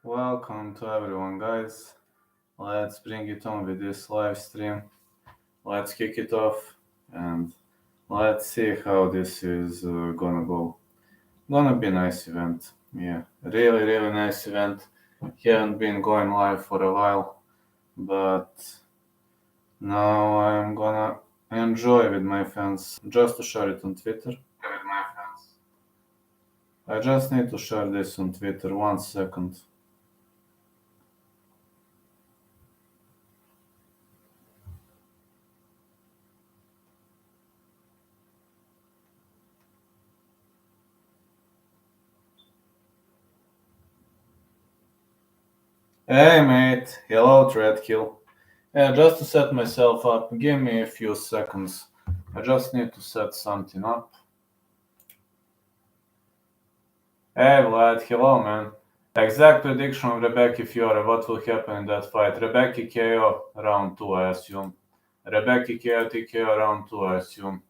Welcome to everyone, guys. Let's bring it on with this live stream. Let's kick it off and let's see how this is gonna go. Gonna be a nice event. Yeah, really nice event. Haven't been going live for a while, but now I'm gonna enjoy with my fans just to share it on Twitter. I just need to share this on Twitter. 1 second. Hey mate, hello Threadkill. Yeah, just to set myself up, give me a few seconds. I just need to set something up. Hey Vlad, hello man. Exact prediction of Rębecki Fiore, what will happen in that fight? Rębecki KO round 2, I assume. Rębecki KO TKO round 2, I assume.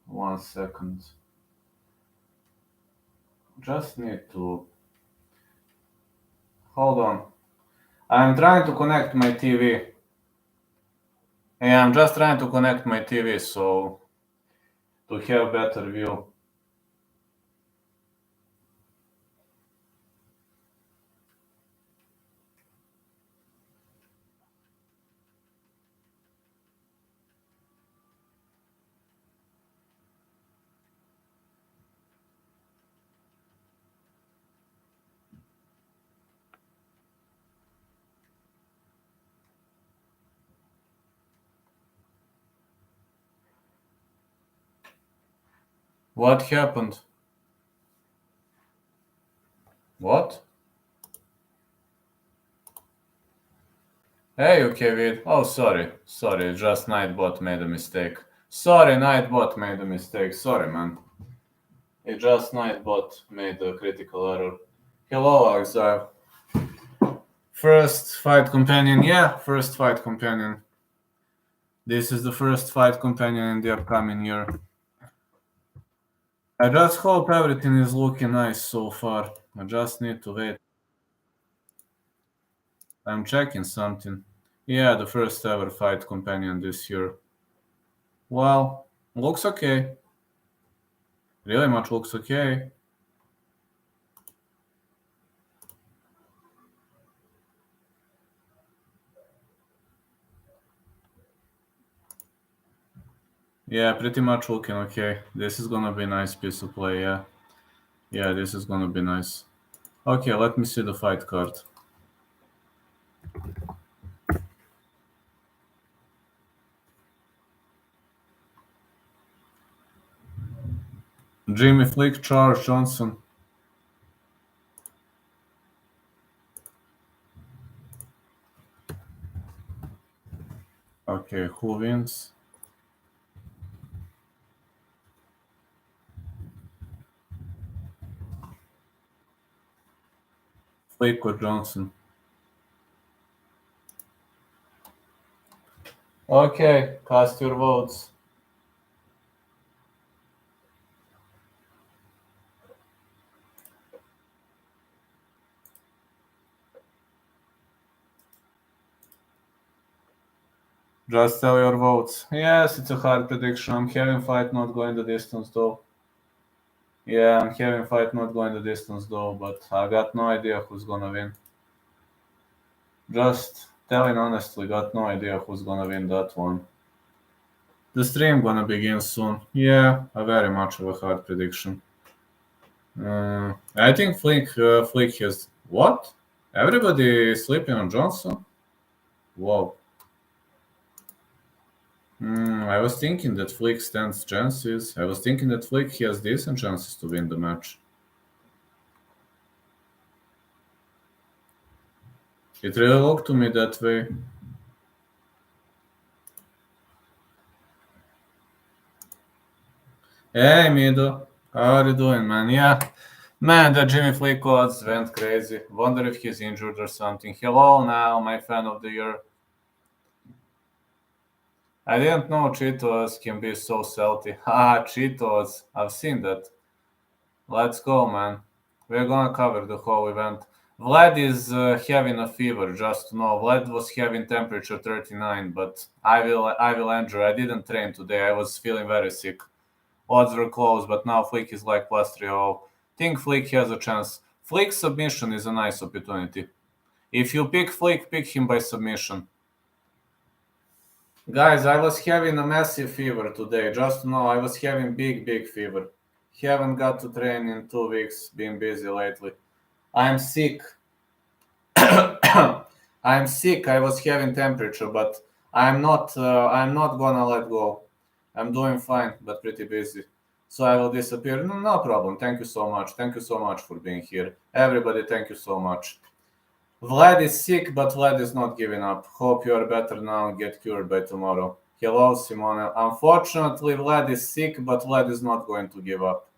1 second. Just need to... Hold on. I'm trying to connect my TV. Yeah, I'm just trying to connect my TV so to have better view. What happened? What? Hey, Javid. Oh, sorry. Just Nightbot made a mistake. Sorry, Nightbot made a mistake. Sorry, man. It just Nightbot made a critical error. Hello, Exile. First fight companion. Yeah, first fight companion. This is the first fight companion in the upcoming year. I just hope everything is looking nice so far. I just need to wait. I'm checking something. Yeah, the first ever fight companion this year. Well, looks okay. Really much looks okay. Yeah, pretty much looking okay. This is gonna be a nice piece of play, yeah. Yeah, this is gonna be nice. Okay, let me see the fight card. Jimmy Flick, Charles Johnson. Okay, who wins? Flick or Johnson? Okay, cast your votes. Just tell your votes. Yes, it's a hard prediction. I'm having fight not going the distance though. Yeah, I'm having fight not going the distance though, but I got no idea who's gonna win. Just telling honestly, got no idea who's gonna win that one. The stream gonna begin soon. Yeah, a very much of a hard prediction. I think Flick has what? Everybody is sleeping on Johnson? Whoa. I was thinking that Flick stands chances. I was thinking that Flick has decent chances to win the match. It really looked to me that way. Hey, Mido. How are you doing, man? Yeah. Man, that Jimmy Flick odds went crazy. Wonder if he's injured or something. Hello now, my fan of the year. I didn't know Cheetos can be so salty. Ah, Cheetos. I've seen that. Let's go, man. We're gonna cover the whole event. Vlad is having a fever, just to know. Vlad was having temperature 39, but I will injure. I didn't train today. I was feeling very sick. Odds were close, but now Flick is like plus 3-0. Think Flick has a chance. Flick submission is a nice opportunity. If you pick Flick, pick him by submission. Guys, I was having a massive fever today. Just to know, I was having big fever. Haven't got to train in 2 weeks. Been busy lately. I'm sick. I'm sick. I was having temperature, but I'm not gonna let go. I'm doing fine, but pretty busy. So I will disappear. No problem. Thank you so much. Thank you so much for being here. Everybody, thank you so much. Vlad is sick, but Vlad is not giving up. Hope you are better now and get cured by tomorrow. Hello, Simone. Unfortunately, Vlad is sick, but Vlad is not going to give up.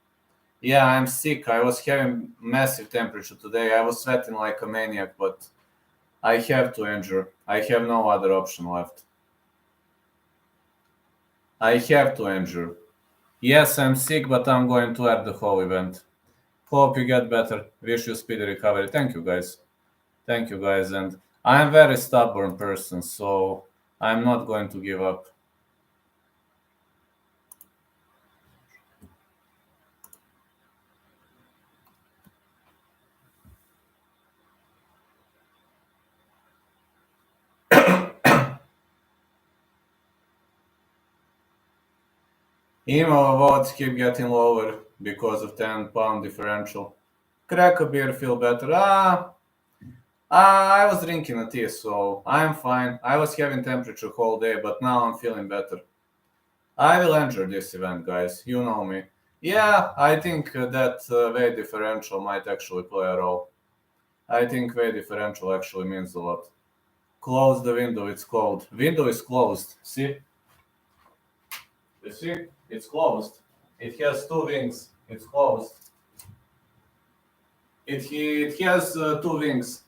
Yeah, I'm sick. I was having massive temperature today. I was sweating like a maniac, but I have to injure. I have no other option left. I have to injure. Yes, I'm sick, but I'm going to add the whole event. Hope you get better. Wish you speedy recovery. Thank you, guys. Thank you, guys. And I'm a very stubborn person, so I'm not going to give up. Imavov odds keep getting lower because of 10-pound differential. Crack a beer, feel better. I was drinking a tea, so I'm fine. I was having temperature whole day, but now I'm feeling better. I will enjoy this event, guys. You know me. Yeah, I think that weight differential might actually play a role. I think weight differential actually means a lot. Close the window, it's cold. Window is closed. See? You see? It's closed. It has 2 wings. It's closed. It has 2 wings.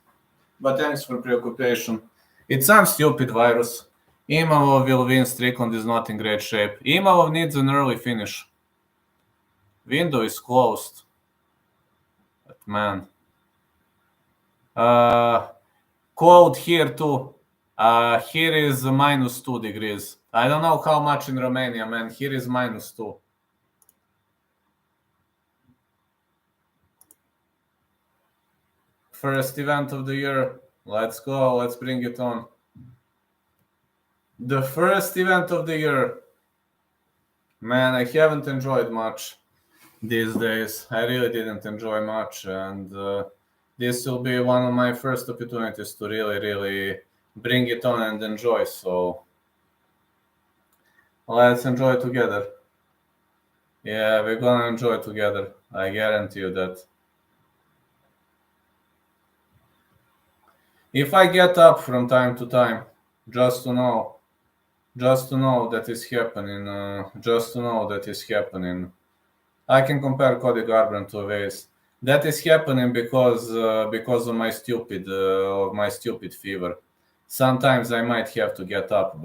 But thanks for preoccupation. It's some stupid virus. Imavov will win. Strickland is not in great shape. Imavov needs an early finish. Window is closed. But man. Cold here too. Here is minus 2 degrees. I don't know how much in Romania, man. Here is minus 2. First event of the year. Let's go. Let's bring it on. The first event of the year. Man, I haven't enjoyed much these days. I really didn't enjoy much. And this will be one of my first opportunities to really bring it on and enjoy. So let's enjoy together. Yeah, we're gonna enjoy together. I guarantee you that. If I get up from time to time, just to know that is happening, I can compare Cody Garbrandt to Weiss. That is happening because of my stupid fever. Sometimes I might have to get up,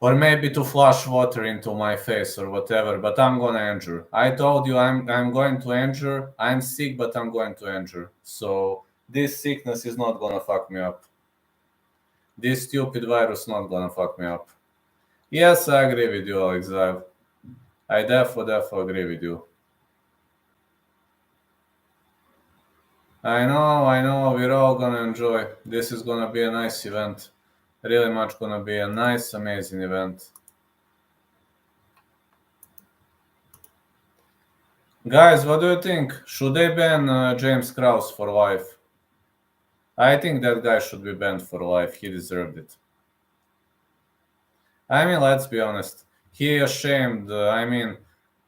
or maybe to flush water into my face or whatever, but I'm gonna injure. I told you I'm going to injure. I'm sick, but I'm going to injure. So this sickness is not gonna fuck me up. This stupid virus not gonna fuck me up. Yes, I agree with you, Alex. I definitely agree with you. I know, we're all gonna enjoy. This is gonna be a nice event. Really much gonna be a nice, amazing event. Guys, what do you think? Should they ban James Krause for life? I think that guy should be banned for life. He deserved it. I mean, let's be honest. He ashamed.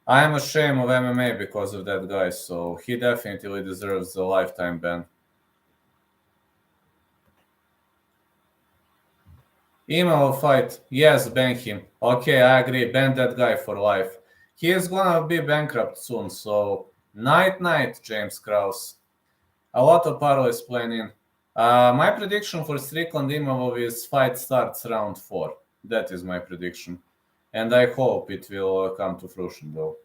I'm ashamed of MMA because of that guy, so he definitely deserves a lifetime ban. Imavov fight. Yes, ban him. Okay, I agree. Ban that guy for life. He is gonna be bankrupt soon, so night, James Krause. A lot of parlays playing in. My prediction for Strickland Imavov is fight starts round 4. That is my prediction. And I hope it will come to fruition, though.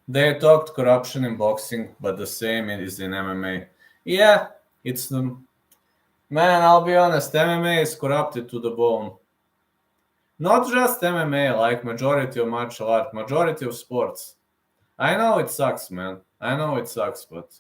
They talked corruption in boxing, but the same is in MMA. Yeah, it's the man. I'll be honest. MMA is corrupted to the bone. Not just MMA, like majority of martial art, majority of sports. I know it sucks, man. I know it sucks, but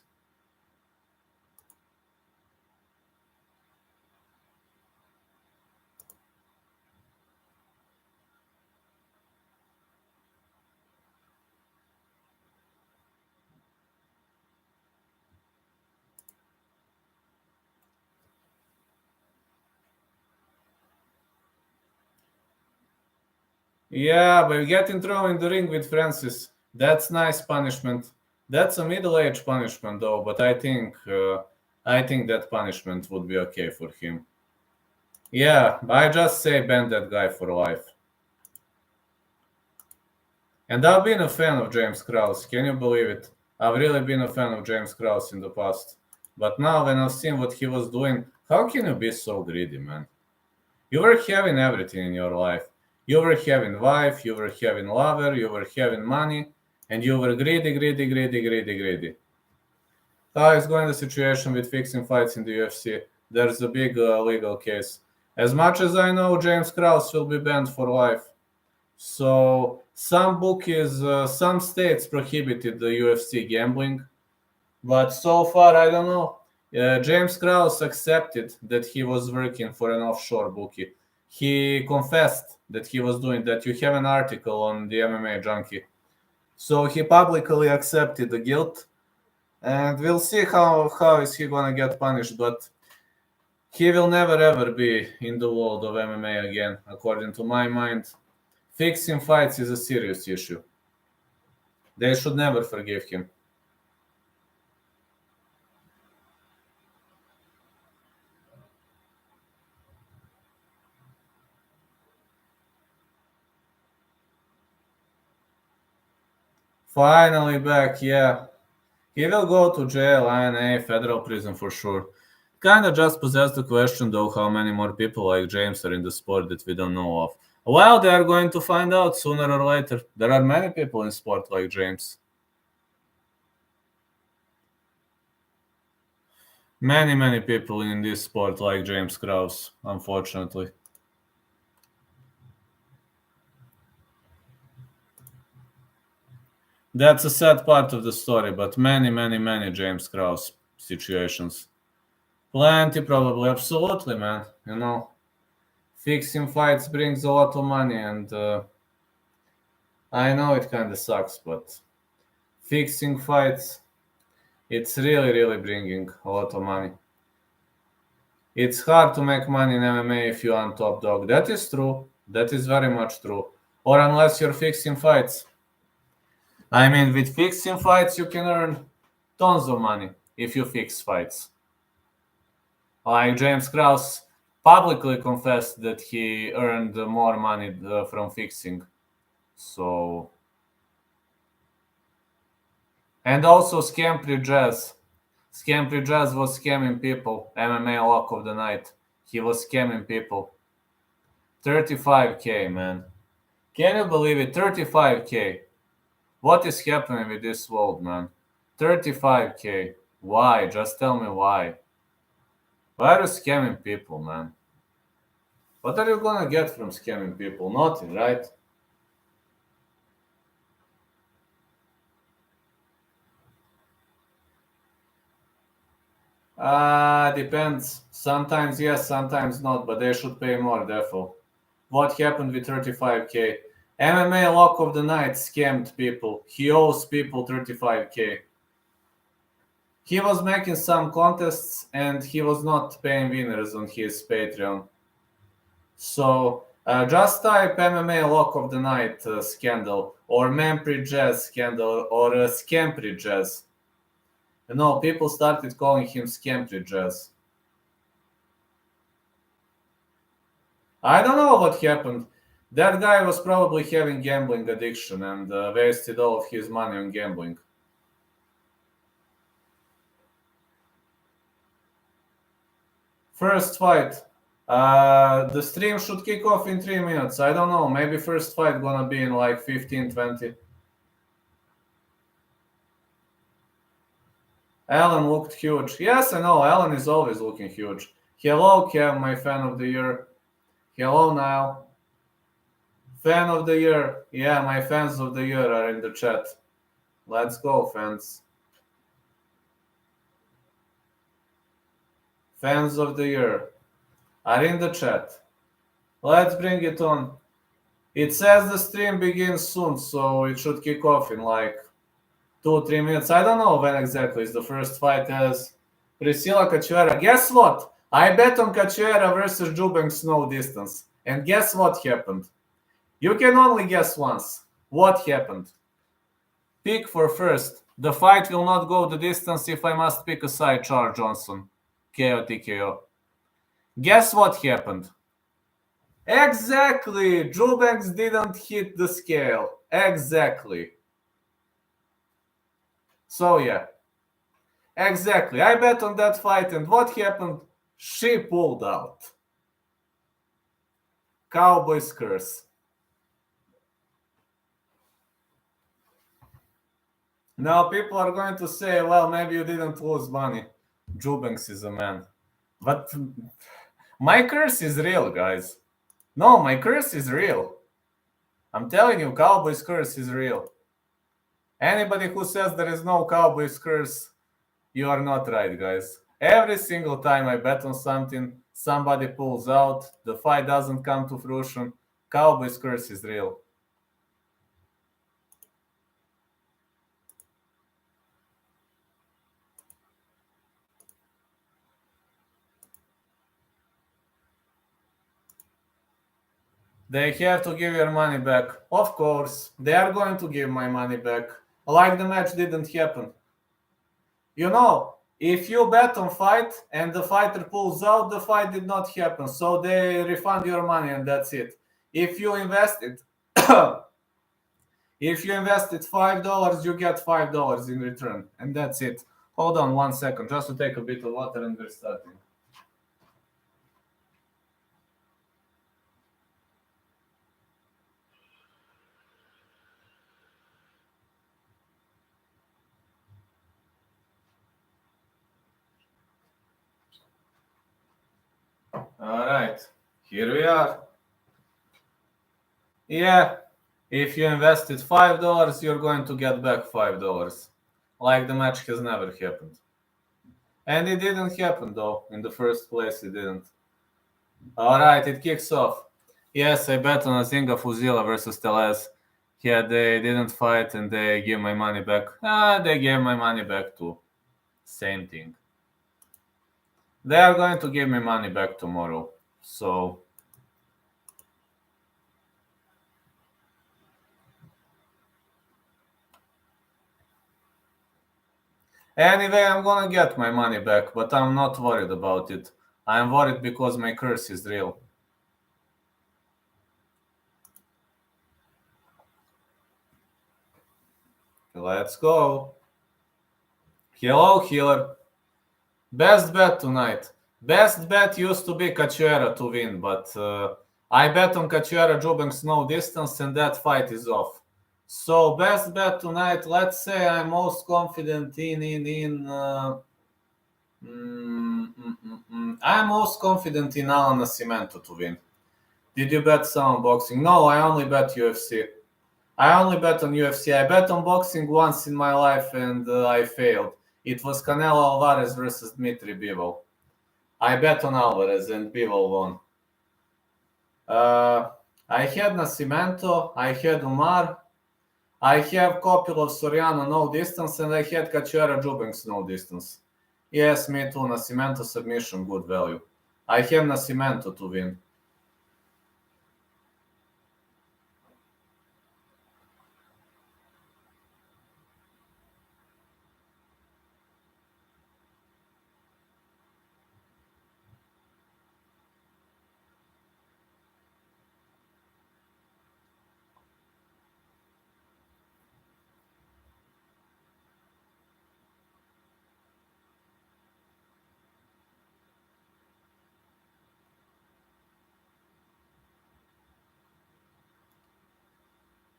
yeah, but getting thrown in the ring with Francis, that's nice punishment. That's a middle-aged punishment, though. But I think that punishment would be okay for him. Yeah, I just say ban that guy for life. And I've been a fan of James Krause. Can you believe it? I've really been a fan of James Krause in the past. But now, when I've seen what he was doing, how can you be so greedy, man? You were having everything in your life. You were having wife, you were having lover, you were having money, and you were greedy, greedy, greedy, greedy, greedy. How is going the situation with fixing fights in the UFC? There's a big legal case. As much as I know, James Krause will be banned for life. So some bookies, some states prohibited the UFC gambling, but so far I don't know. James Krause accepted that he was working for an offshore bookie. He confessed that he was doing that. You have an article on the MMA Junkie. So he publicly accepted the guilt, and we'll see how is he gonna get punished. But he will never ever be in the world of MMA again, according to my mind. Fixing fights is a serious issue. They should never forgive him. Finally back, yeah. He will go to jail, INA, federal prison for sure. Kinda just possess the question though how many more people like James are in the sport that we don't know of. Well, they are going to find out sooner or later. There are many people in sport like James. Many, many people in this sport like James Krause, unfortunately. That's a sad part of the story, but many, many, many James Krause situations. Plenty, probably, absolutely, man. You know, fixing fights brings a lot of money, and I know it kind of sucks, but fixing fights, it's really, really bringing a lot of money. It's hard to make money in MMA if you're on top dog. That is true. That is very much true. Or unless you're fixing fights. I mean, with fixing fights, you can earn tons of money if you fix fights. Like James Krause publicly confessed that he earned more money from fixing. So, and also Scampri Jazz. Scampri Jazz was scamming people. MMA lock of the night. He was scamming people. 35K, man. Can you believe it? 35K. What is happening with this world, man? 35K. Why? Just tell me why. Why are you scamming people, man? What are you gonna get from scamming people? Nothing, right? Depends. Sometimes yes, sometimes not, but they should pay more, therefore. What happened with 35K? MMA lock of the night scammed people. He owes people 35K. He was making some contests and he was not paying winners on his Patreon. So just type MMA lock of the night scandal or Mempri Jazz scandal or Scampri Jazz. No, people started calling him Scampri Jazz. I don't know what happened. That guy was probably having gambling addiction and wasted all of his money on gambling. First fight. The stream should kick off in 3 minutes. I don't know. Maybe first fight gonna be in like 15, 20. Allan looked huge. Yes, I know, Allan is always looking huge. Hello, Kev, my fan of the year. Hello, Niall. Fan of the year. Yeah, my fans of the year are in the chat. Let's go, fans. Fans of the year are in the chat. Let's bring it on. It says the stream begins soon, so it should kick off in like 2-3 minutes. I don't know when exactly is the first fight as Priscilla Cachoeira. Guess what? I bet on Cachoeira versus Jubanks no distance. And guess what happened? You can only guess once. What happened? Pick for first. The fight will not go the distance if I must pick a side. Charles Johnson. KO TKO. Guess what happened? Exactly. Jubanks didn't hit the scale. Exactly. So yeah. Exactly. I bet on that fight, and what happened? She pulled out. Cowboys curse. Now people are going to say, well, maybe you didn't lose money. Jubanks is a man. But my curse is real, guys. No, my curse is real. I'm telling you, Cowboys curse is real. Anybody who says there is no Cowboys curse, you are not right, guys. Every single time I bet on something, somebody pulls out, the fight doesn't come to fruition. Cowboys curse is real. They have to give your money back. Of course, they are going to give my money back. Like the match didn't happen. You know, if you bet on fight and the fighter pulls out, the fight did not happen. So they refund your money and that's it. If you invested, if you invested $5, you get $5 in return. And that's it. Hold on 1 second, just to take a bit of water and we're starting. All right, here we are. Yeah, if you invested $5, you're going to get back $5. Like the match has never happened. And it didn't happen, though. In the first place, it didn't. All right, it kicks off. Yes, I bet on Azinga Fuzila versus Telez. Yeah, they didn't fight and they gave my money back. They gave my money back too. Same thing. They are going to give me money back tomorrow. So anyway, I'm gonna get my money back, but I'm not worried about it. I'm worried because my curse is real. Let's go. Hello, healer. Best bet tonight. Best bet used to be Cachoeira to win, but I bet on Cachoeira Jubanks no distance, and that fight is off. So best bet tonight. Let's say I'm most confident I'm most confident in Allan Nascimento to win. Did you bet some boxing? No, I only bet UFC. I only bet on UFC. I bet on boxing once in my life and I failed. It was Canelo Alvarez versus Dmitry Bivol. I bet on Alvarez and Bivol won. I had Nascimento, I had Umar, I have Kopylov Soriano no distance, and I had Cachoeira Jubanks no distance. Yes, me too. Nascimento submission, good value. I have Nascimento to win.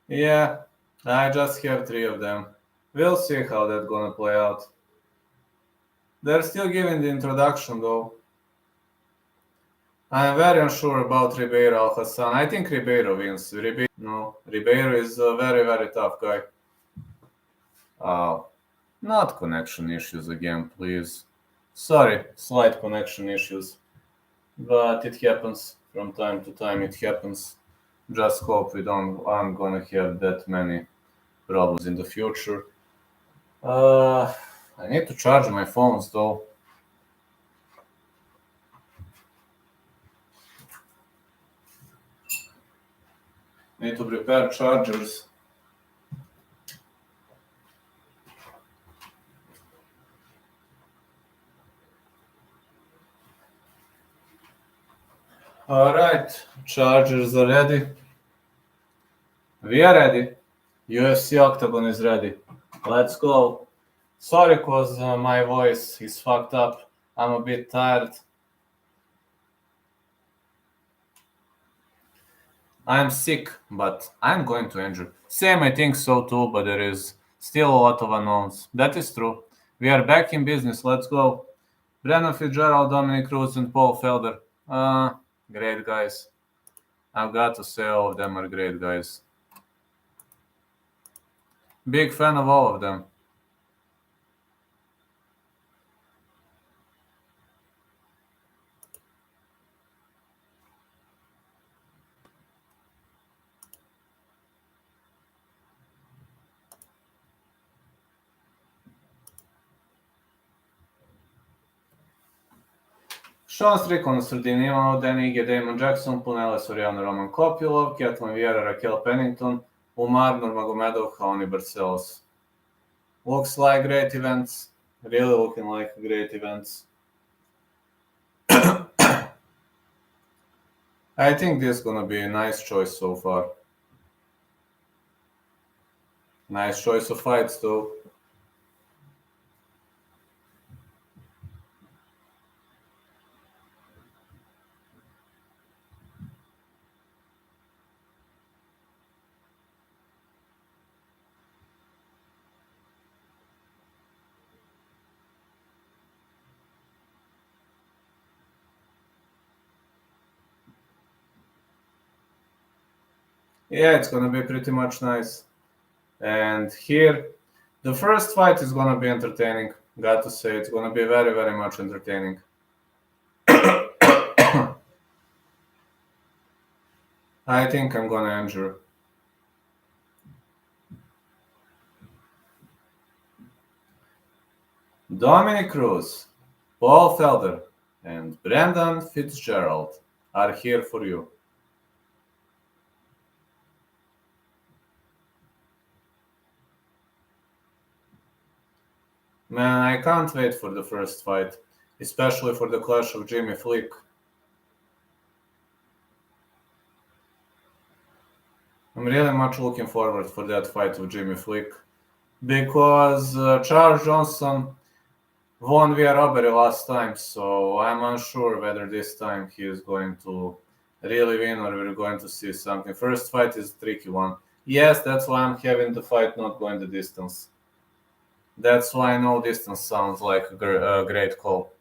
Yeah, I just have 3 of them. We'll see how that's gonna play out. They're still giving the introduction though. I am very unsure about Ribeiro Alhassan. I think Ribeiro wins. Ribeiro is a very, very tough guy. Not connection issues again, please. Sorry, slight connection issues. But it happens from time to time. It happens. Just hope aren't gonna have that many problems in the future. I need to charge my phones though. Need to prepare chargers. Alright, chargers are ready. We are ready. UFC Octagon is ready. Let's go. Sorry cause my voice is fucked up. I'm a bit tired. I'm sick, but I'm going to injure. Same, I think so too, but there is still a lot of unknowns. That is true. We are back in business. Let's go. Brennan Fitzgerald, Dominic Cruz, and Paul Felder. Great guys. I've got to say all of them are great guys. Big fan of all of them. Sean Strickland, Nassourdine Imavov, Damon Jackson, Punahele, Soriano, Roman Kopylov, Ketlen, Vieira, Raquel, Pennington, Umar, Nurmagomedov, Raoni, Barcelos. Looks like great events. Really looking like great events. I think this is gonna be a nice choice so far. Nice choice of fights though. Yeah, it's gonna be pretty much nice. And here, the first fight is gonna be entertaining. Got to say, it's gonna be very, very much entertaining. I think I'm gonna injure. Dominic Cruz, Paul Felder, and Brendan Fitzgerald are here for you. Man, I can't wait for the first fight, especially for the clash of Jimmy Flick. I'm really much looking forward for that fight with Jimmy Flick because Charles Johnson won via robbery last time, so I'm unsure whether this time he is going to really win or we're going to see something. First fight is a tricky one. Yes, that's why I'm having the fight not going the distance. That's why no distance sounds like a great call.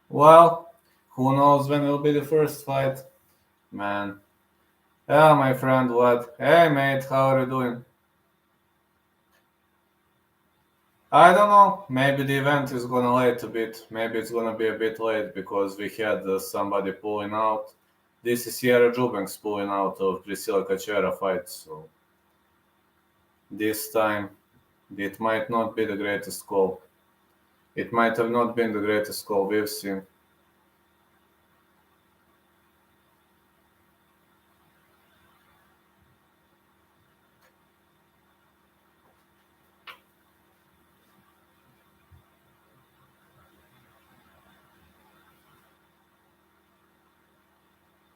Well, who knows when will be the first fight? Man. Yeah, my friend, what? Hey, mate, how are you doing? I don't know. Maybe the event is gonna late a bit. Maybe it's gonna be a bit late because we had somebody pulling out. this is Sierra Jubanks pulling out of Priscilla Cachoeira fight, so this time it might not be the greatest call. It might have not been the greatest call we've seen.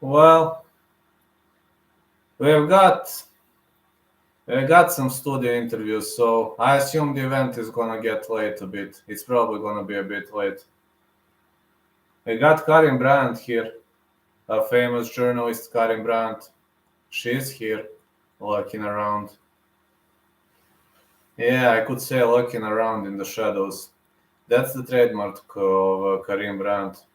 Well, we've got some studio interviews, so I assume the event is gonna get late a bit. It's probably gonna be a bit late. We got Karin Brandt here, a famous journalist, Karin Brandt. She's here, looking around. Yeah, I could say looking around in the shadows. That's the trademark of Karin Brandt.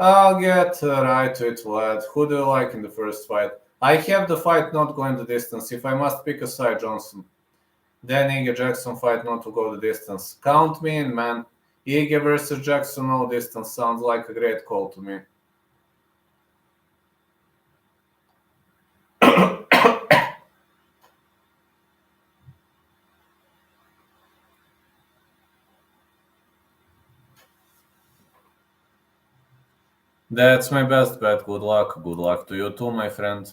I'll get right to it, Vlad. Who do you like in the first fight? I have the fight not going the distance. If I must pick a side, Johnson. Then Ige Jackson fight not to go the distance. Count me in, man. Ige versus Jackson no distance sounds like a great call to me. That's my best bet. Good luck. Good luck to you too, my friend.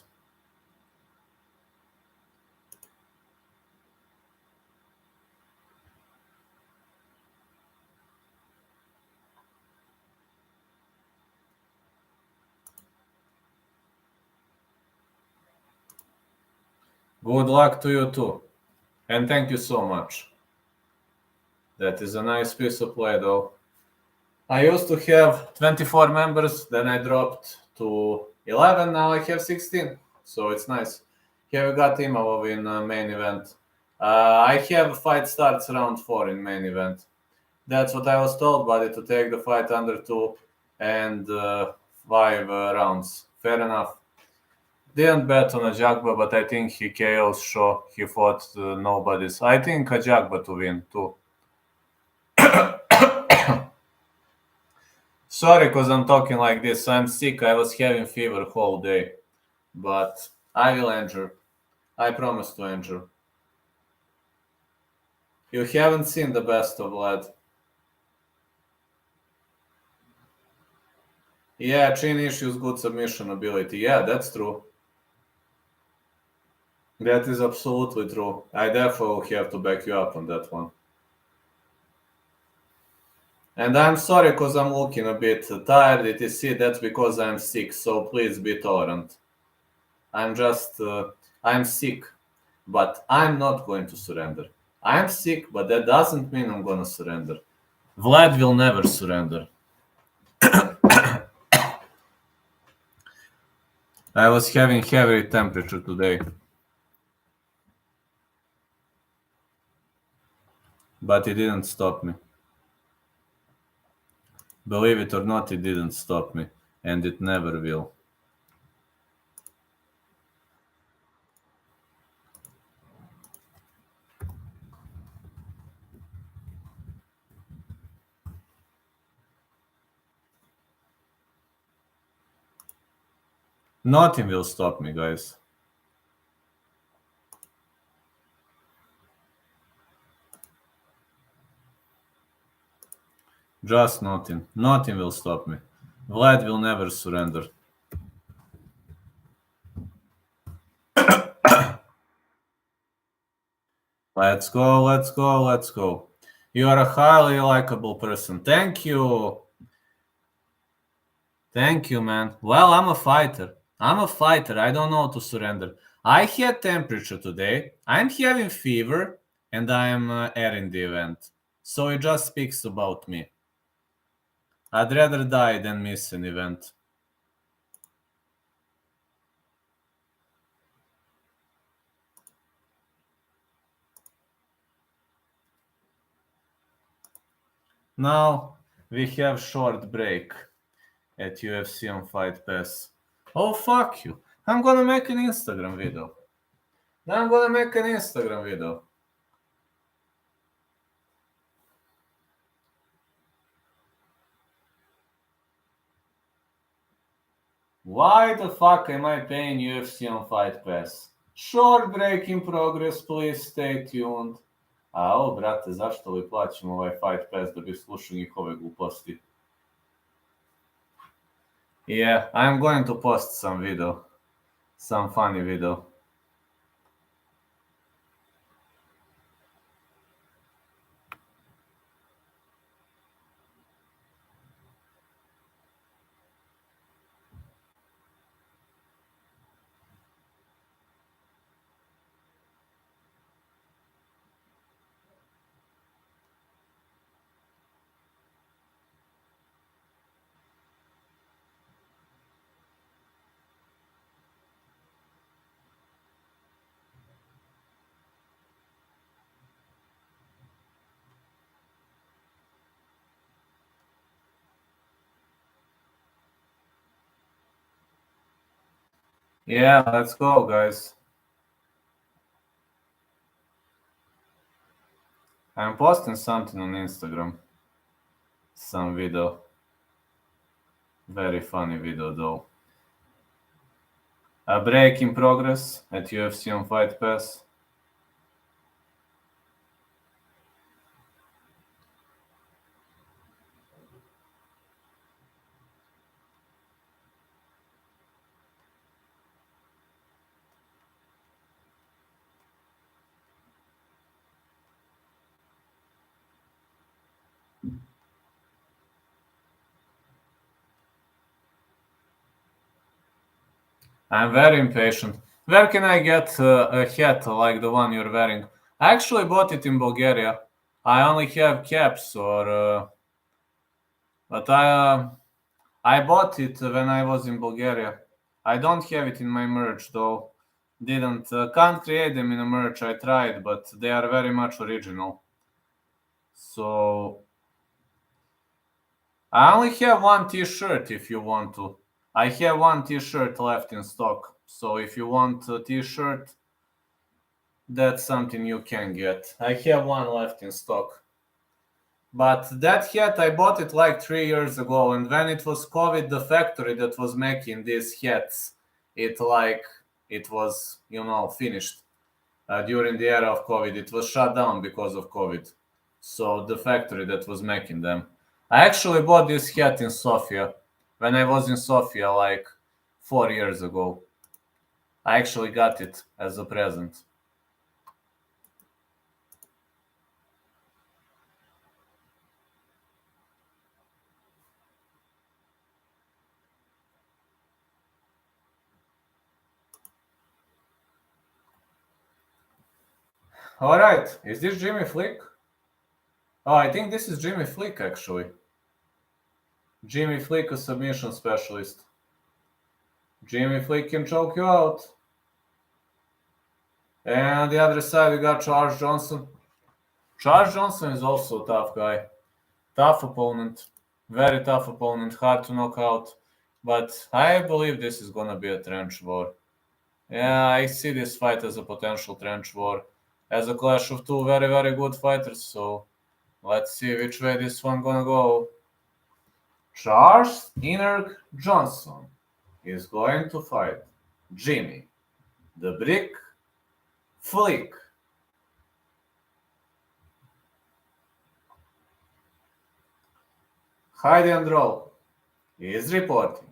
Good luck to you too. And thank you so much. That is a nice piece of play, though. I used to have 24 members, then I dropped to 11, now I have 16. So it's nice. Here we got Imavov in main event. I have fight starts round 4 in main event. That's what I was told, buddy, to take the fight under 2 and 5 rounds. Fair enough. Didn't bet on a Jagba, but I think he KO's show. He fought nobody's. I think a Jagba to win too. Sorry, because I'm talking like this. I'm sick. I was having fever whole day. But I will injure. I promise to injure. You haven't seen the best of Vlad. Yeah, chin issues, good submission ability. Yeah, that's true. That is absolutely true. I definitely have to back you up on that one. And I'm sorry because I'm looking a bit tired, etc. That's because I'm sick, so please be tolerant. I'm sick, but I'm not going to surrender. I'm sick, but that doesn't mean I'm gonna surrender. Vlad will never surrender. I was having heavy temperature today. But it didn't stop me. Believe it or not, it didn't stop me. And it never will. Nothing will stop me, guys. Just nothing. Nothing will stop me. Vlad will never surrender. Let's go, let's go, let's go. You are a highly likable person. Thank you. Thank you, man. Well, I'm a fighter. I'm a fighter. I don't know to surrender. I had temperature today. I'm having fever, and I'm airing the event. So it just speaks about me. I'd rather die than miss an event. Now we have short break at UFC on Fight Pass. Oh, fuck you. I'm gonna make an Instagram video. I'm gonna make an Instagram video. Why the fuck am I paying UFC on Fight Pass? Short break in progress, please stay tuned. Brate, zašto li plaćam ovaj Fight Pass da bih slušao njihove gluposti? Yeah, I'm going to post some video. Some funny video. Yeah, let's go, guys. I'm posting something on Instagram. Some video. Very funny video, though. A break in progress at UFC on Fight Pass. I'm very impatient. Where can I get a hat like the one you're wearing? I actually bought it in Bulgaria. I only have caps, but I bought it when I was in Bulgaria. I don't have it in my merch though. Can't create them in a merch. I tried, but they are very much original. So I only have one T-shirt if you want to. I have one T-shirt left in stock. So if you want a T-shirt, that's something you can get. I have one left in stock. But that hat, I bought it like 3 years ago. And when it was COVID, the factory that was making these hats, it was, finished. During the era of COVID, it was shut down because of COVID. So the factory that was making them. I actually bought this hat in Sofia when I was in Sofia like 4 years ago. I actually got it as a present. All right, is this Jimmy Flick? Oh, I think this is Jimmy Flick, actually. Jimmy Flick, a submission specialist. Jimmy Flick can choke you out. And on the other side, we got Charles Johnson. Charles Johnson is also a tough guy. Tough opponent. Very tough opponent. Hard to knock out. But I believe this is going to be a trench war. Yeah, I see this fight as a potential trench war. As a clash of two very, very good fighters. So let's see which way this one going to go. Charles Inner Johnson is going to fight Jimmy the Brick Flick. Hide and Roll is reporting.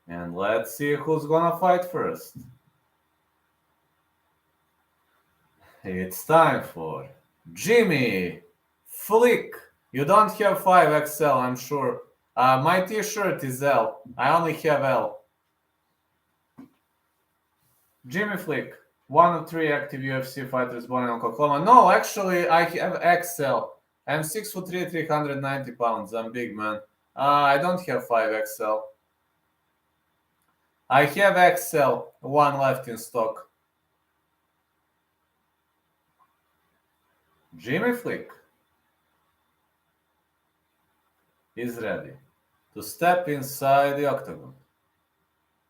And let's see who's gonna fight first. It's time for Jimmy Flick. You don't have 5XL, I'm sure. My T-shirt is L. I only have L. Jimmy Flick, one of 3 active UFC fighters born in Oklahoma. No, actually, I have XL. I'm 6'3", 390 pounds. I'm big, man. I don't have 5XL. I have XL, one left in stock. Jimmy Flick is ready to step inside the octagon.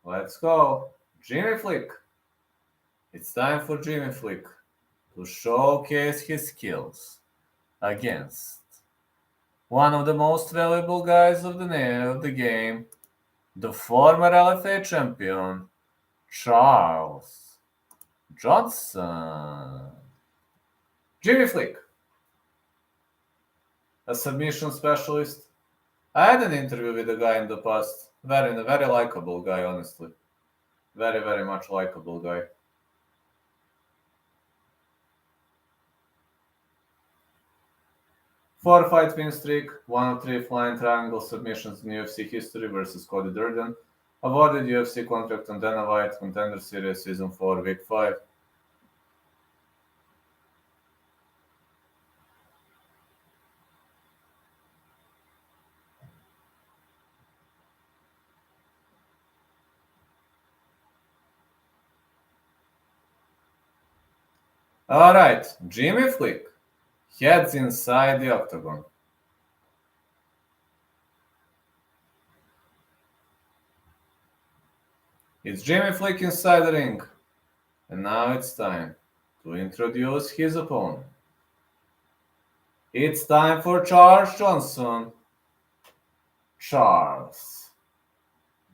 Let's go. Jimmy Flick. It's time for Jimmy Flick to showcase his skills against one of the most valuable guys of the game, the former LFA champion, Charles Johnson. Jimmy Flick, a submission specialist. I had an interview with a guy in the past. Very likable guy, honestly. Very much likable guy. 4-fight win streak, 1 of 3 flying triangle submissions in UFC history versus Cody Durden. Awarded UFC contract on Dana White Contender Series Season 4, Week 5. Alright, Jimmy Flick heads inside the octagon. It's Jimmy Flick inside the ring. And now it's time to introduce his opponent. It's time for Charles Johnson. Charles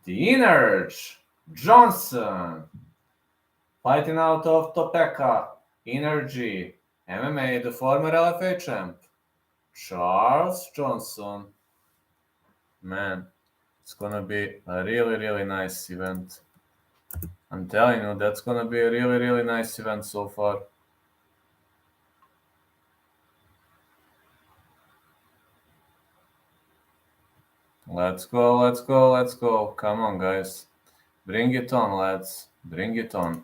the Energy Johnson. Fighting out of Topeka, Energy, MMA, the former LFA champ. Charles Johnson. Man, it's gonna be a really nice event. I'm telling you, that's gonna be a really nice event so far. Let's go. Come on, guys. Bring it on, lads. Bring it on.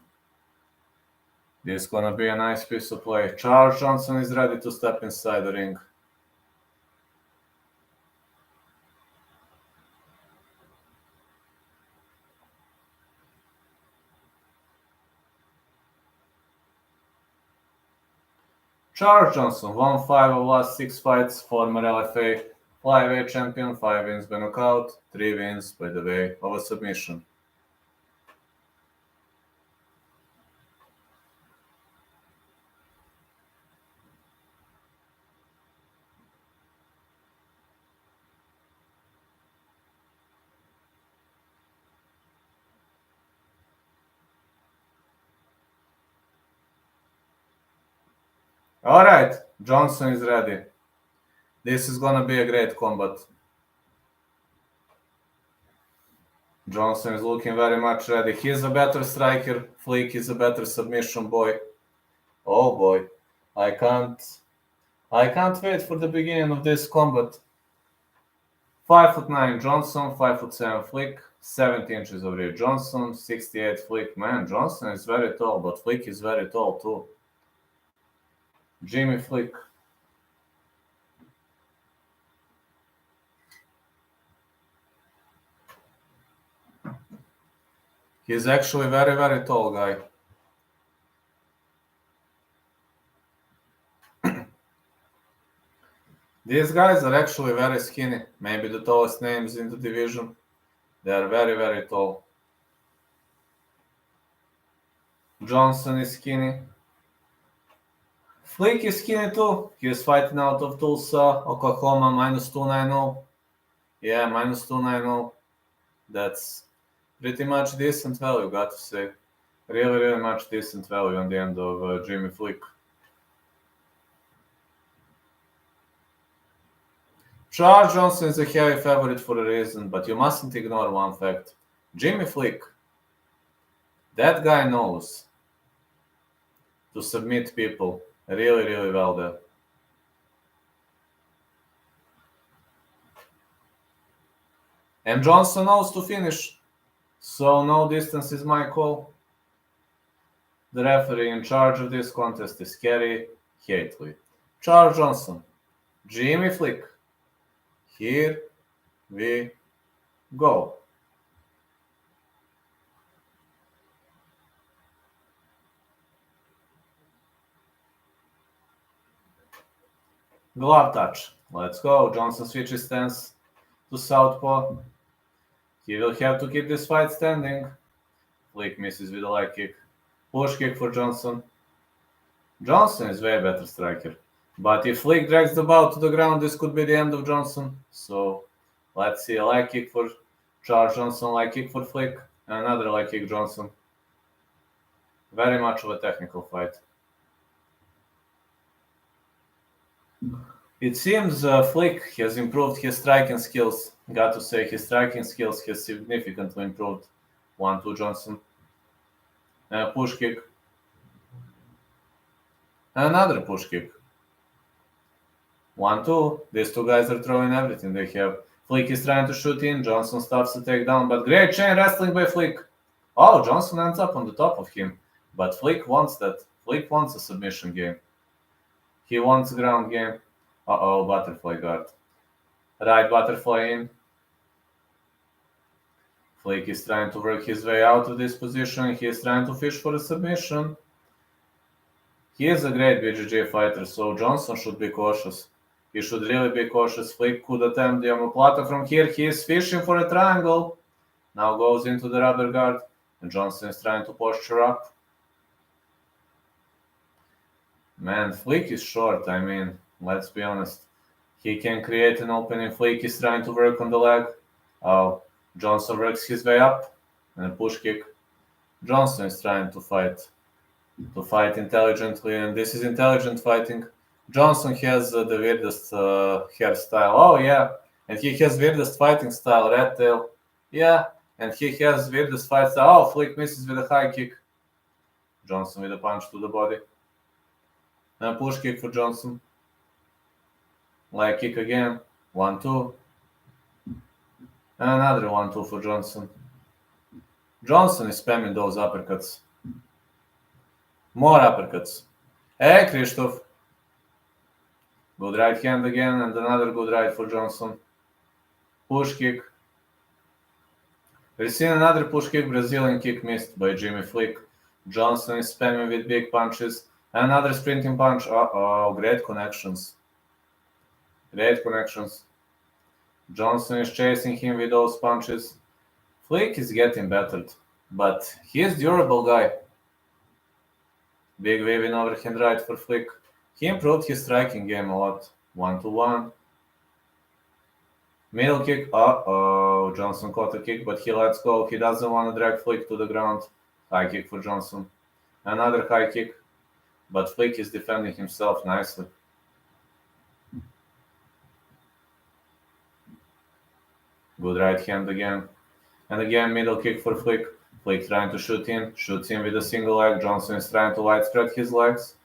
This is gonna be a nice piece of play. Charles Johnson is ready to step inside the ring. Charles Johnson won 5 of last 6 fights, former LFA flyweight champion, 5 wins by knockout, 3 wins by the way of a submission. Alright, Johnson is ready. This is gonna be a great combat. Johnson is looking very much ready. He's a better striker. Flick is a better submission boy. Oh boy. I can't wait for the beginning of this combat. 5'9" Johnson, 5'7" Flick, 70 inches of rear Johnson, 68 Flick. Man, Johnson is very tall, but Flick is very tall too. Jimmy Flick. He's actually very tall guy. These guys are actually very skinny. Maybe the tallest names in the division. They are very tall. Johnson is skinny. Flick is skinny too. He is fighting out of Tulsa, Oklahoma, -290. Yeah, -290. That's pretty much decent value, got to say. Really much decent value on the end of Jimmy Flick. Charles Johnson is a heavy favorite for a reason, but you mustn't ignore one fact. Jimmy Flick, that guy knows to submit people really well there. And Johnson knows to finish, so no distance is my call. The referee in charge of this contest is Kerry Hately. Charles Johnson, Jimmy Flick. Here we go. Glove touch. Let's go. Johnson switches stance to southpaw. He will have to keep this fight standing. Flick misses with a leg kick. Push kick for Johnson. Johnson is way better striker. But if Flick drags the bout to the ground, this could be the end of Johnson. So let's see a leg kick for Charles Johnson leg kick for Flick. Another leg kick Johnson. Very much of a technical fight. It seems Flick has improved his striking skills. Got to say, his striking skills has significantly improved. 1-2 Johnson. Push kick. Another push kick. 1-2. These two guys are throwing everything they have. Flick is trying to shoot in. Johnson stops the takedown, but great chain wrestling by Flick. Oh, Johnson ends up on the top of him. But Flick wants that. Flick wants a submission game. He wants a ground game. Uh-oh, butterfly guard. Right butterfly in. Flick is trying to work his way out of this position. He is trying to fish for a submission. He is a great BJJ fighter, so Johnson should be cautious. He should really be cautious. Flick could attempt the omoplata from here. He is fishing for a triangle. Now goes into the rubber guard. And Johnson is trying to posture up. Man, Flick is short. I mean, let's be honest. He can create an opening. Flick is trying to work on the leg. Oh, Johnson works his way up. And a push kick. Johnson is trying to fight intelligently. And this is intelligent fighting. Johnson has the weirdest hairstyle. Oh, yeah. And he has weirdest fighting style. Red tail. Yeah. And he has weirdest fight style. Oh, Flick misses with a high kick. Johnson with a punch to the body. And a push kick for Johnson. Leg kick again. 1-2. And another 1-2 for Johnson. Johnson is spamming those uppercuts. More uppercuts. Hey, Krzysztof. Good right hand again, and another good right for Johnson. Push kick. We've seen another push kick, Brazilian kick missed by Jimmy Flick. Johnson is spamming with big punches. Another sprinting punch. Uh-oh, great connections. Great connections. Johnson is chasing him with those punches. Flick is getting battered, but he is durable guy. Big waving overhand right for Flick. He improved his striking game a lot. 1-1. Middle kick. Uh-oh. Johnson caught a kick, but he lets go. He doesn't want to drag Flick to the ground. High kick for Johnson. Another high kick. But Flick is defending himself nicely. Good right hand again. And again, middle kick for Flick. Flick trying to shoot in. Shoots in with a single leg. Johnson is trying to widespread his legs.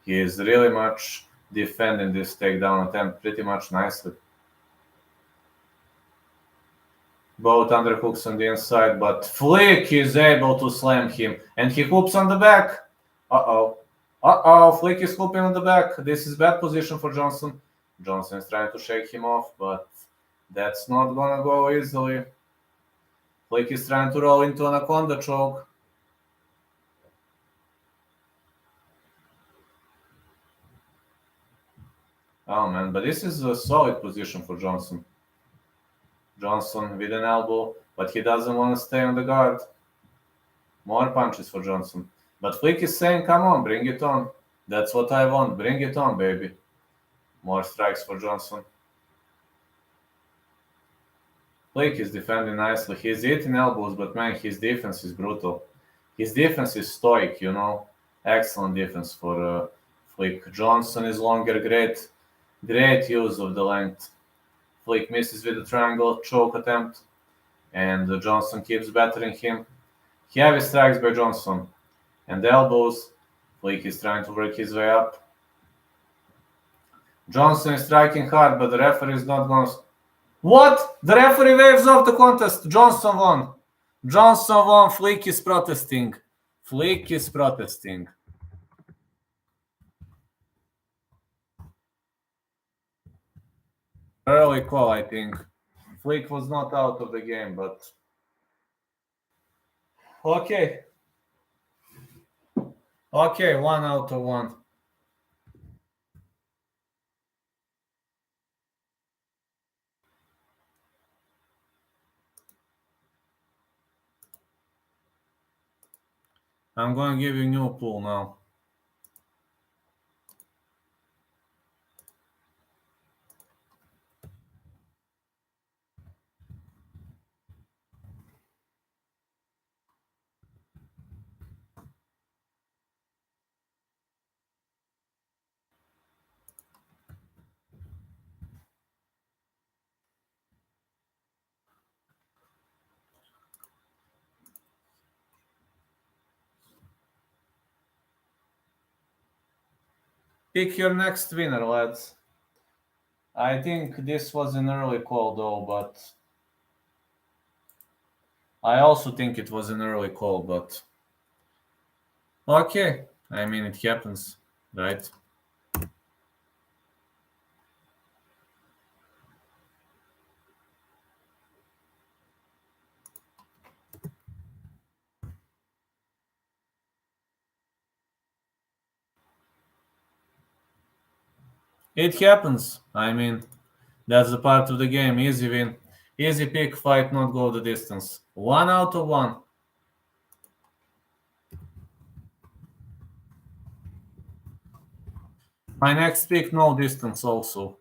He is really much defending this takedown attempt pretty much nicely. Both underhooks on the inside, but Flick is able to slam him. And he hoops on the back. Uh-oh. Uh-oh, Flick is hooping on the back. This is bad position for Johnson. Johnson is trying to shake him off, but that's not gonna go easily. Flick is trying to roll into anaconda choke. Oh man, but this is a solid position for Johnson. Johnson with an elbow, but he doesn't want to stay on the guard. More punches for Johnson. But Flick is saying, come on, bring it on. That's what I want. Bring it on, baby. More strikes for Johnson. Flick is defending nicely. He's eating elbows, but man, his defense is brutal. His defense is stoic, you know. Excellent defense for Flick. Johnson is longer. Great use of the length. Flick misses with a triangle choke attempt. And Johnson keeps battering him. Heavy strikes by Johnson. And elbows. Flick is trying to work his way up. Johnson is striking hard, but the referee is not going to... What? The referee waves off the contest. Johnson won. Johnson won. Flick is protesting. Flick is protesting. Early call, I think. Flick was not out of the game, but... Okay. Okay, 1 out of 1. I'm going to give you a new pool now. Pick your next winner, lads. I think this was an early call though, but I also think it was an early call, but okay. I mean, it happens, right? It happens. I mean, that's the part of the game. Easy win. Easy pick, fight, not go the distance. 1 out of 1. My next pick, no distance also.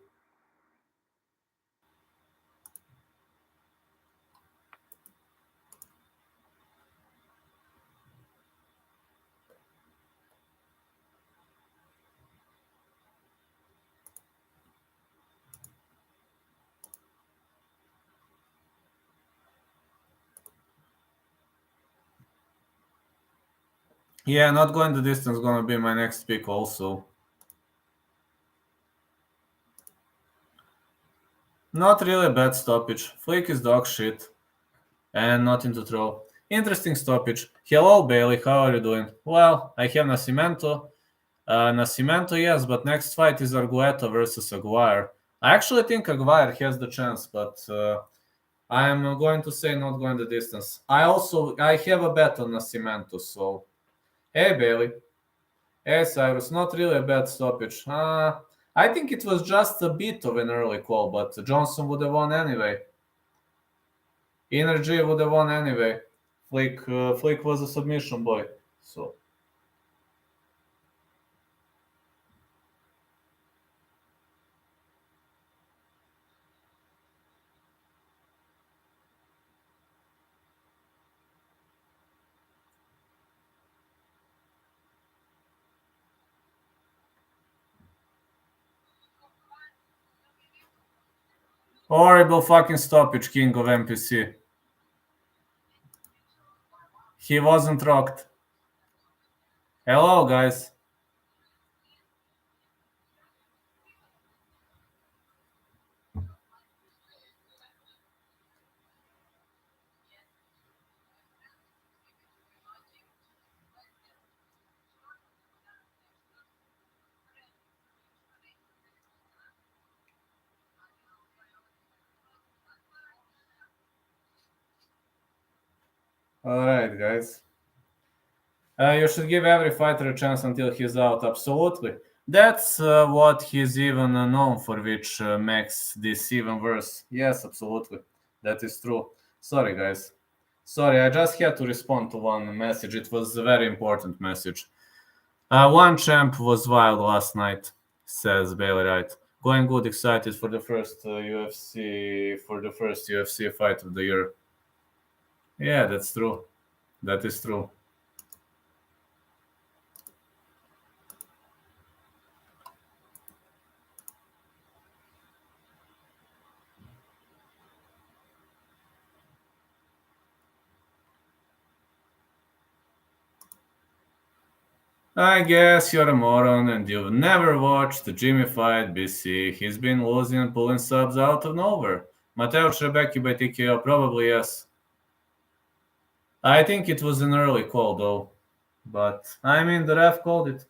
Yeah, not going the distance gonna be my next pick also. Not really a bad stoppage. Flick is dog shit. And nothing to throw. Interesting stoppage. Hello, Bailey. How are you doing? Well, I have Nascimento. Nascimento, yes, but next fight is Argueta versus Aguirre. I actually think Aguirre has the chance, but I'm going to say not going the distance. I have a bet on Nascimento, so hey, Bailey. Hey, Cyrus. Not really a bad stoppage. I think it was just a bit of an early call, but Johnson would have won anyway. Energy would have won anyway. Flick was a submission boy. So. Horrible fucking stoppage, king of NPC. He wasn't rocked. Hello, guys. Alright, guys. You should give every fighter a chance until he's out. Absolutely. That's what he's even known for, which makes this even worse. Yes, absolutely. That is true. Sorry, guys. Sorry, I just had to respond to one message. It was a very important message. One champ was wild last night, says Bailey Wright. Going good, excited for the first UFC fight of the year. Yeah, that's true. That is true. I guess you're a moron and you've never watched the Jimmy fight, BC. He's been losing and pulling subs out of nowhere. Mateusz Rębecki by TKO, probably yes. I think it was an early call though. But, I mean, the ref called it.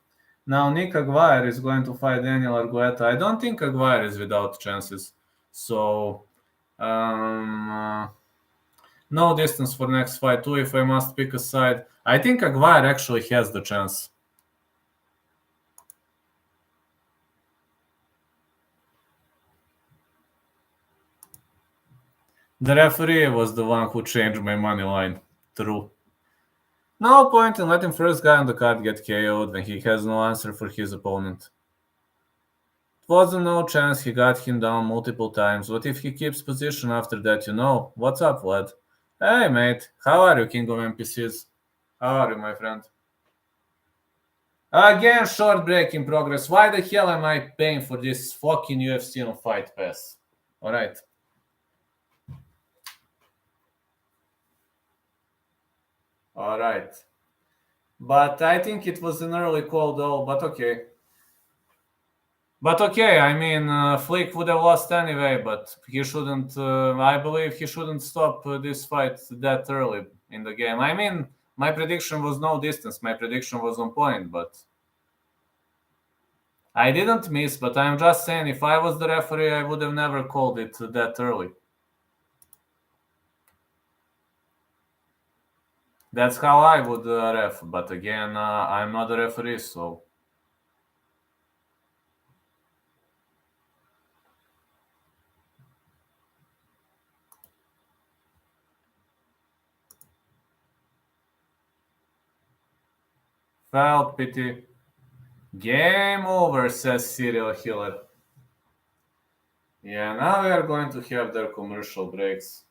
Now Nick Aguirre is going to fight Daniel Argueta. I don't think Aguirre is without chances. So, no distance for next fight too if I must pick a side. I think Aguirre actually has the chance. The referee was the one who changed my money line. True. No point in letting first guy on the card get KO'd when he has no answer for his opponent. It wasn't no chance he got him down multiple times. What if he keeps position after that, you know? What's up, Vlad? Hey, mate. How are you, king of NPCs? How are you, my friend? Again, short break in progress. Why the hell am I paying for this fucking UFC on Fight Pass? Alright. Alright. But I think it was an early call though, but okay. But okay, I mean, Flick would have lost anyway, but he shouldn't. I believe he shouldn't stop this fight that early in the game. I mean, my prediction was no distance. My prediction was on point, but I didn't miss. But I'm just saying, if I was the referee, I would have never called it that early. That's how I would ref. But again, I'm not a referee, so. Felt pity. Game over, says Serial Hiller. Yeah, now we are going to have their commercial breaks.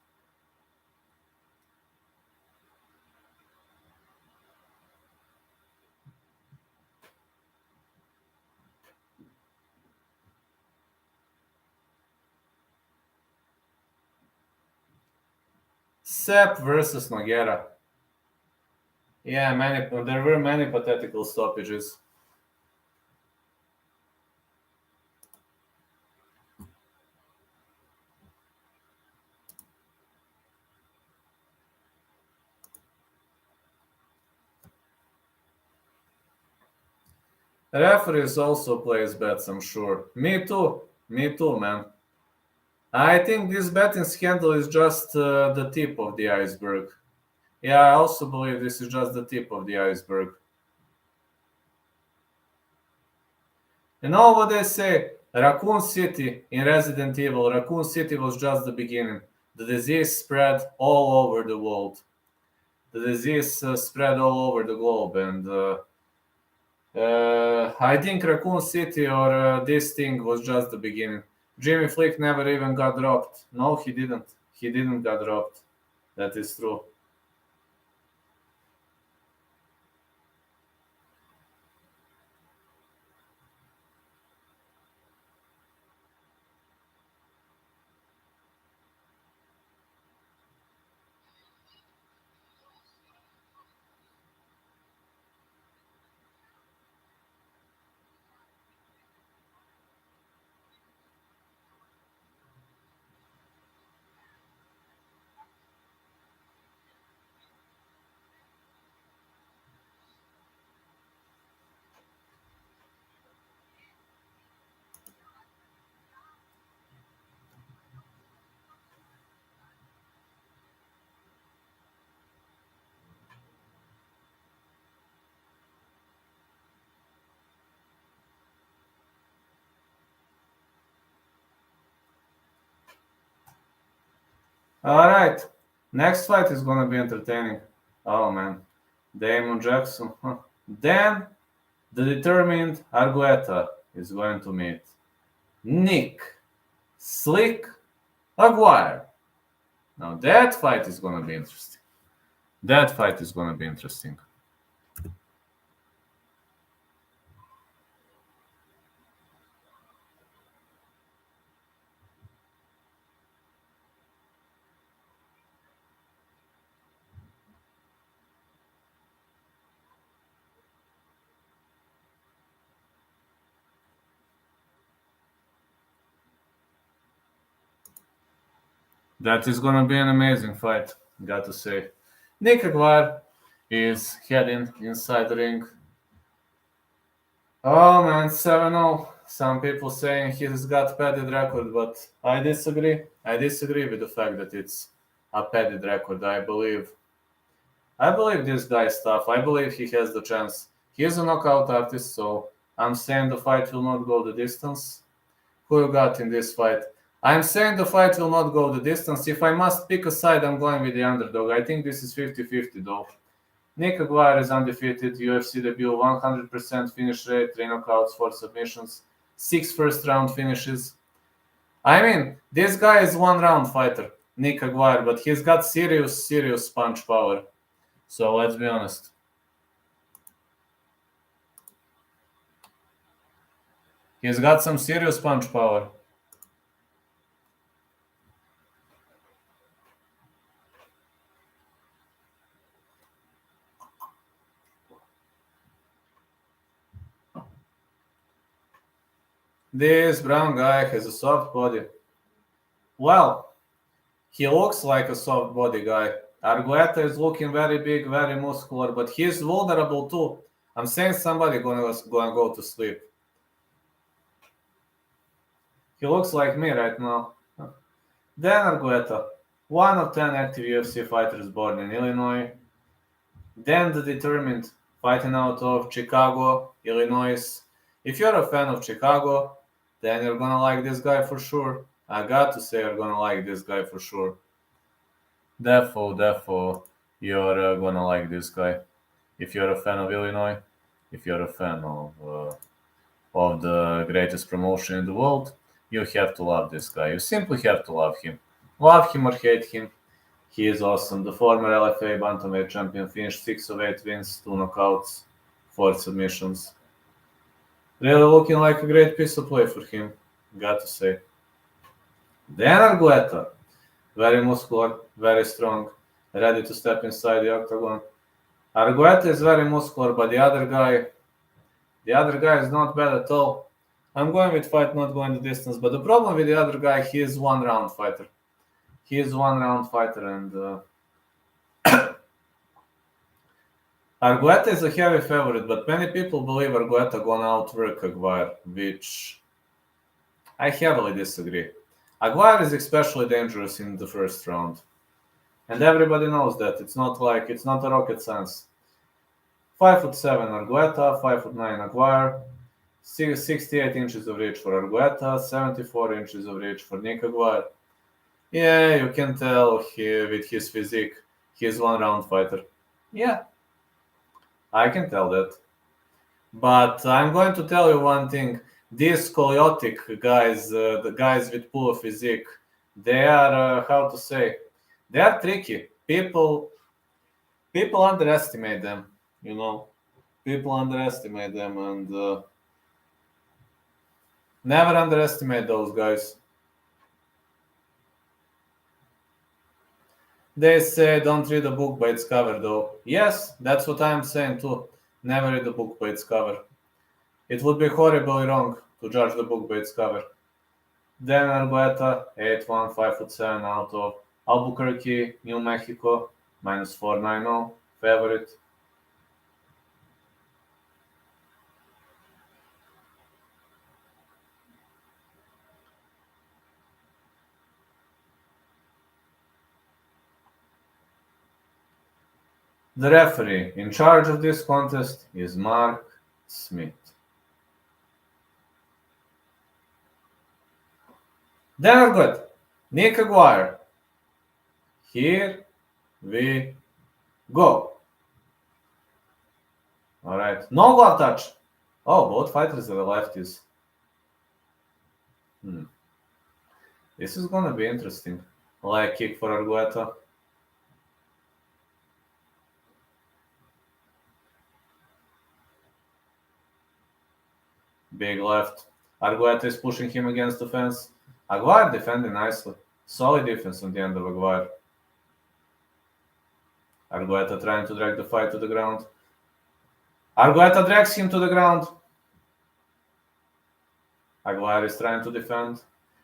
Sepp versus Nogueira. Yeah, there were many pathetical stoppages. Referees also plays bets, I'm sure. Me too, man. I think this betting scandal is just the tip of the iceberg. Yeah, I also believe this is just the tip of the iceberg. You know what they say? Raccoon City in Resident Evil, Raccoon City was just the beginning. The disease spread all over the world. The disease spread all over the globe, and I think Raccoon City or this thing was just the beginning. Jimmy Flick never even got dropped. No, he didn't. He didn't get dropped. That is true. All right. Next fight is going to be entertaining. Oh, man. Damon Jackson. Huh. Then the determined Argueta is going to meet Nick Slick Aguirre. Now that fight is going to be interesting. That fight is going to be interesting. That is going to be an amazing fight, got to say. Nick Aguirre is heading inside the ring. Oh man, 7-0. Some people saying he's got padded record, but I disagree. I disagree with the fact that it's a padded record. I believe this guy is tough. I believe he has the chance. He is a knockout artist, so I'm saying the fight will not go the distance. Who you got in this fight? I'm saying the fight will not go the distance. If I must pick a side, I'm going with the underdog. I think this is 50-50 though. Nick Aguirre is undefeated, UFC debut, 100% finish rate, 3 knockouts, 4 submissions, 6 first-round finishes. I mean, this guy is one-round fighter, Nick Aguirre, but he's got serious punch power. So let's be honest. He's got some serious punch power. This brown guy has a soft body. Well, he looks like a soft body guy. Argueta is looking very big, very muscular, but he's vulnerable too. I'm saying somebody gonna go to sleep. He looks like me right now. Dan Argueta, one of 10 active UFC fighters born in Illinois. Dan the Determined, fighting out of Chicago, Illinois. If you're a fan of Chicago, then you're gonna like this guy for sure. I got to say, you're gonna like this guy for sure. Therefore, you're gonna like this guy. If you're a fan of Illinois, if you're a fan of the greatest promotion in the world, you have to love this guy. You simply have to love him. Love him or hate him. He is awesome. The former LFA bantamweight champion finished 6 of 8 wins, 2 knockouts, 4 submissions. Really looking like a great piece of play for him, got to say. Dan Argueta, very muscular, very strong, ready to step inside the octagon. Argueta is very muscular, but the other guy is not bad at all. I'm going with fight, not going the distance. But the problem with the other guy, he is one-round fighter. And Argueta is a heavy favorite, but many people believe Argueta gonna outwork Aguirre, which I heavily disagree. Aguirre is especially dangerous in the first round, and everybody knows that. It's not a rocket science. 5'7" Argueta, 5'9" Aguirre, 68 inches of reach for Argueta, 74 inches of reach for Nick Aguirre. Yeah, you can tell with his physique, he's one-round fighter. Yeah, I can tell that. But I'm going to tell you one thing. These scoliotic guys, the guys with poor physique, they are, they are tricky. People underestimate them, you know. People underestimate them, and never underestimate those guys. They say don't read a book by its cover, though. Yes, that's what I'm saying too. Never read a book by its cover. It would be horribly wrong to judge the book by its cover. Dan Argueta, 8'1", 5'7", out of Albuquerque, New Mexico, minus 490, favorite. The referee in charge of this contest is Mark Smith. Then we're good. Nick Aguirre. Here we go. All right. No glove touch. Oh, both fighters are lefties. This is going to be interesting. Leg kick for Argueta. Big left. Argueta is pushing him against the fence. Aguirre defending nicely. Solid defense on the end of Aguirre. Argueta trying to drag the fight to the ground. Argueta drags him to the ground. Aguirre is trying to defend.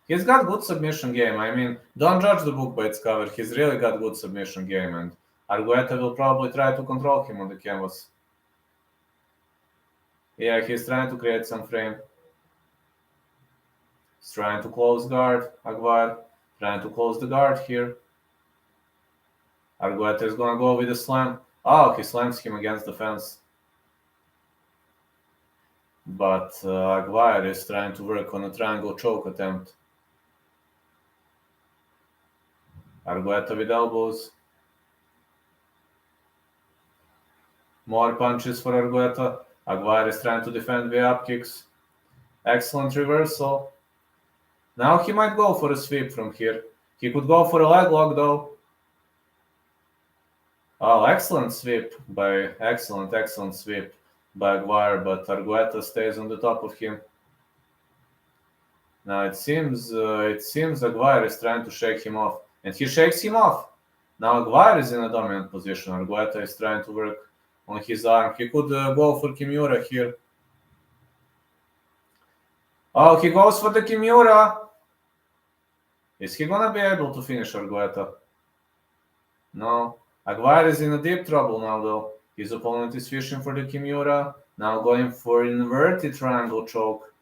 He's got good submission game. I mean, don't judge the book by its cover. He's really got good submission game, and Argueta will probably try to control him on the canvas. Yeah, he's trying to create some frame. He's trying to close guard, Aguirre. Trying to close the guard here. Argueta is going to go with a slam. Oh, he slams him against the fence. But Aguirre is trying to work on a triangle choke attempt. Argueta with elbows. More punches for Argueta. Aguirre is trying to defend via up kicks. Excellent reversal. Now he might go for a sweep from here. He could go for a leg lock though. Oh, excellent sweep by Aguirre, but Argueta stays on the top of him. Now it seems Aguirre is trying to shake him off, and he shakes him off. Now Aguirre is in a dominant position. Argueta is trying to work on his arm. He could go for Kimura here. Oh, he goes for the Kimura. Is he gonna be able to finish Argueta? No. Aguirre is in a deep trouble now, though. His opponent is fishing for the Kimura, now going for inverted triangle choke.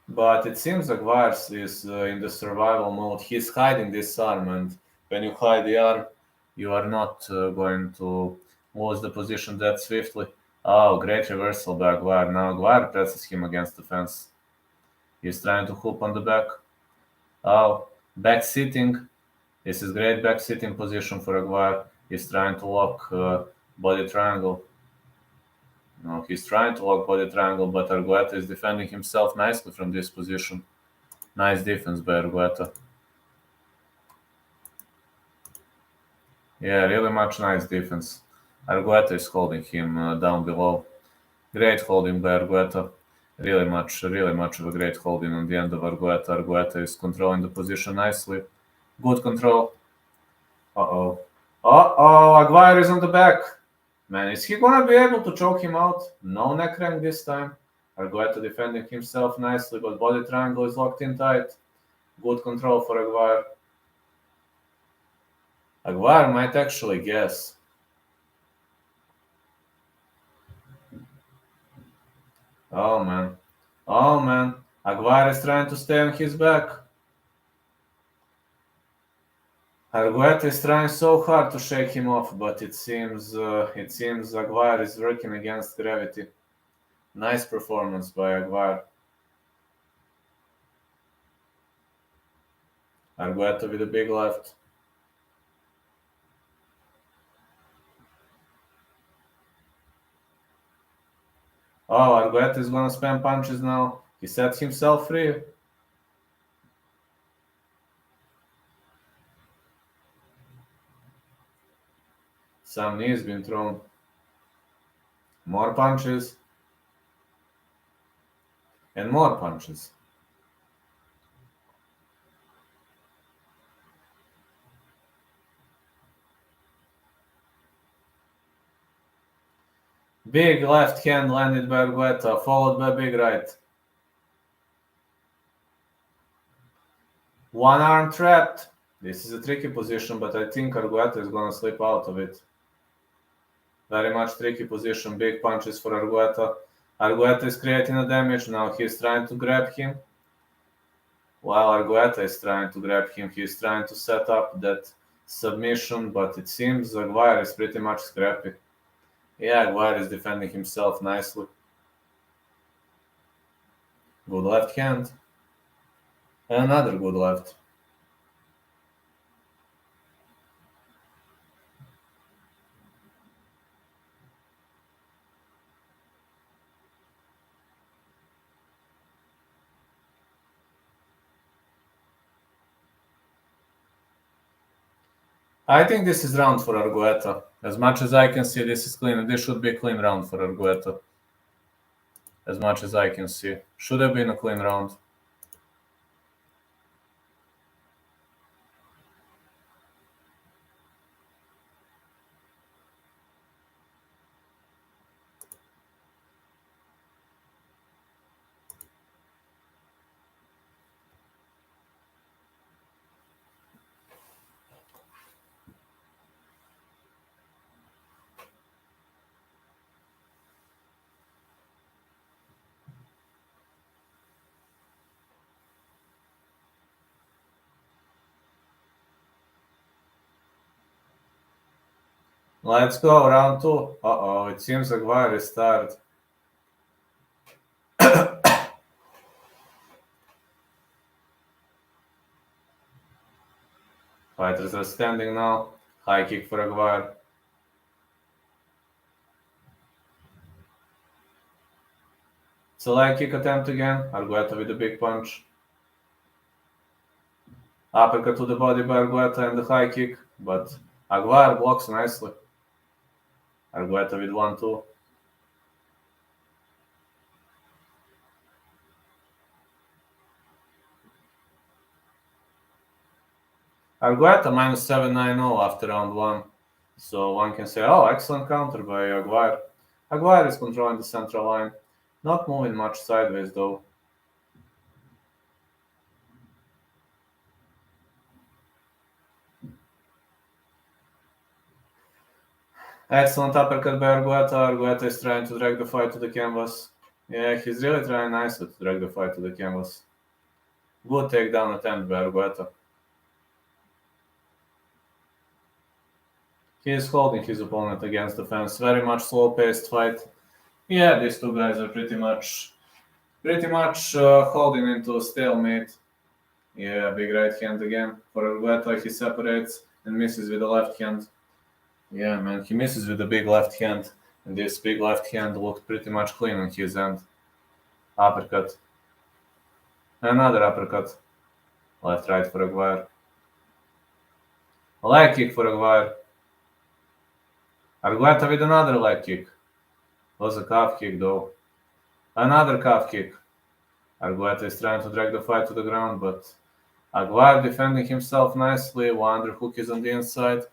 But it seems Aguirre is in the survival mode. He's hiding this arm, and when you hide the arm, you are not going to lose the position that swiftly. Oh, great reversal by Aguirre. Now Aguirre presses him against the fence. He's trying to hoop on the back. Oh, back sitting. This is great back sitting position for Aguirre. He's trying to lock body triangle. No, he's trying to lock body triangle, but Argueta is defending himself nicely from this position. Nice defense by Argueta. Yeah, really much nice defense. Argueta is holding him down below. Great holding by Argueta. Really much of a great holding on the end of Argueta. Argueta is controlling the position nicely. Good control. Uh-oh. Uh-oh, Aguirre is on the back. Man, is he gonna be able to choke him out? No neck rank this time. Argueta defending himself nicely, but body triangle is locked in tight. Good control for Aguirre. Aguirre might actually guess. Oh man. Oh man. Aguirre is trying to stay on his back. Argueta is trying so hard to shake him off, but it seems Aguirre is working against gravity. Nice performance by Aguirre. Argueta with a big left. Oh, Argueta is gonna spam punches now. He sets himself free. Some knees been thrown. More punches. And more punches. Big left hand landed by Argueta, followed by big right. One arm trapped. This is a tricky position, but I think Argueta is gonna slip out of it. Very much tricky position, big punches for Argueta. Argueta is creating a damage, now he's trying to grab him. While Argueta is trying to grab him, he's trying to set up that submission, but it seems Aguirre is pretty much scrappy. Yeah, Aguirre is defending himself nicely. Good left hand. And another good left. I think this is round for Argueta. As much as I can see, this is clean. This should be a clean round for Argueta. As much as I can see. Should have been a clean round. Let's go, round two. Uh-oh, it seems Aguirre is tired. Fighters are standing now. High kick for Aguirre. It's a leg kick attempt again. Argueta with a big punch. Uppercut to the body by Argueta and the high kick, but Aguirre blocks nicely. Argueta with 1-2. Argueta minus 7-9-0 after round one. So one can say, oh, excellent counter by Aguirre. Aguirre is controlling the central line. Not moving much sideways though. Excellent uppercut by Argueta. Argueta is trying to drag the fight to the canvas. Yeah, he's really trying nicely to drag the fight to the canvas. Good takedown attempt by Argueta. He is holding his opponent against the fence. Very much slow-paced fight. Yeah, these two guys are pretty much holding into a stalemate. Yeah, big right hand again for Argueta. He separates and misses with the left hand. Yeah, man, he misses with the big left hand. And this big left hand looked pretty much clean on his end. Uppercut. Another uppercut. Left right for Aguirre. Leg kick for Aguirre. Argueta with another leg kick. Was a calf kick though. Another calf kick. Argueta is trying to drag the fight to the ground, but Aguirre defending himself nicely. One underhook is on the inside.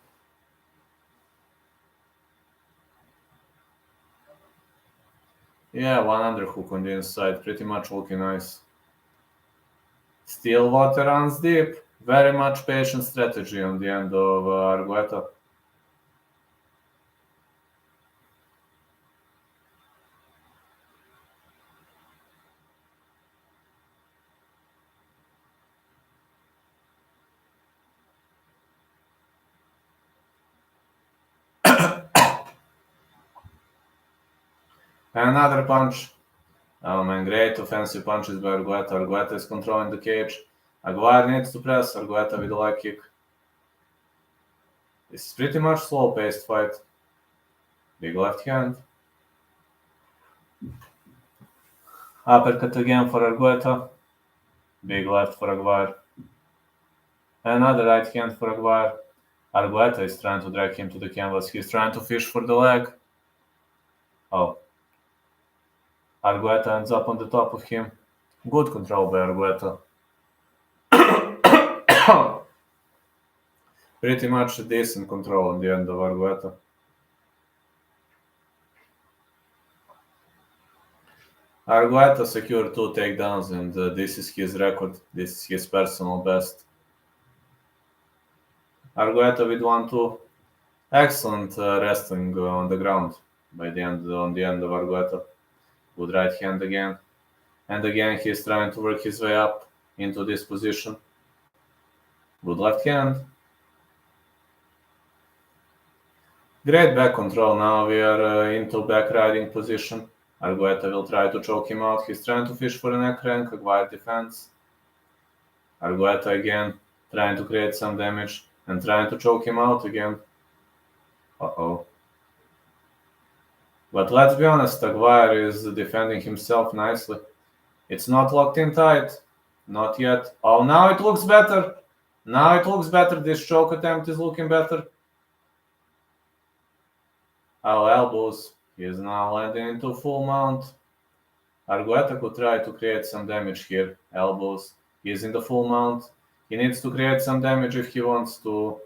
Yeah, one underhook on the inside. Pretty much looking nice. Still water runs deep. Very much patient strategy on the end of Argueta. Another punch. Oh man, great offensive punches by Argueta. Argueta is controlling the cage. Aguirre needs to press. Argueta with a leg kick. This is pretty much slow-paced fight. Big left hand. Uppercut again for Argueta. Big left for Aguirre. Another right hand for Aguirre. Argueta is trying to drag him to the canvas. He's trying to fish for the leg. Oh. Argueta ends up on the top of him. Good control by Argueta. Pretty much a decent control on the end of Argueta. Argueta secured 2 takedowns, and this is his record. This is his personal best. Argueta with 1-2. Excellent wrestling on the ground on the end of Argueta. Good right hand again. And again, he's trying to work his way up into this position. Good left hand. Great back control. Now we are into back riding position. Argueta will try to choke him out. He's trying to fish for a neck crank. Aguirre defense. Argueta again trying to create some damage and trying to choke him out again. Uh-oh. But let's be honest, Aguirre is defending himself nicely. It's not locked in tight. Not yet. Oh, now it looks better. Now it looks better. This choke attempt is looking better. Oh, elbows. He is now landing into full mount. Argueta could try to create some damage here. Elbows. He is in the full mount. He needs to create some damage if he wants to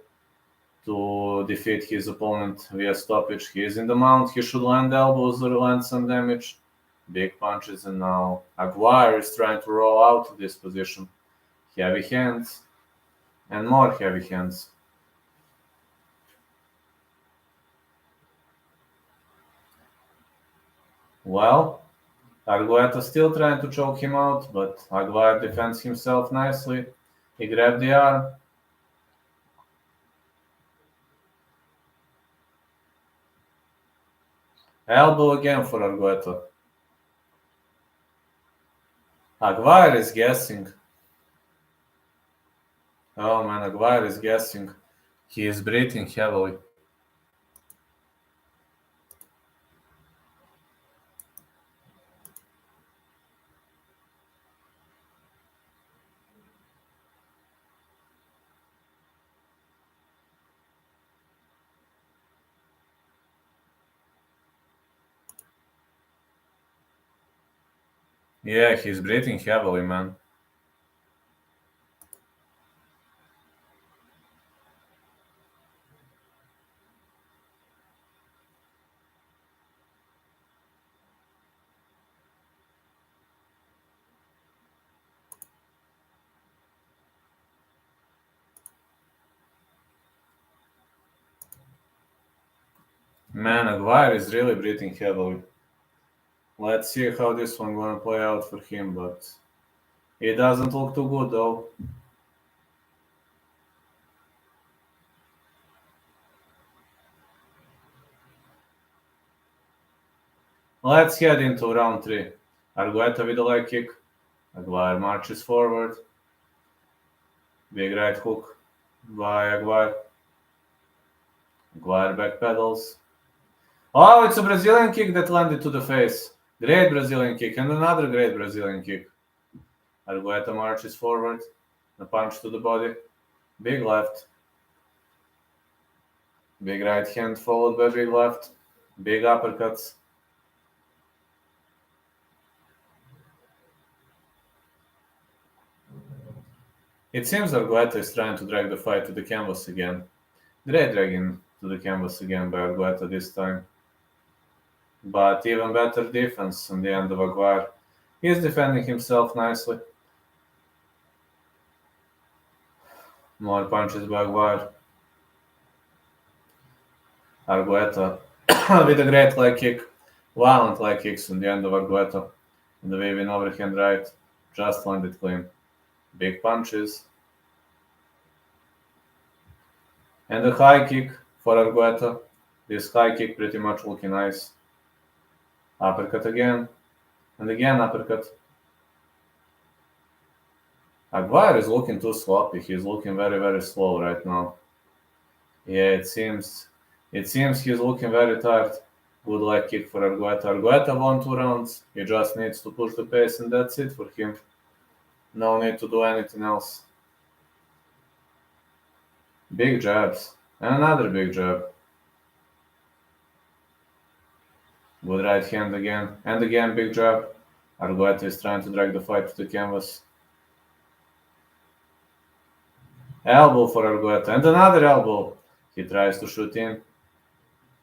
defeat his opponent via stoppage. He is in the mount. He should land elbows or land some damage. Big punches, and now Aguirre is trying to roll out of this position. Heavy hands and more heavy hands. Well, Argueta still trying to choke him out, but Aguirre defends himself nicely. He grabbed the arm. Elbow again for Argueta. Aguirre is guessing. Oh man, Aguirre is guessing. He is breathing heavily. Yeah, he's breathing heavily, man. Man, Aguirre is really breathing heavily. Let's see how this one gonna play out for him, but it doesn't look too good though. Let's head into round 3. Argueta with a leg kick. Aguirre marches forward. Big right hook by Aguirre. Aguirre backpedals. Oh, it's a Brazilian kick that landed to the face. Great Brazilian kick and another great Brazilian kick. Argueta marches forward. A punch to the body. Big left. Big right hand followed by big left. Big uppercuts. It seems Argueta is trying to drag the fight to the canvas again. Great dragging to the canvas again by Argueta this time. But even better defense on the end of Aguirre. He is defending himself nicely. More punches by Aguirre. Argueta with a great leg kick. Violent leg kicks on the end of Argueta. In the waving overhand right. Just landed clean. Big punches. And a high kick for Argueta. This high kick pretty much looking nice. Uppercut again. And again uppercut. Aguirre is looking too sloppy. He's looking very, very slow right now. Yeah, it seems he's looking very tired. Good leg kick for Argueta. Argueta won 2 rounds. He just needs to push the pace and that's it for him. No need to do anything else. Big jabs. And another big jab. Good right hand again. And again big jab. Argueta is trying to drag the fight to the canvas. Elbow for Argueta. And another elbow. He tries to shoot in.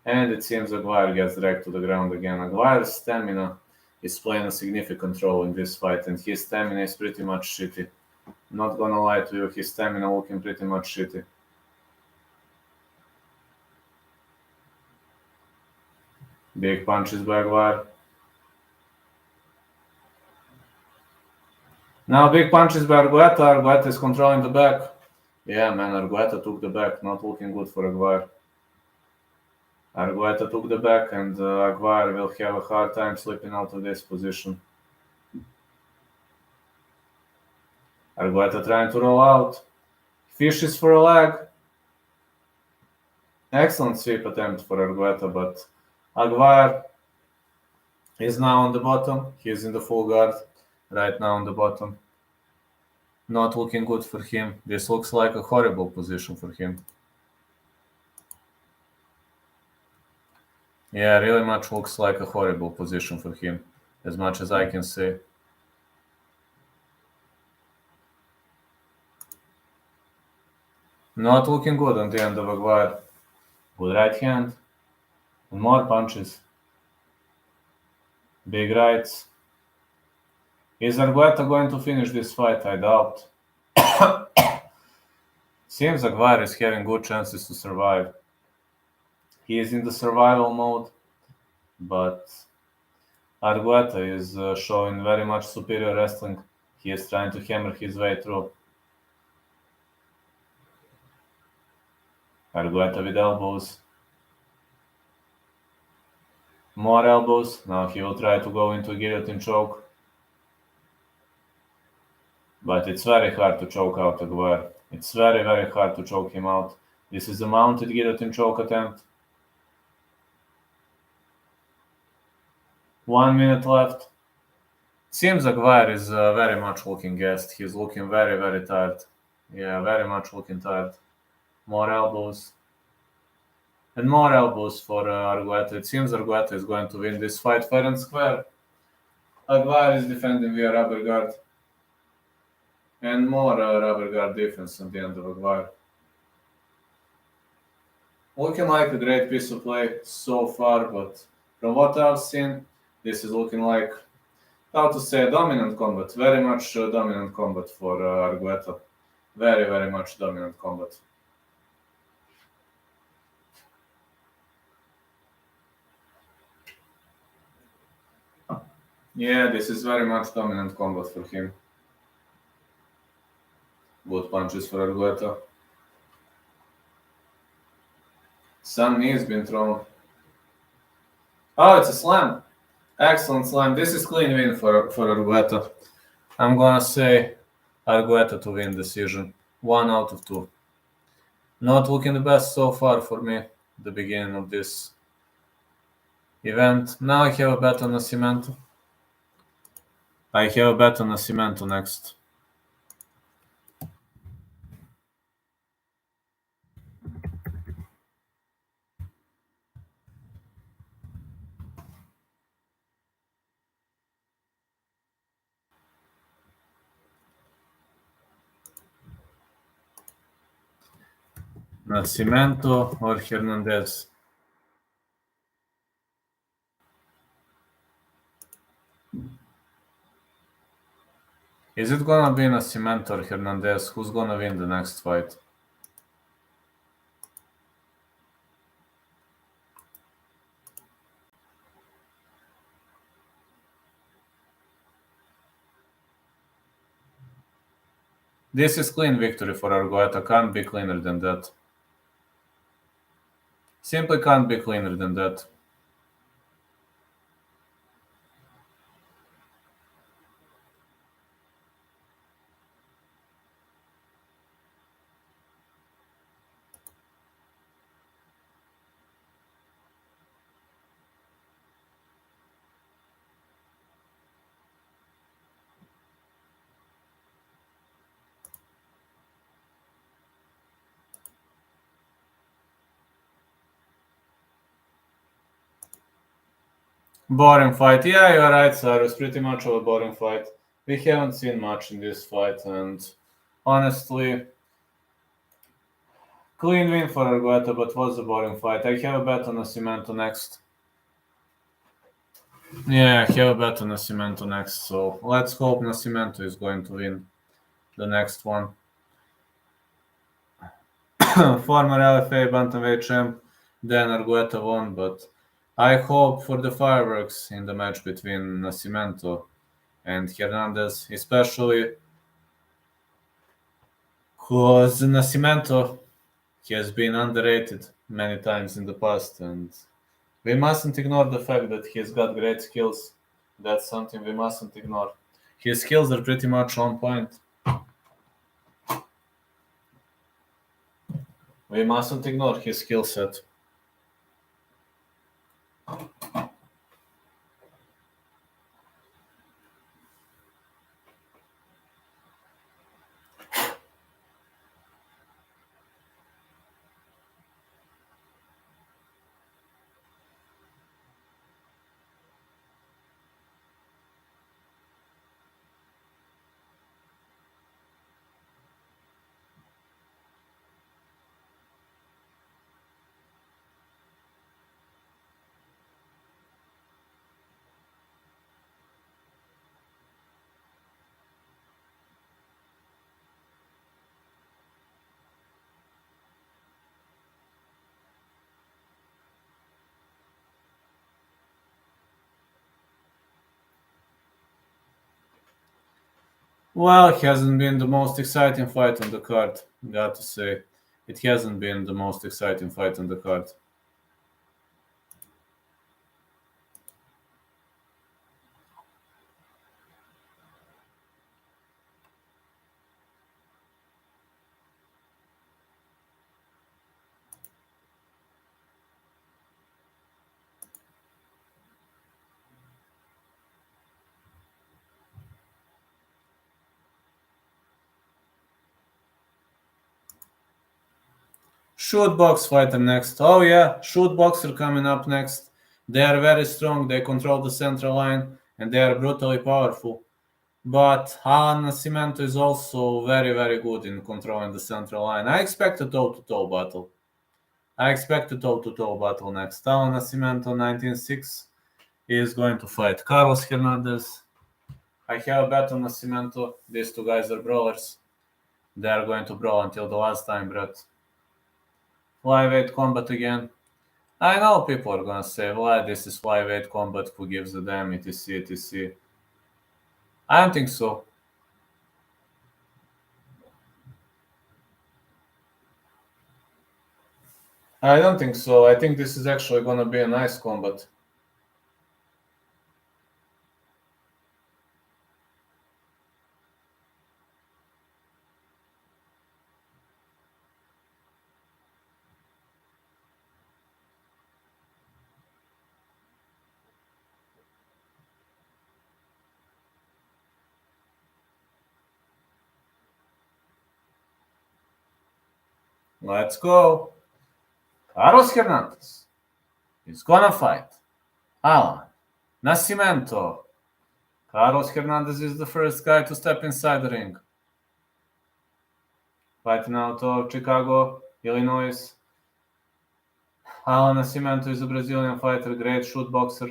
And it seems Aguirre gets dragged to the ground again. Aguirre's stamina is playing a significant role in this fight. And his stamina is pretty much shitty. Not gonna lie to you. His stamina looking pretty much shitty. Big punches by Aguirre. Now big punches by Argueta. Argueta is controlling the back. Yeah, man, Argueta took the back. Not looking good for Aguirre. Argueta took the back and Aguirre will have a hard time slipping out of this position. Argueta trying to roll out. Fishes for a leg. Excellent sweep attempt for Argueta, but Aguirre is now on the bottom. He is in the full guard right now on the bottom. Not looking good for him. This looks like a horrible position for him. Yeah, really much looks like a horrible position for him, as much as I can see. Not looking good on the end of Aguirre. Good right hand. And more punches. Big rights. Is Argueta going to finish this fight? I doubt. Seems Aguirre is having good chances to survive. He is in the survival mode, but Argueta is showing very much superior wrestling. He is trying to hammer his way through. Argueta with elbows. More elbows. Now he will try to go into a guillotine choke. But it's very hard to choke out Aguirre. It's very, very hard to choke him out. This is a mounted guillotine choke attempt. 1 minute left. Seems Aguirre is very much looking gassed. He's looking very, very tired. Yeah, very much looking tired. More elbows. And more elbows for Argueta. It seems Argueta is going to win this fight fair and square. Aguirre is defending via rubber guard. And more rubber guard defense at the end of Aguirre. Looking like a great piece of play so far, but from what I've seen, this is looking like, how to say, dominant combat. Very much dominant combat for Argueta. Very, very much dominant combat. Yeah, this is very much dominant combat for him. Good punches for Argueta. Some knees been thrown. Oh, it's a slam. Excellent slam. This is clean win for Argueta. I'm gonna say Argueta to win decision. 1 out of 2. Not looking the best so far for me, the beginning of this event. Now I have a bet on Nascimento. I have a bet on Nascimento next. Nascimento or Hernandez? Is it gonna be Nascimento or Hernandez? Who's gonna win the next fight? This is clean victory for Argueta. Can't be cleaner than that. Simply can't be cleaner than that. Boring fight. Yeah, you're right, sir. It's pretty much of a boring fight. We haven't seen much in this fight, and honestly, clean win for Argueta, but was a boring fight. I have a bet on Nascimento next. Yeah, I have a bet on Nascimento next, so let's hope Nascimento is going to win the next one. Former LFA bantamweight champ, then Argueta won, but I hope for the fireworks in the match between Nascimento and Hernandez, especially because Nascimento has been underrated many times in the past, and we mustn't ignore the fact that he's got great skills. That's something we mustn't ignore. His skills are pretty much on point. We mustn't ignore his skill set. Well, it hasn't been the most exciting fight on the card, got to say. It hasn't been the most exciting fight on the card. Shoot box fighter next. Oh yeah, shoot boxer coming up next. They are very strong, they control the central line, and they are brutally powerful. But Allan Nascimento is also very, very good in controlling the central line. I expect a toe-to-toe battle. Next. Allan Nascimento, 19-6, is going to fight Carlos Hernandez. I have a bet on Nascimento. These two guys are brawlers. They are going to brawl until the last time breath. Flyweight combat again. I know people are gonna say, why this is flyweight combat, who gives a damn, etc, etc. I don't think so. I don't think so. I think this is actually going to be a nice combat. Let's go. Carlos Hernandez is gonna fight Allan, Nascimento. Carlos Hernandez is the first guy to step inside the ring. Fighting out of Chicago, Illinois. Allan Nascimento is a Brazilian fighter, great shoot boxer.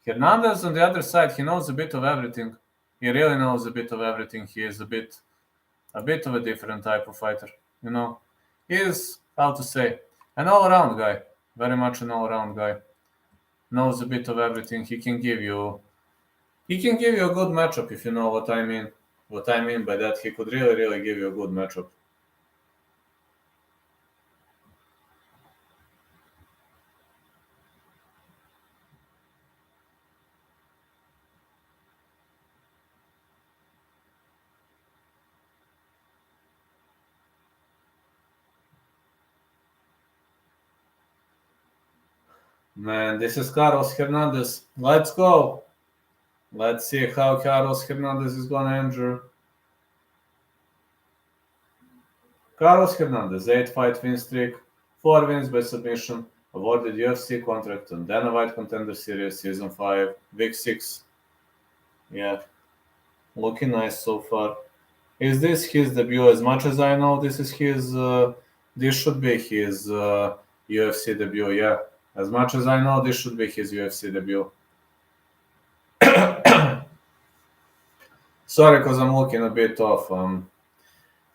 Hernandez on the other side, he knows a bit of everything. He really knows a bit of everything. He is a bit of a different type of fighter, you know. He is, how to say, an all-around guy. Very much an all-around guy. Knows a bit of everything. He can give you a good matchup, if you know what I mean. What I mean by that, he could really, really give you a good matchup. Man, this is Carlos Hernandez. Let's go. Let's see how Carlos Hernandez is going to injure. Carlos Hernandez, 8-fight win streak, 4 wins by submission, awarded UFC contract on Dana White Contender Series Season 5, Week 6. Yeah, looking nice so far. Is this his debut? As much as I know, this should be his UFC debut, yeah. As much as I know, this should be his UFC debut. Sorry, because I'm looking a bit off.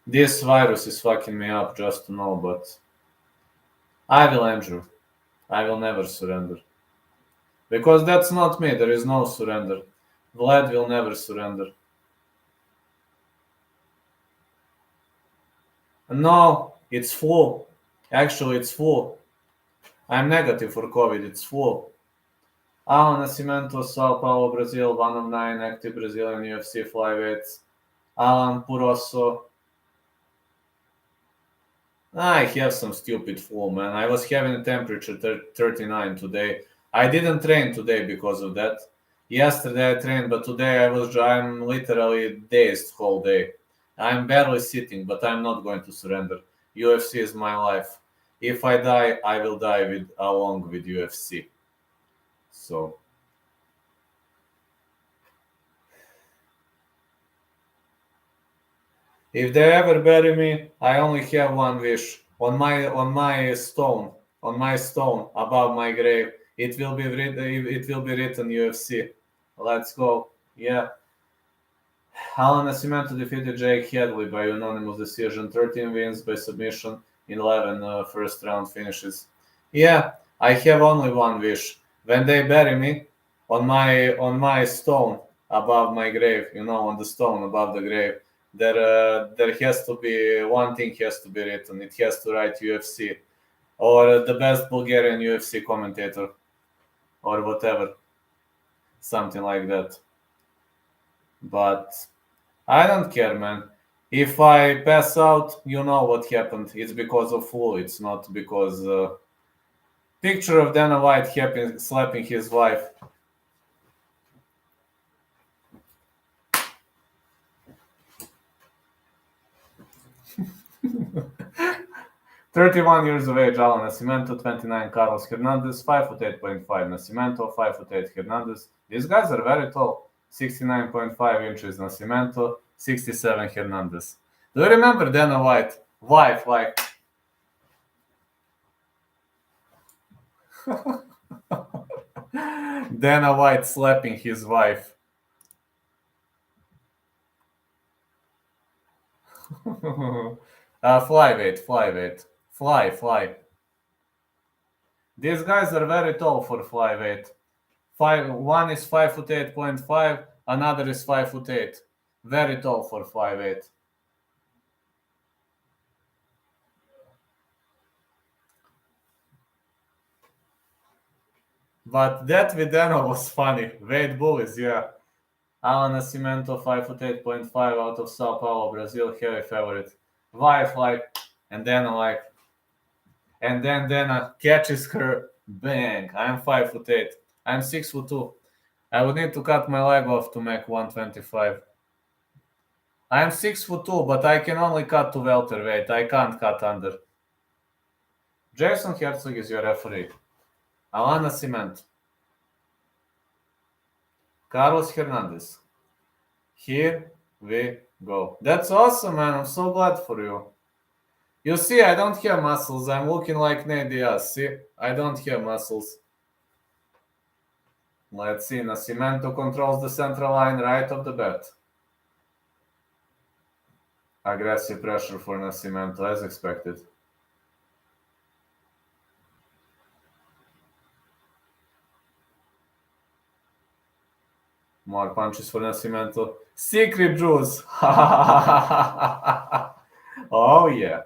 This virus is fucking me up, just to know, but I will injure. I will never surrender. Because that's not me. There is no surrender. Vlad will never surrender. No, it's flu. Actually, it's flu. I'm negative for COVID. It's flu. Allan Nascimento, Sao Paulo, Brazil, 1 of 9 active Brazilian UFC flyweights. Allan Purosso. I have some stupid flu, man. I was having a temperature 39 today. I didn't train today because of that. Yesterday I trained, but today I'm literally dazed whole day. I'm barely sitting, but I'm not going to surrender. UFC is my life. If I die, I will die along with UFC. So if they ever bury me, I only have one wish. On my stone above my grave, it will be written UFC. Let's go. Yeah. Allan Nascimento defeated Jake Hadley by unanimous decision, 13 wins by submission, 11 first round finishes. Yeah, I have only one wish. When they bury me, on my stone above my grave, on the stone above the grave, there has to be one thing has to be written. It has to write UFC or the best Bulgarian UFC commentator or whatever, something like that. But I don't care, man. If I pass out, you know what happened. It's because of flu. It's not because picture of Dana White slapping his wife. "31 years of age, Allan Nascimento, 29, Carlos Hernandez, 5'8.5 Nascimento, 5'8 Hernandez. These guys are very tall. 69.5 inches Nascimento, 67 Hernandez. Do you remember Dana White? Wife, like... Dana White slapping his wife. Flyweight. Fly. These guys are very tall for flyweight. One is 5'8.5, another is 5'8". Very tall for 5'8". But that Videno was funny. Weight bullies, yeah. Allan Nascimento, 5'8.5" out of Sao Paulo, Brazil, heavy favorite. Wife, and then Dana catches her, bang. I'm 5'8". I'm 6'2". I would need to cut my leg off to make 125. I'm 6'2", but I can only cut to welterweight. I can't cut under. Jason Herzog is your referee. Allan Nascimento. Carlos Hernandez. Here we go. That's awesome, man. I'm so glad for you. You see, I don't have muscles. I'm looking like Nate Diaz. See, I don't have muscles. Let's see. Nascimento controls the central line right of the bat. Aggressive pressure for Nascimento, as expected. More punches for Nascimento. Secret juice. Oh, yeah.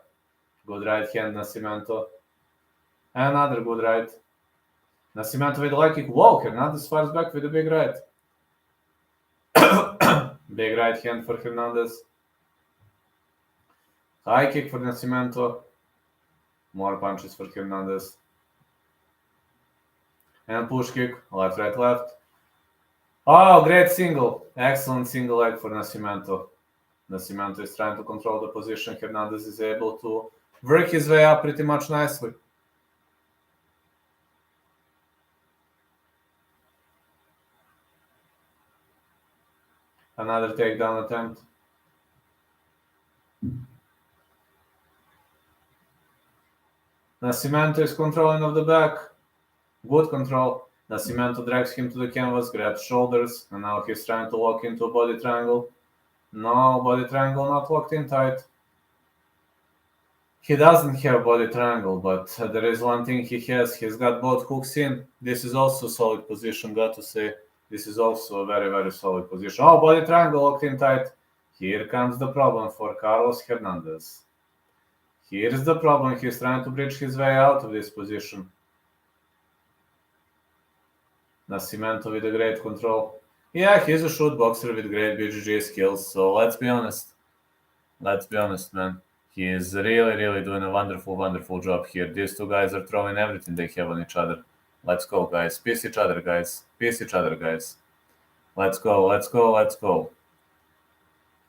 Good right hand, Nascimento. Another good right. Nascimento with a leg kick. Whoa, Hernandez fires back with a big right. Big right hand for Hernandez. High kick for Nascimento. More punches for Hernandez. And push kick. Left, right, left. Oh, great single. Excellent single leg for Nascimento. Nascimento is trying to control the position. Hernandez is able to work his way up pretty much nicely. Another takedown attempt. Nascimento is controlling of the back. Good control. Nascimento drags him to the canvas, grabs shoulders, and now he's trying to lock into a body triangle. No, body triangle not locked in tight. He doesn't have body triangle, but there is one thing he has. He's got both hooks in. This is also a solid position, got to say. This is also a very, very solid position. Oh, body triangle locked in tight. Here comes the problem for Carlos Hernandez. Here's the problem. He's trying to bridge his way out of this position. Nascimento with a great control. Yeah, he's a shoot boxer with great BJJ skills, so let's be honest. Let's be honest, man. He is really, really doing a wonderful, wonderful job here. These two guys are throwing everything they have on each other. Let's go, guys. Peace each other, guys. Peace each other, guys. Let's go, let's go, let's go.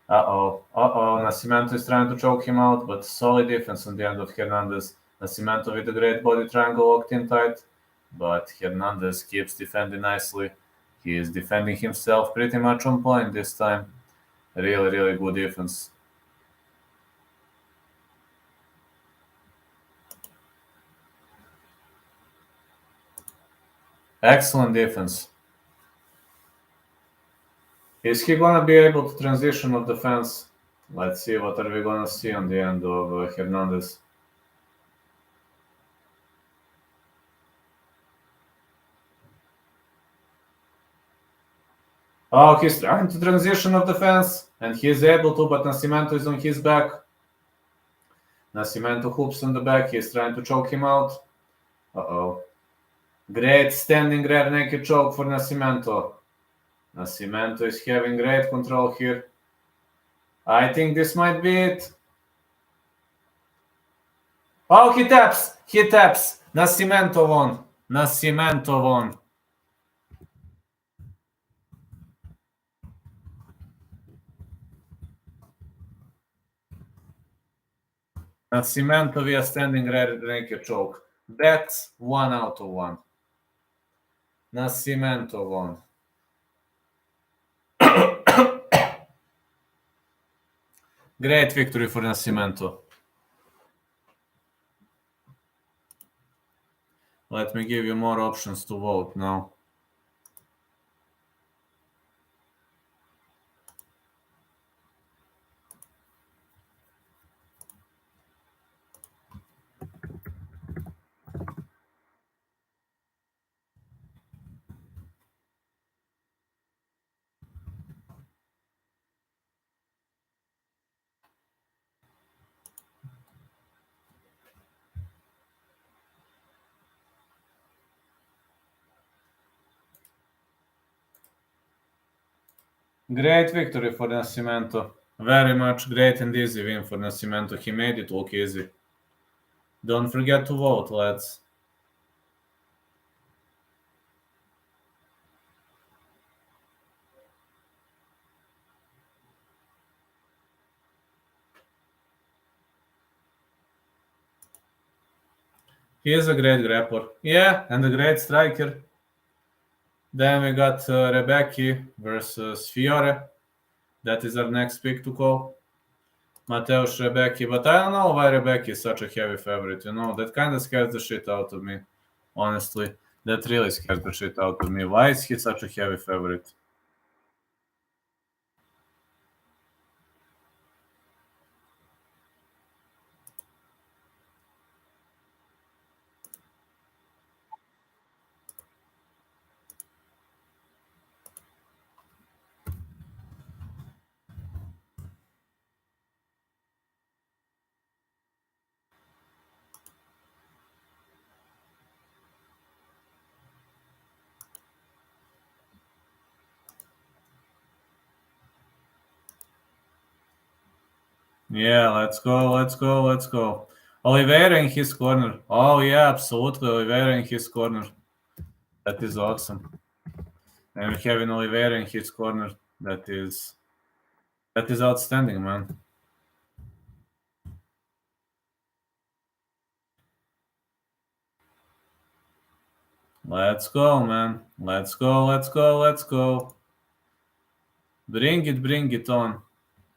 Uh-oh. Nascimento is trying to choke him out, but solid defense on the end of Hernandez. Nascimento with a great body triangle locked in tight, but Hernandez keeps defending nicely. He is defending himself pretty much on point this time. Really, really good defense. Excellent defense. Is he gonna be able to transition of defense? Let's see what are we gonna see on the end of Hernandez. Oh, he's trying to transition of defense, and he's able to, but Nascimento is on his back. Nascimento hoops on the back. He's trying to choke him out. Uh-oh. Great standing rear naked choke for Nascimento. Nascimento is having great control here. I think this might be it. Oh, he taps. He taps. Nascimento won. Nascimento won. Nascimento via standing rear naked choke. That's 1 out of 1. Nascimento won. Great victory for Nascimento. Let me give you more options to vote now. Great victory for Nascimento. Very much great and easy win for Nascimento. He made it look easy. Don't forget to vote, lads. He is a great grappler. Yeah, and a great striker. Then we got Rębecki versus Fiore. That is our next pick to call. Mateusz Rębecki. But I don't know why Rębecki is such a heavy favorite. You know, that kind of scares the shit out of me. Honestly, that really scares the shit out of me. Why is he such a heavy favorite? Yeah, let's go, let's go, let's go. Oliveira in his corner. Oh yeah, absolutely, Oliveira in his corner. That is awesome. And having Oliveira in his corner, that is outstanding, man. Let's go, man. Let's go, let's go, let's go. Bring it on.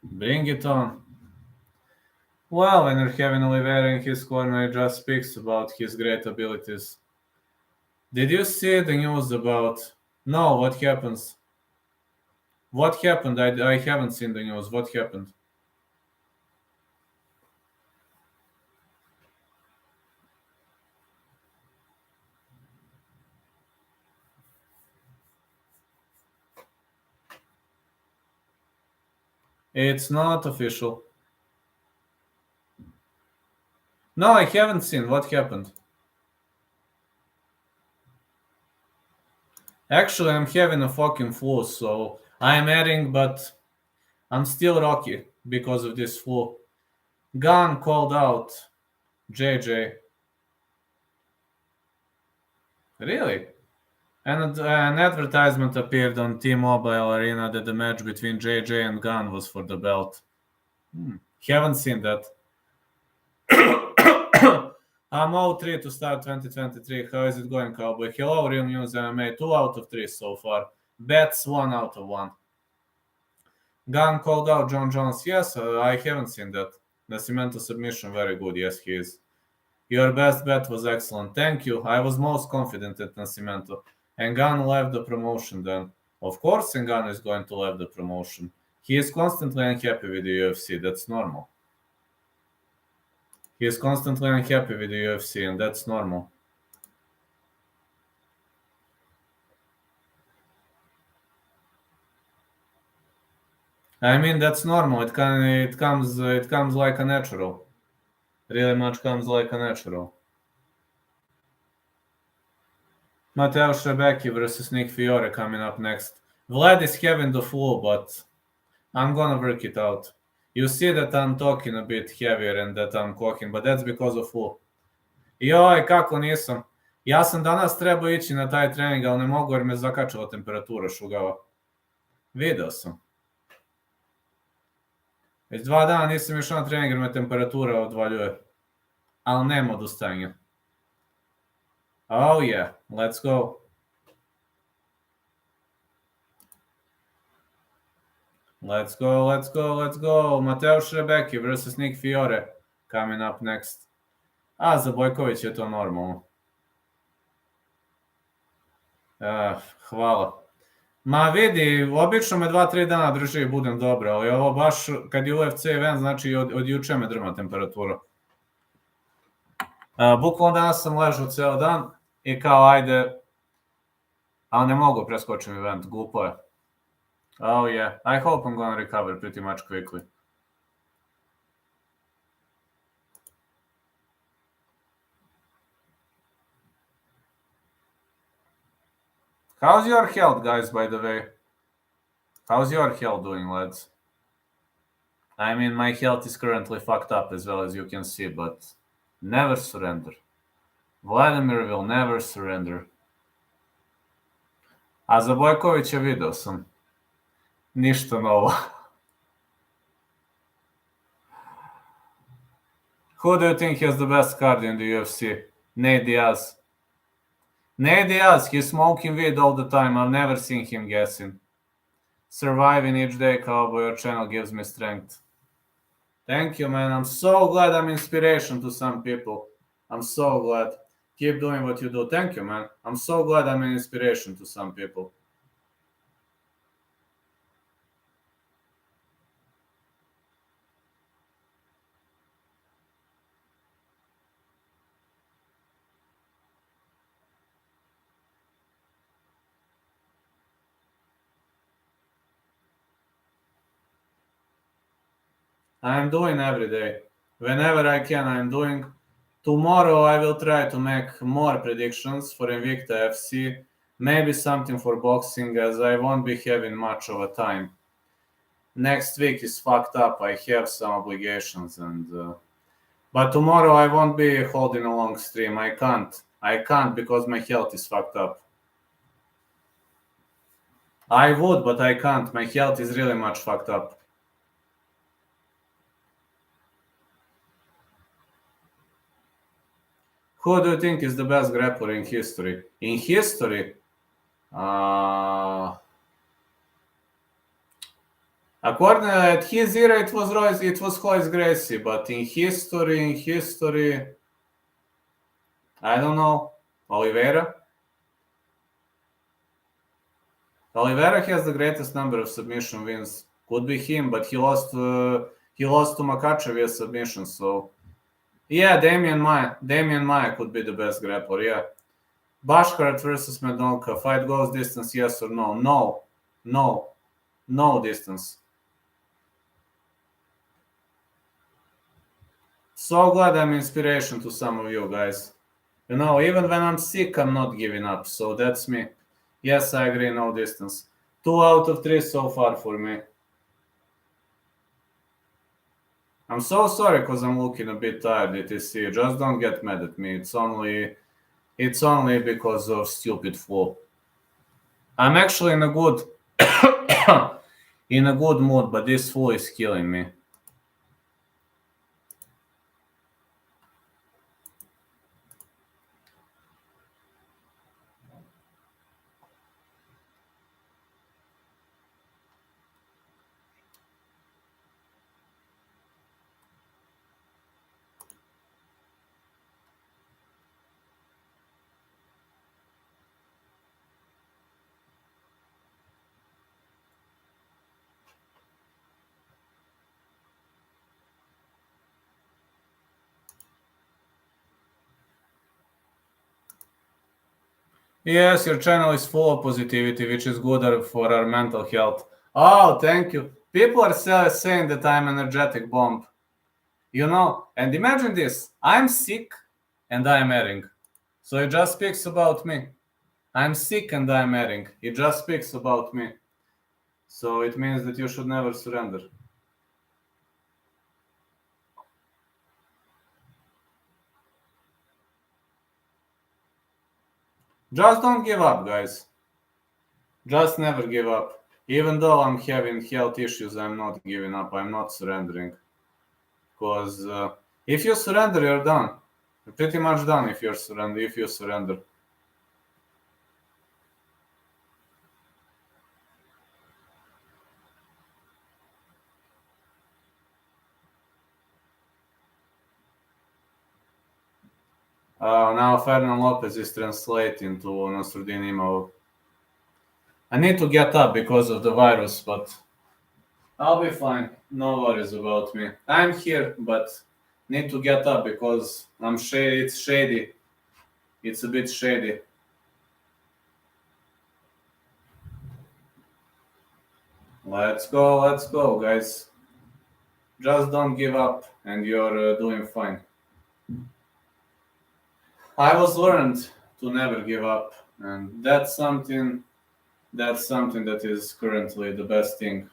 Bring it on. Well, when you're having Oliveira in his corner, it just speaks about his great abilities. Did you see the news about... No, what happens? What happened? I haven't seen the news. What happened? It's not official. No, I haven't seen. What happened? Actually, I'm having a fucking flu, so I'm adding, but I'm still rocky because of this flu. Gun called out JJ. Really? And an advertisement appeared on T-Mobile Arena that the match between JJ and Gun was for the belt. Haven't seen that. I'm 0-3 to start 2023. How is it going, Cowboy? Hello, Real News MMA. 2 out of 3 so far. Bets 1 out of 1. Gun called out John Jones. Yes, I haven't seen that. Nascimento submission, very good. Yes, he is. Your best bet was excellent. Thank you. I was most confident at Nascimento. And Gun left the promotion then. Of course, Ngan is going to leave the promotion. He is constantly unhappy with the UFC. That's normal. He is constantly unhappy with the UFC, and that's normal. I mean, that's normal. It comes like a natural. Really much comes like a natural. Mateusz Rębecki versus Nick Fiore coming up next. Vlad is having the flu, but I'm gonna work it out. You see that I'm talking a bit heavier and that I'm coughing, but that's because of flu. Joj, kako nisam. Ja sam danas trebao ići na taj trening, ali ne mogu jer me zakačila temperatura šugava. Video sam. Već 2 dana nisam išao na trening jer me temperatura odvaljuje. Ali nema odustajanja. Oh yeah, let's go. Let's go, let's go, let's go. Mateusz Rębecki versus Nick Fiore coming up next. A, za Bojković je to normalno. Hvala. Ma vidi, obično me 2-3 dana drži i budem dobro, ali ovo baš kad je UFC event, znači od juče me drma temperatura. Bukvalno danas sam ležao ceo dan i kao ajde, ali ne mogu preskočim event, glupo je. Oh yeah, I hope I'm gonna recover pretty much quickly. How's your health, guys, by the way? How's your health doing, lads? I mean, my health is currently fucked up as well as you can see, but never surrender. Vladimir will never surrender. A za Bojkovića video sam. Ništa novo. Who do you think has the best card in the UFC? Nate Diaz. Nate Diaz, he's smoking weed all the time. I've never seen him guessing. Surviving each day, Cowboy, your channel gives me strength. Thank you, man. I'm so glad I'm inspiration to some people. I'm so glad. Keep doing what you do. Thank you, man. I'm so glad I'm an inspiration to some people. I'm doing every day. Whenever I can, I'm doing. Tomorrow I will try to make more predictions for Invicta FC. Maybe something for boxing, as I won't be having much of a time. Next week is fucked up. I have some obligations, but tomorrow I won't be holding a long stream. I can't because my health is fucked up. I would, but I can't. My health is really much fucked up. Who do you think is the best grappler in history? In history, according at his era, it was Royce Gracie, but in history, I don't know. Oliveira has the greatest number of submission wins. Could be him, but he lost to Makachev via submission, so. Yeah, Damian Maia could be the best grappler, yeah. Basharat versus Mendonça. Fight goes distance, yes or no? No distance. So glad I'm inspiration to some of you guys. You know, even when I'm sick, I'm not giving up. So that's me. Yes, I agree, no distance. 2 out of 3 so far for me. I'm so sorry because I'm looking a bit tired, etc. Just don't get mad at me. It's only because of stupid flu. I'm actually in a good mood, but this flu is killing me. Yes, your channel is full of positivity, which is good for our mental health. Oh, thank you. People are saying that I'm an energetic bomb. You know, and imagine this. I'm sick and I'm erring. So it just speaks about me. I'm sick and I'm erring. It just speaks about me. So it means that you should never surrender. Just don't give up, guys. Just never give up. Even though I'm having health issues, I'm not giving up. I'm not surrendering. Because if you surrender, you're done. You're pretty much done if you surrender. Now Fernand Lopez is translating to Nassourdine Imavov. I need to get up because of the virus, but I'll be fine. No worries about me. I'm here, but need to get up because I'm shady. It's shady. It's a bit shady. Let's go, guys. Just don't give up, and you're doing fine. I was learned to never give up, and that's something That's something that is currently the best thing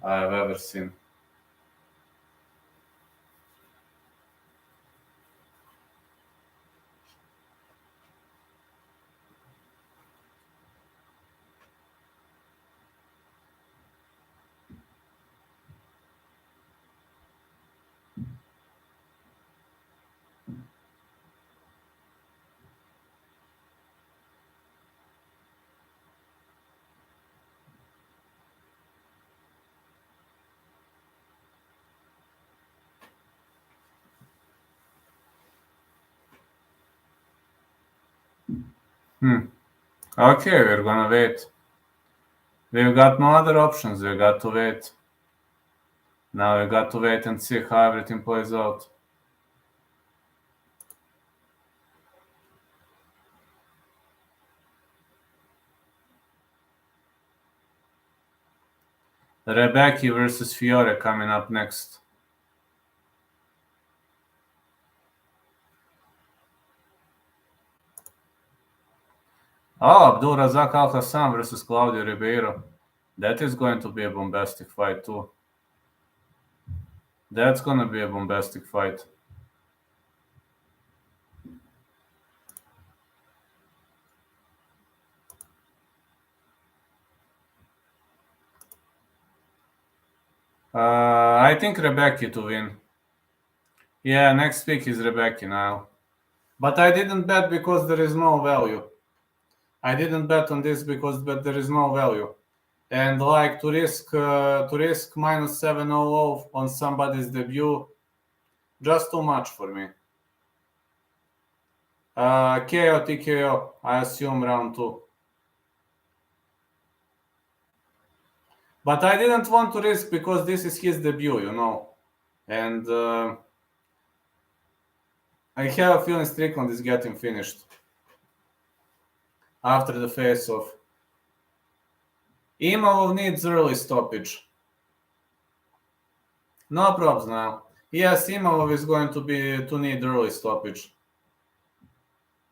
I have ever seen. Okay, we're gonna wait. We've got no other options. We got to wait. Now we got to wait and see how everything plays out. Rębecki versus Fiore coming up next. Oh, Razak Alhassan versus Claudio Ribeiro. That is going to be a bombastic fight too. That's gonna be a bombastic fight. I think Rębecki to win. Yeah, next pick is Rębecki now. But I didn't bet because there is no value. I didn't bet on this because there is no value. And like to risk minus 700 on somebody's debut, just too much for me. KO, TKO, I assume round 2. But I didn't want to risk because this is his debut, you know. And I have a feeling Strickland is getting finished after the face-off. Imavov needs early stoppage. No probs now. Yes, Imavov is going to need early stoppage.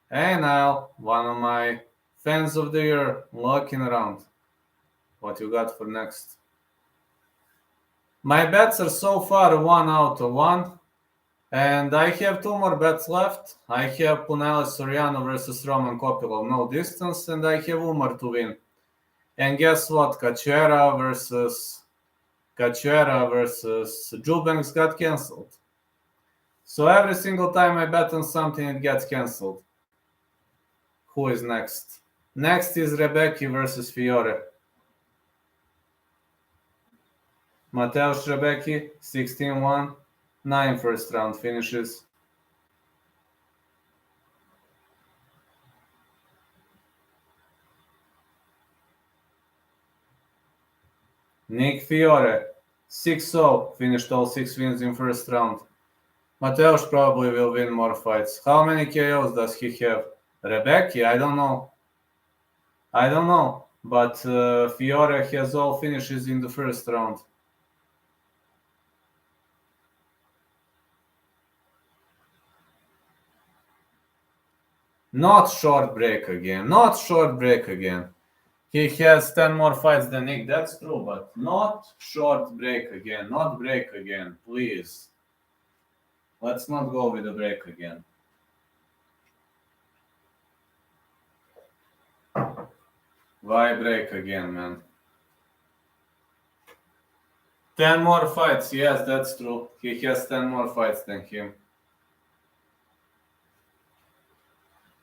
And now, one of my fans of the year looking around. What you got for next? My bets are so far 1 out of 1. And I have 2 more bets left. I have Punahele Soriano versus Roman Kopylov, no distance. And I have Umar to win. And guess what? Cachoeira versus Jubenks got cancelled. So every single time I bet on something, it gets cancelled. Who is next? Next is Rębecki versus Fiore. Mateusz Rębecki, 16-1, 9 first round finishes. Nick Fiore, 6-0, finished all 6 wins in first round. Mateusz probably will win more fights. How many KOs does he have? Rębecki, I don't know. But Fiore has all finishes in the first round. Not short break again. He has 10 more fights than Nick, that's true, but not short break again. Not break again, please. Let's not go with the break again. Why break again, man? 10 more fights, yes, that's true. He has 10 more fights than him.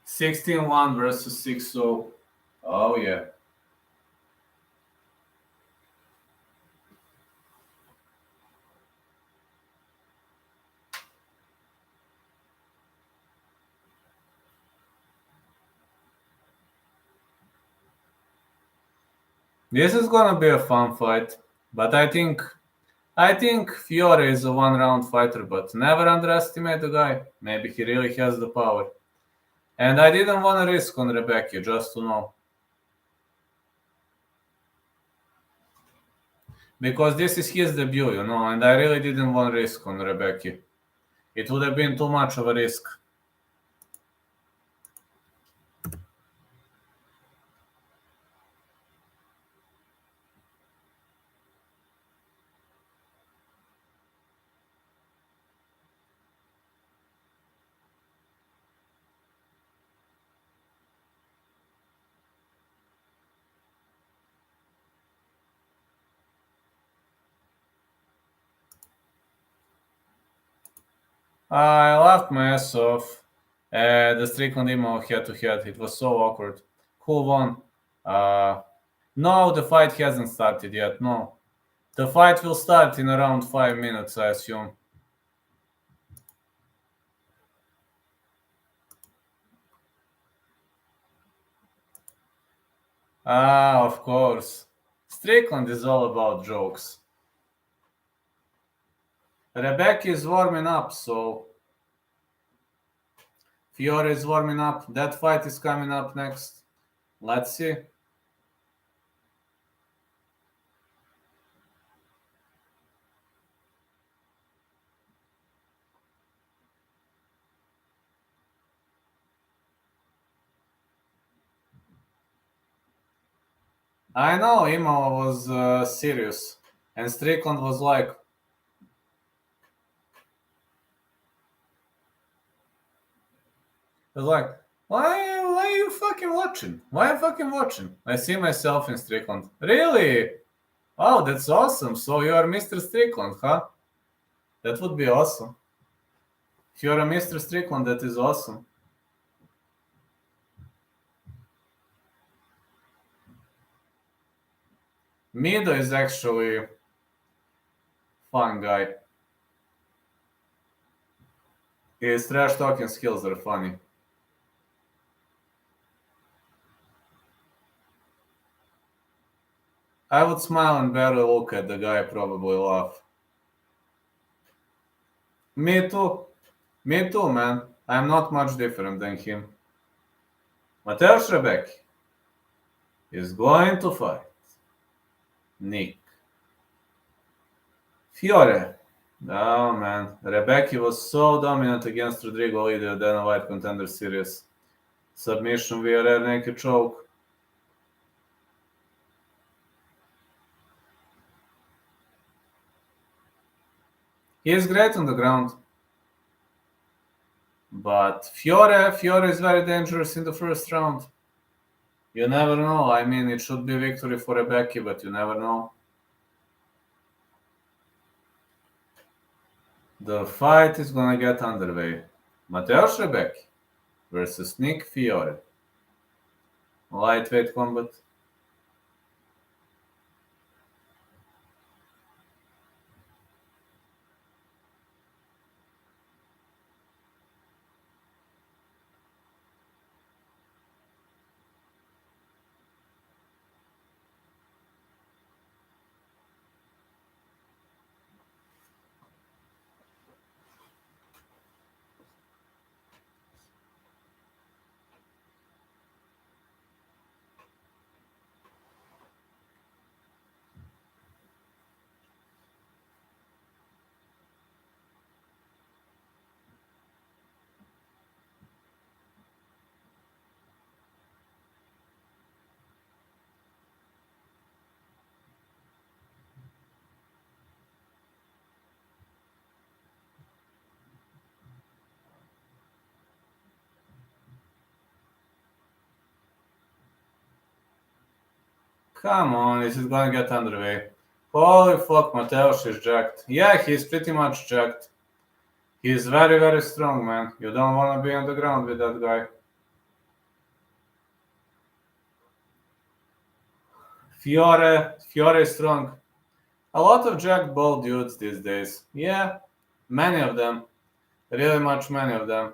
16-1 versus 6-0. Oh, yeah. This is gonna be a fun fight, but I think Fiore is a one-round fighter, but never underestimate the guy. Maybe he really has the power. And I didn't want to risk on Rębecki, just to know. Because this is his debut, you know, and I really didn't want to risk on Rębecki. It would have been too much of a risk. I laughed my ass off. The Strickland Imavov head-to-head. It was so awkward. Who won? Uh, no, the fight hasn't started yet. No. The fight will start in around 5 minutes, I assume. Ah, of course. Strickland is all about jokes. Rębecki is warming up, so Fiore is warming up. That fight is coming up next. Let's see. I know Imavov was serious, and Strickland was like, why are you fucking watching? Why are you fucking watching? I see myself in Strickland. Really? Oh, that's awesome. So you are Mr. Strickland, huh? That would be awesome. If you're a Mr. Strickland, that is awesome. Mido is actually fun guy. His trash talking skills are funny. I would smile and barely look at the guy, probably laugh. Me too. Me too, man. I'm not much different than him. Mateusz Rębecki is going to fight Nick Fiore. Oh man, Rębecki was so dominant against Rodrigo Lidio than a White Contender Series. Submission via rear naked choke. He is great on the ground. But Fiore is very dangerous in the first round. You never know. I mean, it should be victory for Rębecki, but you never know. The fight is gonna get underway. Mateusz Rębecki versus Nick Fiore. Lightweight combat. Come on, this is gonna get underway. Holy fuck, Mateus is jacked. Yeah, he's pretty much jacked. He's very, very strong, man. You don't wanna be on the ground with that guy. Fiore is strong. A lot of jacked ball dudes these days. Yeah, many of them. Really much many of them.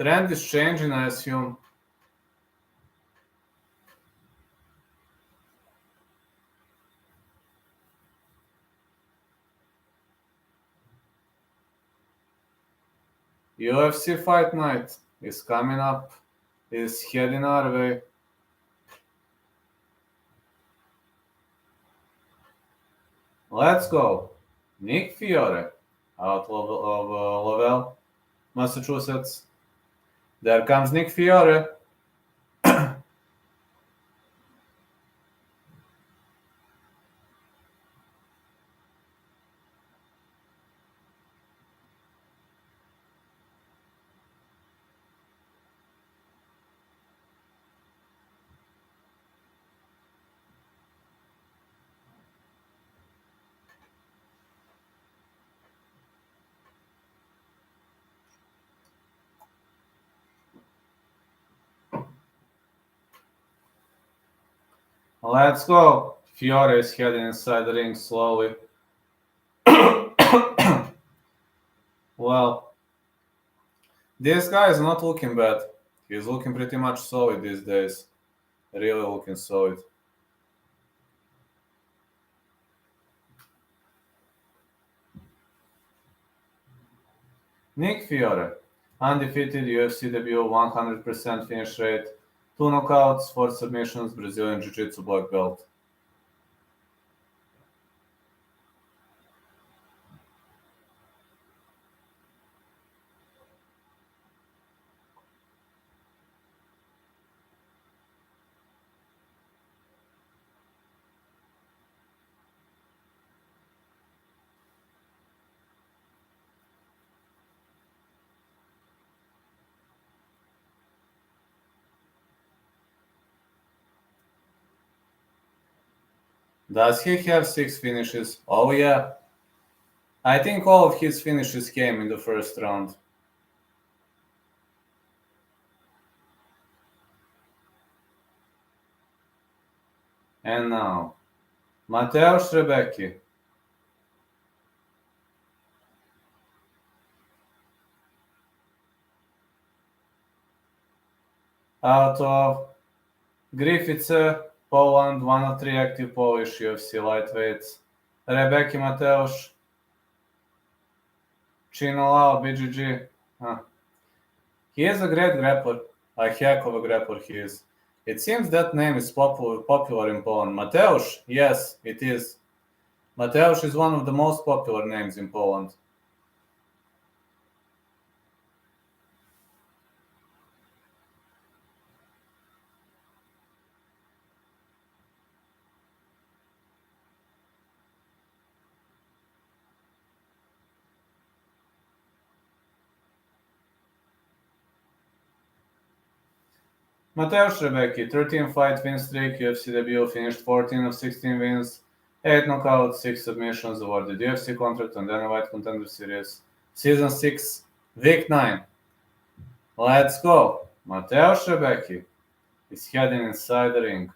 Trend is changing, I assume. UFC Fight Night is coming up, is heading our way. Let's go. Nick Fiore, out of Lovell, Massachusetts. There comes Nick Fiore. Let's go. Fiore is heading inside the ring slowly. Well, this guy is not looking bad. He's looking pretty much solid these days. Really looking solid. Nick Fiore, undefeated UFC debut, 100% finish rate, 2 knockouts, 4 submissions, Brazilian Jiu-Jitsu black belt. Does he have 6 finishes? Oh yeah. I think all of his finishes came in the first round. And now, Mateusz Rębecki. Out of Gliwice, Poland, one of 3 active Polish UFC lightweights. Rębecki Mateusz. Chinolao, BGG. He is a great grappler. A heck of a grappler he is. It seems that name is popular in Poland. Mateusz, yes, it is. Mateusz is one of the most popular names in Poland. Mateusz Rębecki, 13-fight win streak, UFC debut, finished 14 of 16 wins, 8 knockouts, 6 submissions, awarded UFC contract on Dana White Contender Series, Season 6, Week 9. Let's go! Mateusz Rębecki is heading inside the ring.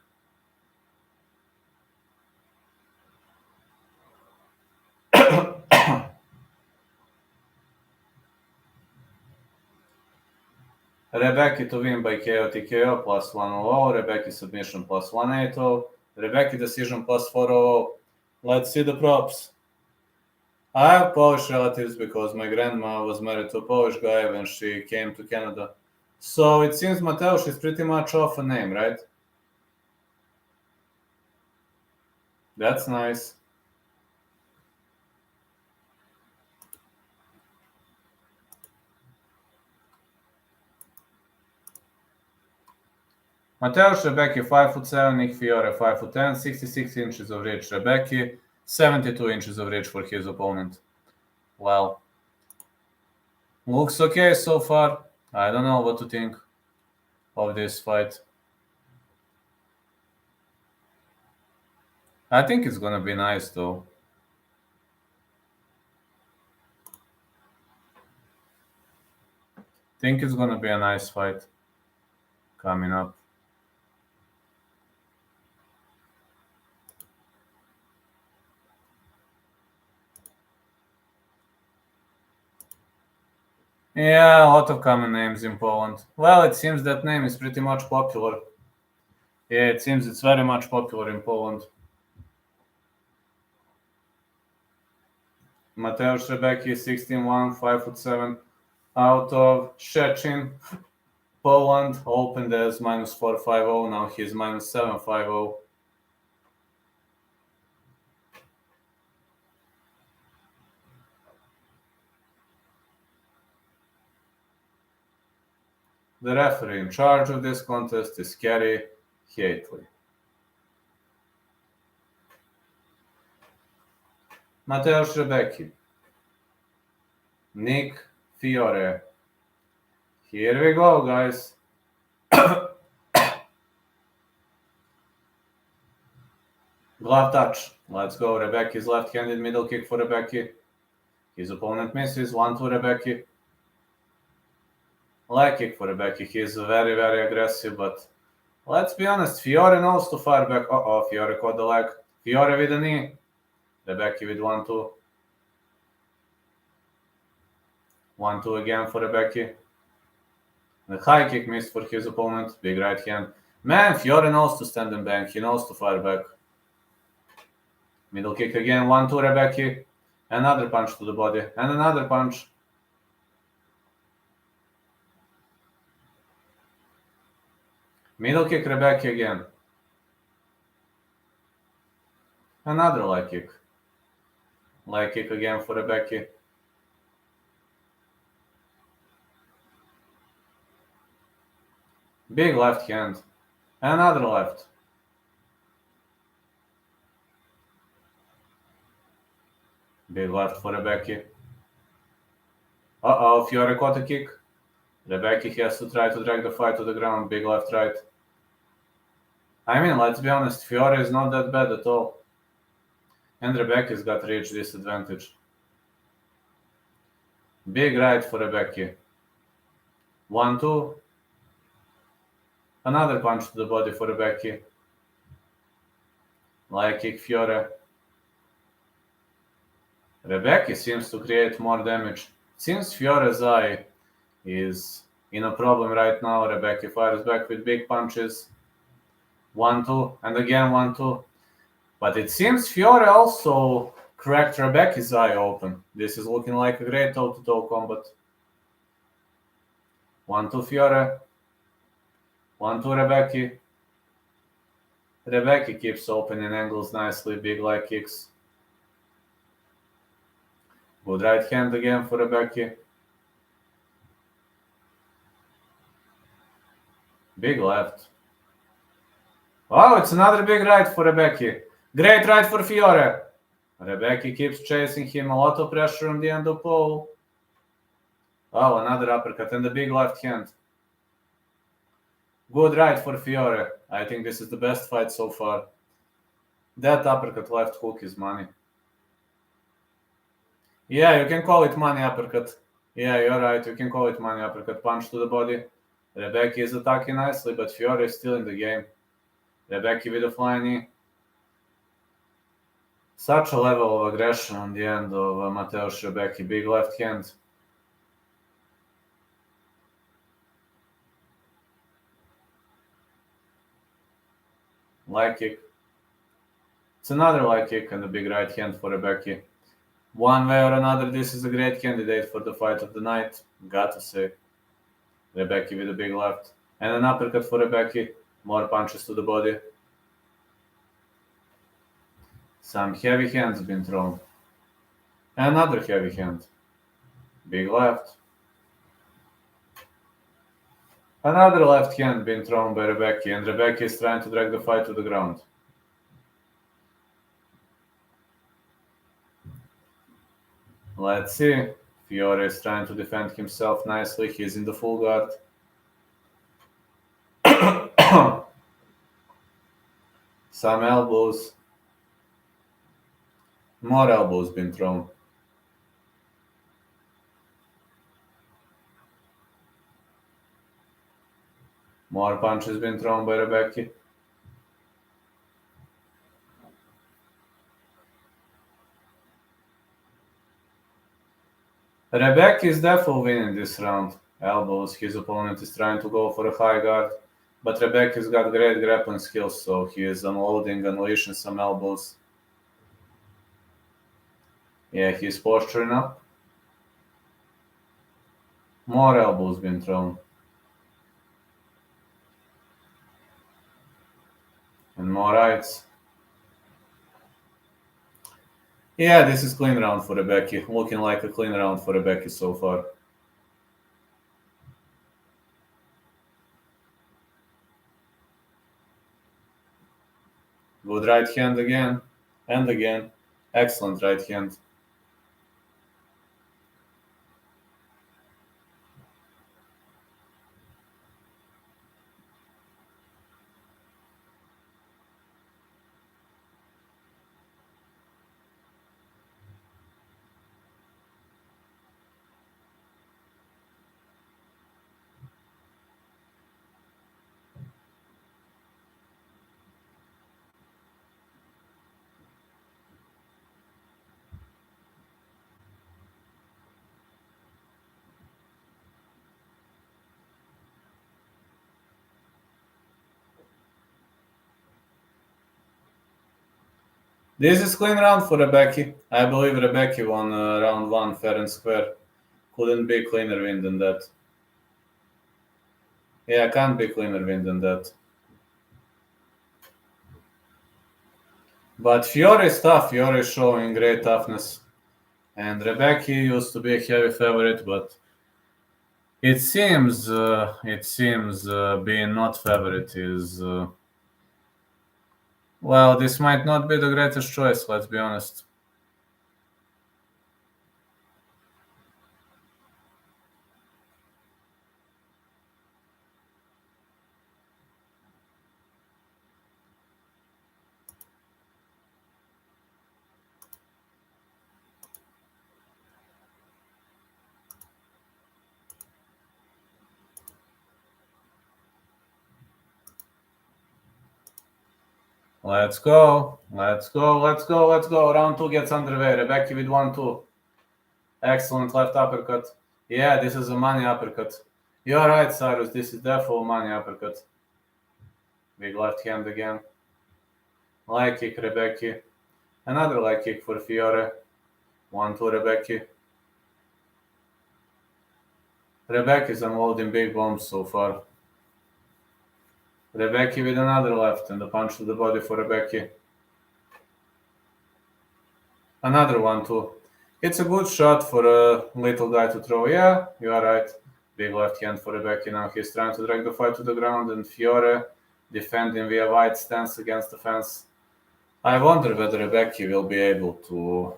Rębecki to win by KO TKO plus 100, Rębecki submission plus 180, Rębecki decision plus 400. Let's see the props. I have Polish relatives because my grandma was married to a Polish guy when she came to Canada. So it seems Mateusz is pretty much off a name, right? That's nice. Mateusz Rębecki, 5'7", Nick Fiore, 5'10", 66 inches of reach. Rębecki, 72 inches of reach for his opponent. Well, looks okay so far. I don't know what to think of this fight. I think it's gonna be nice though. Think it's gonna be a nice fight coming up. Yeah, a lot of common names in Poland. Well, it seems that name is pretty much popular. Yeah, it seems it's very much popular in Poland. Mateusz Rębecki, 16'1", 5'7", out of Szczecin, Poland, opened as minus 450, now he's minus 750. The referee in charge of this contest is Kerry Hately. Mateusz Rębecki, Nick Fiore. Here we go, guys. Glove touch. Let's go. Rębecki's left-handed middle kick for Rębecki. His opponent misses. 1-2 Rębecki. Leg kick for Rębecki. He's very, very aggressive, but Let's be honest, Fiore knows to fire back. Uh-oh, Fiore caught the leg. Fiore with a knee. Rębecki with 1-2. 1-2 again for Rębecki. The high kick missed for his opponent. Big right hand. Man, Fiore knows to stand and bank. He knows to fire back. Middle kick again. 1-2 Rębecki. Another punch to the body. And another punch. Middle kick Rębecki again. Another leg kick. Leg kick again for Rębecki. Big left hand. Another left. Big left for Rębecki. Uh-oh, Fiore caught a kick. Rębecki has to try to drag the fight to the ground. Big left right. I mean, let's be honest, Fiore is not that bad at all. And Rębecki's got reach disadvantage. Big right for Rębecki. 1-2. Another punch to the body for Rębecki. Leg kick Fiore. Rębecki seems to create more damage. Since Fiore's eye is in a problem right now, Rębecki fires back with big punches. 1-2 and again 1-2. But it seems Fiore also cracked Rębecki's eye open. This is looking like a great toe-to-toe combat. 1-2 Fiore. 1-2 Rębecki. Rębecki keeps opening angles nicely, big leg kicks. Good right hand again for Rębecki. Big left. Oh, it's another big right for Rębecki. Great right for Fiore. Rębecki keeps chasing him. A lot of pressure on the end of pole. Oh, another uppercut and a big left hand. Good right for Fiore. I think this is the best fight so far. That uppercut left hook is money. Yeah, you can call it money uppercut. Yeah, you're right. You can call it money uppercut. Punch to the body. Rębecki is attacking nicely, but Fiore is still in the game. Rębecki with a flying knee. Such a level of aggression on the end of Mateusz Rębecki. Big left hand. Leg kick. It's another leg kick and a big right hand for Rębecki. One way or another, this is a great candidate for the fight of the night. Gotta say. Rębecki with a big left. And an uppercut for Rębecki. More punches to the body. Some heavy hands been thrown. Another heavy hand. Big left. Another left hand been thrown by Rębecki, and Rębecki is trying to drag the fight to the ground. Let's see. Fiore is trying to defend himself nicely. He's in the full guard. Some elbows. More elbows been thrown. More punches been thrown by Rębecki. Rębecki is definitely winning this round. Elbows. His opponent is trying to go for a high guard. But Rębecki's got great grappling skills, so he is unloading, unleashing some elbows. Yeah, he's posturing up. More elbows been thrown. And more rights. Yeah, this is clean round for Rębecki. Looking like a clean round for Rębecki so far. Good right hand again. And again. Excellent right hand. This is clean round for Rębecki. I believe Rębecki won round 1 fair and square. Couldn't be cleaner win than that. Yeah, can't be cleaner win than that. But Fiore is tough. Fiore is showing great toughness. And Rębecki used to be a heavy favorite, but it seems being not favorite is well, this might not be the greatest choice, let's be honest. Let's go. Round 2 gets underway. Rębecki with 1-2. Excellent left uppercut. Yeah, this is a money uppercut. You're right, Cyrus. This is definitely a money uppercut. Big left hand again. Leg kick, Rębecki. Another leg kick for Fiore. 1-2, Rębecki. Rębecki is unloading big bombs so far. Rębecki with another left and a punch to the body for Rębecki. Another 1-2. It's a good shot for a little guy to throw. Yeah, you are right. Big left hand for Rębecki. Now he's trying to drag the fight to the ground, and Fiore defending via wide stance against the fence. I wonder whether Rębecki will be able to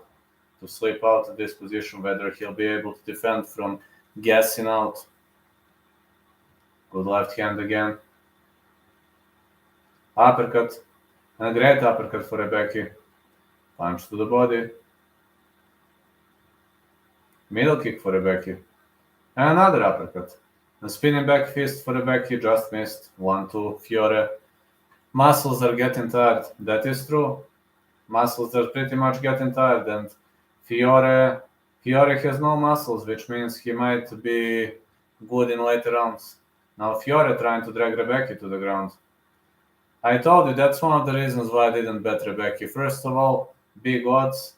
slip out of this position, whether he'll be able to defend from gassing out. Good left hand again. Uppercut. And a great uppercut for Rębecki. Punch to the body. Middle kick for Rębecki. And another uppercut. A spinning back fist for Rębecki, just missed. 1-2, Fiore. Muscles are getting tired. That is true. Muscles are pretty much getting tired, and Fiore has no muscles, which means he might be good in later rounds. Now Fiore trying to drag Rębecki to the ground. I told you that's one of the reasons why I didn't bet Rębecki. First of all, big odds.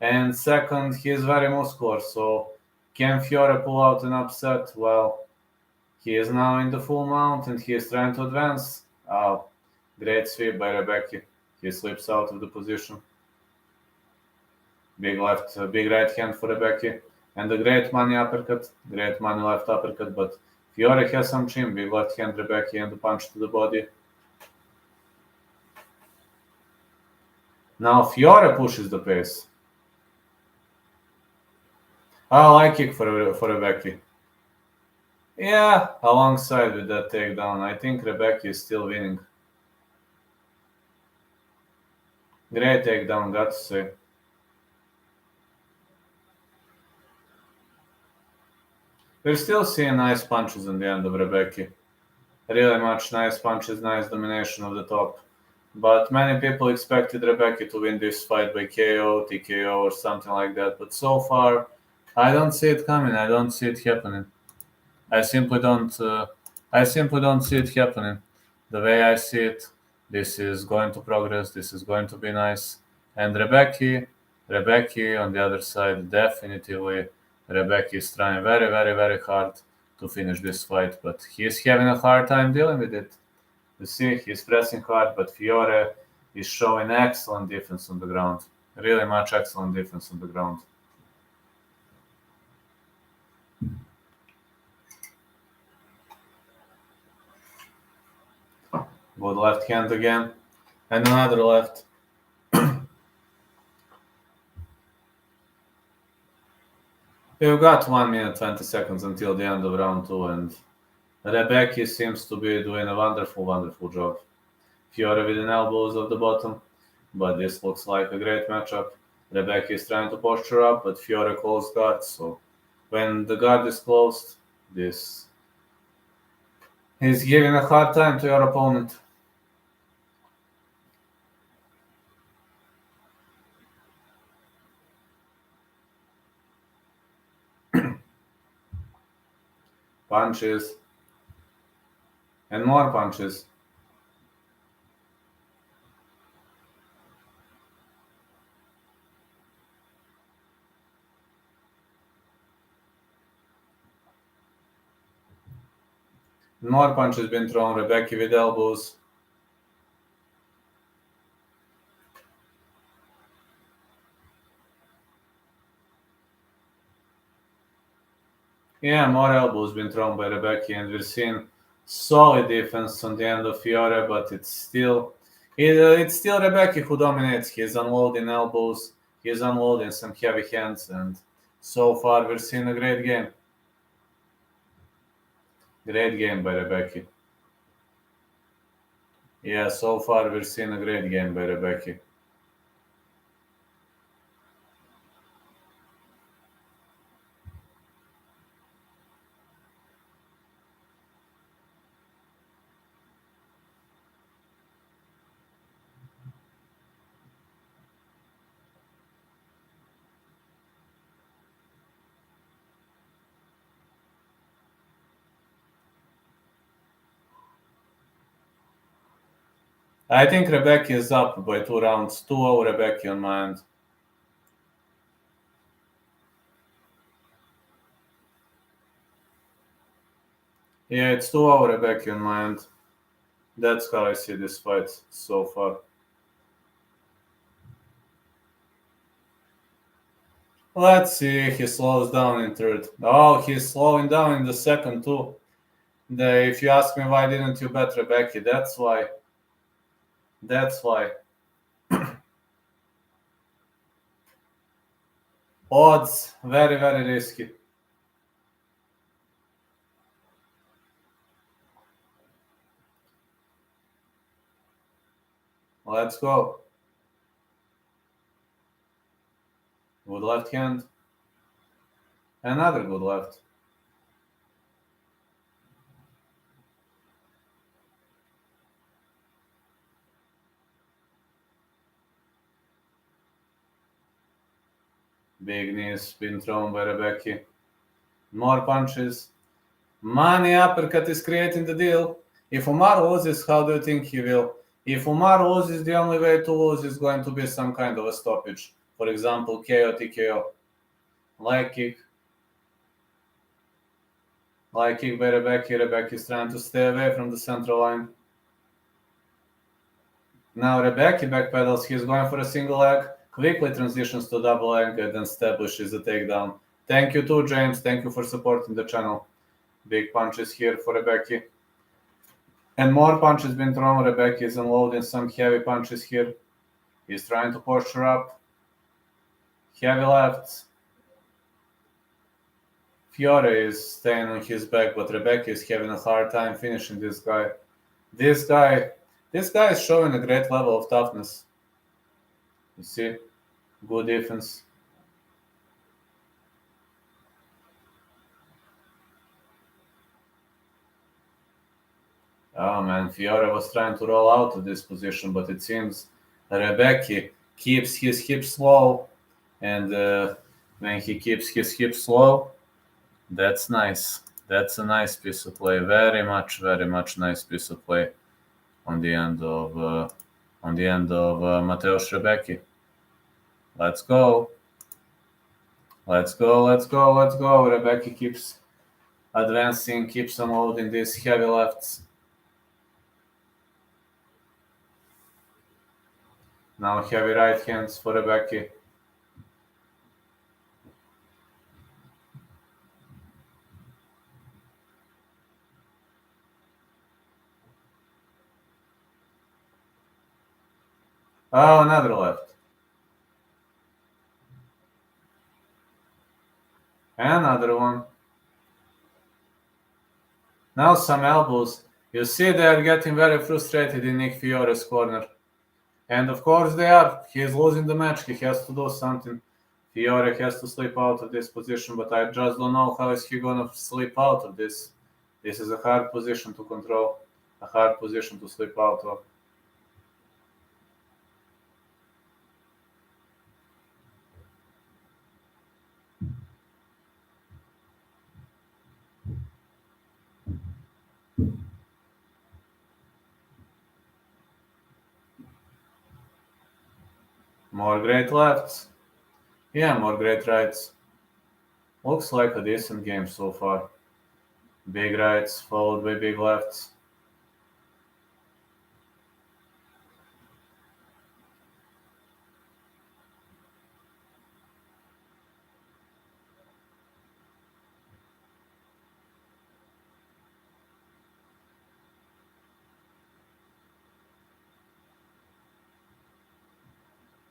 And second, he is very muscular, so can Fiore pull out an upset? Well, he is now in the full mount and he is trying to advance. Great sweep by Rębecki. He slips out of the position. Big right hand for Rębecki. And a great money uppercut, great money left uppercut, but Fiore has some chin. Big left hand Rębecki and a punch to the body. Now Fiore pushes the pace. Leg kick for Rębecki. Yeah, alongside with that takedown, I think Rębecki is still winning. Great takedown, got to say. We're still seeing nice punches in the end of Rębecki. Really much nice punches, nice domination of the top. But many people expected Rębecki to win this fight by KO, TKO, or something like that. But so far, I don't see it coming. I don't see it happening. I simply don't see it happening. The way I see it, this is going to progress. This is going to be nice. And Rębecki on the other side, definitively, Rębecki is trying very, very, very hard to finish this fight, but he's having a hard time dealing with it. You see, he's pressing hard, but Fiore is showing excellent defense on the ground. Really much excellent defense on the ground. Good left hand again. And another left. We've got 1 minute 20 seconds until the end of round 2, and Rębecki seems to be doing a wonderful, wonderful job. Fiore with an elbows at the bottom, but this looks like a great matchup. Rębecki is trying to posture up, but Fiore closed guard, so when the guard is closed, this is giving a hard time to your opponent. Punches. And more punches. More punches been thrown. Rębecki with elbows. Yeah, more elbows been thrown by Rębecki, and we're seeing solid defense on the end of Fiore, but it's still Rębecki who dominates. He's unloading elbows, he's unloading some heavy hands, and so far we're seeing a great game. Great game by Rębecki. Yeah, so far we're seeing a great game by Rębecki. I think Rębecki is up by 2 rounds. 2-0 Rębecki on my end. Yeah, it's 2-0 Rębecki on my end. That's how I see this fight so far. Let's see, he slows down in third. Oh, he's slowing down in the second too. If you ask me why didn't you bet Rębecki, that's why. That's why. Odds, very, very risky. Let's go. Good left hand. Another good left. Big knees been thrown by Rębecki. More punches. Money uppercut is creating the deal. If Umar loses, how do you think he will? If Umar loses, the only way to lose is going to be some kind of a stoppage. For example, KO, TKO. Leg kick. Leg kick by Rębecki. Rębecki is trying to stay away from the central line. Now Rębecki backpedals. He's going for a single leg. Quickly transitions to double leg and then establishes a takedown. Thank you too, James. Thank you for supporting the channel. Big punches here for Rębecki. And more punches been thrown. Rębecki is unloading some heavy punches here. He's trying to posture up. Heavy left. Fiore is staying on his back, but Rębecki is having a hard time finishing this guy. This guy is showing a great level of toughness. You see? Good defense. Oh man, Fiore was trying to roll out of this position, but it seems Rębecki keeps his hips low, and when he keeps his hips low, that's nice. That's a nice piece of play. Very much nice piece of play on the end of Mateusz Rębecki. Let's go. Rębecki keeps advancing, keeps unloading these heavy lefts. Now heavy right hands for Rębecki. Oh, another left. Another one. Now some elbows. You see they are getting very frustrated in Nick Fiore's corner. And of course they are. He is losing the match. He has to do something. Fiore has to slip out of this position, but I just don't know how is he going to slip out of this. This is a hard position to control. A hard position to slip out of. More great lefts. Yeah, more great rights. Looks like a decent game so far. Big rights followed by big lefts.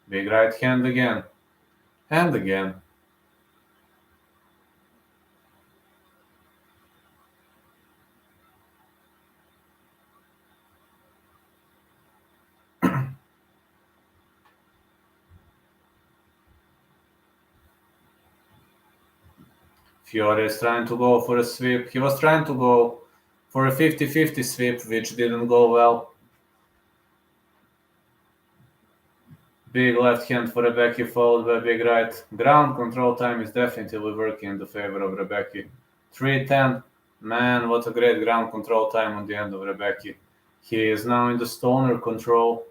Big right hand again. And again. Fiore is trying to go for a sweep. He was trying to go for a 50-50 sweep, which didn't go well. Big left hand for Rębecki, followed by big right. Ground control time is definitely working in the favor of Rębecki. 3:10. Man, what a great ground control time on the end of Rębecki. He is now in the stoner control.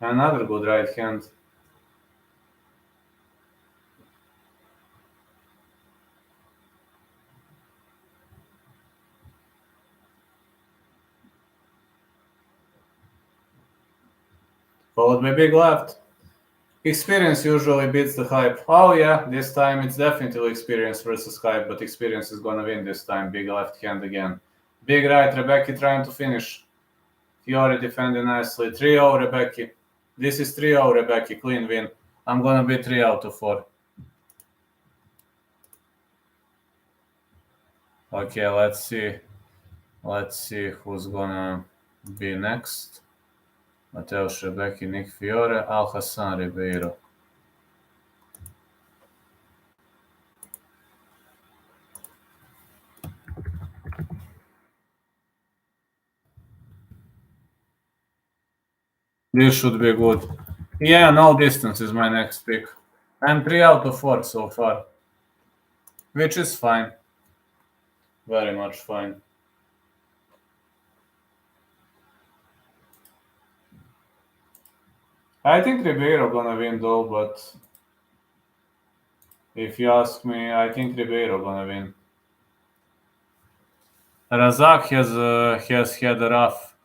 Another good right hand. Followed by big left. Experience usually beats the hype. Oh yeah, this time it's definitely experience versus hype, but experience is gonna win this time. Big left hand again. Big right, Rębecki trying to finish. Fiore defending nicely. 3-0 Rębecki. This is 3-0 Rębecki, clean win. I'm gonna be 3 out of 4. Okay, let's see. Let's see who's gonna be next. Mateusz, Rębecki, Nick Fiore, Alhassan, Ribeiro. This should be good. Yeah, no distance is my next pick. I'm 3 out of 4 so far, which is fine. Very much fine. I think Ribeiro gonna win though, but if you ask me, I think Ribeiro gonna win. Razak has had a rough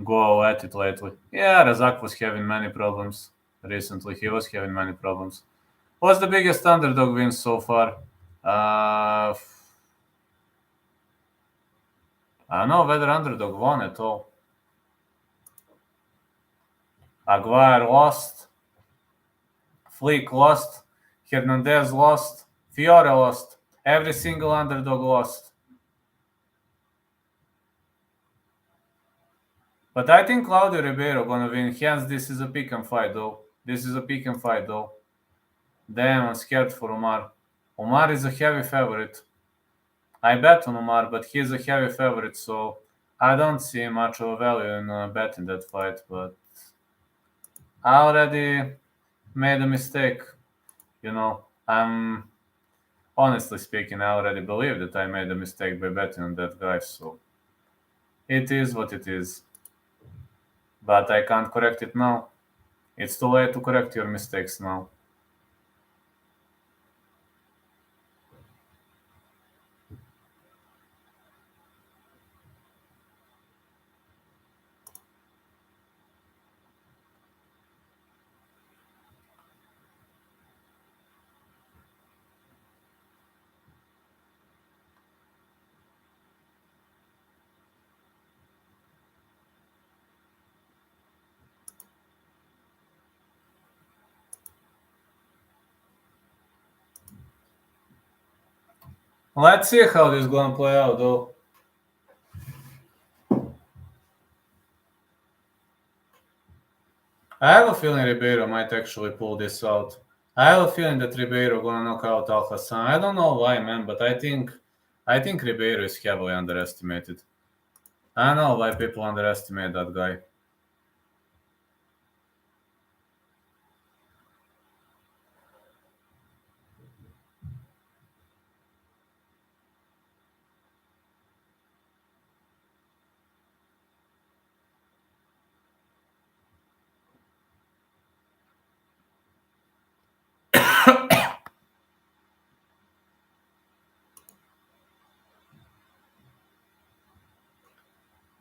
go at it lately. Yeah, Razak was having many problems recently. He was having many problems. What's the biggest underdog win so far? I don't know whether underdog won at all. Aguirre lost. Flick lost. Hernandez lost. Fiore lost. Every single underdog lost. But I think Claudio Ribeiro gonna win. Hence, this is a pick and fight though. Damn, I'm scared for Umar. Umar is a heavy favorite. I bet on Umar, but he's a heavy favorite, so I don't see much of a value in betting that fight. But I already made a mistake. I'm honestly speaking, I already believe that I made a mistake by betting on that guy, so it is what it is. But I can't correct it now. It's too late to correct your mistakes now. Let's see how this is gonna play out, though. I have a feeling Ribeiro might actually pull this out. I have a feeling that Ribeiro gonna knock out Alhassan. I don't know why, man, but I think Ribeiro is heavily underestimated. I don't know why people underestimate that guy.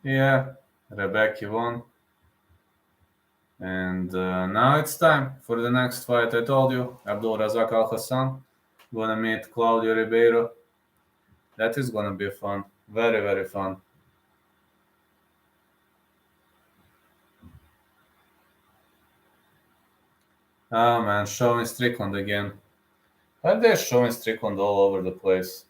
Yeah, Rębecki won. And now it's time for the next fight. I told you, Razak Alhassan gonna meet Claudio Ribeiro. That is gonna be fun. Very, very fun. Oh man, showing Strickland again. Why they're showing Strickland all over the place?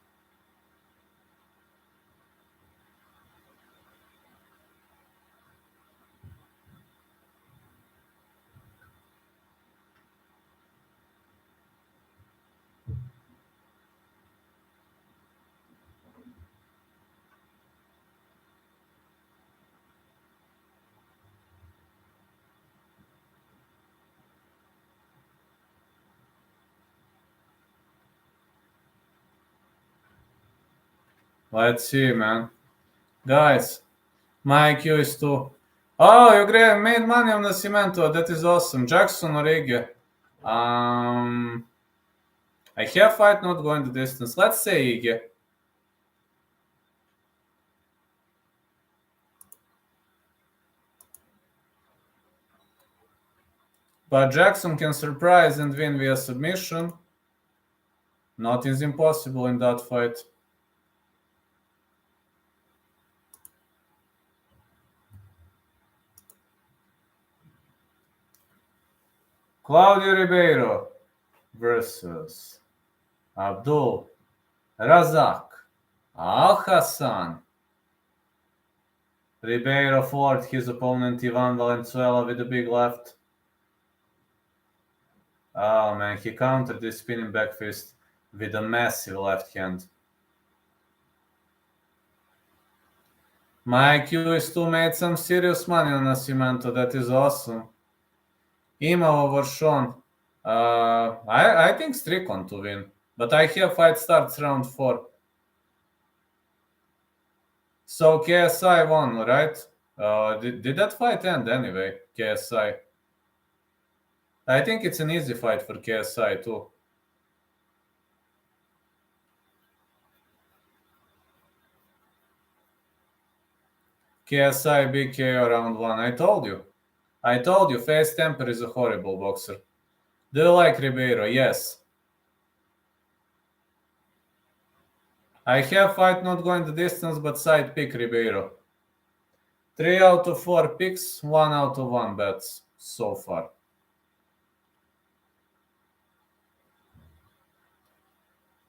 Let's see, man. Guys, my IQ is too. Oh, you made money on Nascimento. That is awesome. Jackson or Ige? I have fight not going the distance. Let's say Ige. But Jackson can surprise and win via submission. Nothing is impossible in that fight. Claudio Ribeiro versus Abdul Razak Alhassan. Ribeiro floored his opponent Ivan Valenzuela with a big left. Oh man, he countered this spinning back fist with a massive left hand. My IQ made some serious money on Nascimento. That is awesome. Imavov or Sean. I think Strickland to win. But I have fight starts round 4. So KSI won, right? Did that fight end anyway, KSI? I think it's an easy fight for KSI too. KSI big KO round 1. I told you, Face Temper is a horrible boxer. Do you like Ribeiro? Yes. I have fight not going the distance, but side pick Ribeiro. 3 out of 4 picks, 1 out of 1 bets so far.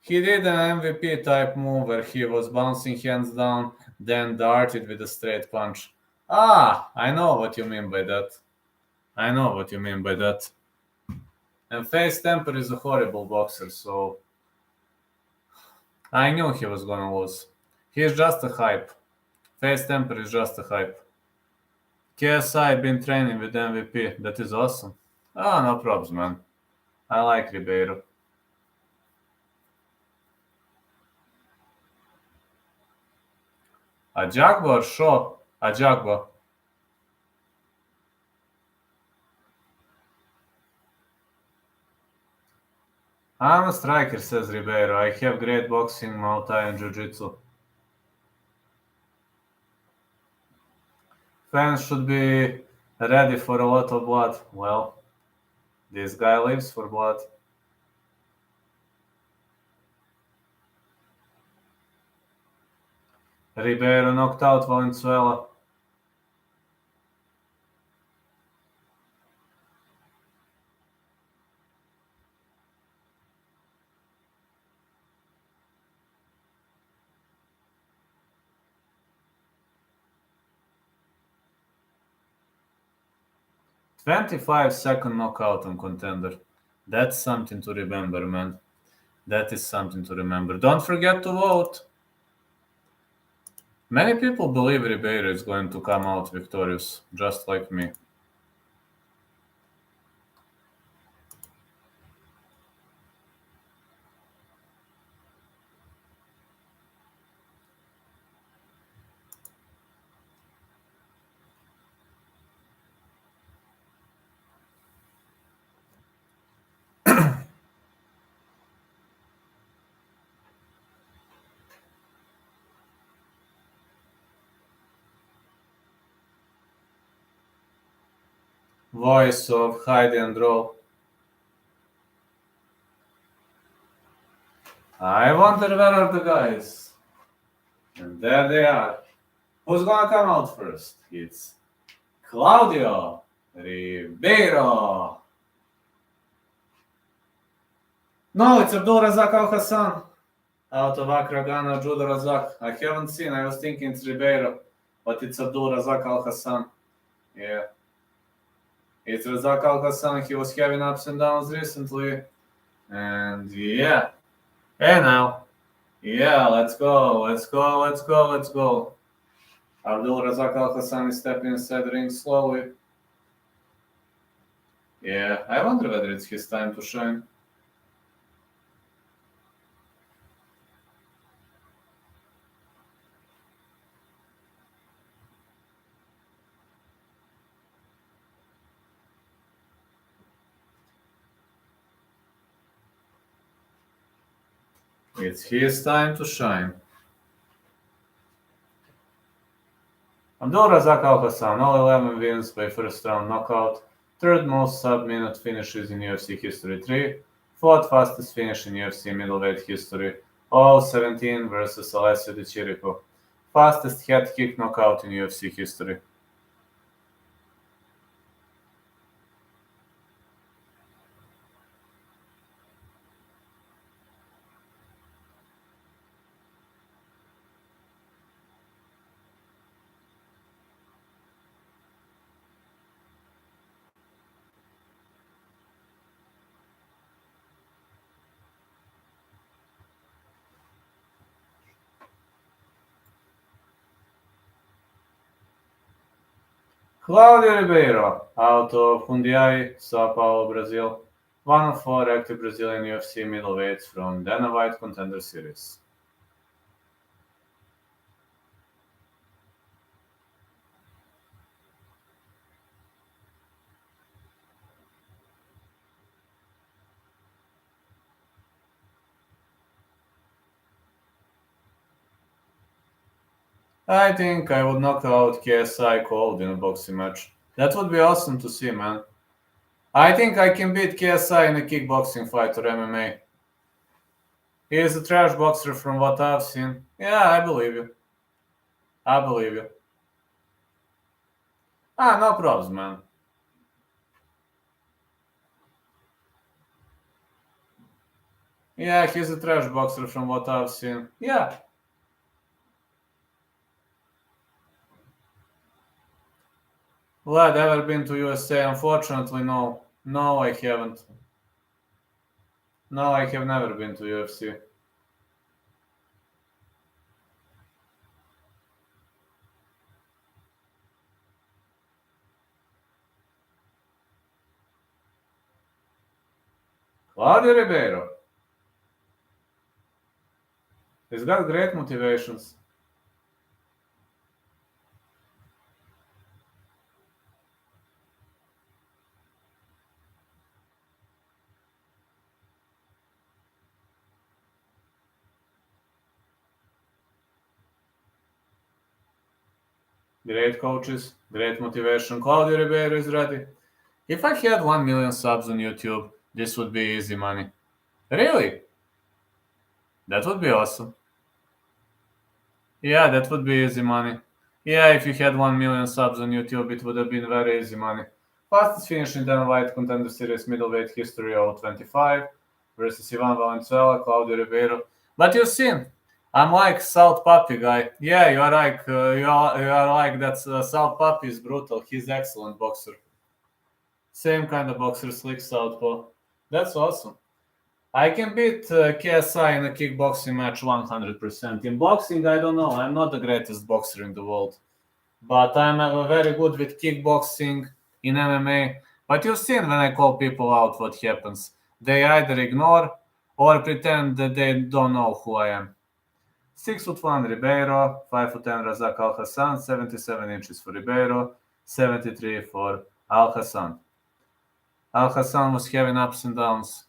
He did an MVP type move where he was bouncing hands down, then darted with a straight punch. I know what you mean by that. And Face Temper is a horrible boxer, so I knew he was gonna lose. He's just a hype. Face Temper is just a hype. KSI been training with MVP. That is awesome. No problems, man. I like Ribeiro. Ajagba or Shaw? Ajagba. I'm a striker, says Ribeiro. I have great boxing, Muay Thai, and Jiu-Jitsu. Fans should be ready for a lot of blood. Well, this guy lives for blood. Ribeiro knocked out Valenzuela. "25-second knockout on Contender. That's something to remember, man. That is something to remember. Don't forget to vote. Many people believe Ribeiro is going to come out victorious, just like me. voice of hide and draw. I wonder where are the guys. And there they are. Who's gonna come out first? It's Claudio, Ribeiro. No, it's Razak Alhassan. Out of Akragana, Judo Razak. I haven't seen, I was thinking it's Ribeiro, but it's Razak Alhassan. Yeah. It's Razak Alhassan. He was having ups and downs recently. And yeah. Hey now. Yeah, let's go. Abdul Razak Alhassan is stepping inside the ring slowly. Yeah, I wonder whether it's his time to shine. It's his time to shine. Abdul Razak Alhassan, all 11 wins by first round knockout, third most sub-minute finishes in UFC history 3, fourth fastest finish in UFC middleweight history, all 17 versus Alessio Di Chirico, fastest head kick knockout in UFC history. Claudio Ribeiro, out of Jundiaí, São Paulo, Brazil, one of 4 active Brazilian UFC middleweights from Dana White Contender Series. I think I would knock out KSI Cold in a boxing match. That would be awesome to see, man. I think I can beat KSI in a kickboxing fight or MMA. He is a trash boxer from what I've seen. Yeah, I believe you. No problems, man. Yeah, he's a trash boxer from what I've seen. Yeah. Vlad, ever been to USA? Unfortunately, no. No, I haven't. No, I have never been to UFC. Claudio Ribeiro. He's got great motivations. Great coaches, great motivation. Claudio Ribeiro is ready. If I had 1 million subs on YouTube, this would be easy money. Really? That would be awesome. Yeah, that would be easy money. Yeah, if you had 1 million subs on YouTube, it would have been very easy money. Fastest finish in Dana White Contender Series middleweight history of 25 versus Ivan Valenzuela, Claudio Ribeiro. But you've seen, I'm like Salt Puppy guy. Yeah, you are like that. Salt Puppy is brutal. He's excellent boxer. Same kind of boxer, slick southpaw. That's awesome. I can beat KSI in a kickboxing match 100%. In boxing, I don't know. I'm not the greatest boxer in the world, but I'm very good with kickboxing in MMA. But you've seen when I call people out, what happens? They either ignore or pretend that they don't know who I am. 6'1" Ribeiro, 5'10" Razak Alhassan, 77 inches for Ribeiro, 73 for Alhassan. Alhassan was having ups and downs.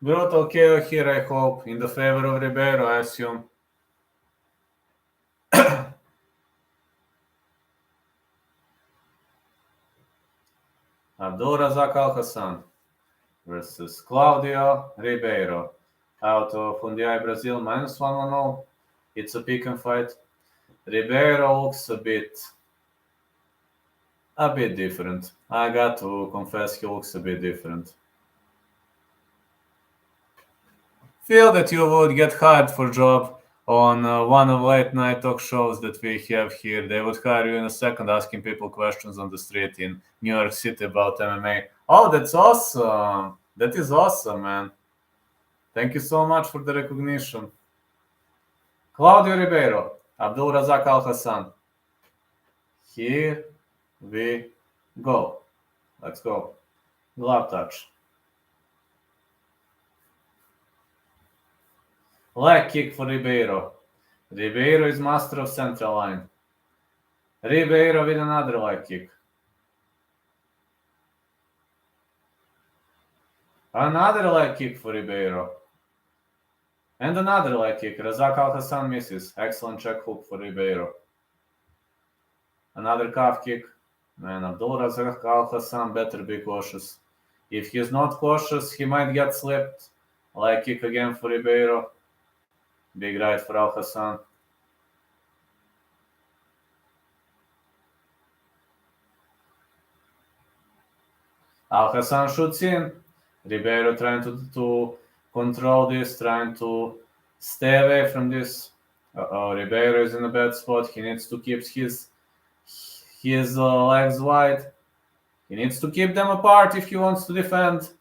Brutal KO here, I hope, in the favor of Ribeiro, I assume. Razak Alhassan versus Claudio Ribeiro. Out of Fundiai Brazil, -110. It's a pick and fight. Ribeiro looks a bit different. I got to confess, he looks a bit different. Feel that you would get hired for job on one of late night talk shows that we have here. They would hire you in a second asking people questions on the street in New York City about MMA. Oh, that's awesome. That is awesome, man. Thank you so much for the recognition. Claudio Ribeiro, Razak Alhassan. Here we go. Let's go. Glove touch. Leg kick for Ribeiro. Ribeiro is master of central line. Ribeiro with another leg kick. Another leg kick for Ribeiro. And another leg kick. Razak Alhassan misses. Excellent check hook for Ribeiro. Another calf kick. Man, Razak Alhassan better be cautious. If he's not cautious, he might get slipped. Leg kick again for Ribeiro. Big right for Alhassan. Alhassan shoots in. Ribeiro trying to control this, trying to stay away from this. Ribeiro is in a bad spot. He needs to keep his legs wide. He needs to keep them apart if he wants to defend.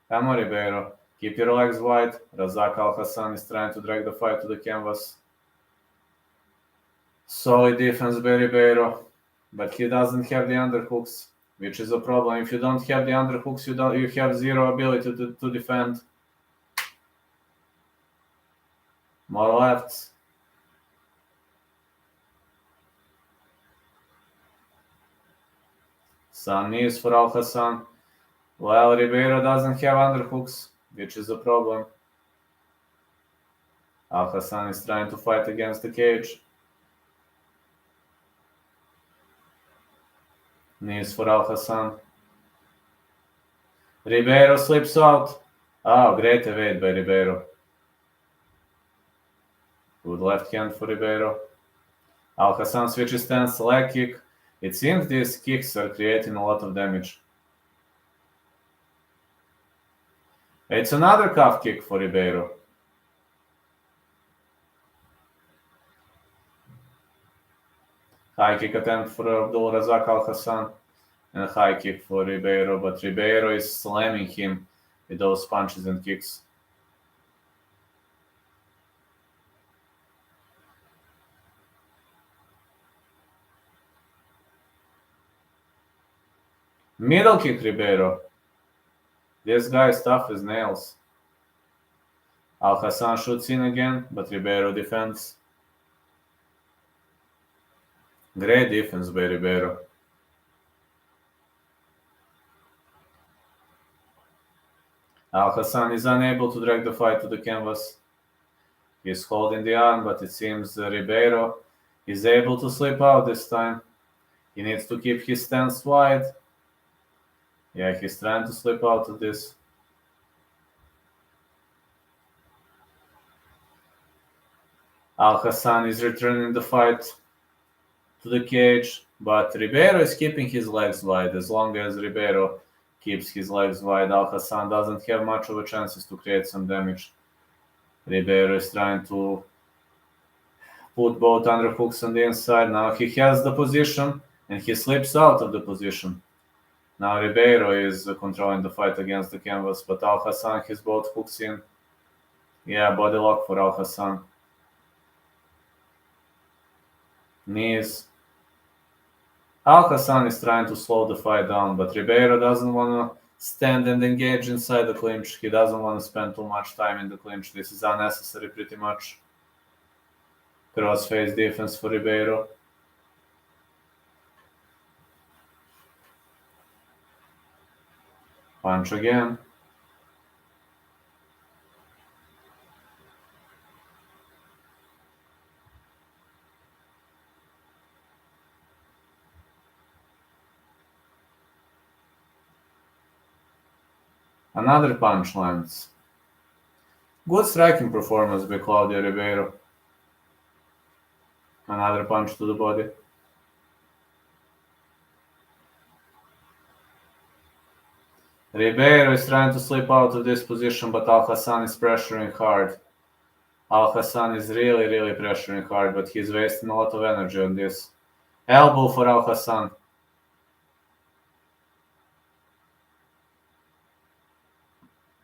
Come on, Ribeiro. Keep your legs wide. Razak Alhassan is trying to drag the fight to the canvas. Solid defense by Ribeiro, but he doesn't have the underhooks, which is a problem. If you don't have the underhooks, you have zero ability to defend. More lefts. Some knees for Alhassan. Well, Ribeiro doesn't have underhooks, which is a problem. Alhassan is trying to fight against the cage. Knees for Alhassan. Ribeiro slips out. Oh, great evade by Ribeiro. Good left hand for Ribeiro. Alhassan switches stance, leg kick. It seems these kicks are creating a lot of damage. It's another calf kick for Ribeiro. High kick attempt for Razak Alhassan and a high kick for Ribeiro, but Ribeiro is slamming him with those punches and kicks. Middle kick Ribeiro. This guy is tough as nails. Alhassan shoots in again, but Ribeiro defends. Great defense by Ribeiro. Alhassan is unable to drag the fight to the canvas. He's holding the arm, but it seems Ribeiro is able to slip out this time. He needs to keep his stance wide. Yeah, he's trying to slip out of this. Alhassan is returning the fight to the cage, but Ribeiro is keeping his legs wide. As long as Ribeiro keeps his legs wide, Alhassan doesn't have much of a chances to create some damage. Ribeiro is trying to put both underhooks on the inside. Now he has the position, and he slips out of the position. Now Ribeiro is controlling the fight against the canvas, but Alhassan has both hooks in. Yeah, body lock for Alhassan. Knees. Alhassan is trying to slow the fight down, but Ribeiro doesn't want to stand and engage inside the clinch. He doesn't want to spend too much time in the clinch. This is unnecessary pretty much. Cross-face defense for Ribeiro. Punch again. Another punch lands. Good striking performance by Claudio Ribeiro. Another punch to the body. Ribeiro is trying to slip out of this position, but Alhassan is pressuring hard. Alhassan is really pressuring hard, but he's wasting a lot of energy on this. Elbow for Alhassan.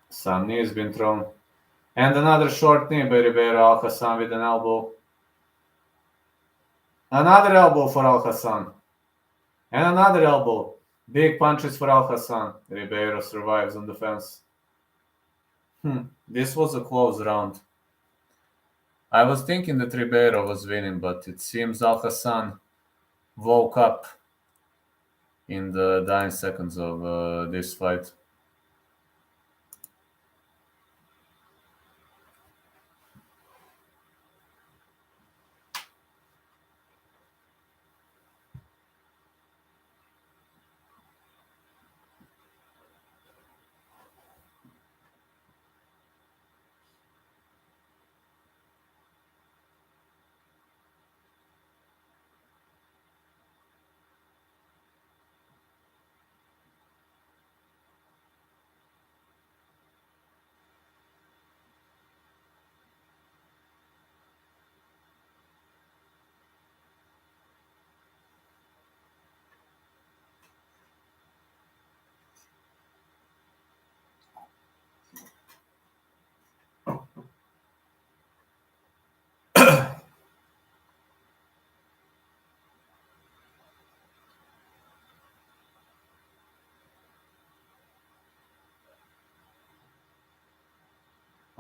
Some knee has been thrown. And another short knee by Ribeiro. Alhassan with an elbow. Another elbow for Alhassan. And another elbow. Big punches for Alhassan. Ribeiro survives on defense. This was a close round. I was thinking that Ribeiro was winning, but it seems Alhassan woke up in the dying seconds of this fight.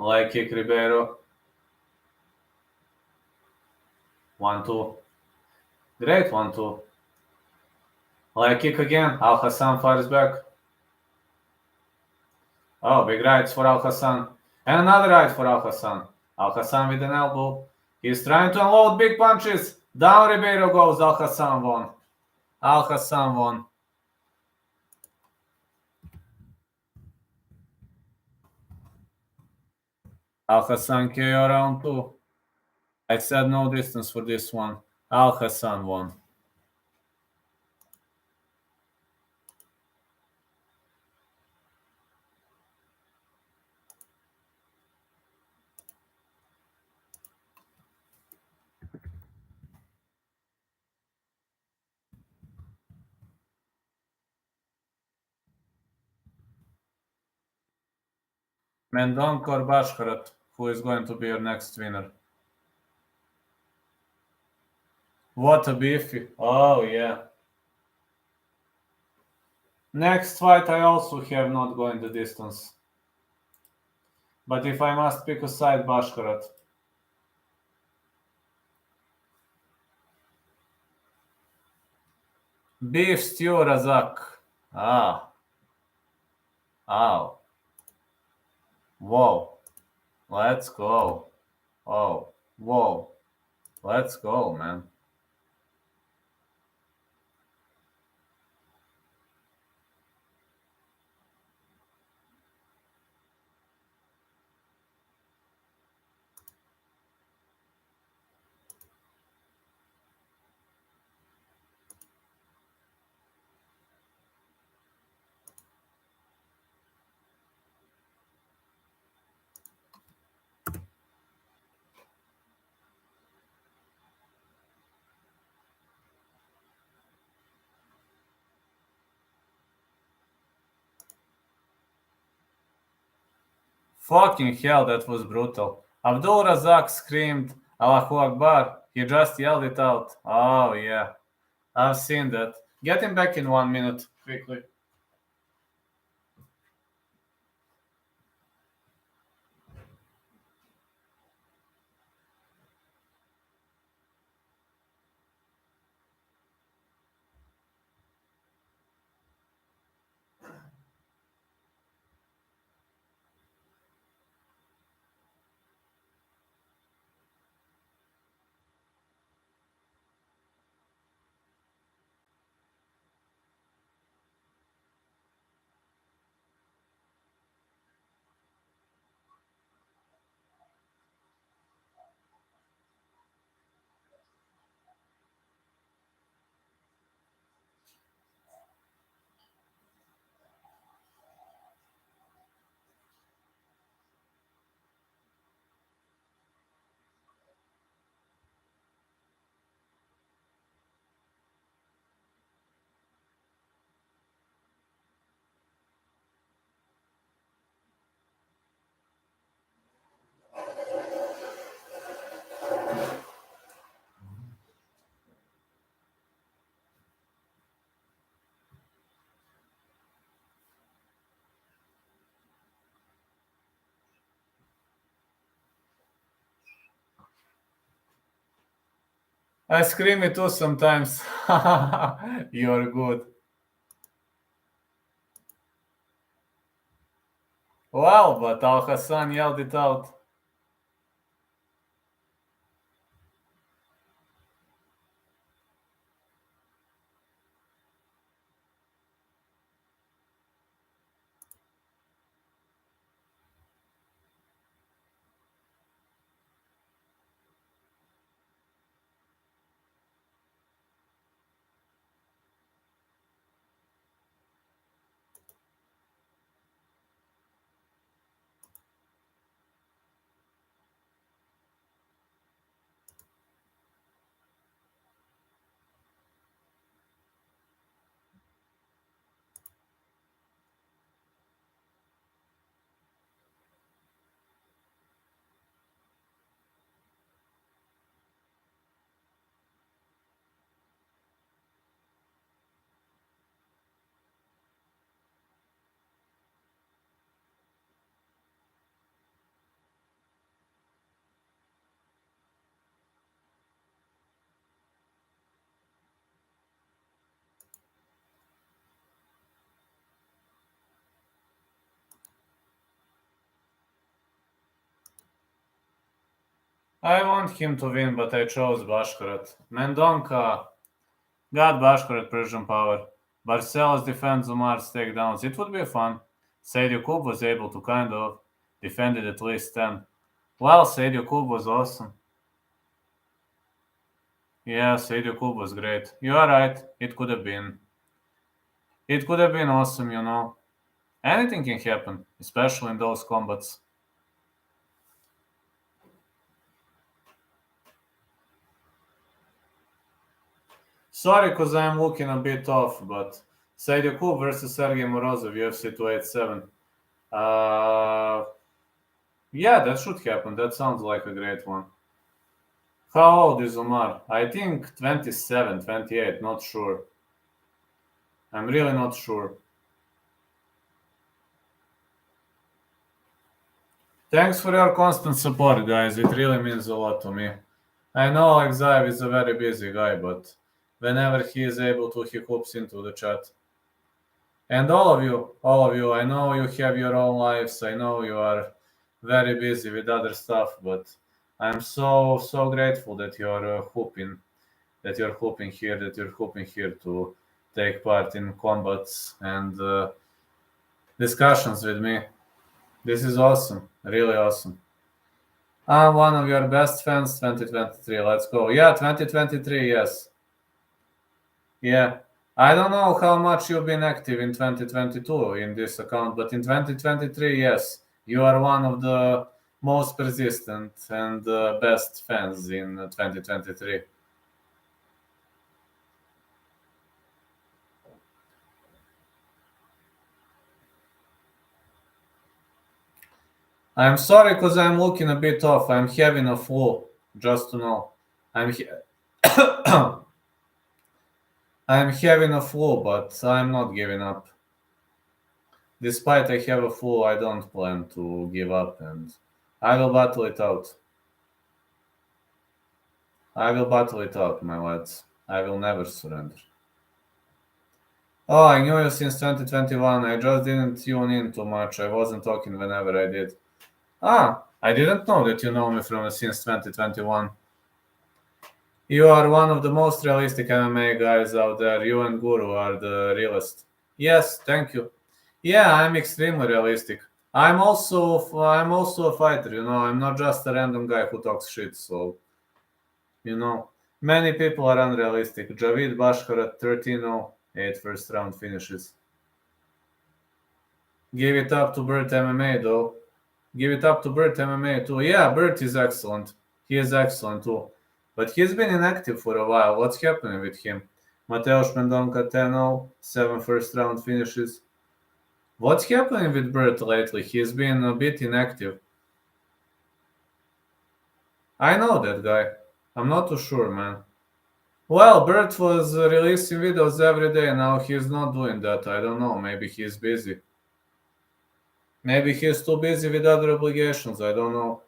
Leg kick Ribeiro. 1-2. Great 1-2. Leg kick again. Alhassan fires back. Oh, big rights for Alhassan. And another right for Alhassan. Alhassan with an elbow. He's trying to unload big punches. Down Ribeiro goes. Alhassan won. Alhassan won. Alhassan KO round 2. I said no distance for this one. Alhassan won. Mendonça or Basharat, who is going to be your next winner? What a beefy. Oh, yeah. Next fight, I also have not going the distance. But if I must pick a side, Basharat. Beef stew Razak. Ah. Ow. Whoa. Let's go. Oh. Whoa. Let's go, man. Fucking hell, that was brutal. Abdul Razak screamed Allahu Akbar. He just yelled it out. Oh, yeah. I've seen that. Get him back in 1 minute, quickly. I scream it too sometimes. You're good. Well, but Alhassan yelled it out. I want him to win, but I chose Basharat. Mendonça got Basharat Persian power. Barcelos defends Umar's takedowns. It would be fun. Said Yakub was able to kind of defend it at least 10. Well, Said Yakub was awesome. Yeah, Said Yakub was great. You are right. It could have been. It could have been awesome, you know. Anything can happen, especially in those combats. Sorry, because I'm looking a bit off, but Said Yakub versus Sergey Morozov, UFC 287. Yeah, that should happen. That sounds like a great one. How old is Umar? I think 27, 28, not sure. I'm really not sure. Thanks for your constant support, guys. It really means a lot to me. I know Alexeyev is a very busy guy, but whenever he is able to, he hoops into the chat. And all of you, I know you have your own lives. I know you are very busy with other stuff, but I'm so grateful that you're hooping, that you're hooping here to take part in combats and discussions with me. This is awesome, really awesome. I'm one of your best fans, 2023. Let's go. Yeah, 2023, yes. Yeah. I don't know how much you've been active in 2022 in this account, but in 2023, yes, you are one of the most persistent and best fans in 2023. I'm sorry because I'm looking a bit off. I'm having a flu, just to know. I'm I'm having a flu, but I'm not giving up. Despite I have a flu, I don't plan to give up, and I will battle it out. I will battle it out, my lads. I will never surrender. Oh, I knew you since 2021. I just didn't tune in too much. I wasn't talking whenever I did. Ah, I didn't know that you know me from since 2021. You are one of the most realistic MMA guys out there. You and Guru are the realest. Yes, thank you. Yeah, I'm extremely realistic. I'm also a fighter, you know. I'm not just a random guy who talks shit, so you know. Many people are unrealistic. Javid Basharat 13-0, 8 first round finishes. Give it up to Bert MMA though. Give it up to Bert MMA too. Yeah, Bert is excellent. He is excellent too. But he's been inactive for a while. What's happening with him? Mateusz Mendonça 10-0, 7 first round finishes. What's happening with Bert lately? He's been a bit inactive. I know that guy. I'm not too sure, man. Well, Bert was releasing videos every day. Now he's not doing that. I don't know. Maybe he's busy. Maybe he's too busy with other obligations. I don't know.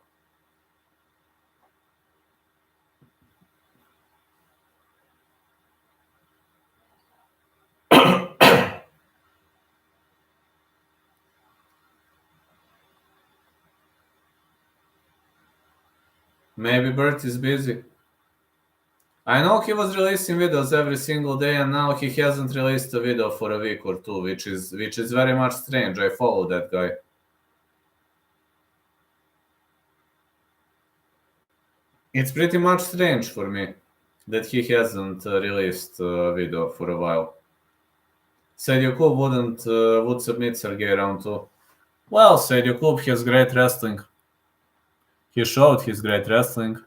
Maybe Bert is busy. I know he was releasing videos every single day, and now he hasn't released a video for a week or two, which is very much strange. I follow that guy. It's pretty much strange for me that he hasn't released a video for a while. Sedyukov would submit Sergey round 2. Well, Sedyukov has great wrestling. He showed his great wrestling.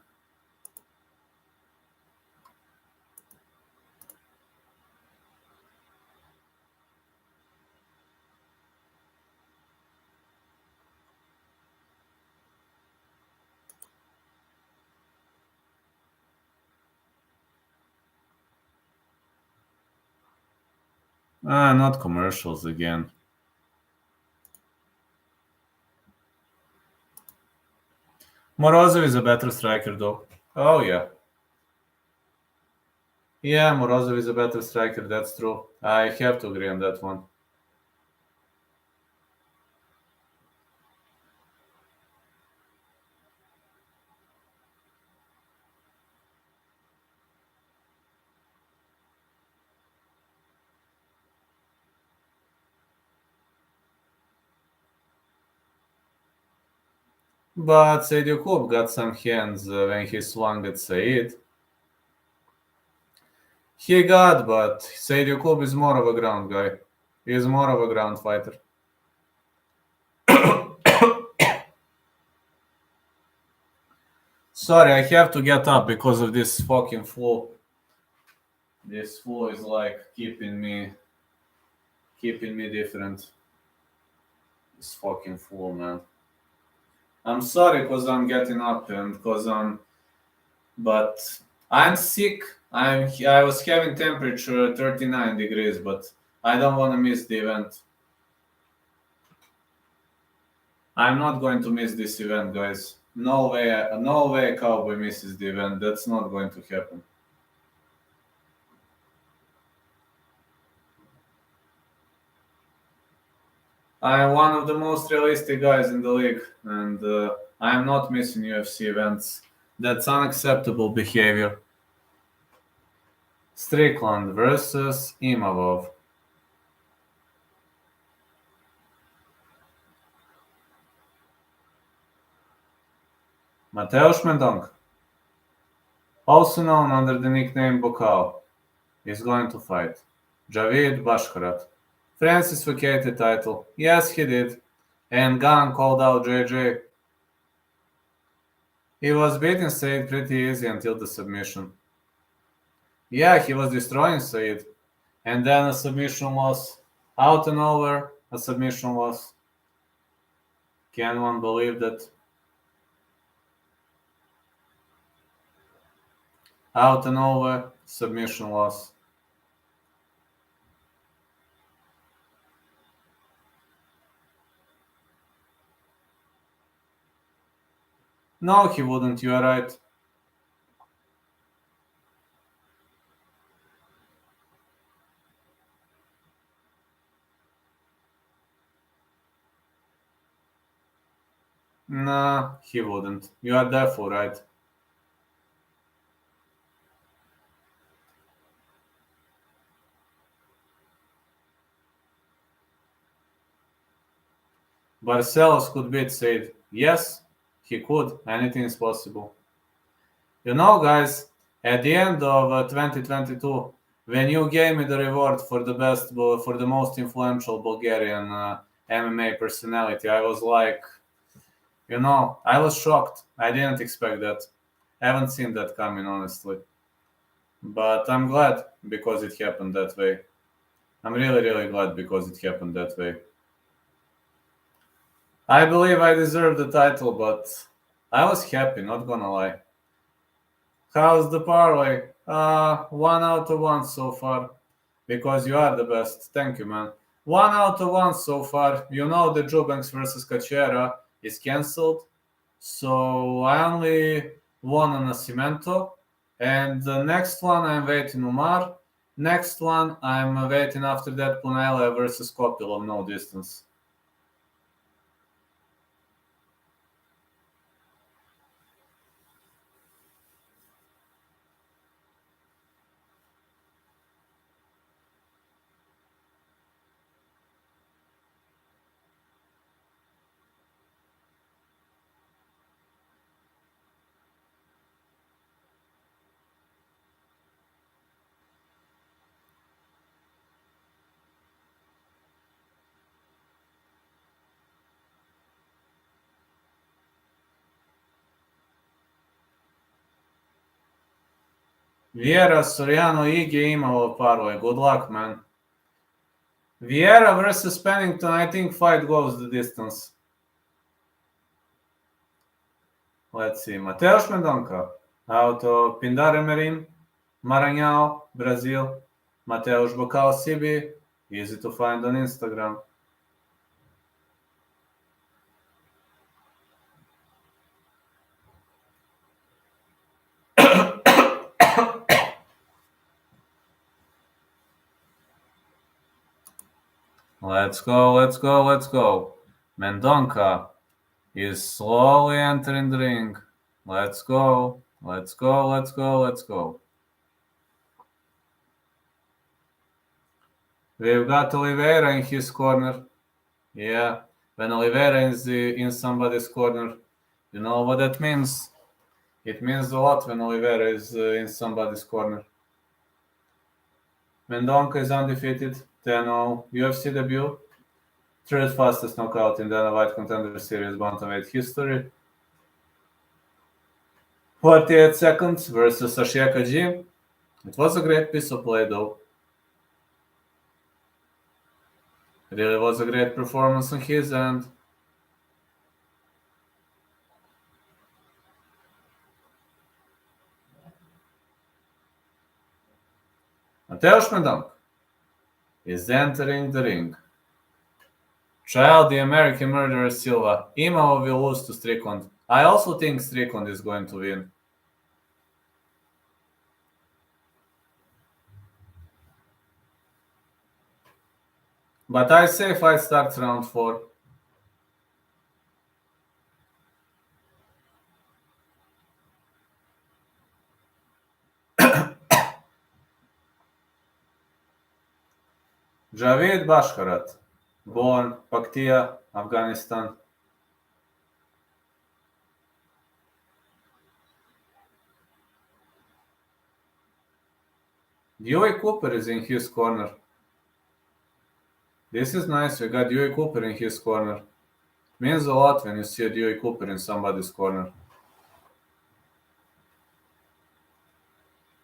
Not commercials again. Morozov is a better striker, though. Oh, yeah. Yeah, Morozov is a better striker, that's true. I have to agree on that one. But Sedyukov got some hands when he swung at Said. He got, but Sedyukov is more of a ground guy. He is more of a ground fighter. Sorry, I have to get up because of this fucking flu. This flu is like keeping me different. This fucking flu, man. I'm sorry because I'm getting up and but I'm sick. I was having temperature 39 degrees, but I don't want to miss the event. I'm not going to miss this event, guys. No way Cowboy misses the event. That's not going to happen. I'm one of the most realistic guys in the league, and I'm not missing UFC events. That's unacceptable behavior. Strickland versus Imavov. Mateusz Mendonça, also known under the nickname Bokal, is going to fight Javid Basharat. Francis vacated title. Yes, he did. And Gang called out JJ. He was beating Said pretty easy until the submission. Yeah, he was destroying Said. And then a submission loss. Out and over, a submission loss. Can one believe that? Out and over, submission loss. No, he wouldn't, you are right. Nah, he wouldn't. You are therefore right. Barcelos could beat Said. Yes, he could. Anything is possible. You know, guys, at the end of 2022, when you gave me the reward for the most influential Bulgarian MMA personality, I was like, I was shocked. I didn't expect that. I haven't seen that coming, honestly. But I'm glad because it happened that way. I'm really, really glad because it happened that way. I believe I deserve the title, but I was happy, not gonna lie. How's the parlay? 1 out of 1 so far. Because you are the best. Thank you, man. 1 out of 1 so far. You know the Jubanks versus Kachera is cancelled. So I only won on Nascimento. And the next one I'm waiting Umar. Next one I'm waiting after that Punahele versus Kopylov, no distance. Vieira, Soriano, Imavov, Paroi. Good luck, man. Vieira versus Pennington, I think fight goes the distance. Let's see. Mateus Mendonça, Auto Pindaremerim, Maranhão, Brazil. Mateusz Bocal CB, easy to find on Instagram. Let's go. Mendonça is slowly entering the ring. Let's go. We've got Oliveira in his corner. Yeah, when Oliveira is in somebody's corner, you know what that means? It means a lot when Oliveira is in somebody's corner. Mendonça is undefeated, 10-0 UFC debut, third fastest knockout in the White Contender Series bantamweight history. 48 seconds versus Ashieka G. It was a great piece of play though. It really was a great performance on his end. Mateusz Mendonça is entering the ring. Trial the American murderer Silva. Imavov will lose to Strickland. I also think Strickland is going to win. But I say fight starts round 4. Javid Basharat, born Paktia, Afghanistan. Dewey Cooper is in his corner. This is nice, we got Dewey Cooper in his corner. It means a lot when you see a Dewey Cooper in somebody's corner.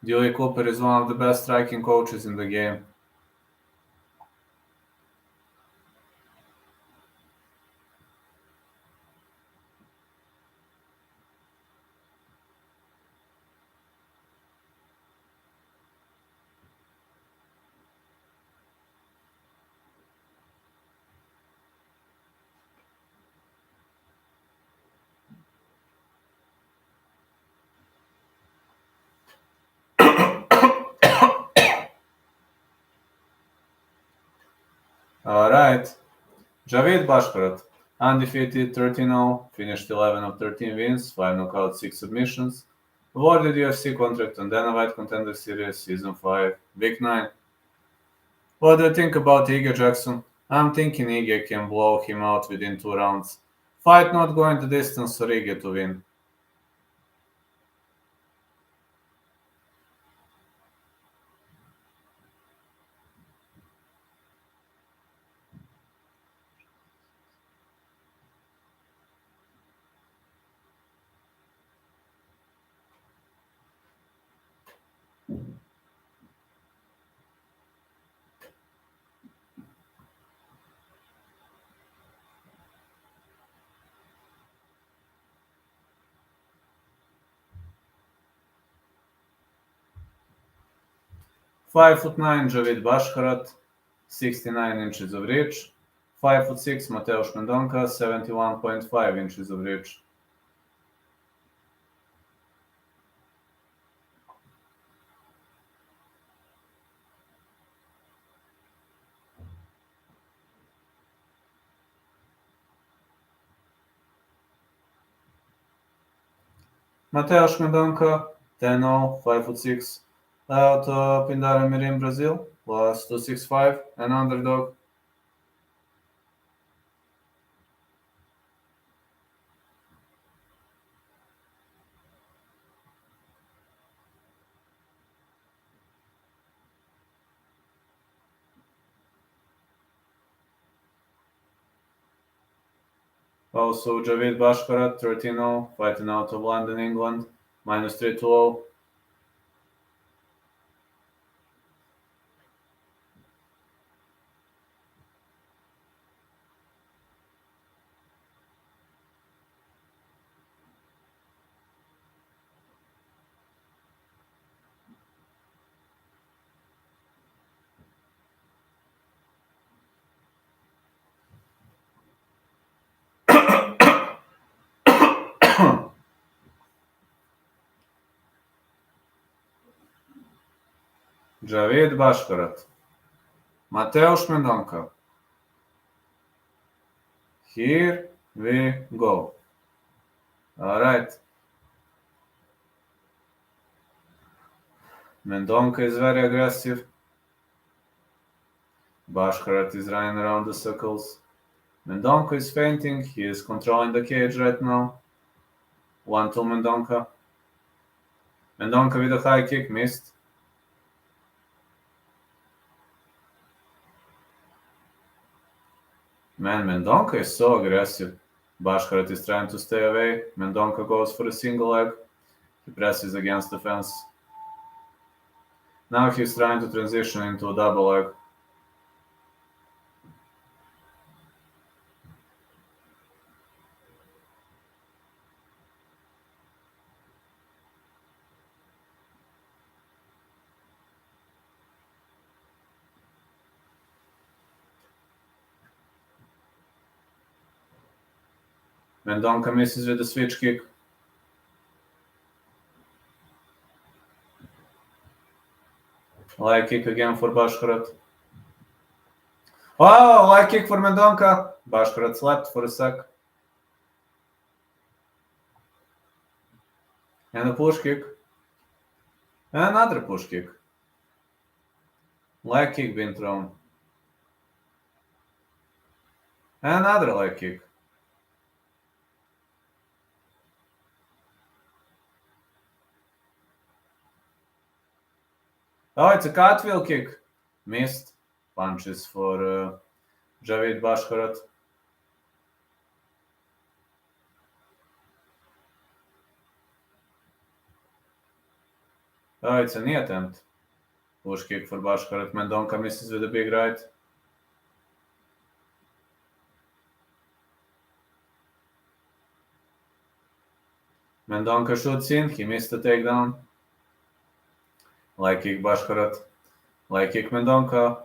Dewey Cooper is one of the best striking coaches in the game. Alright. Javid Basharat, undefeated 13-0, finished 11 of 13 wins, 5 knockouts, 6 submissions. Awarded UFC contract on Dana White Contender Series Season 5, Week 9. What do you think about Ige Jackson? I'm thinking Ige can blow him out within 2 rounds. Fight not going the distance for Ige to win. (5'9" Javid Basharat, 69 inches of reach. 5'6" Mateusz Mendonça, 71.5 inches of reach. Mateusz Mendonça, 10-0, 5'6", out of Pindaremerim, Brazil, plus 265, an underdog. Also, Javid Basharat, 13-0, fighting out of London, England, minus 320. Javid, Basharat. Mateusz, Mendonça. Here we go. Alright. Mendonça is very aggressive. Basharat is running around the circles. Mendonça is fainting. He is controlling the cage right now. 1-2 Mendonça. Mendonça with a high kick, missed. Man, Mendonça is so aggressive. Basharat is trying to stay away. Mendonça goes for a single leg. He presses against the fence. Now he's trying to transition into a double leg. Mendonça misses with a switch kick. Leg kick again for Basharat. Oh, leg kick for Mendonça. Basharat slept for a sec. And a push kick. Another push kick. Leg kick being thrown. Another leg kick. Oh, it's a cartwheel kick. Missed. Punches for Javid, Basharat. Oh, it's a knee attempt. Push kick for Basharat. Mendonça misses with a big right. Mendonça shoots in. He missed the takedown. Leg kick Basharat. Leg kick Mendonça.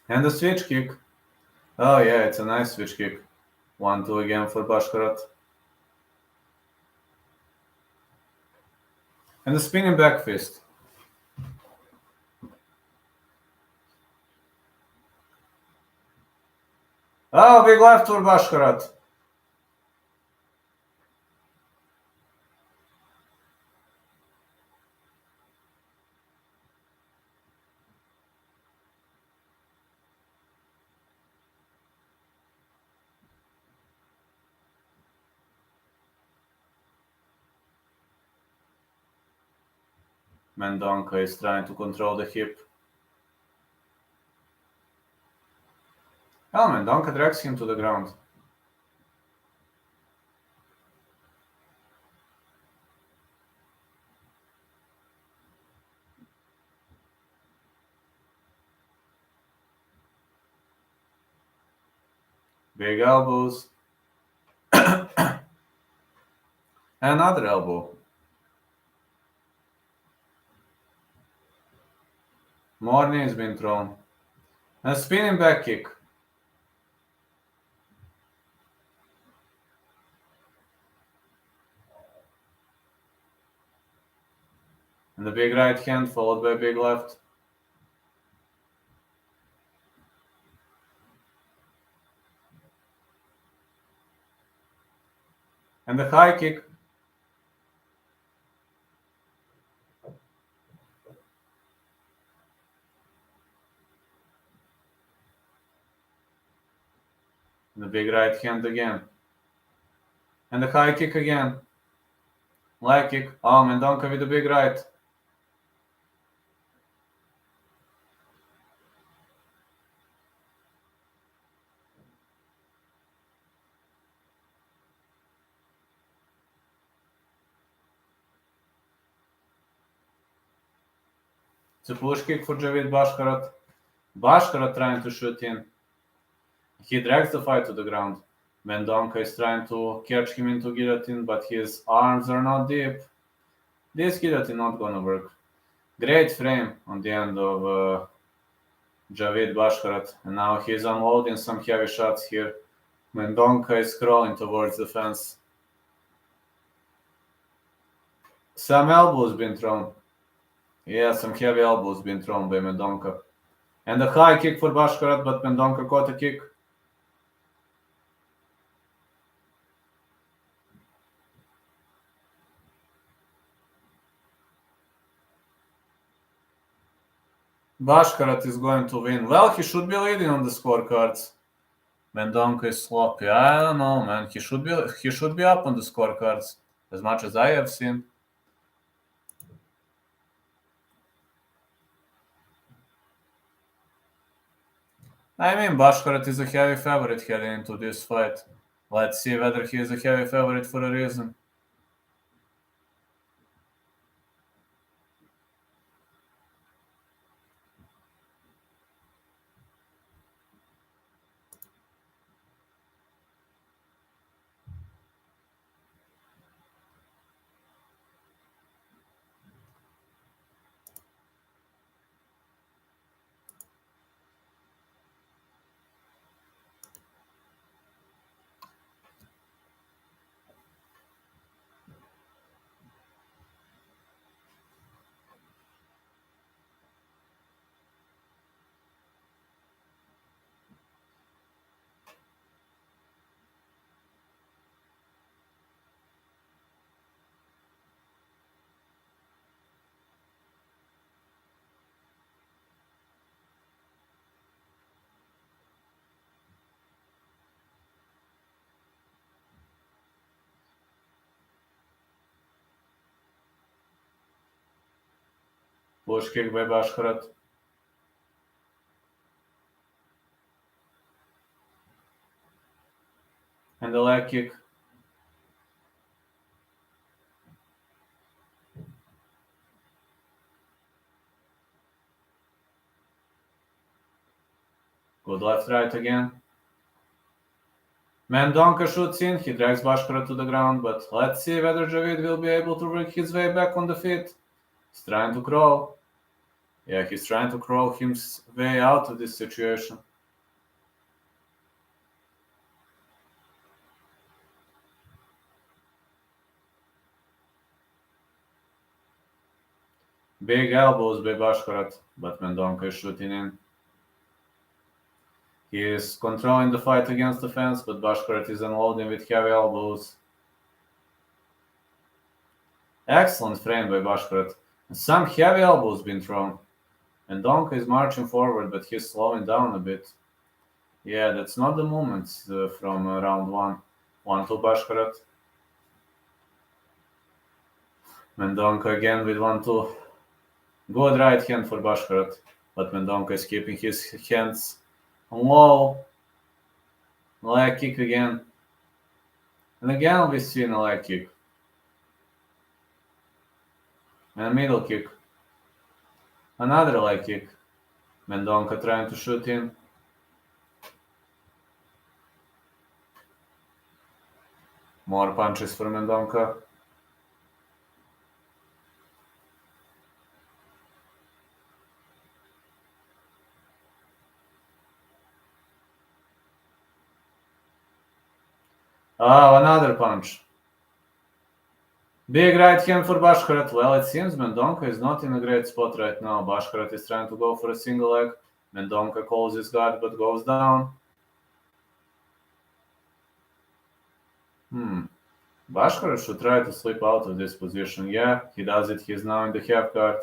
And a switch kick. Oh yeah, it's a nice switch kick. 1-2 again for Basharat. And a spinning back fist. Oh, big left for Basharat. Mendonça is trying to control the hip. Oh, Mendonça drags him to the ground. Big elbows. Another elbow. More knees been thrown. A spinning back kick. And the big right hand followed by big left. And the high kick. And the big right hand again. And the high kick again. Leg kick. Oh, Mendonça with the big right. It's a push kick for Javid Basharat. Basharat trying to shoot in. He drags the fight to the ground. Mendonça is trying to catch him into guillotine, but his arms are not deep. This guillotine not gonna work. Great frame on the end of Javid, Basharat, and now he's unloading some heavy shots here. Mendonça is crawling towards the fence. Some elbows been thrown. Yeah, some heavy elbows been thrown by Mendonça. And a high kick for Basharat, but Mendonça caught a kick. Basharat is going to win. Well, he should be leading on the scorecards. Mendonça is sloppy. I don't know, man. He should be up on the scorecards, as much as I have seen. I mean, Basharat is a heavy favorite heading into this fight. Let's see whether he is a heavy favorite for a reason. Push kick by Basharat. And the leg kick. Good left right again. Mendonça shoots in, he drags Basharat to the ground, but let's see whether Javid will be able to work his way back on the feet. He's trying to crawl. Yeah, he's trying to crawl his way out of this situation. Big elbows by Basharat, but Mendonça is shooting in. He is controlling the fight against the fence, but Basharat is unloading with heavy elbows. Excellent frame by Basharat. Some heavy elbows been thrown. Mendonça is marching forward, but he's slowing down a bit. Yeah, that's not the movement from round one. 1-2 Basharat. Mendonça again with 1-2. Good right hand for Basharat, but Mendonça is keeping his hands low. Leg kick again. And again we see a leg kick. And a middle kick. Another leg kick. Mendonça trying to shoot in. More punches for Mendonça. Oh, another punch. Big right hand for Basharat. Well, it seems Mendonça is not in a great spot right now. Basharat is trying to go for a single leg. Mendonça calls his guard but goes down. Basharat should try to slip out of this position. Yeah, he does it. He's now in the half guard.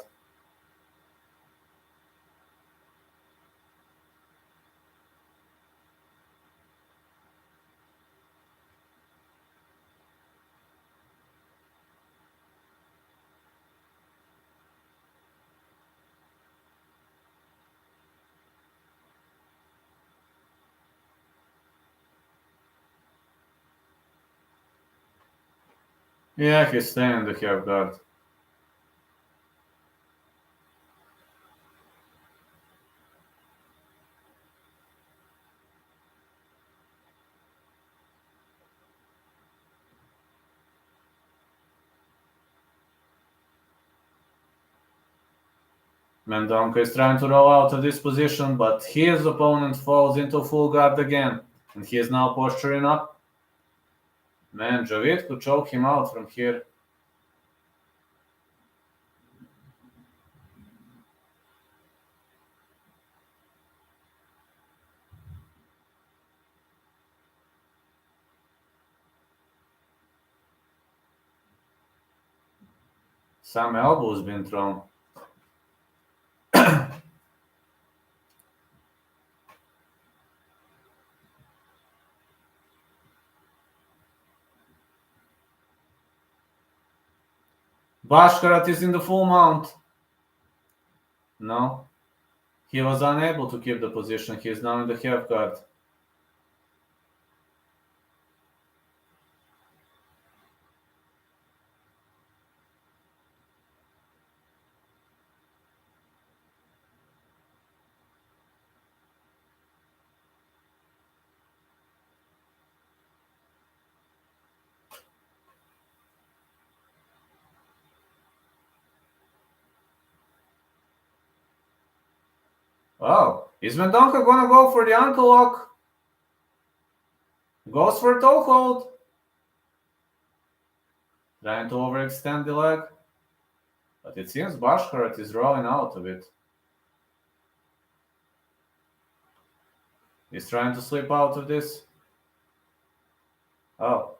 Yeah, he's staying in the half guard. Mendonça is trying to roll out of this position, but his opponent falls into full guard again, and he is now posturing up. Man, Javid could choke him out from here. Some elbows been thrown. Basharat is in the full mount. No. He was unable to keep the position. He is now in the half guard. Oh, is Mendonça gonna go for the ankle lock? Goes for a toe hold. Trying to overextend the leg. But it seems Basharat is rolling out of it. He's trying to slip out of this. Oh.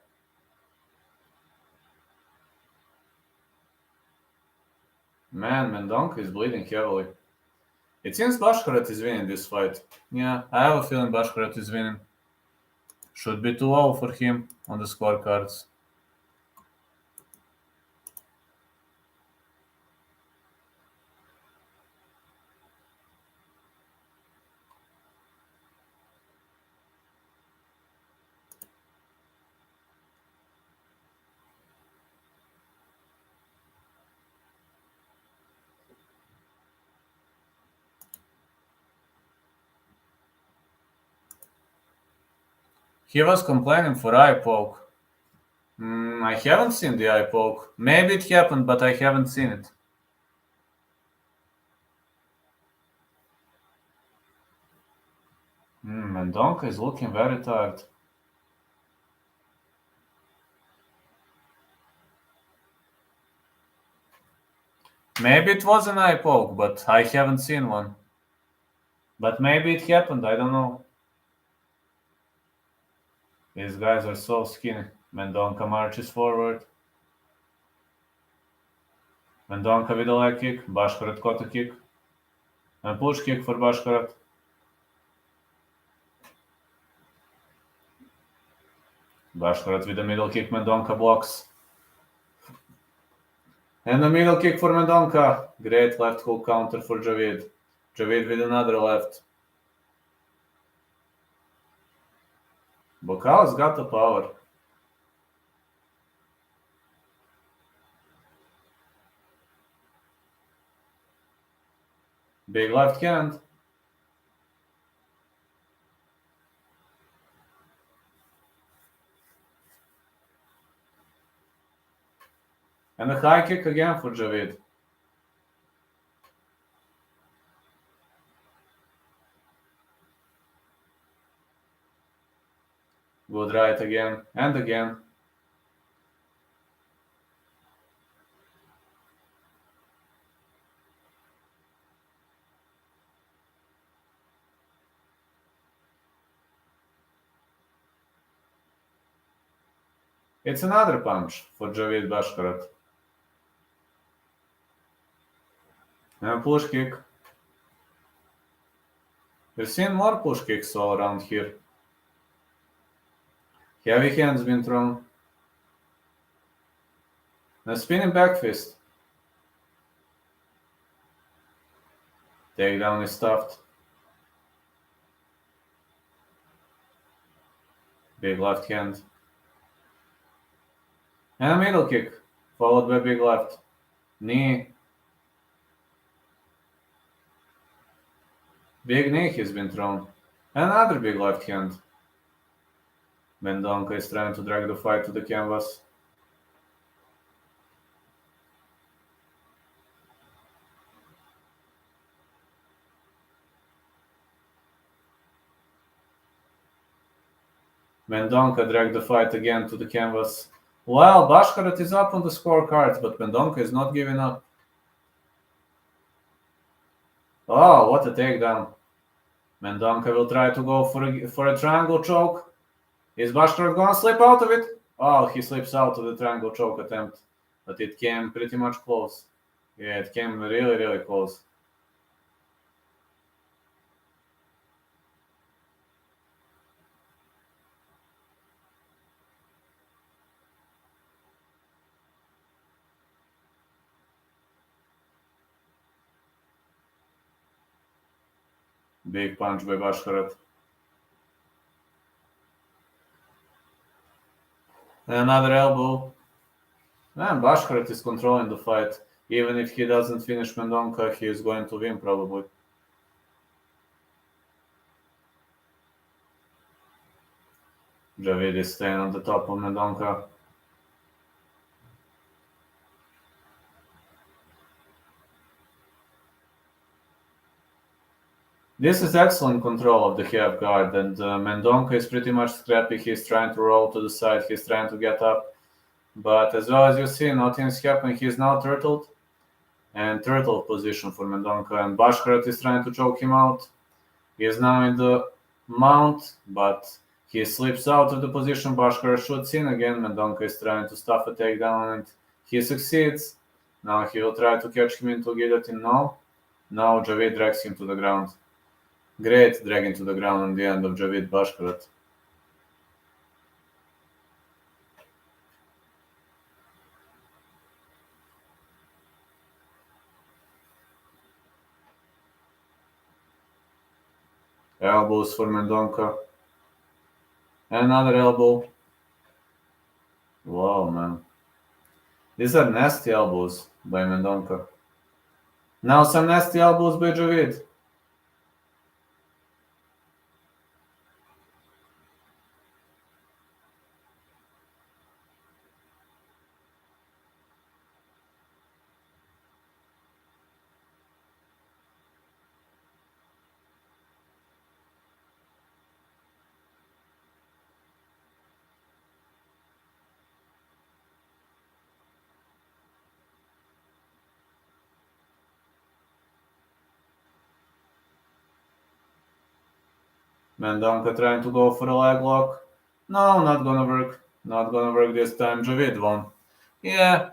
Man, Mendonça is bleeding heavily. It seems Basharat is winning this fight. Yeah, I have a feeling Basharat is winning. Should be 2-0 for him on the scorecards. He was complaining for eye poke. I haven't seen the eye poke. Maybe it happened, but I haven't seen it. Mendonça is looking very tired. Maybe it was an eye poke, but I haven't seen one. But maybe it happened, I don't know. These guys are so skinny. Mendonça marches forward. Mendonça with a leg kick. Basharat caught a kick. And push kick for Basharat. Basharat with a middle kick. Mendonça blocks. And a middle kick for Mendonça. Great left hook counter for Javid. Javid with another left. Bocal's got the power. Big left hand. And a high kick again for Javid. Good right again and again. It's another punch for Javid Basharat. And a push kick. We've seen more push kicks all around here. Heavy hands been thrown. A spinning back fist. Takedown is stuffed. Big left hand. And a middle kick, followed by big left. Knee. Big knee has been thrown. Another big left hand. Mendonça is trying to drag the fight to the canvas. Mendonça dragged the fight again to the canvas. Well, Basharat is up on the scorecards, but Mendonça is not giving up. Oh, what a takedown. Mendonça will try to go for a triangle choke. Is Basharat going to slip out of it? Oh, he slips out of the triangle choke attempt. But it came pretty much close. Yeah, it came really, really close. Big punch by Basharat. Another elbow. And Basharat is controlling the fight. Even if he doesn't finish Mendonça, he is going to win probably. Javid is staying on the top of Mendonça. This is excellent control of the half guard, and Mendonça is pretty much scrappy. He's trying to roll to the side. He's trying to get up. But as well as you see, nothing is happening. He's now turtled. And turtle position for Mendonça. And Basharat is trying to choke him out. He is now in the mount, but he slips out of the position. Basharat shoots in again. Mendonça is trying to stuff a takedown, and he succeeds. Now he will try to catch him into guillotine. No. Now Javid drags him to the ground. Great dragging to the ground on the end of Javid Basharat. Elbows for Mendonça. Another elbow. Wow, man. These are nasty elbows by Mendonça. Now some nasty elbows by Javid. Mendonça trying to go for a leg lock. No, not gonna work. Not gonna work this time. Javid won. Yeah,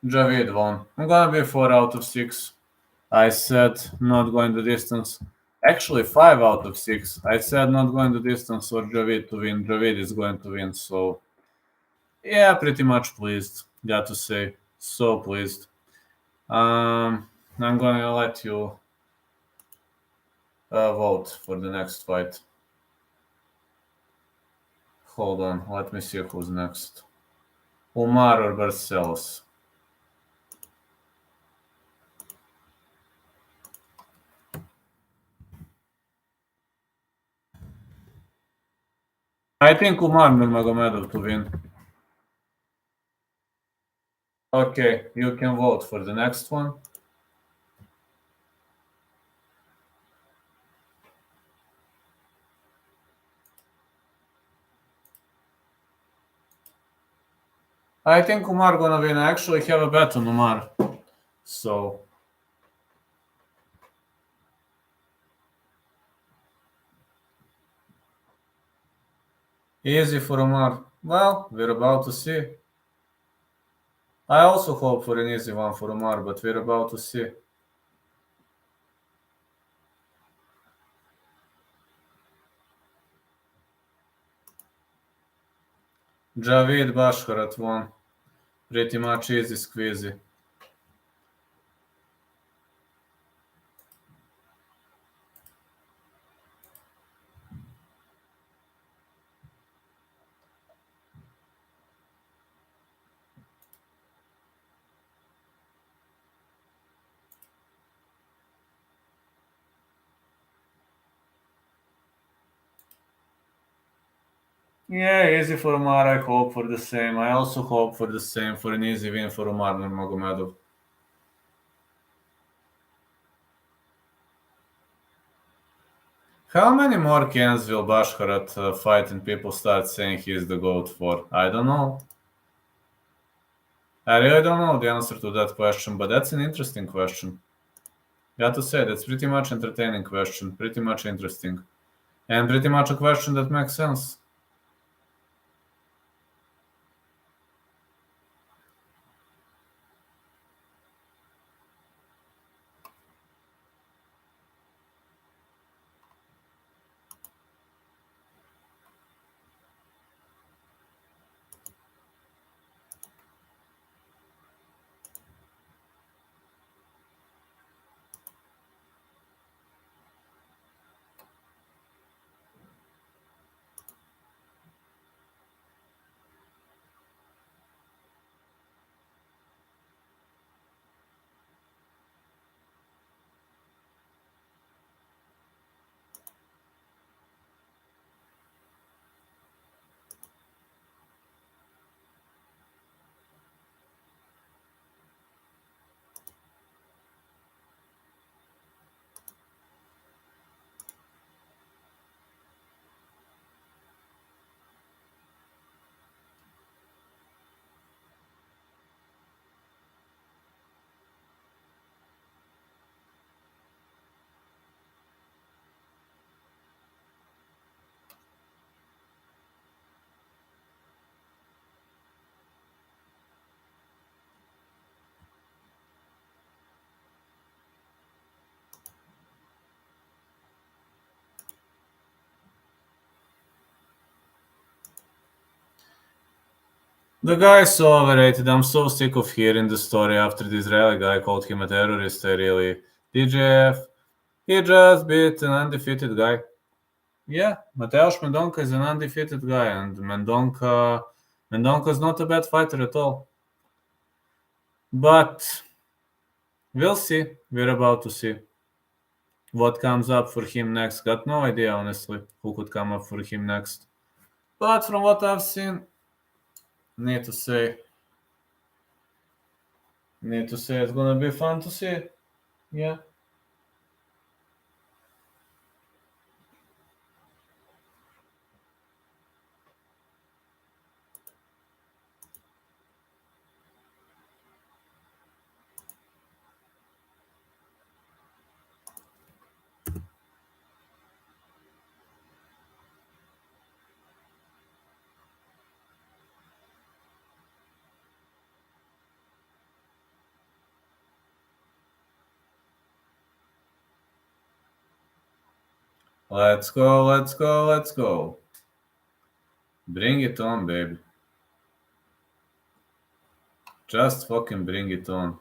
Javid won. I'm gonna be 4 out of 6. I said not going the distance. Actually, 5 out of 6. I said not going the distance for Javid to win. Javid is going to win, so yeah, pretty much pleased. Got to say, so pleased. I'm gonna let you vote for the next fight. Hold on, let me see who's next. Umar or Barcelos? I think Umar Nurmagomedov to win. Okay, you can vote for the next one. I think Umar gonna win. I actually have a bet on Umar. So easy for Umar. Well, we're about to see. I also hope for an easy one for Umar, but we're about to see. Javid Basharat won. Pretty much easy squeezy. Yeah, easy for Umar. I hope for the same. I also hope for the same, for an easy win for Umar Nurmagomedov. How many more cans will Basharat fight and people start saying he's the GOAT for? I don't know. I really don't know the answer to that question, but that's an interesting question. Got to say, that's pretty much entertaining question, pretty much interesting, and pretty much a question that makes sense. The guy is so overrated. I'm so sick of hearing the story after the Israeli guy called him a terrorist. I really. DJF. He just beat an undefeated guy. Yeah, Mateusz Mendonça is an undefeated guy, and Mendonça is not a bad fighter at all. But we'll see. We're about to see what comes up for him next. Got no idea, honestly, who could come up for him next. But from what I've seen, need to say it's gonna be fun to see. Yeah. Let's go, let's go, let's go. Bring it on, baby. Just fucking bring it on.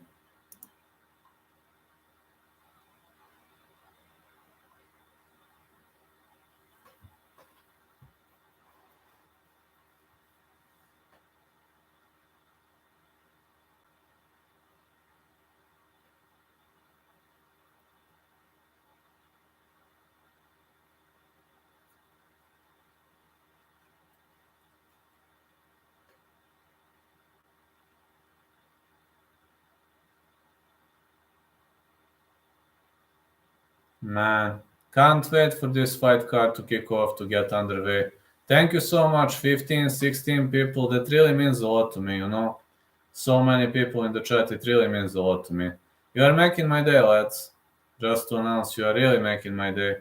Man, can't wait for this fight card to kick off, to get underway. Thank you so much, 15, 16 people. That really means a lot to me, you know? So many people in the chat, it really means a lot to me. You are making my day, lads. Just to announce, you are really making my day.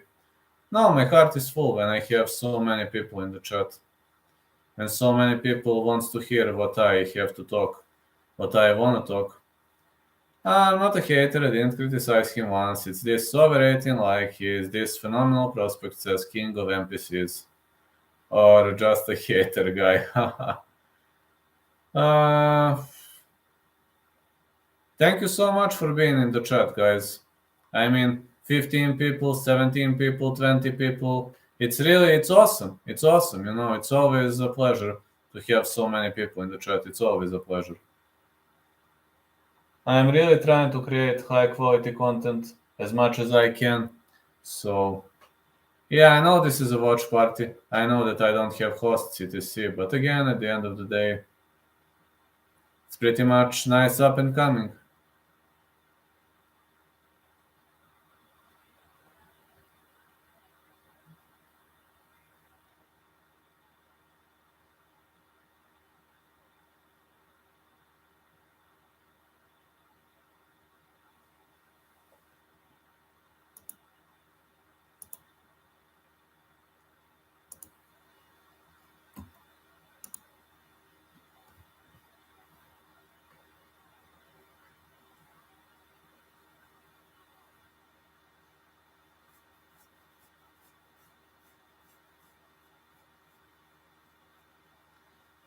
No, my heart is full when I have so many people in the chat. And so many people wants to hear what I have to talk, what I want to talk. I'm not a hater, I didn't criticize him once. It's this overrating like he is this phenomenal prospect as king of NPCs. Or just a hater guy. Thank you so much for being in the chat, guys. I mean, 15 people, 17 people, 20 people. It's awesome. It's awesome, you know. It's always a pleasure to have so many people in the chat. It's always a pleasure. I'm really trying to create high quality content as much as I can. So, yeah, I know this is a watch party. I know that I don't have hosts etc. But again, at the end of the day, it's pretty much nice up and coming.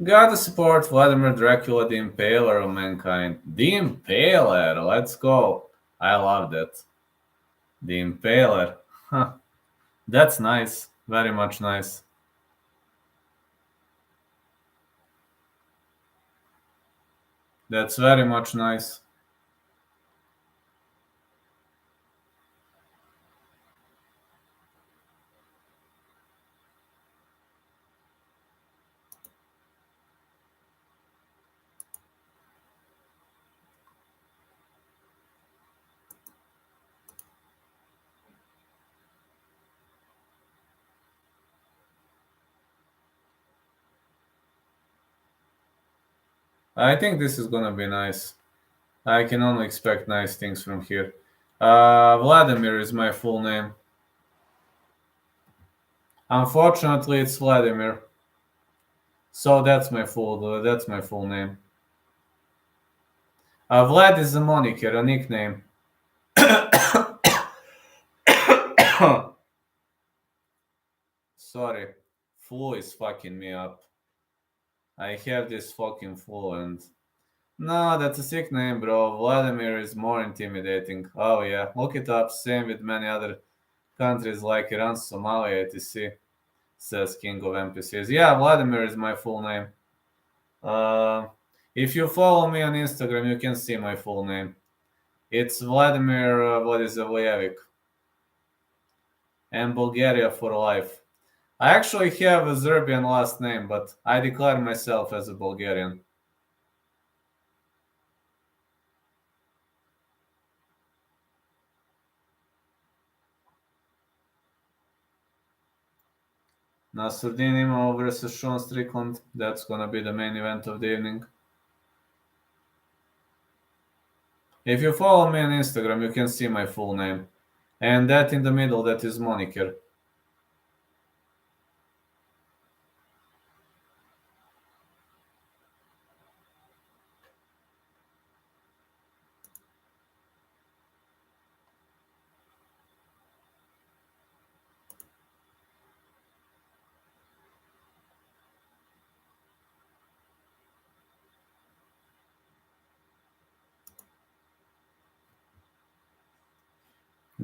Gotta support Vladimir Dracula, the Impaler of Mankind. The Impaler, let's go. I love that. The Impaler. Huh. That's nice. Very much nice. That's very much nice. I think this is gonna be nice. I can only expect nice things from here. Vladimir is my full name. Unfortunately, it's Vladimir. So that's my full name. Vlad is a moniker, a nickname. Sorry, flu is fucking me up. I have this fucking flu and no, that's a sick name, bro. Vladimir is more intimidating. Oh yeah, look it up. Same with many other countries like Iran, Somalia, etc. Says King of NPCs. Yeah, Vladimir is my full name. Uh, if you follow me on Instagram, you can see my full name. It's Vladimir Vladizevajevic. And Bulgaria for life. I actually have a Serbian last name, but I declare myself as a Bulgarian. Nassourdine Imavov versus Strickland. That's gonna be the main event of the evening. If you follow me on Instagram, you can see my full name. And that in the middle, that is moniker.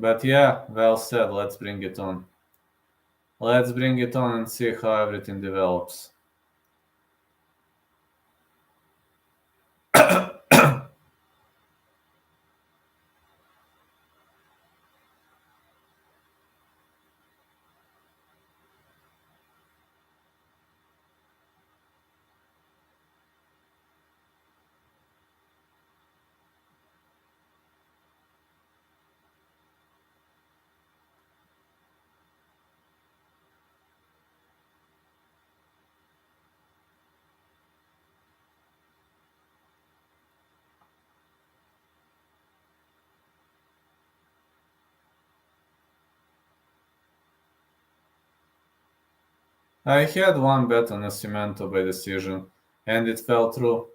But yeah, well said. Let's bring it on. Let's bring it on and see how everything develops. I had one bet on Nascimento by decision, and it fell through.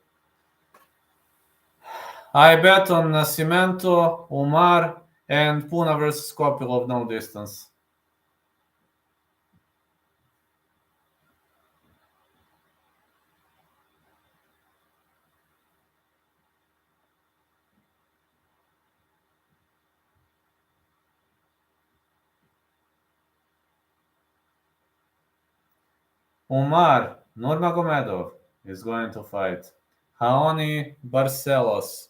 I bet on Nascimento, Umar, and Puna versus Kopylov no distance. Umar Nurmagomedov is going to fight. Raoni Barcelos.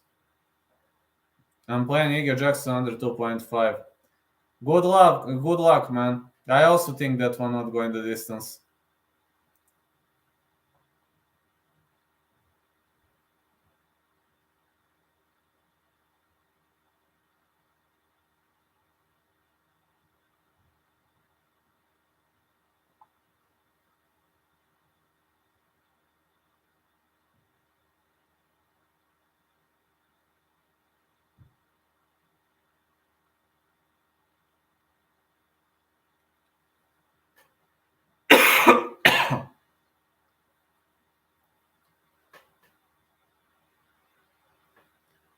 I'm playing Igor Jackson under 2.5. Good luck, man. I also think that one not going the distance.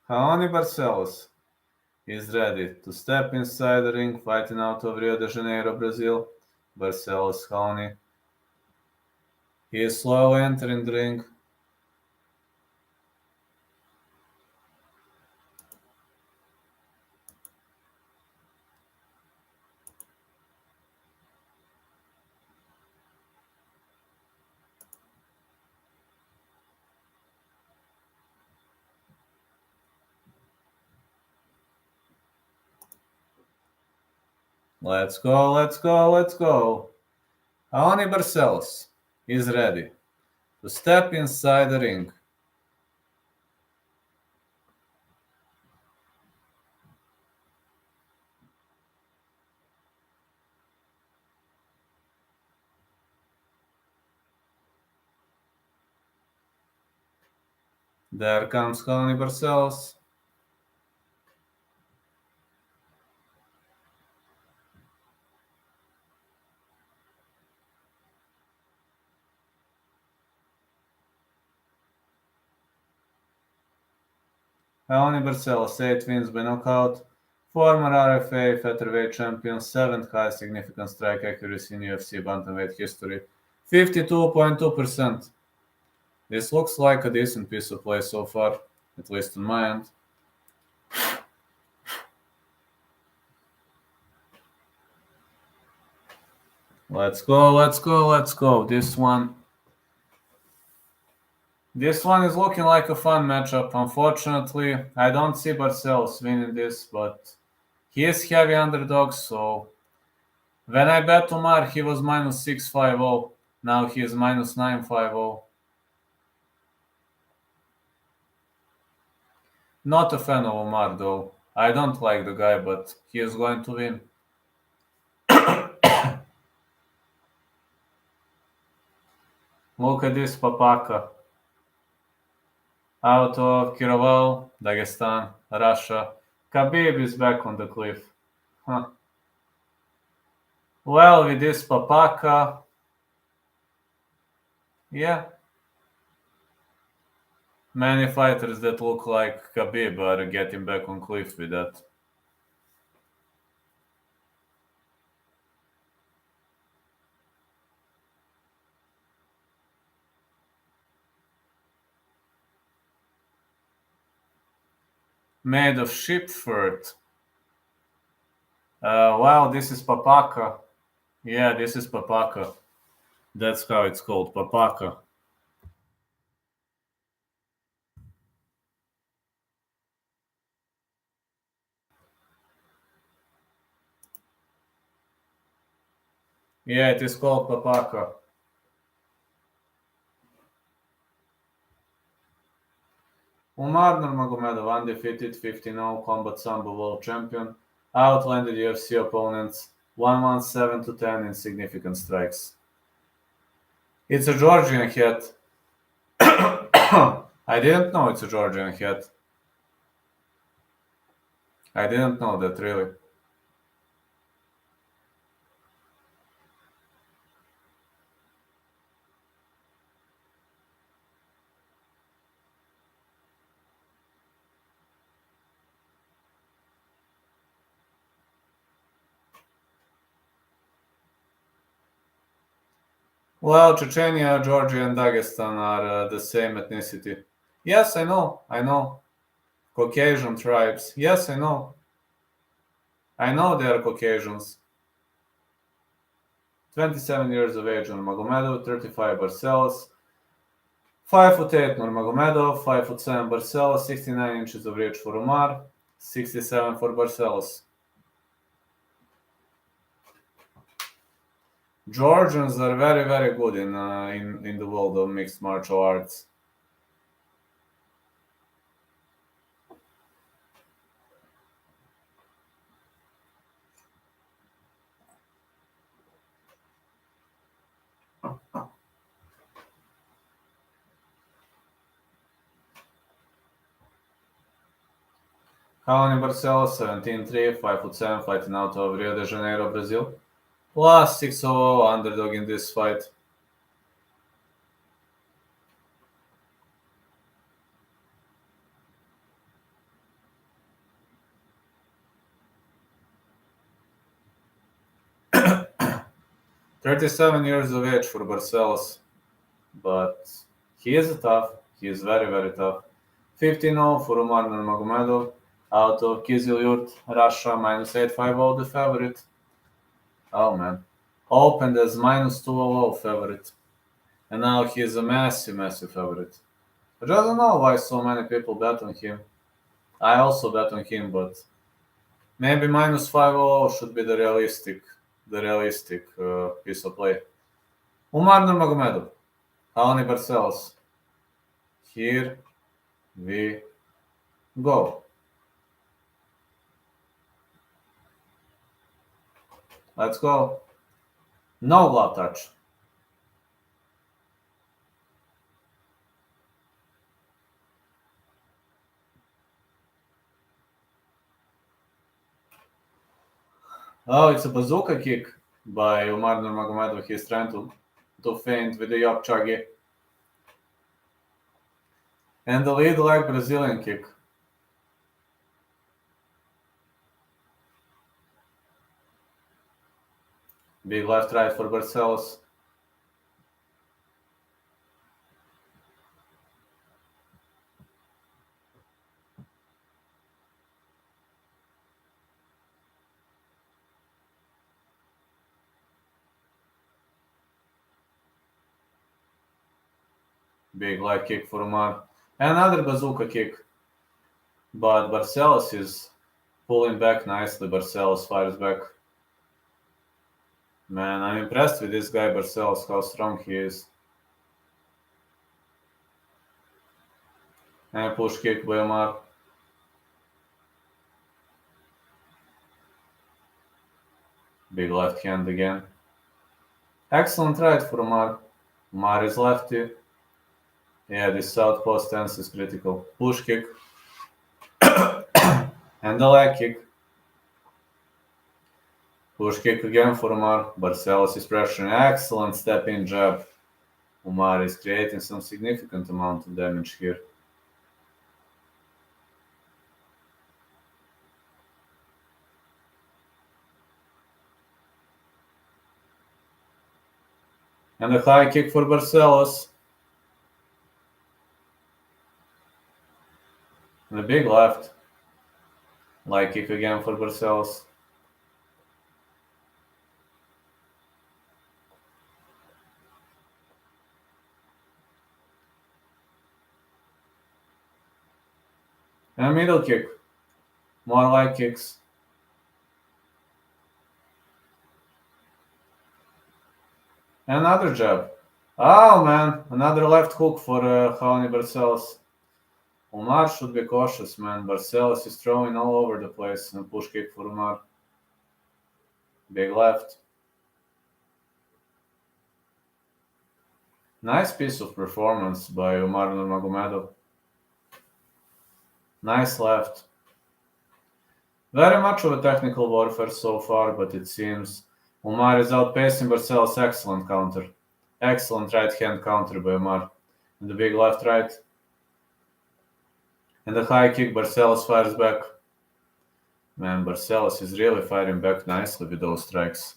Raoni Barcelos is ready to step inside the ring, fighting out of Rio de Janeiro, Brazil. Barcelos, Raoni. He is slowly entering the ring. Let's go, let's go, let's go. Raoni Barcelos is ready to step inside the ring. There comes Raoni Barcelos. Raoni Barcelos, 8 wins by knockout. Former RFA featherweight champion, 7th highest significant strike accuracy in UFC bantamweight history, 52.2%. This looks like a decent piece of play so far, at least on my end. Let's go, let's go, let's go. This one is looking like a fun matchup. Unfortunately, I don't see Barcelos winning this, but he is heavy underdog, so when I bet Umar, he was minus 650. Now he is minus 950. Not a fan of Umar, though. I don't like the guy, but he is going to win. Look at this papaka. Out of Kiraval, Dagestan, Russia. Khabib is back on the cliff. Huh. Well, with this papaka, yeah. Many fighters that look like Khabib are getting back on cliff with that. Made of sheep fur. Wow, this is papaka. Yeah, this is papaka. That's how it's called, papaka. Yeah, it is called papaka. Umar Nurmagomedov, undefeated, 15-0 combat sambo world champion, outlanded UFC opponents 117-10 in significant strikes. It's a Georgian hat. I didn't know it's a Georgian hat. I didn't know that, really. Well, Chechnya, Georgia, and Dagestan are the same ethnicity. Yes, I know. Caucasian tribes. Yes, I know. I know they are Caucasians. 27 years of age Nurmagomedov, 35 Barcelos, 5'8" Nurmagomedov, 5'7" Barcelos, 69 inches of reach for Umar, 67 for Barcelos. Georgians are very, very good in the world of mixed martial arts. Raoni Barcelos, 17-3, 5'7", fighting out of Rio de Janeiro, Brazil. Plus 6-0 underdog in this fight. "37 years of age for Barcelos. but he is tough. He is very, very tough. 15-0 for Umar Nurmagomedov out of Kizil Russia, minus 850, the favorite. Oh man. Opened as minus 200 favorite. And now he is a massive, massive favorite. I just don't know why so many people bet on him. I also bet on him, but maybe minus 500 should be the realistic piece of play. Umar Nurmagomedov, Raoni Barcelos. Here we go. Let's go. No glove touch. Oh, it's a bazooka kick by Umar Nurmagomedov. He's trying to feint with the Yapchagi. And the lead leg Brazilian kick. Big left right for Barcelos. Big leg kick for Umar. Another bazooka kick. But Barcelos is pulling back nicely. Barcelos fires back. Man, I'm impressed with this guy, Barcelos, how strong he is. And push kick by Umar. Big left hand again. Excellent right for Umar. Umar is lefty. Yeah, this southpaw stance is critical. Push kick. And the leg kick. Push kick again for Umar. Barcelos is pressuring. Excellent step in jab. Umar is creating some significant amount of damage here. And a high kick for Barcelos. And a big left. Light kick again for Barcelos. And a middle kick. More light kicks. Another jab. Oh man, another left hook for Raoni Barcelos. Umar should be cautious, man. Barcelos is throwing all over the place. And push kick for Umar. Big left. Nice piece of performance by Umar Nurmagomedov. Nice left. Very much of a technical warfare so far, but it seems Umar is outpacing Barcelos. Excellent counter. Excellent right hand counter by Umar. And the big left right. And the high kick, Barcelos fires back. Man, Barcelos is really firing back nicely with those strikes.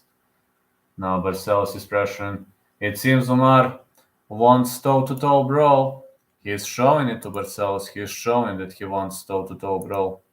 Now Barcelos is pressuring. It seems Umar wants toe-to-toe brawl. He is showing it to Barcelos. He is showing that he wants toe-to-toe brawl.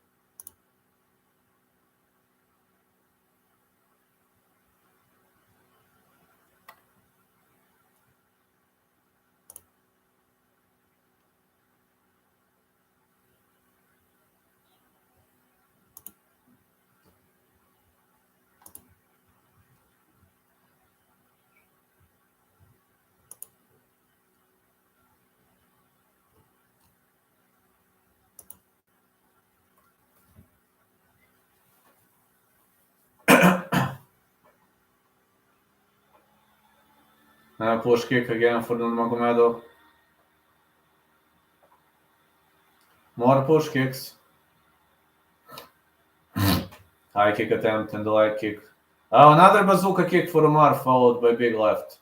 And a push kick again for Nurmagomedov. More push kicks. High kick attempt and the light kick. Oh, another bazooka kick for Umar, followed by big left.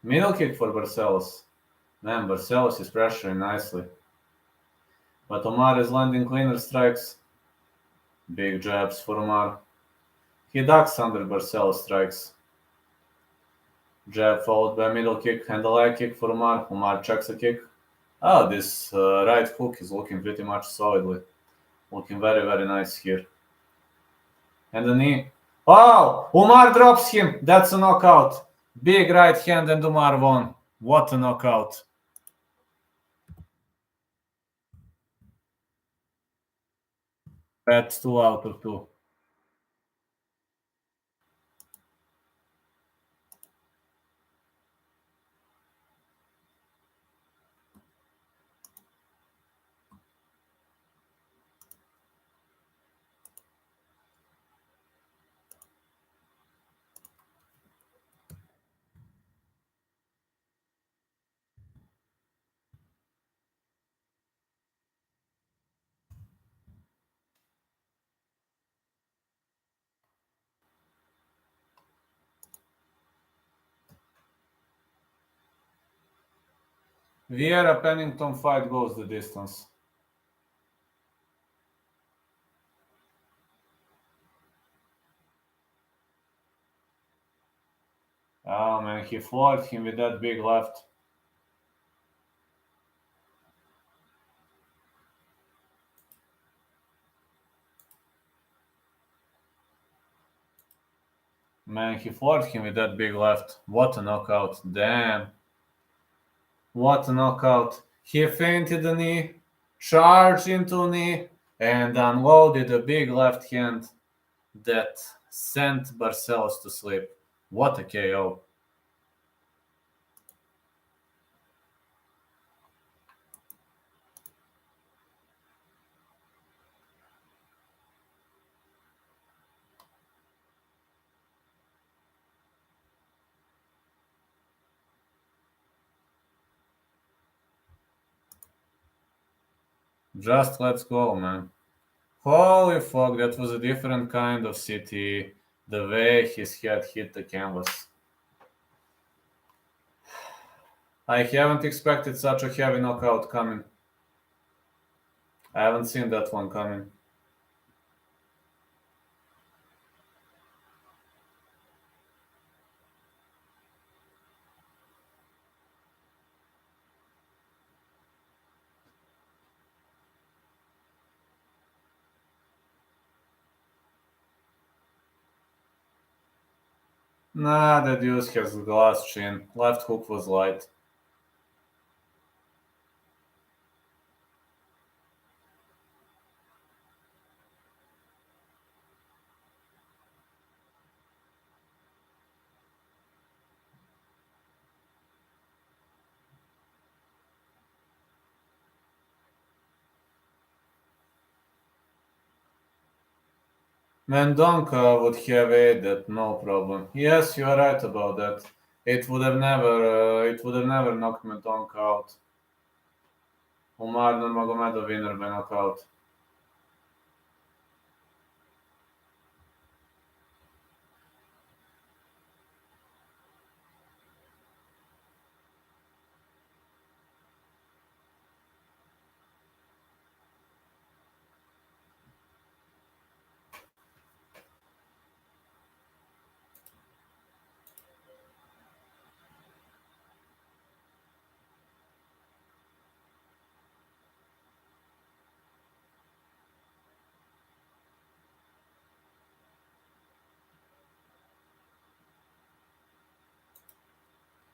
Middle kick for Barcelos. Man, Barcelos is pressuring nicely. But Umar is landing cleaner strikes. Big jabs for Umar. He ducks under Barcelos strikes. Jab followed by middle kick and a leg kick for Umar. Umar checks a kick. Oh, this right hook is looking pretty much solidly. Looking very, very nice here. And the knee. Oh! Umar drops him! That's a knockout. Big right hand and Umar won. What a knockout. That's 2 out of 2. Vieira Pennington fight goes the distance. Oh man, he floored him with that big left. Man, he floored him with that big left. What a knockout. Damn. What a knockout. He feinted the knee, charged into knee, and unloaded a big left hand that sent Barcelos to sleep. What a KO. Just let's go, man. Holy fuck, that was a different kind of city. The way his head hit the canvas. I haven't expected such a heavy knockout coming. I haven't seen that one coming. Nah, the deuce has glass chin. Left hook was light. Mendonça would have aided, no problem. Yes, you are right about that. It would have never knocked Mendonça out. Umar Nurmagomedov winner by knockout.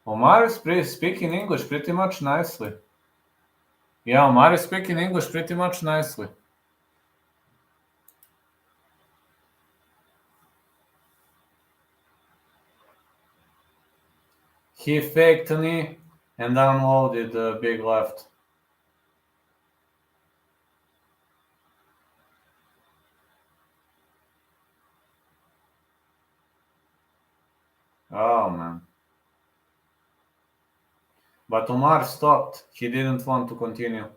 Umar is speaking English pretty much nicely. Yeah, Umar is speaking English pretty much nicely. He faked knee and unloaded the big left. Oh man. But Umar stopped. He didn't want to continue.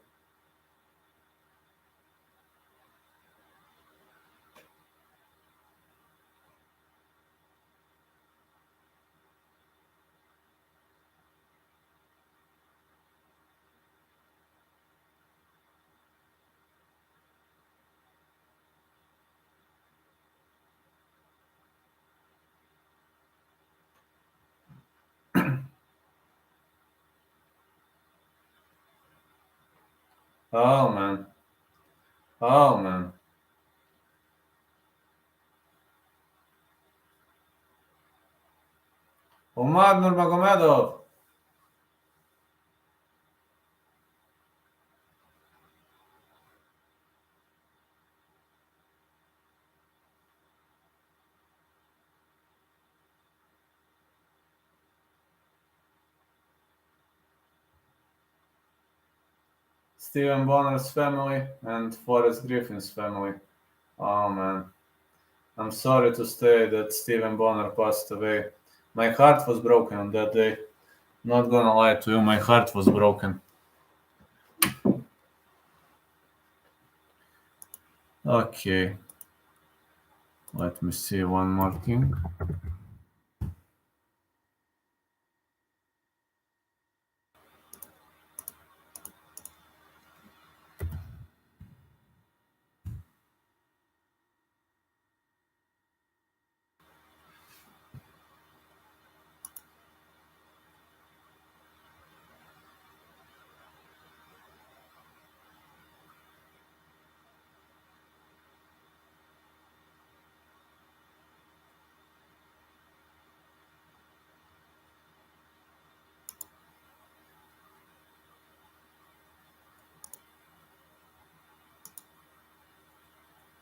Oh, man. Oh, man. Umar Nurmagomedov. Stephen Bonner's family and Forrest Griffin's family. Oh, man. I'm sorry to say that Stephen Bonner passed away. My heart was broken on that day. Not gonna lie to you, my heart was broken. Okay. Let me see one more thing.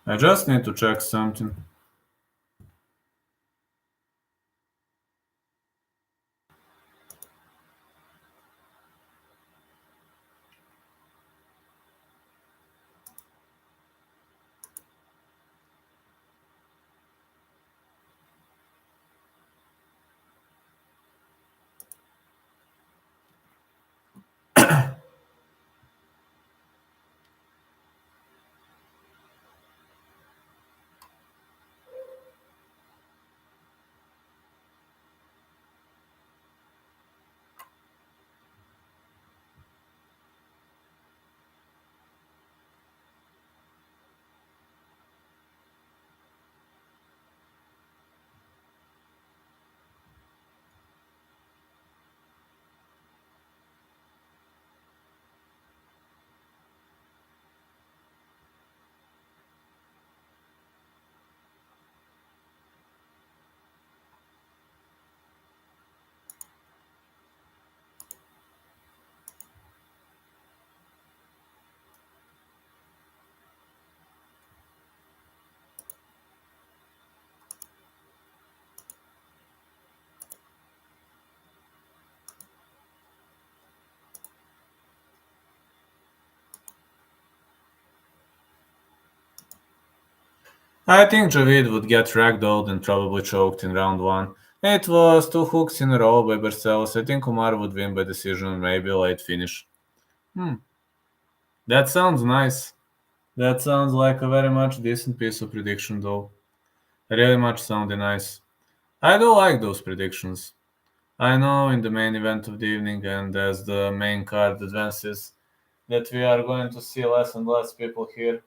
I just need to check something. I think Javid would get ragdolled and probably choked in round 1. It was 2 hooks in a row by Barcelos. I think Umar would win by decision, maybe late finish. That sounds nice. That sounds like a very much decent piece of prediction, though. Really much sounded nice. I do like those predictions. I know in the main event of the evening and as the main card advances that we are going to see less and less people here.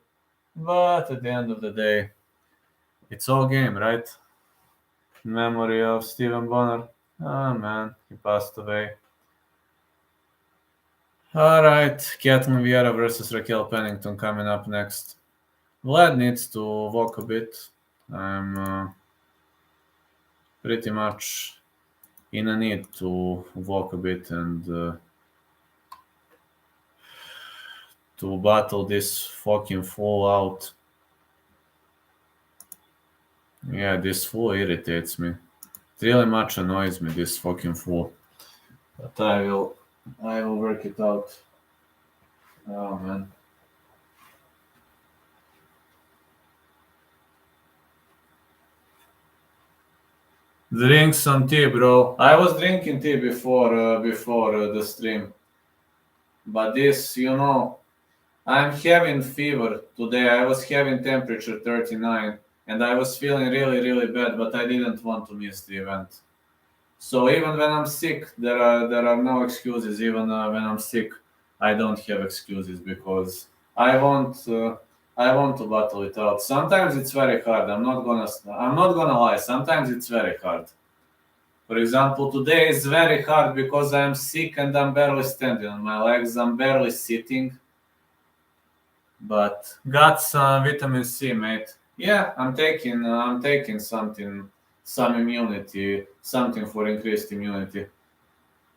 But at the end of the day, it's all game, right? In memory of Stephen Bonner. Ah, man, he passed away. Alright, Ketlen Vieira versus Raquel Pennington coming up next. Vlad needs to walk a bit. I'm pretty much in a need to walk a bit and to battle this fucking fool out. Yeah, this fool irritates me. It really much annoys me, this fucking fool. But I will work it out. Oh man. Drink some tea, bro. I was drinking tea before the stream. But this, I'm having fever today. I was having temperature 39 and I was feeling really, really bad, but I didn't want to miss the event. So even when I'm sick, there are no excuses. Even when I'm sick, I don't have excuses because I want to battle it out. Sometimes it's very hard. I'm not gonna lie. Sometimes it's very hard. For example, today is very hard because I'm sick and I'm barely standing on my legs. I'm barely sitting. But got some vitamin C, mate. Yeah, I'm taking something, some immunity, something for increased immunity.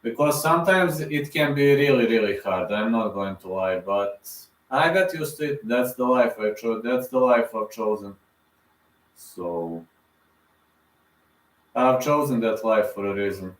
Because sometimes it can be really, really hard. I'm not going to lie, but I got used to it. That's the life I chose. That's the life I've chosen. So I've chosen that life for a reason.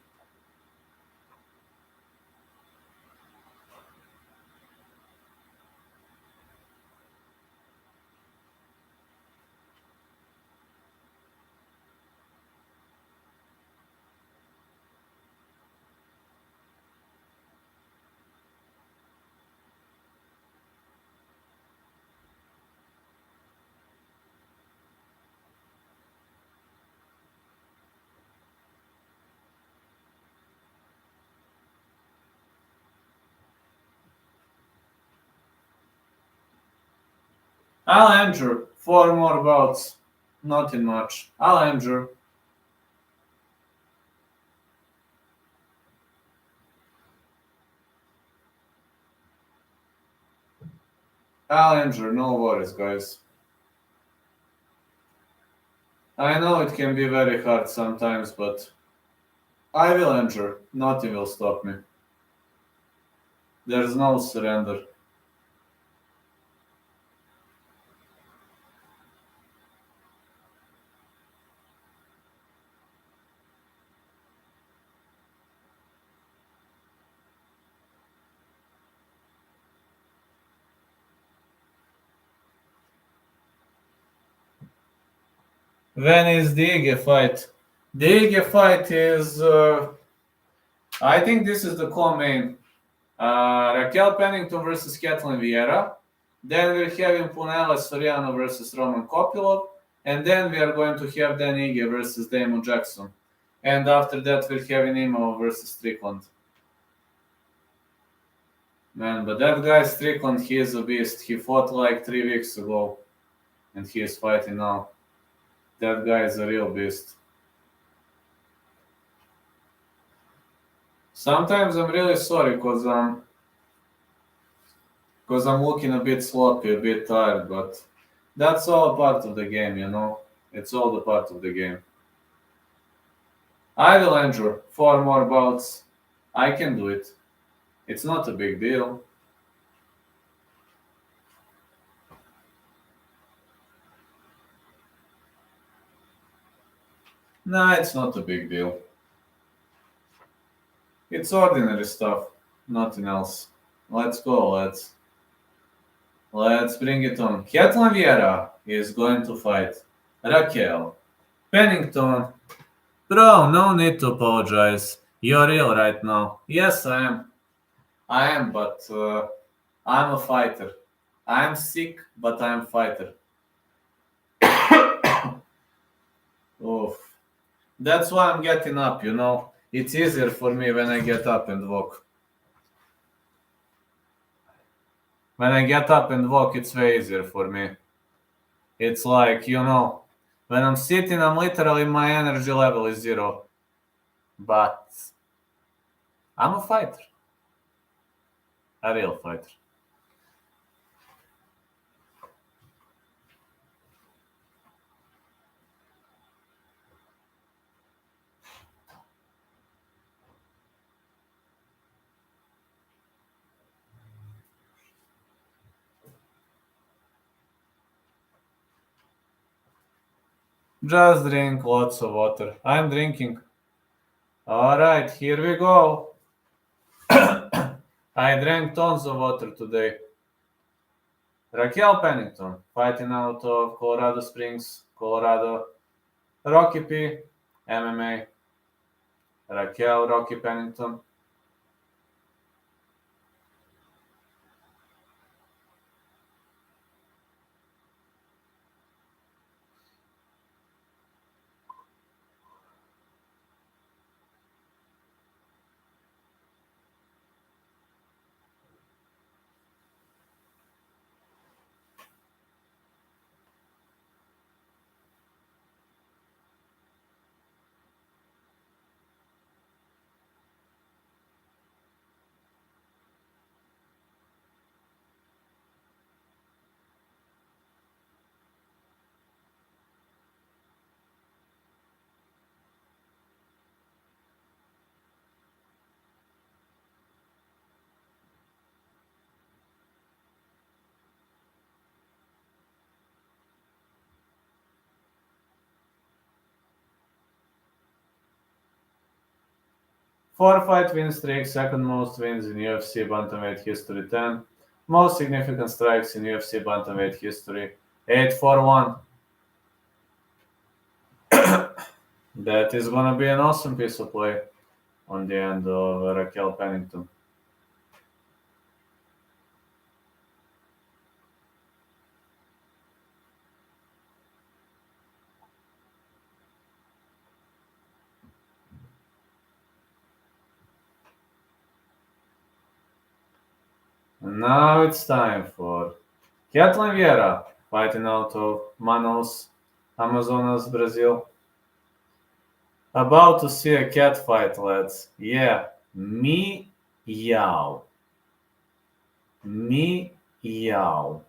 I'll injure 4 more bouts. Nothing much. I'll injure. I'll injure. No worries, guys. I know it can be very hard sometimes, but I will injure. Nothing will stop me. There's no surrender. When is the Ige fight? The Ige fight is, I think this is the co-main. Raquel Pennington versus Ketlen Vieira. Then we're having Punahele Soriano versus Roman Kopylov. And then we are going to have Dan Ige versus Damon Jackson. And after that, we're having Imavov versus Strickland. Man, but that guy Strickland, he is a beast. He fought like 3 weeks ago. And he is fighting now. That guy is a real beast. Sometimes I'm really sorry because I'm looking a bit sloppy, a bit tired, but that's all a part of the game, you know? It's all the part of the game. I will endure 4 more bouts. I can do it. It's not a big deal. Nah, it's not a big deal. It's ordinary stuff, nothing else. Let's go, let's bring it on. Ketlen Vieira is going to fight Raquel. Pennington. Bro, no need to apologize. You're ill right now. Yes, I am. I am, but I'm a fighter. I'm sick, but I'm a fighter. Oof. That's why I'm getting up, you know. It's easier for me when I get up and walk. When I get up and walk, it's way easier for me. It's like, you know, when I'm sitting, I'm literally, my energy level is zero. But I'm a fighter. A real fighter. Just drink lots of water. I'm drinking. Alright, here we go. I drank tons of water today. Raquel Pennington, fighting out of Colorado Springs, Colorado. Rocky P, MMA. Raquel Rocky Pennington. 4-fight win streak, second most wins in UFC bantamweight history, 10. Most significant strikes in UFC bantamweight history, 8-4-1. That is gonna be an awesome piece of play on the end of Raquel Pennington. And now it's time for Ketlen Vieira fighting out of Manaus, Amazonas, Brazil. About to see a cat fight, lads. Yeah, meow. Meow.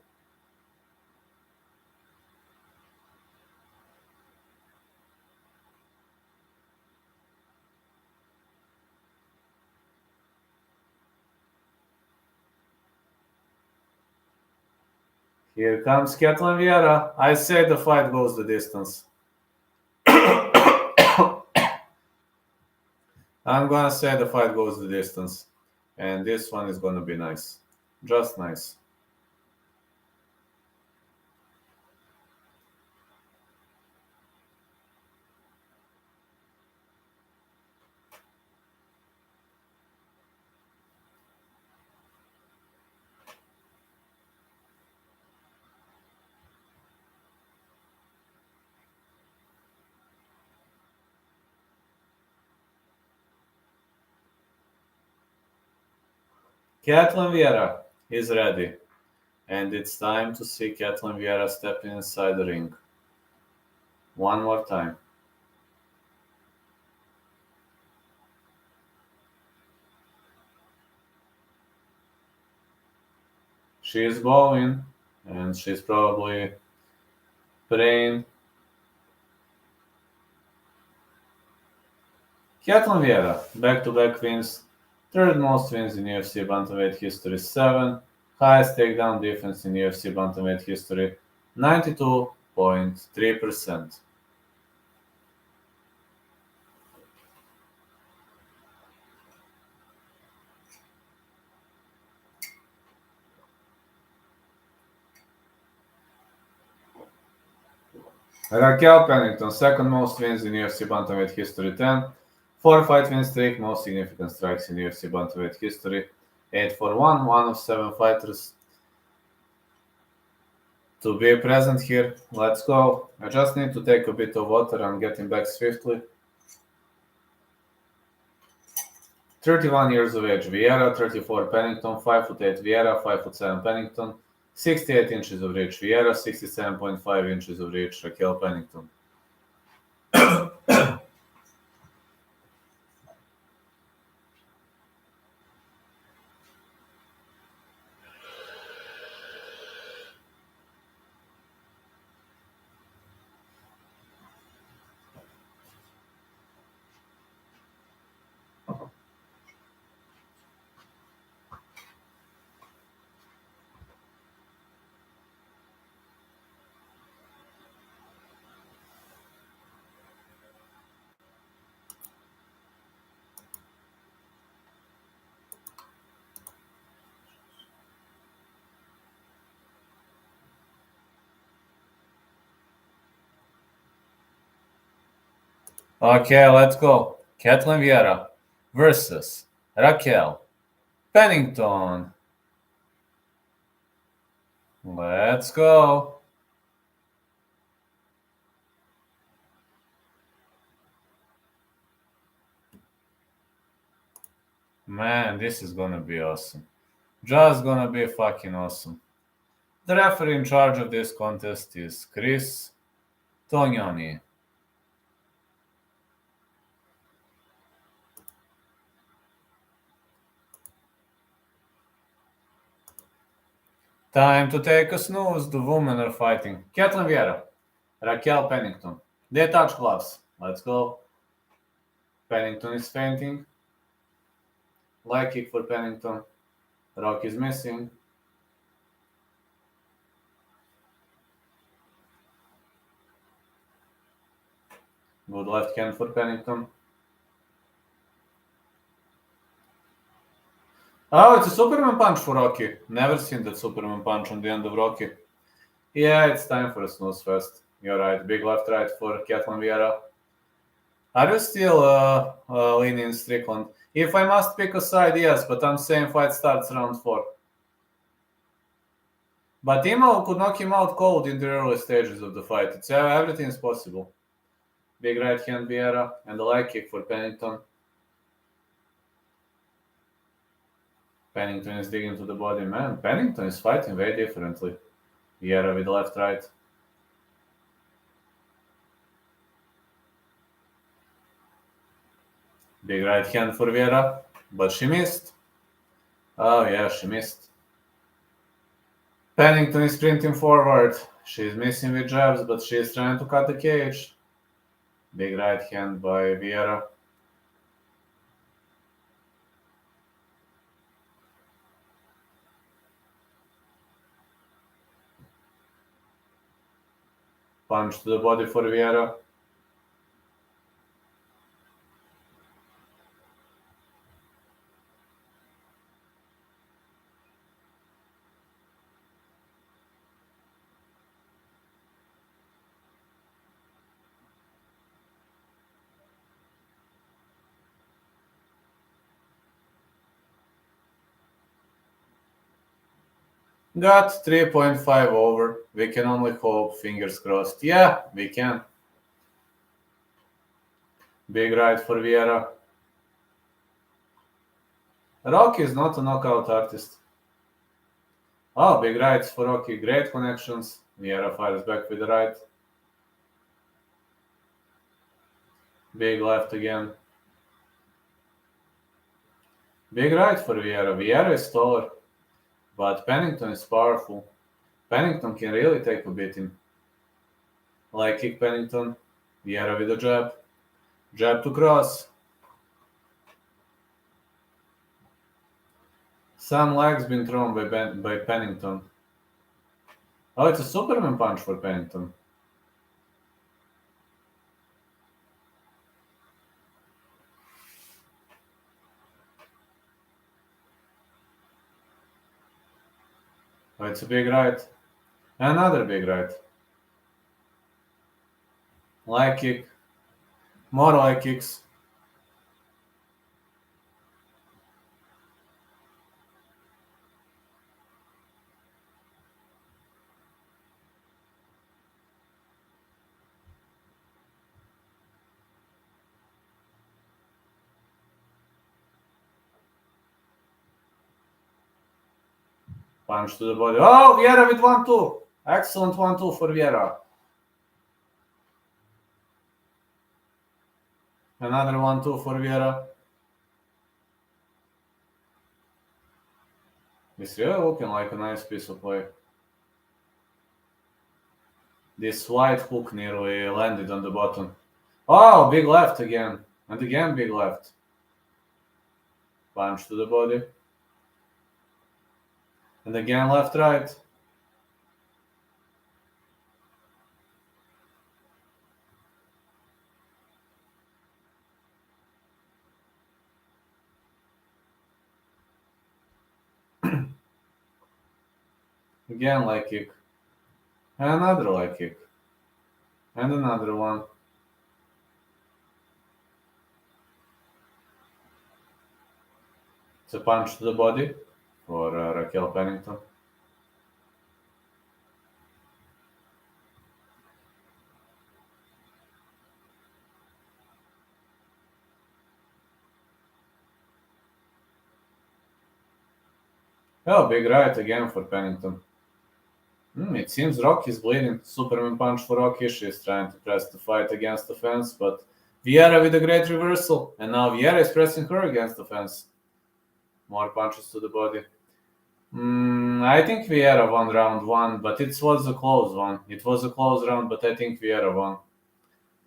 Here comes Ketlen Vieira. I say the fight goes the distance. I'm gonna say the fight goes the distance. And this one is gonna be nice. Just nice. Ketlen Vieira is ready. And it's time to see Ketlen Vieira stepping inside the ring. One more time. She is bowing, and she's probably praying. Ketlen Vieira, back-to-back wins, third most wins in UFC bantamweight history, 7. Highest takedown defense in UFC bantamweight history, 92.3%. Raquel Pennington, second most wins in UFC bantamweight history, 10. 4-fight win streak, most significant strikes in UFC bantamweight history, 8-4-1. One of 7 fighters to be present here. Let's go. I just need to take a bit of water. I'm getting back swiftly. 31 years of age, Vieira. 34, Pennington. 5'8", Vieira. 5'7", Pennington. 68 inches of reach, Vieira. 67.5 inches of reach, Raquel Pennington. Okay, let's go. Ketlen Vieira versus Raquel Pennington. Let's go. Man, this is gonna be awesome. Just gonna be fucking awesome. The referee in charge of this contest is Chris Tognoni. Time to take a snooze. The women are fighting. Ketlen Vieira, Raquel Pennington. They touch gloves. Let's go. Pennington is fainting. Leg kick for Pennington. Rock is missing. Good left hand for Pennington. Oh, it's a Superman punch for Rocky. Never seen that Superman punch on the end of Rocky. Yeah, it's time for a snooze fest. You're right. Big left right for Ketlen Vieira. Are you still leaning Strickland? If I must pick a side, yes, but I'm saying fight starts round 4. But Imavov could knock him out cold in the early stages of the fight. Everything is possible. Big right hand Vieira and a leg kick for Pennington. Pennington is digging to the body. Man, Pennington is fighting very differently. Vieira with left right. Big right hand for Vieira, but she missed. Oh yeah, she missed. Pennington is sprinting forward. She's missing with jabs, but she's trying to cut the cage. Big right hand by Vieira. Punch to the body for Vieira. Got 3.5 over. We can only hope, fingers crossed. Yeah, we can. Big right for Vieira. Rocky is not a knockout artist. Oh, big rights for Rocky. Great connections. Vieira fires back with the right. Big left again. Big right for Vieira. Vieira is taller, but Pennington is powerful. Pennington can really take a beating. Like kick Pennington. Vieira with a jab. Jab to cross. Some legs been thrown by Pennington. Oh, it's a Superman punch for Pennington. Oh, it's a big right. Another big right. Leg kick. More leg kicks. Punch to the body. Oh, Vieira with 1-2. Excellent 1-2 for Vieira. Another 1-2 for Vieira. It's really looking like a nice piece of play. This wide hook nearly landed on the bottom. Oh, big left again. And again, big left. Punch to the body. And again, left right. Again, leg kick. And another leg kick. And another one. It's a punch to the body for Raquel Pennington. Oh, big right again for Pennington. It seems Rocky is bleeding. Superman punch for Rocky. She's trying to press the fight against the fence, but Vieira with a great reversal. And now Vieira is pressing her against the fence. More punches to the body. I think Vieira won round 1, but it was a close one. It was a close round, but I think Vieira won.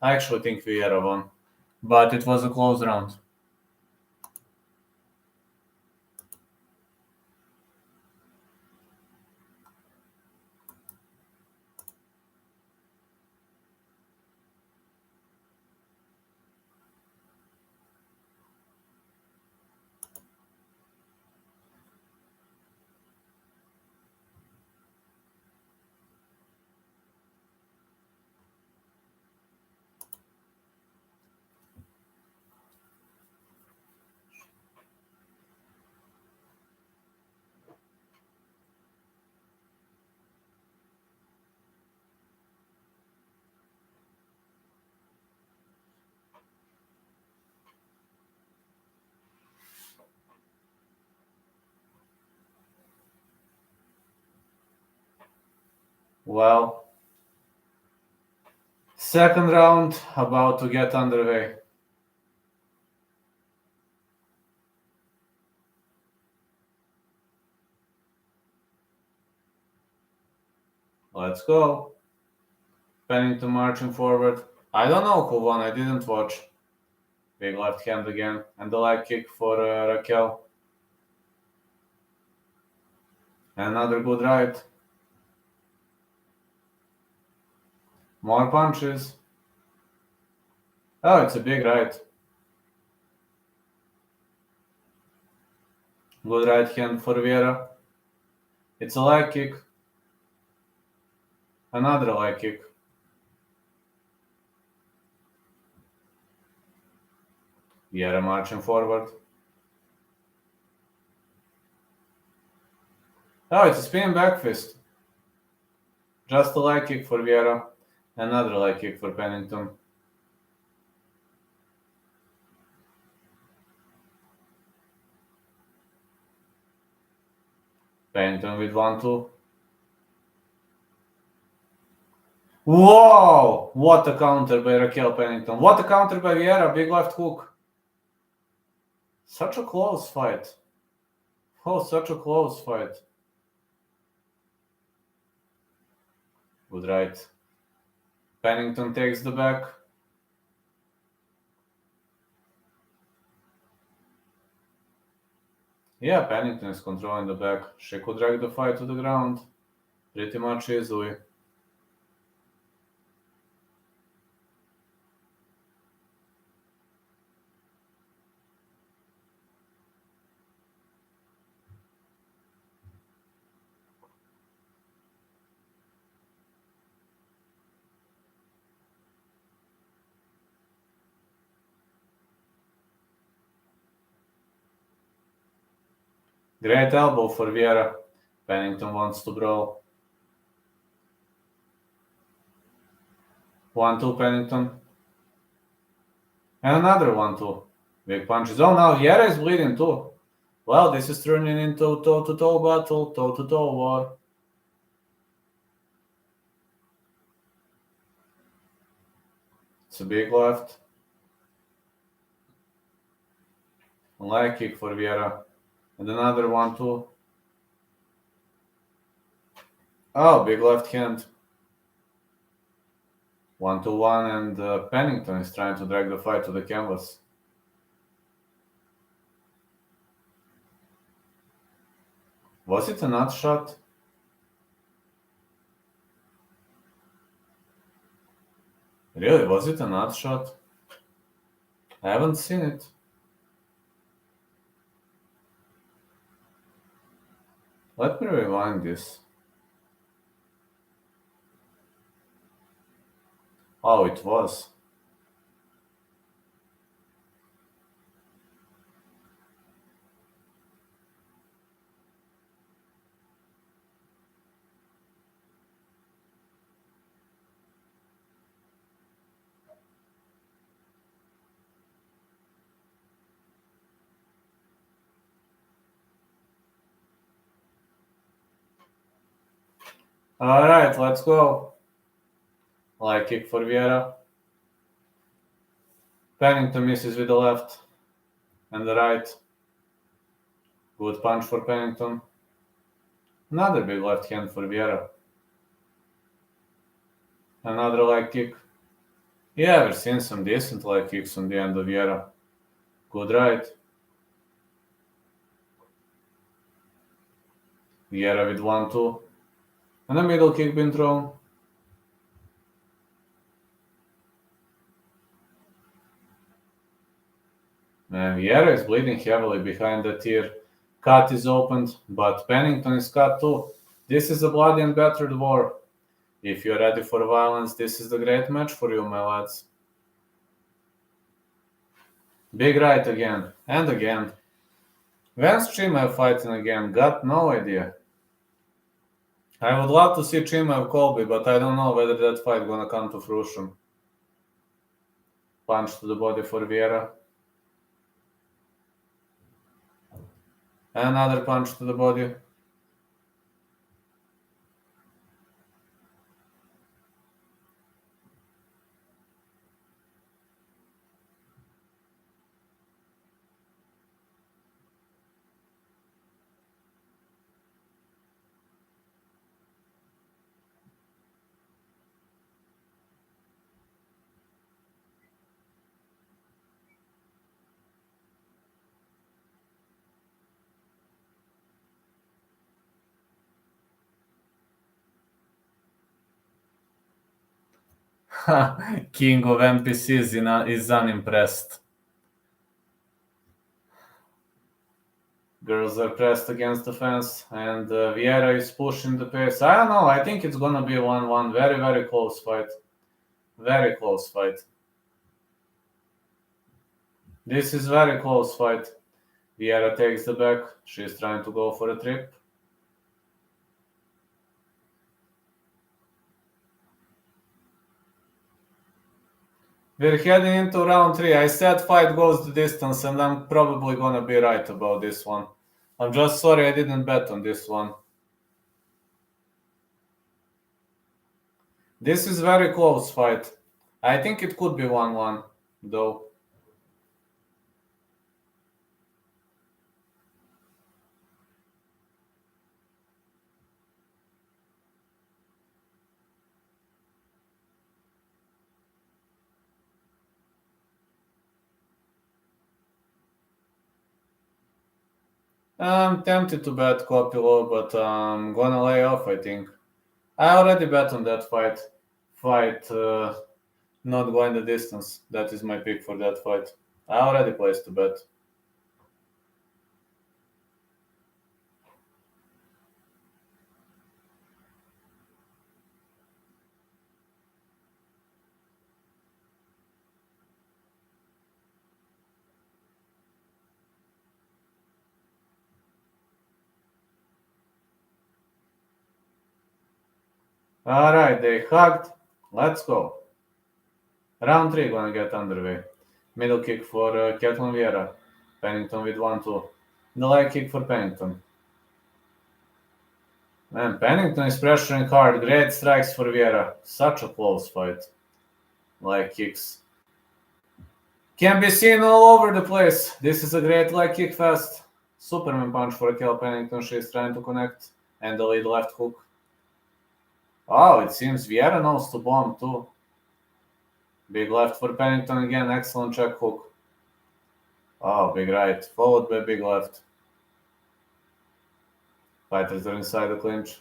I actually think Vieira won, but it was a close round. Well, second round about to get underway. Let's go. Pennington marching forward. I don't know who won. I didn't watch. Big left hand again. And the leg kick for Raquel. Another good right. More punches. Oh, it's a big right. Good right hand for Vieira. It's a leg kick. Another leg kick. Vieira marching forward. Oh, it's a spin back fist. Just a leg kick for Vieira. Another leg kick for Pennington. Pennington with 1-2. Whoa! What a counter by Raquel Pennington. What a counter by Vieira. Big left hook. Such a close fight. Oh, such a close fight. Good right. Pennington takes the back. Yeah, Pennington is controlling the back. She could drag the fight to the ground pretty much easily. Great elbow for Vieira. Pennington wants to brawl. 1-2 Pennington. And another 1-2. Big punches. Oh, now Vieira is bleeding too. Well, this is turning into toe-to-toe battle, toe-to-toe war. It's a big left. A leg kick for Vieira. And another 1-2. Oh, big left hand. 1-1, and Pennington is trying to drag the fight to the canvas. Was it a nut shot? Really, was it a nut shot? I haven't seen it. Let me rewind this. Oh, it was. All right, let's go. Leg kick for Vieira. Pennington misses with the left and the right. Good punch for Pennington. Another big left hand for Vieira. Another leg kick. Yeah, we've seen some decent leg kicks on the end of Vieira. Good right. Vieira with 1-2. And a middle kick being thrown. And Vieira is bleeding heavily behind the ear. Cut is opened, but Pennington is cut too. This is a bloody and battered war. If you're ready for violence, this is the great match for you, my lads. Big right again, and again. When's Chimaev fighting again? Got no idea. I would love to see Chimaev Colby, but I don't know whether that fight gonna come to fruition. Punch to the body for Vieira. Another punch to the body. King of NPCs is unimpressed. Girls are pressed against the fence, and Vieira is pushing the pace. I don't know. I think it's gonna be 1-1. Very, very close fight. Very close fight. This is very close fight. Vieira takes the back. She's trying to go for a trip. We're heading into round 3. I said fight goes the distance, and I'm probably gonna be right about this one. I'm just sorry I didn't bet on this one. This is very close fight. I think it could be 1-1, though. I'm tempted to bet Kopylov, but I'm gonna lay off, I think. I already bet on that fight. Not going the distance. That is my pick for that fight. I already placed the bet. Alright, they hugged. Let's go. Round 3 gonna get underway. Middle kick for Ketlen Vieira. Pennington with 1-2. The leg kick for Pennington. Man, Pennington is pressuring hard. Great strikes for Vieira. Such a close fight. Leg kicks can be seen all over the place. This is a great leg kick fest. Superman punch for Raquel Pennington. She's trying to connect. And the lead left hook. Oh, it seems Vieira knows to bomb too. Big left for Pennington again. Excellent check hook. Oh, big right. Followed by big left. Fighters are inside the clinch.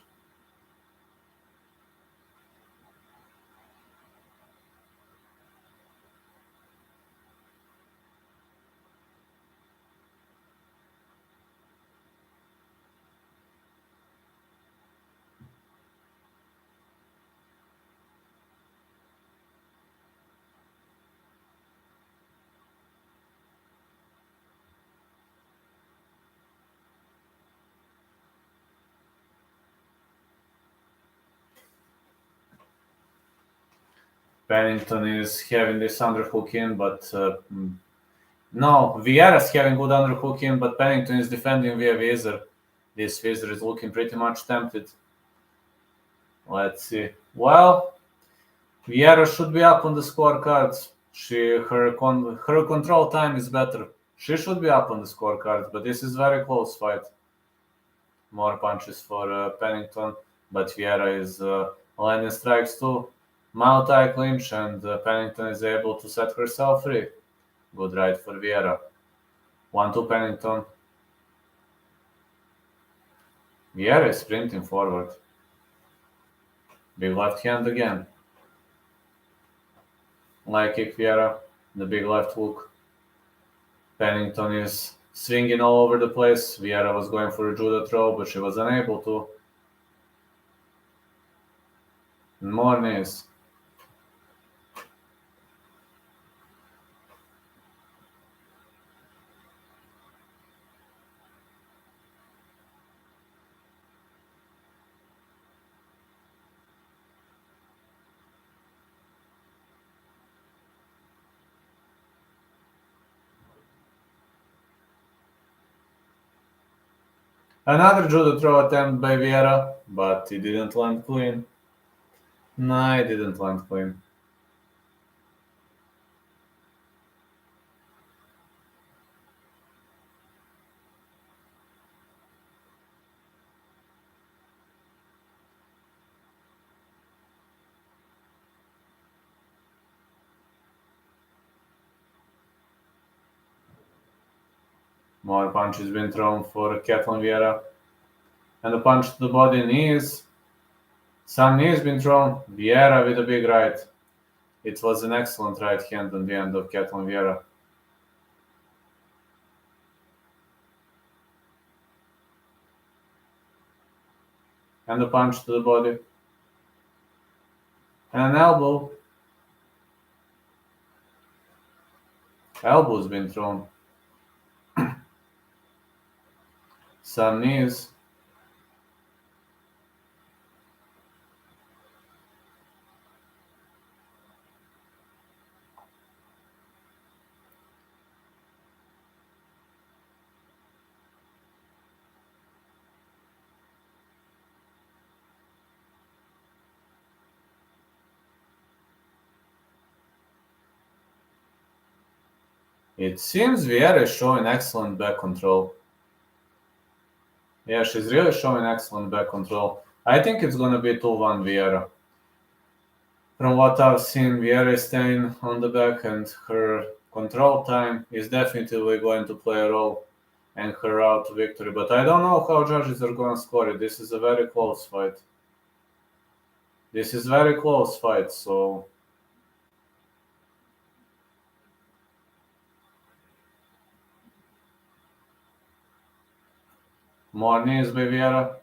Pennington is having this underhook in, but no, Vieira's having good underhook in, but Pennington is defending via Vizor. This Vizor is looking pretty much tempted. Let's see. Well, Vieira should be up on the scorecards. Her control time is better. She should be up on the scorecards, but this is very close fight. More punches for Pennington, but Vieira is landing strikes too. Multi clinch, and Pennington is able to set herself free. Good right for Vieira. 1-2 Pennington. Vieira is sprinting forward. Big left hand again. Leg kick Vieira. The big left hook. Pennington is swinging all over the place. Vieira was going for a judo throw, but she was unable to. More knees. Another judo throw attempt by Vieira, but he didn't land clean. No, he didn't land clean. More punches been thrown for Ketlen Vieira. And a punch to the body, knees. Some knees been thrown. Vieira with a big right. It was an excellent right hand on the end of Ketlen Vieira. And a punch to the body. And an elbow. Elbow's been thrown. Some knees. It seems Vieira is showing excellent back control. Yeah, she's really showing excellent back control. I think it's going to be 2-1 Vieira. From what I've seen, Vieira is staying on the back, and her control time is definitely going to play a role in her route to victory. But I don't know how judges are going to score it. This is a very close fight. This is very close fight, so... More knees by Vieira.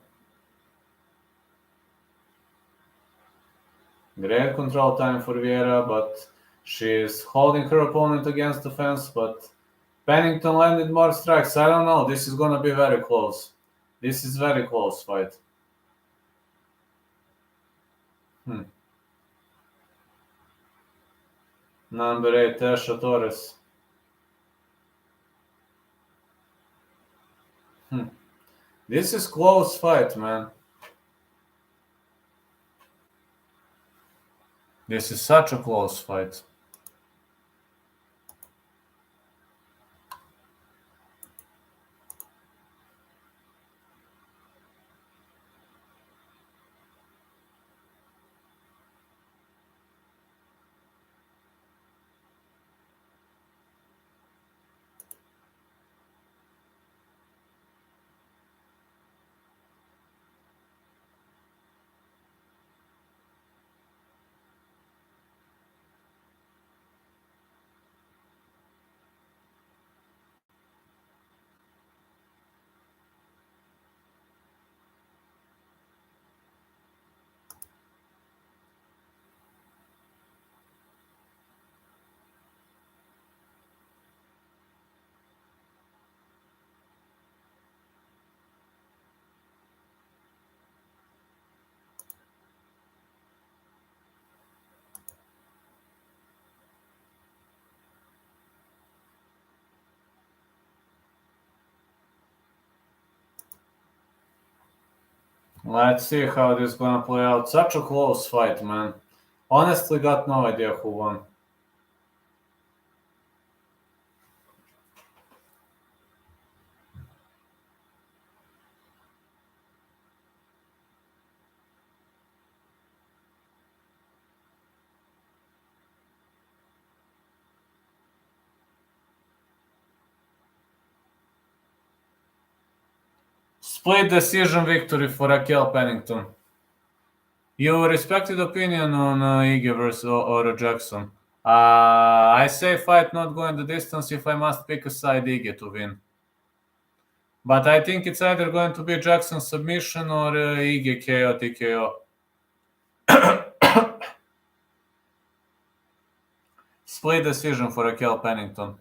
Great control time for Vieira, but she's holding her opponent against the fence, but Pennington landed more strikes. I don't know. This is going to be very close. This is very close fight. Number 8, Tesha Torres. This is close fight, man. This is such a close fight. Let's see how this is gonna play out. Such a close fight, man. Honestly, got no idea who won. Split decision victory for Raquel Pennington. Your respected opinion on Ige versus or Jackson? I say fight not going the distance. If I must pick a side, Ige to win. But I think it's either going to be Jackson submission or Ige KO TKO. Split decision for Raquel Pennington.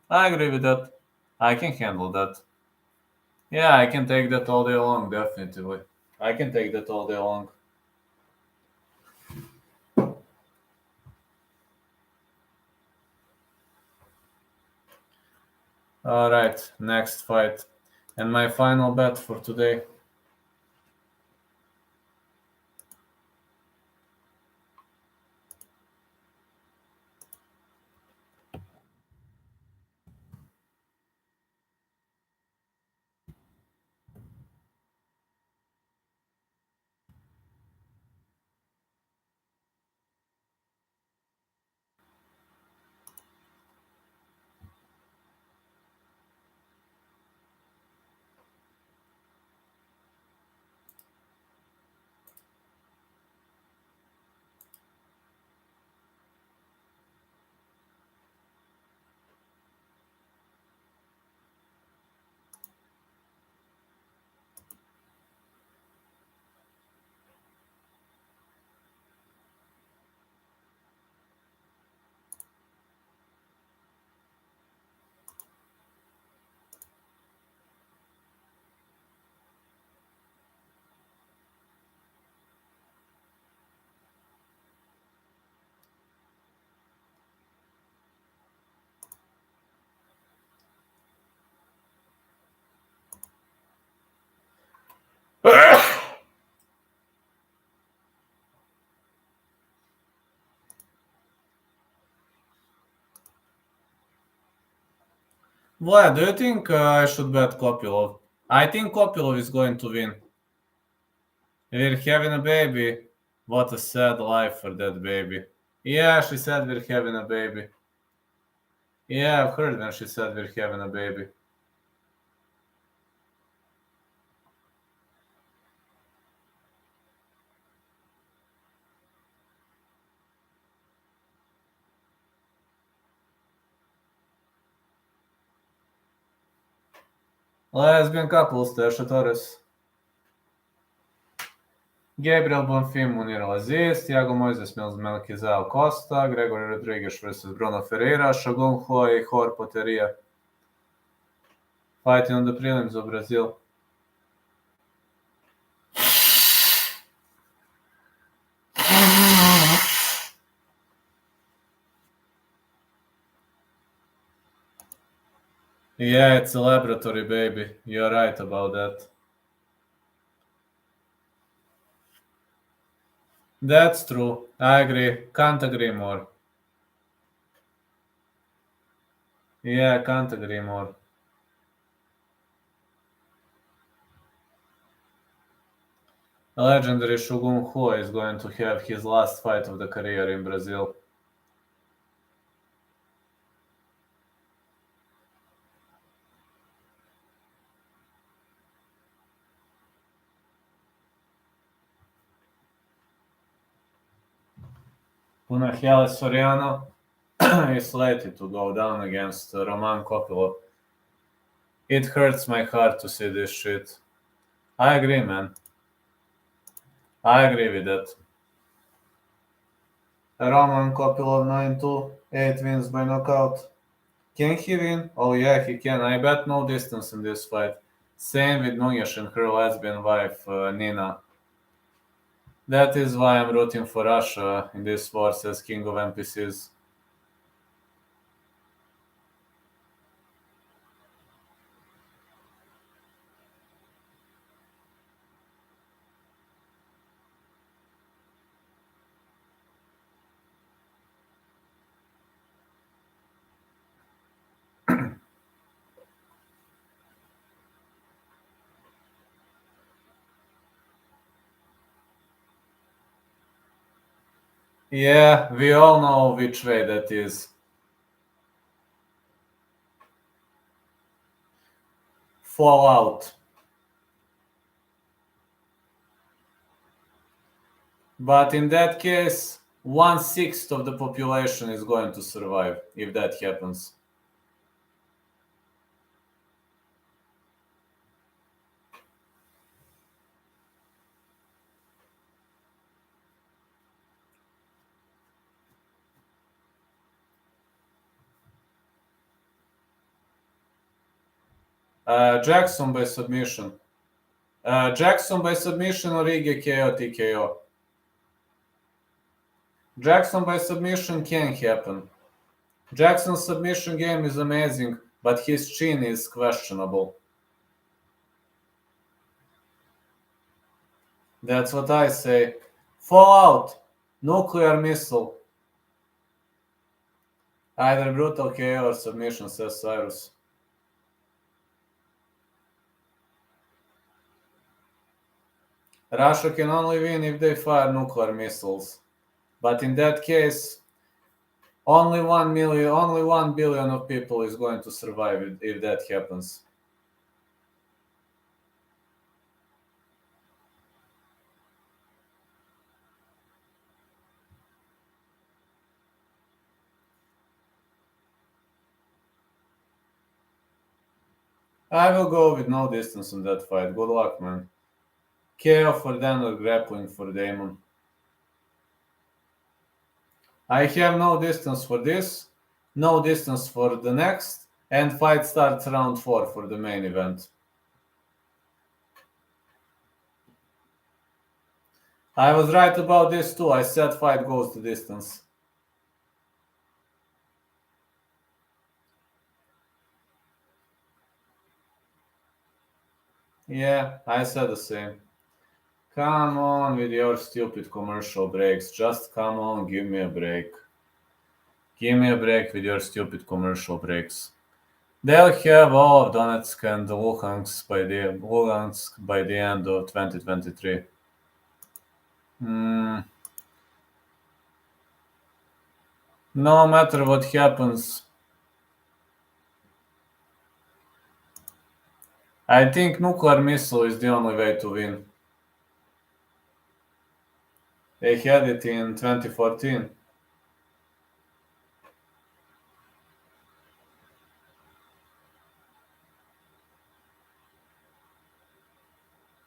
I agree with that. I can handle that. Yeah, I can take that all day long, definitely. I can take that all day long. All right, next fight. And my final bet for today. Vlad, do you think I should bet Kopylov? I think Kopylov is going to win. We're having a baby. What a sad life for that baby. Yeah, she said we're having a baby. Yeah, I've heard when she said we're having a baby. Lesbian couples, Teršatoris. Gabriel Bonfim, Munir Aziz, Thiago Moises, Melquizael Costa, Gregory Rodriguez versus Bruno Ferreira, Shogun Hoi, Hor Poteria. Fighting on the prelims of Brazil. Yeah, it's a laboratory, baby. You're right about that. That's true. I agree. Can't agree more. Yeah, can't agree more. A legendary Shogun Ho is going to have his last fight of the career in Brazil. Punahele Soriano is slated to go down against Roman Kopylov. It hurts my heart to see this shit. I agree, man. I agree with that. Roman Kopylov 9-2, 8 wins by knockout. Can he win? Oh yeah, he can. I bet no distance in this fight. Same with Nunez and her lesbian wife, Nina. That is why I'm rooting for Russia in this war, says King of NPCs. Yeah, we all know which way that is. Fallout. But in that case, 1/6 of the population is going to survive if that happens. Jackson by submission. Jackson by submission or Ige KO TKO. Jackson by submission can happen. Jackson's submission game is amazing, but his chin is questionable. That's what I say. Fallout. Nuclear missile. Either brutal KO or submission, says Cyrus. Russia can only win if they fire nuclear missiles. But in that case, only 1 billion of people is going to survive if that happens. I will go with no distance in that fight. Good luck, man. KO for Dan or grappling for Damon. I have no distance for this, no distance for the next, and fight starts round 4 for the main event. I was right about this too. I said fight goes the distance. Yeah, I said the same. Come on with your stupid commercial breaks. Just come on, give me a break. Give me a break with your stupid commercial breaks. They'll have all of Donetsk and Luhansk by the end of 2023. No matter what happens, I think nuclear missile is the only way to win. They had it in 2014.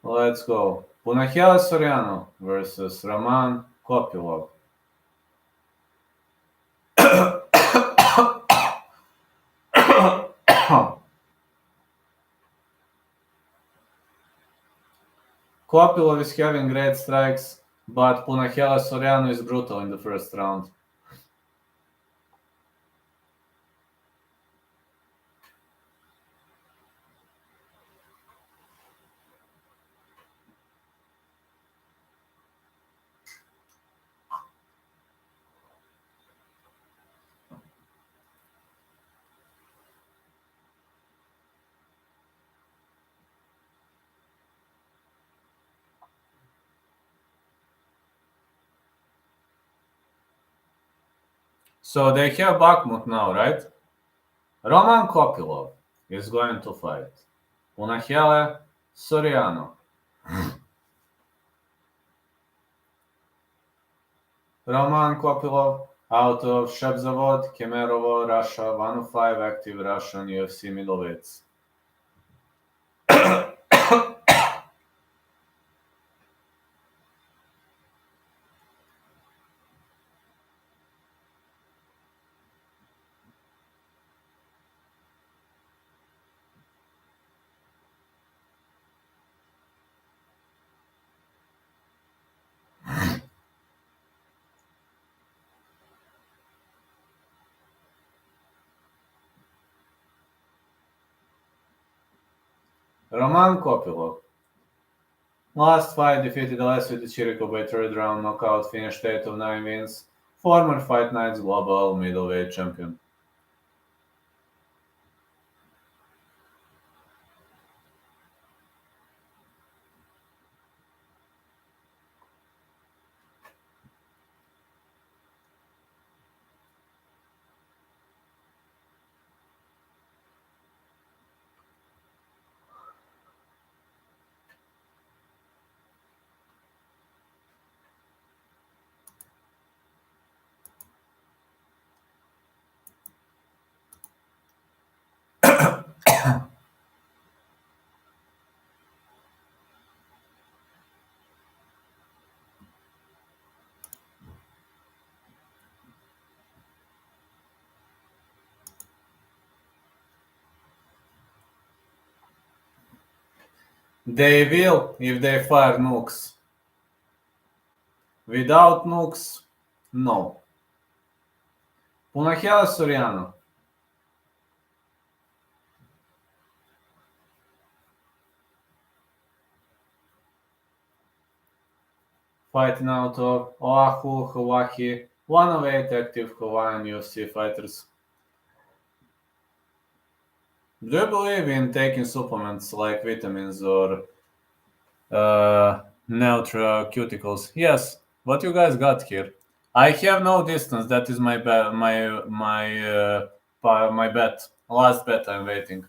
Let's go. Punahele Soriano versus Roman Kopylov. Kopylov is having great strikes, but Punahele Soriano is brutal in the first round. So they have Bakhmut now, right? Roman Kopylov is going to fight Punahele Soriano. Roman Kopylov out of Shebzavod, Kemerovo, Russia, 105 active Russian UFC middleweights. Roman Kopylov. Last fight defeated Alessio Di Chirico by third round knockout, finished 8 of 9 wins. Former Fight Nights Global Middleweight Champion. They will if they fire nukes. Without nukes, no. Punahele Soriano. Fighting out of Oahu, Hawaii, one of 8 active Hawaiian UFC fighters. Do you believe in taking supplements like vitamins or nutraceuticals? Yes. What you guys got here? I have no distance. That is my bet. My bet. Last bet. I'm waiting.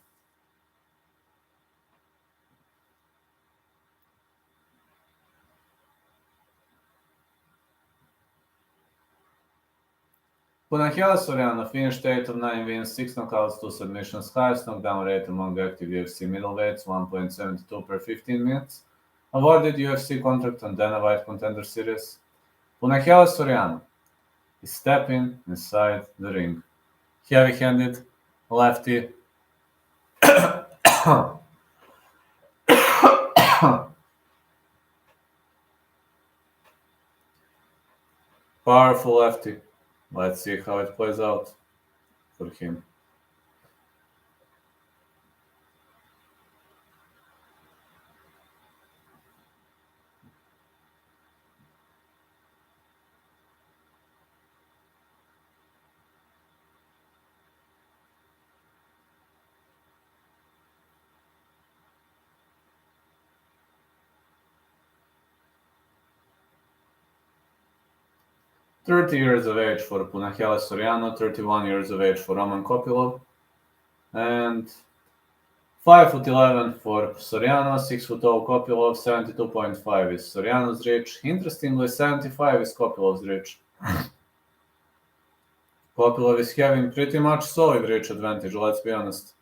Punahele Soriano finished 8 of 9 wins, 6 knockouts, 2 submissions, highest knockdown rate among active UFC middleweights, 1.72 per 15 minutes. Awarded UFC contract on Dana White Contender Series. Punahele Soriano is stepping inside the ring. Heavy-handed, lefty. Powerful lefty. Let's see how it plays out for him. 30 years of age for Punahele Soriano, 31 years of age for Roman Kopylov, and 5'11" for Soriano, 6'0" Kopylov, 72.5 is Soriano's reach. Interestingly, 75 is Kopylov's reach. Kopylov is having pretty much solid reach advantage, let's be honest.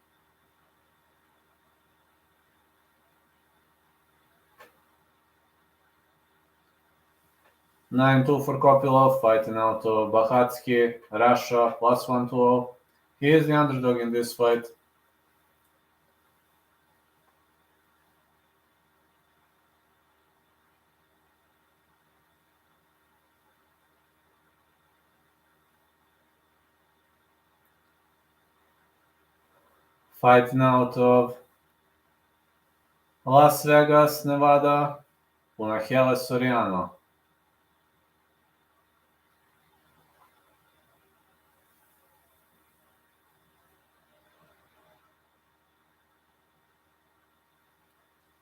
(9-2) for Kopylov, fighting out of Bahatsky, Russia, +120. He is the underdog in this fight. Fighting out of Las Vegas, Nevada, Punahele Soriano.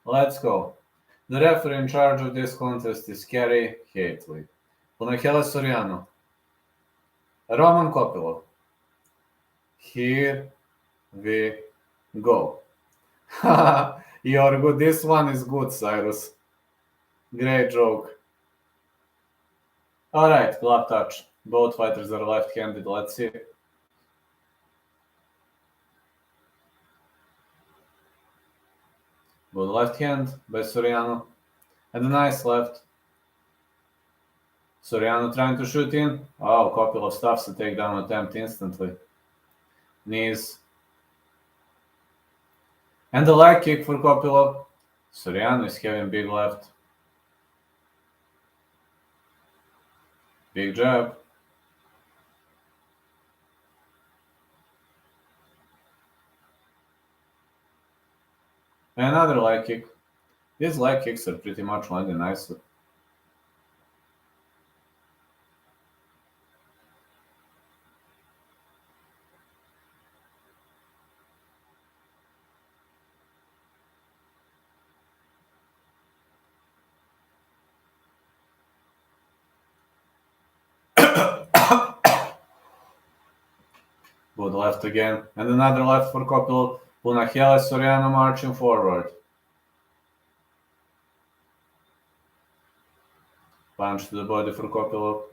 Let's go. The referee in charge of this contest is Kerry Hately. Punahele Soriano. Roman Kopylov. Here we go. You're good. This one is good, Cyrus. Great joke. Alright, glove touch. Both fighters are left-handed. Let's see. Good left hand by Soriano. And a nice left. Soriano trying to shoot in. Oh, Kopylov stops the takedown attempt instantly. Knees. And the leg kick for Kopylov. Soriano is having big left. Big jab. Another leg kick. These leg kicks are pretty much landing nicely. Good left again. And another left for Kopylov. Punahele Soriano marching forward. Punch to the body for Kopylov.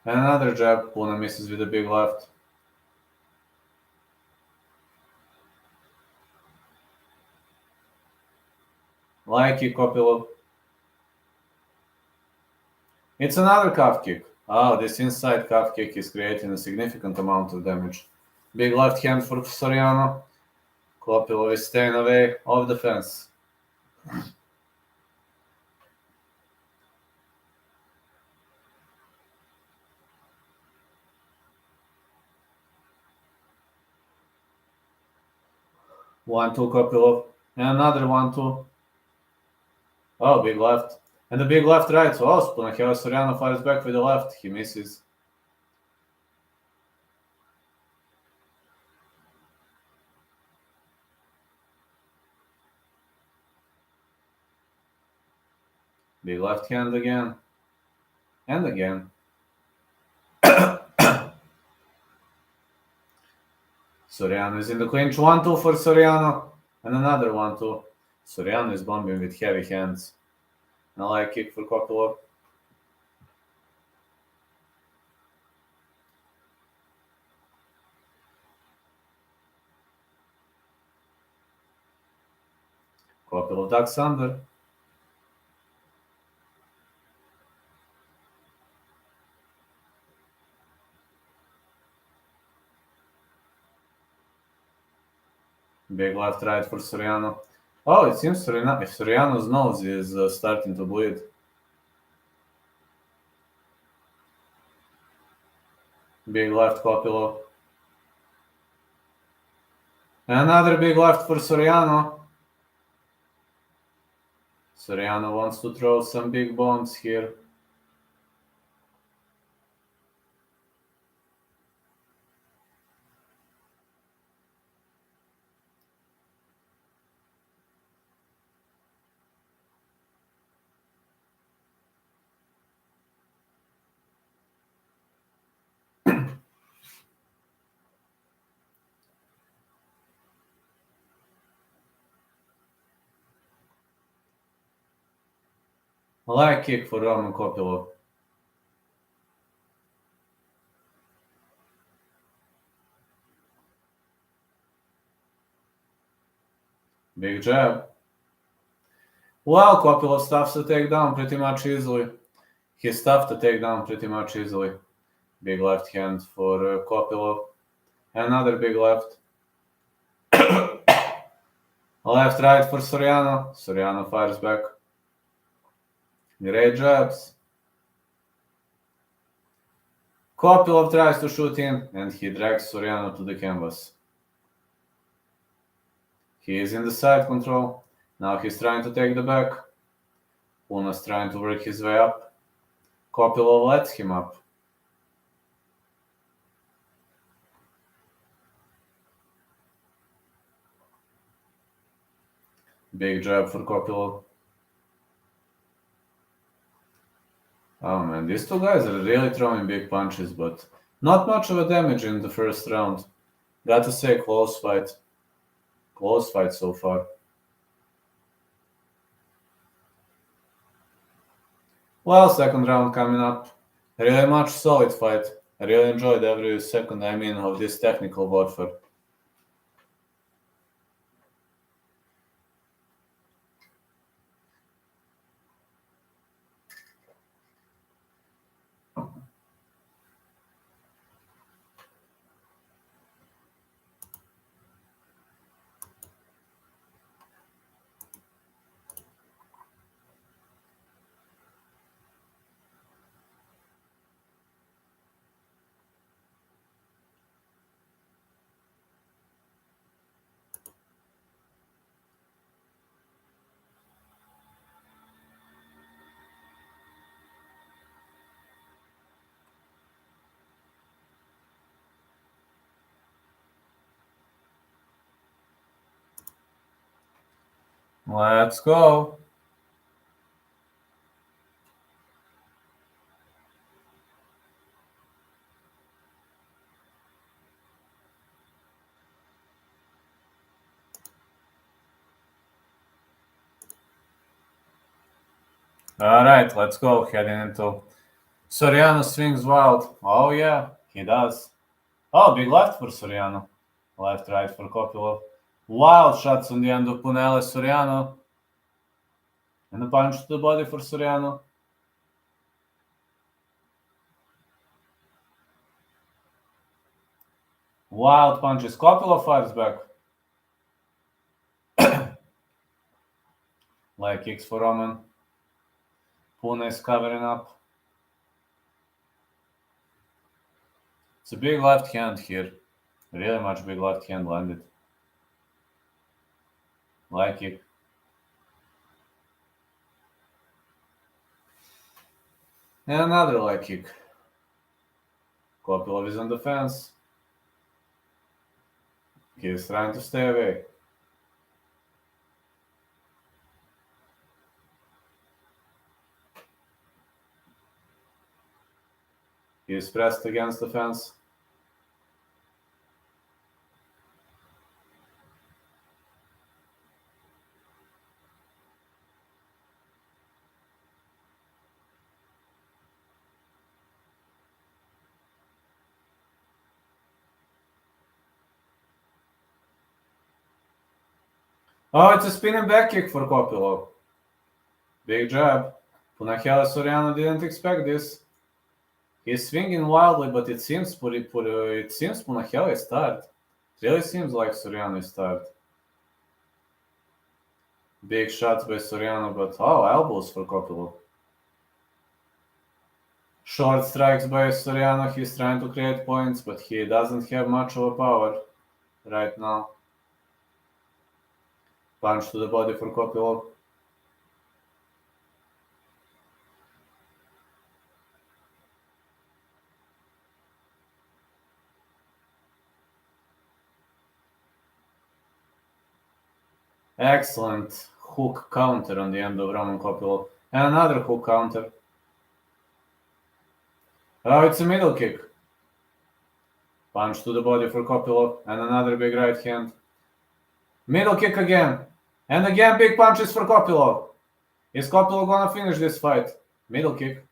And another jab. Puna misses with a big left. Leg kick, Kopylov. It's another calf kick. Oh, this inside calf kick is creating a significant amount of damage. Big left hand for Soriano. Kopylov is staying away off the fence. One-two Kopylov. And another one-two. Oh, big left. And the big left right. Oh, Punahele Soriano fires back with the left. He misses. Big left hand again. And again. Soriano is in the clinch. 1-2 for Soriano. And another 1-2. Soriano is bombing with heavy hands. And a leg kick for Kopylov. Kopylov ducks under. Big left right for Soriano. Oh, it seems Soriano's nose is starting to bleed. Big left Kopylov. Another big left for Soriano. Soriano wants to throw some big bombs here. Leg kick for Roman Kopylov. Big jab. Well, Kopylov stuffs the takedown pretty much easily. He stuffed the takedown pretty much easily. Big left hand for Kopylov. Another big left. Left right for Soriano. Soriano fires back. Great jabs. Kopylov tries to shoot in and he drags Soriano to the canvas. He is in the side control. Now he's trying to take the back. Puna's trying to work his way up. Kopylov lets him up. Big jab for Kopylov. Oh man, these two guys are really throwing big punches, but not much of a damage in the first round. Got to say, close fight. Close fight so far. Well, second round coming up. Really much solid fight. I really enjoyed every second, of this technical warfare. Let's go. All right, let's go. Heading into Soriano swings wild. Oh yeah, he does. Oh, big left for Soriano. Left, right for Kopylov. Wild shots on the end of Punahele Soriano. And a punch to the body for Soriano. Wild punches. Kopylov fires back. Leg kicks for Roman. Puna is covering up. It's a big left hand here. Really much big left hand landed. Leg kick. And another leg kick. Kopylov is on the fence. He is trying to stay away. He is pressed against the fence. Oh, it's a spinning back kick for Kopylov. Big jab. Punahele Soriano didn't expect this. He's swinging wildly, but it seems Punahele is tired. It really seems like Soriano is tired. Big shots by Soriano, but elbows for Kopylov. Short strikes by Soriano. He's trying to create points, but he doesn't have much of a power right now. Punch to the body for Kopylov. Excellent hook counter on the end of Roman Kopylov. And another hook counter. Oh, it's a middle kick. Punch to the body for Kopylov. And another big right hand. Middle kick again. And again big punches for Kopylov. Is Kopylov gonna finish this fight? Middle kick.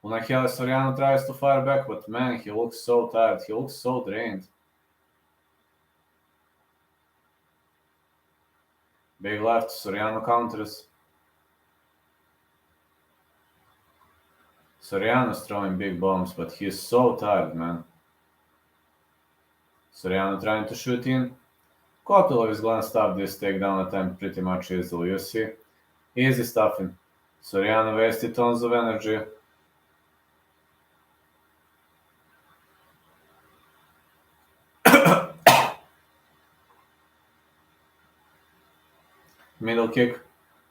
Punahele Soriano tries to fire back, but man, he looks so tired. He looks so drained. Big left, Soriano counters. Soriano's throwing big bombs, but he's so tired, man. Soriano trying to shoot in. Kopylov is gonna stop this takedown attempt pretty much easily, you see. Easy stuffing. Soriano wasted tons of energy. Middle kick.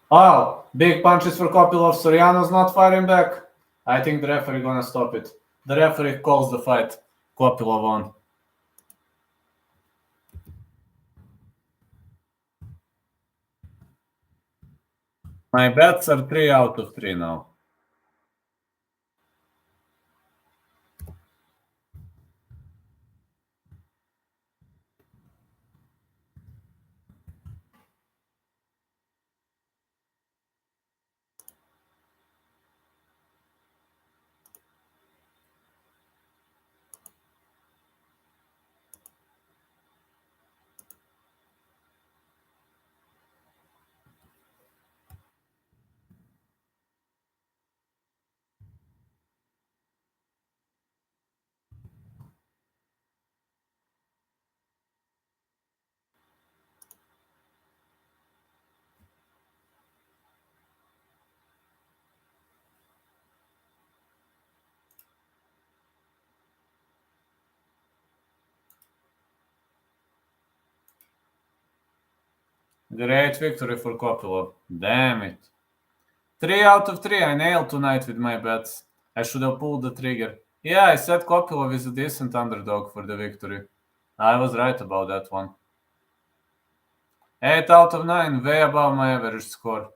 Oh, big punches for Kopylov. Soriano's not firing back. I think the referee gonna stop it. The referee calls the fight. Kopylov on. My bets are 3 out of 3 now. Great victory for Kopylov. Damn it. 3 out of 3. I nailed tonight with my bets. I should have pulled the trigger. Yeah, I said Kopylov is a decent underdog for the victory. I was right about that one. 8 out of 9, way above my average score.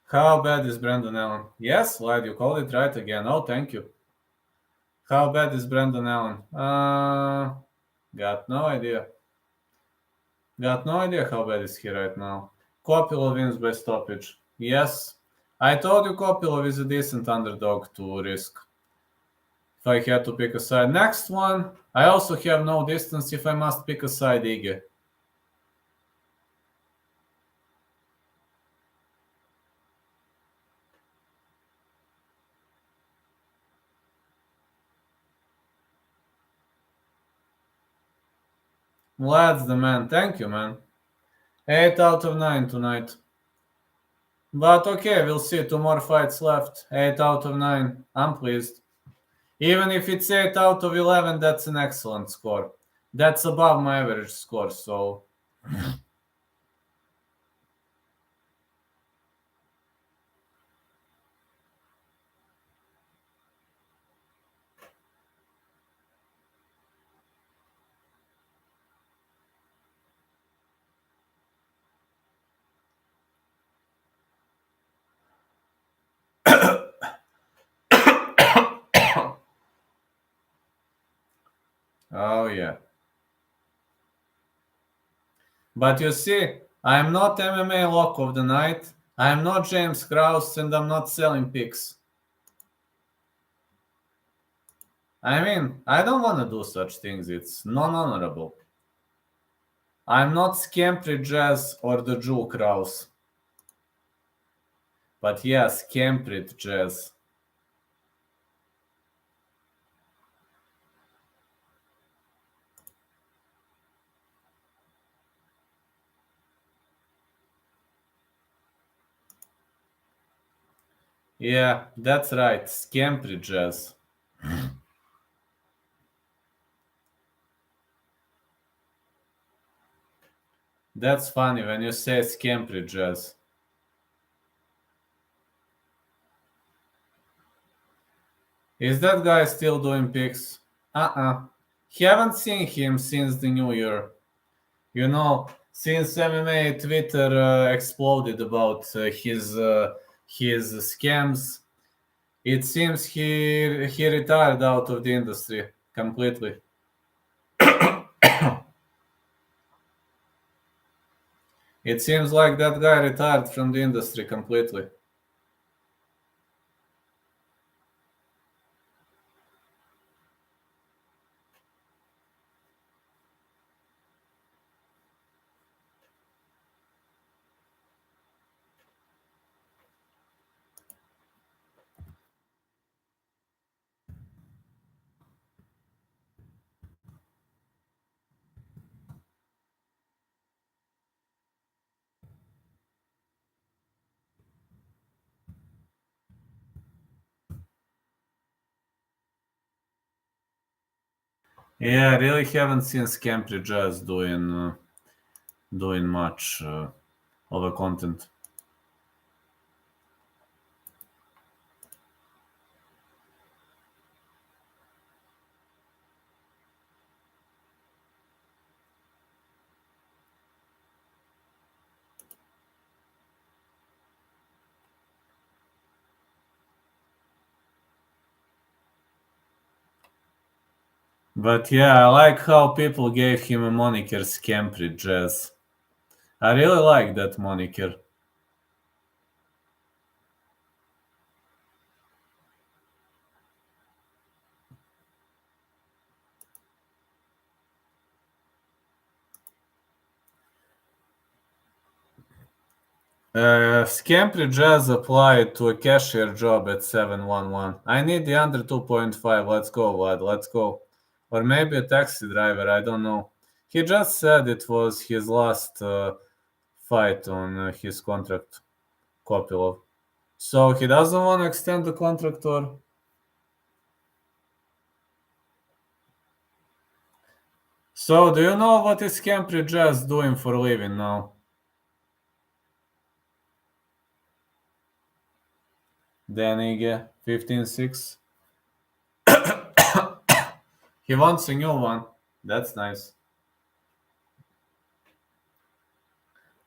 How bad is Brendan Allen? Yes, Lad, you called it right again. Oh, thank you. How bad is Brendan Allen? Got no idea. Got no idea how bad is he right now. Kopylov wins by stoppage. Yes. I told you Kopylov is a decent underdog to risk. If I had to pick a side. Next one, I also have no distance if I must pick a side, Ige. Lad's the man. Thank you, man. 8 out of 9 tonight. But okay, we'll see. 2 more fights left. 8 out of 9. I'm pleased. Even if it's 8 out of 11, that's an excellent score. That's above my average score, so... Oh, yeah. But you see, I'm not MMA lock of the night, I'm not James Krause, and I'm not selling picks. I mean, I don't want to do such things. It's non-honorable. I'm not Scampry Jazz or the Jewel Krause. But yeah, Scamprit Jazz. Yeah, that's right, Scamprit Jazz. That's funny when you say Scamprit Jazz. Is that guy still doing pics? Haven't seen him since the new year. You know, since MMA Twitter exploded about his scams, it seems he retired out of the industry completely. It seems like that guy retired from the industry completely. Yeah, I really haven't seen Scampri Jazz doing much of a content. But yeah, I like how people gave him a moniker Scampri Jazz. I really like that moniker. Scampri Jazz applied to a cashier job at 711. I need the under 2.5. Let's go, Vlad. Let's go. Or maybe a taxi driver. I don't know. He just said it was his last fight on his contract, Kopylov. So he doesn't want to extend the contract, or? So do you know what is Scampri Jazz doing for a living now? Danige, 15-6. He wants a new one. That's nice.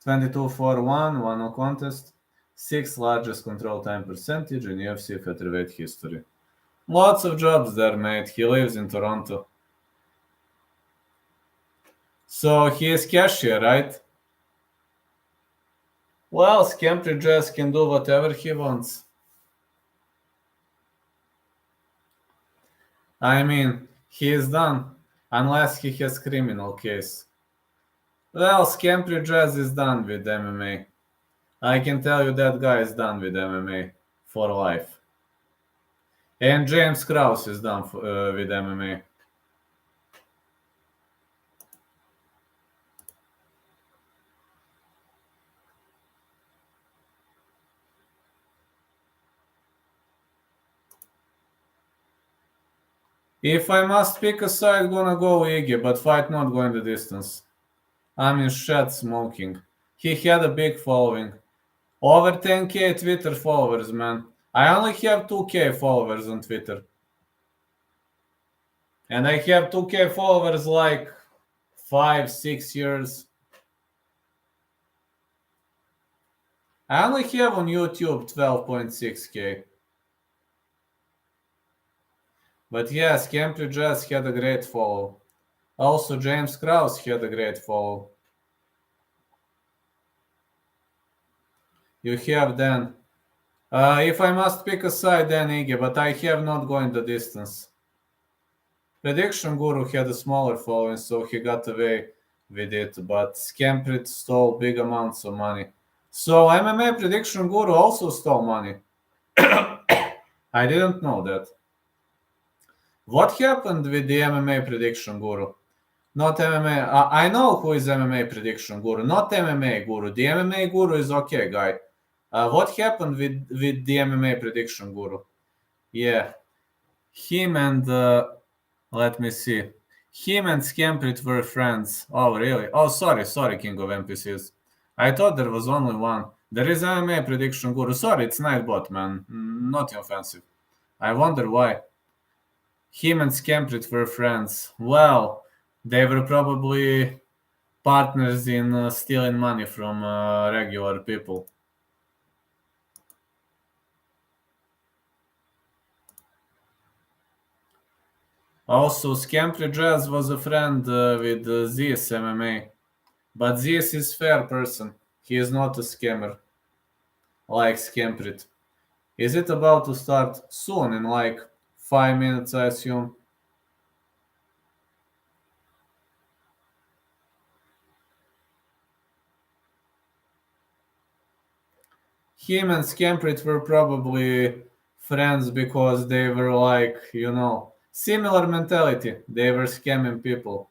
22-4-1, 1-0 contest. 6th largest control time percentage in UFC featherweight history. Lots of jobs there, mate. He lives in Toronto. So he is cashier, right? Well, Scampri Jazz can do whatever he wants. I mean, he is done, unless he has criminal case. Well, Scampri Jazz is done with MMA. I can tell you that guy is done with MMA for life. And James Krause is done with MMA. If I must pick a side, gonna go Iggy, but fight not going the distance. I'm in shed smoking. He had a big following. Over 10k Twitter followers, man. I only have 2k followers on Twitter. And I have 2k followers like 5-6 years. I only have on YouTube 12.6k. But yes, Scampri Jazz had a great follow. Also, James Krause had a great follow. You have then. If I must pick a side, then Iggy, but I have not going the distance. Prediction Guru had a smaller following, so he got away with it, but Scamprit stole big amounts of money. So MMA prediction guru also stole money. I didn't know that. What happened with the MMA prediction guru? Not MMA. I know who is MMA prediction guru. Not MMA guru. The MMA guru is okay, guy. What happened with the MMA prediction guru? Yeah, him and let me see. Him and Scamprit were friends. Oh, really? Oh, sorry, King of NPCs. I thought there was only one. There is MMA prediction guru. Sorry, it's Nightbot, man. Not offensive. I wonder why. Him and Scamprit were friends. Well, they were probably partners in stealing money from regular people. Also, Scampri Jazz was a friend with Zeus MMA. But Zeus is fair person. He is not a scammer. Like Scamprit. Is it about to start soon, in like 5 minutes, I assume? Him and Scamprit were probably friends because they were like, similar mentality. They were scamming people.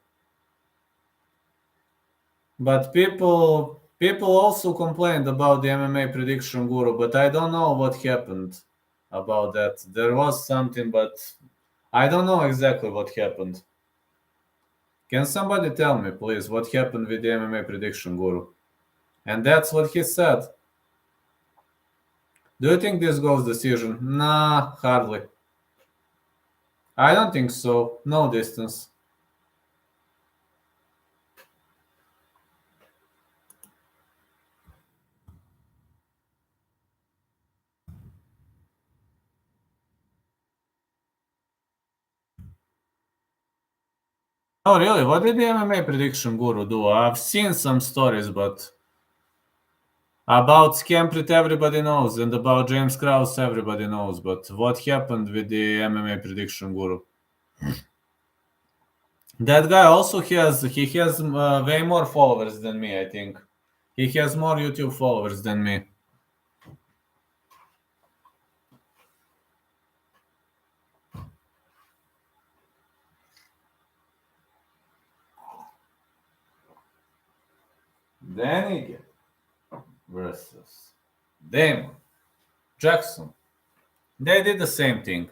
But people also complained about the MMA prediction guru, but I don't know what happened about that. There was something, but I don't know exactly what happened. Can somebody tell me, please, what happened with the MMA prediction guru? And that's what he said. Do you think this goes decision? Nah, hardly. I don't think so. No distance. Oh, really? What did the MMA prediction guru do? I've seen some stories, but about Scamprit everybody knows, and about James Krause everybody knows. But what happened with the MMA prediction guru? That guy also has way more followers than me, I think. He has more YouTube followers than me. Danny versus Damon Jackson. They did the same thing,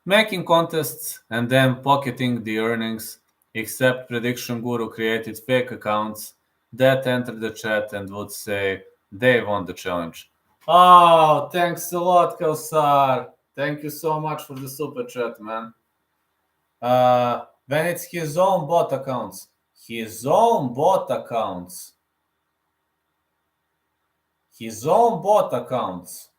making contests and then pocketing the earnings, except Prediction Guru created fake accounts that entered the chat and would say they won the challenge. Oh, thanks a lot, Kausar. Thank you so much for the super chat, man. When it's his own bot accounts. His own bot accounts. His own bot accounts.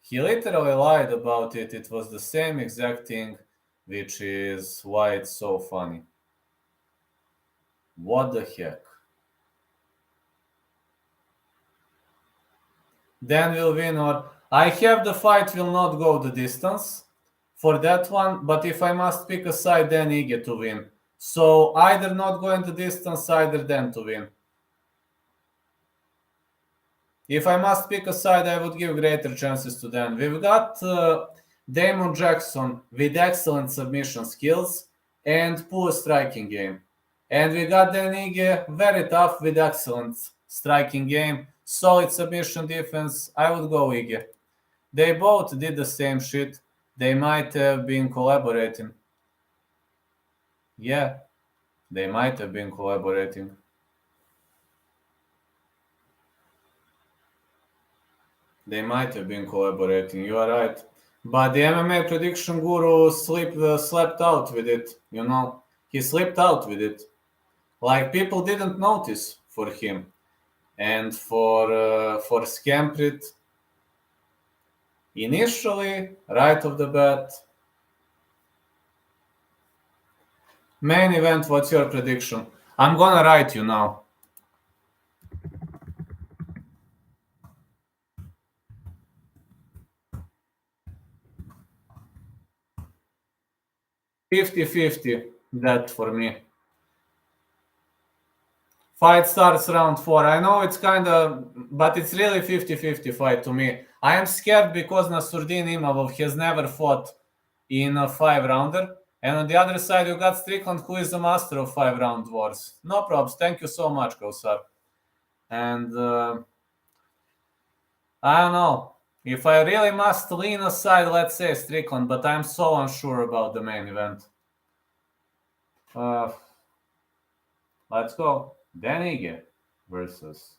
He literally lied about it. It was the same exact thing, which is why it's so funny. What the heck? Dan will win, or I have the fight will not go the distance for that one, but if I must pick a side, then Ige to win. So either not going the distance, either Dan to win. If I must pick a side, I would give greater chances to Dan. We've got Damon Jackson with excellent submission skills and poor striking game. And we got Dan Ige, very tough with excellent striking game, solid submission defense. I would go Ige. They both did the same shit. They might have been collaborating. Yeah, they might have been collaborating. They might have been collaborating, you are right. But the MMA prediction guru slept out with it, He slipped out with it. Like, people didn't notice for him. And for Scamprit, initially, right off the bat, main event, what's your prediction? I'm gonna write you now. $50-50, that for me. Fight starts round 4. I know it's kind of, but it's really 50-50 fight to me. I am scared because Nassourdine Imavov has never fought in a 5-rounder. And on the other side, you got Strickland, who is a master of 5-round wars. No probs. Thank you so much, Kausar. And I don't know. If I really must lean aside, let's say Strickland, but I'm so unsure about the main event. Let's go. Denige versus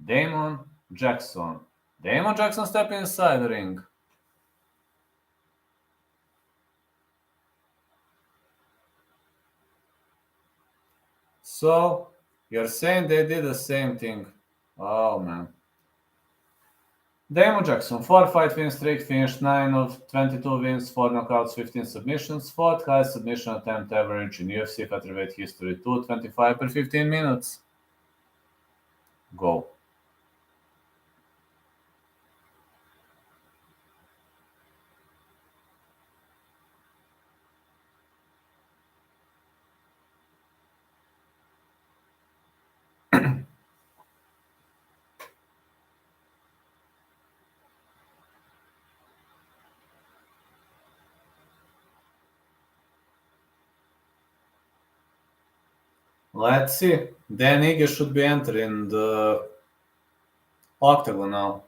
Damon Jackson. Damon Jackson stepping inside the ring. So, you're saying they did the same thing. Oh, man. Damon Jackson, 4-fight win streak, finished 9 of 22 wins, 4 knockouts, 15 submissions, fourth highest submission attempt average in UFC featherweight history, 225 per 15 minutes. Go. Let's see. Dan Ige should be entering the octagon now.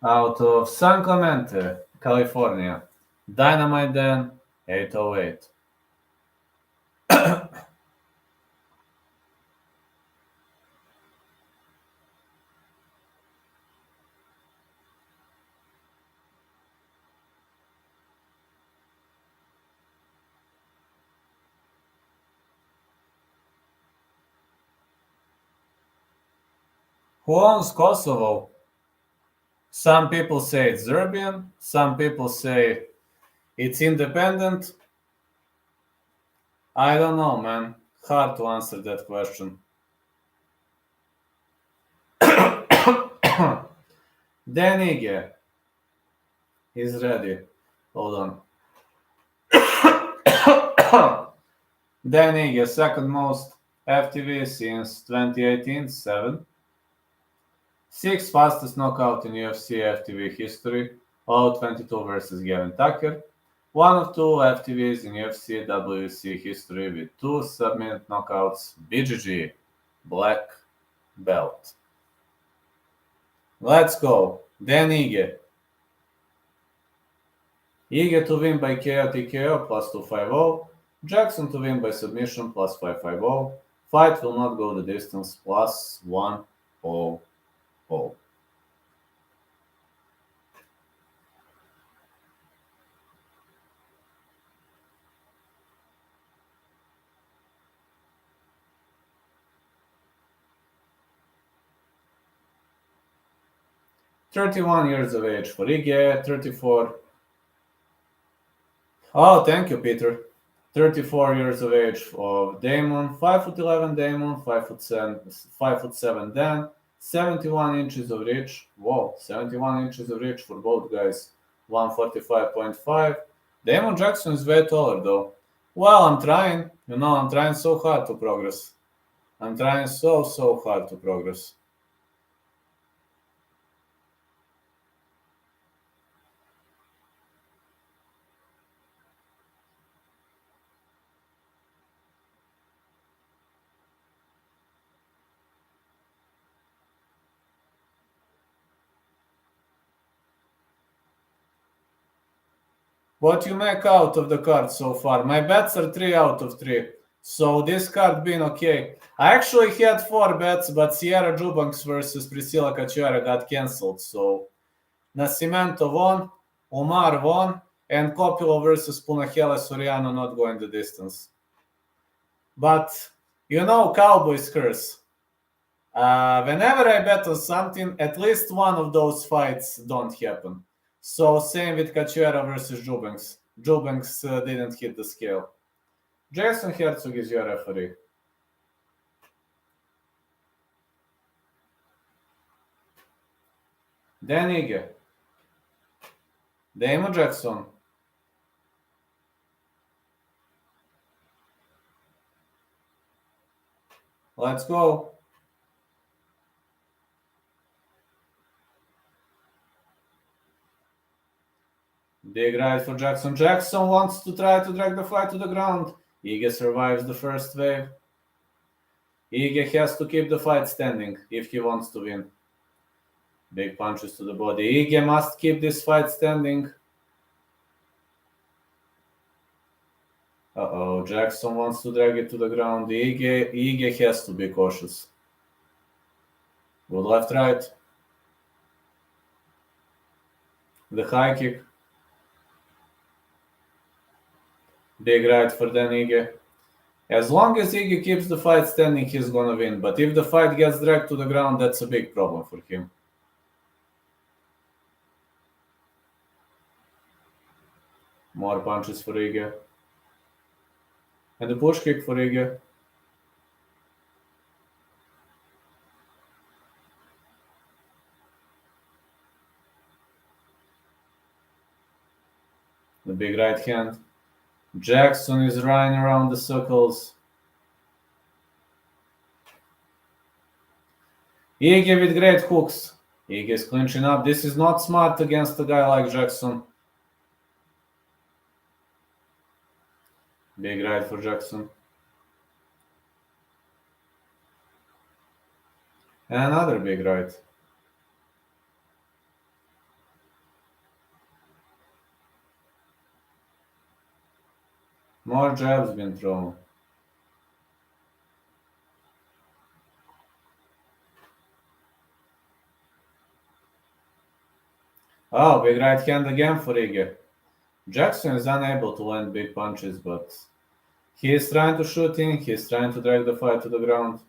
Out of San Clemente, California. Dynamite Dan, 808. Who owns Kosovo? Some people say it's Serbian, some people say it's independent. I don't know, man. Hard to answer that question. Dan Ige is ready. Hold on. Dan Ige, second most FTV since 2018, 7. 6th fastest knockout in UFC FTV history, all 22 versus Gavin Tucker. One of 2 FTVs in UFC WC history with 2 sub-minute knockouts. BGG, black belt. Let's go. Dan Ige. Ige to win by KO TKO plus 250. Jackson to win by submission plus 550. Fight will not go the distance plus 100. 31 years of age for Ige, 34. Oh, thank you, Peter. 34 years of age of Damon, 5'11" Damon, 5'7" Dan, 71 inches of reach. Whoa, 71 inches of reach for both guys. 145.5. Damon Jackson is way taller though. Well, I'm trying. I'm trying so hard to progress. I'm trying so hard to progress. What you make out of the card so far? My bets are 3 out of 3. So this card being okay. I actually had 4 bets, but Sierra Jubanks versus Priscilla Cachoeira got cancelled. So Nascimento won, Umar won, and Kopylov versus Punahele Soriano not going the distance. But, Cowboys curse. Whenever I bet on something, at least one of those fights don't happen. So same with Cachoeira versus Jubanks. Jubanks didn't hit the scale. Jason Herzog is your referee. Dan Ige. Damon Jackson. Let's go. Big right for Jackson. Jackson wants to try to drag the fight to the ground. Ige survives the first wave. Ige has to keep the fight standing if he wants to win. Big punches to the body. Ige must keep this fight standing. Uh-oh, Jackson wants to drag it to the ground. Ige has to be cautious. Good left, right. The high kick. Big right for then Ige. As long as Ige keeps the fight standing, he's gonna win. But if the fight gets dragged to the ground, that's a big problem for him. More punches for Ige. And the push kick for Ige. The big right hand. Jackson is running around the circles. Ige with great hooks. Ige is clinching up. This is not smart against a guy like Jackson. Big right for Jackson. And another big right. More jabs been thrown. Oh, big right hand again for Ige. Jackson is unable to land big punches, but he is trying to shoot in. He is trying to drag the fight to the ground.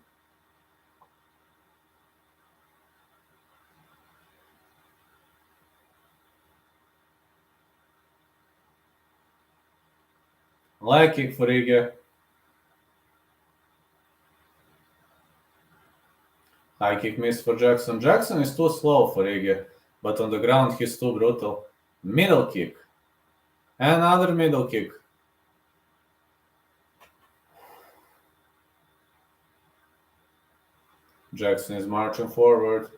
Leg kick for Ige. High kick miss for Jackson. Jackson is too slow for Ige, but on the ground he's too brutal. Middle kick. Another middle kick. Jackson is marching forward.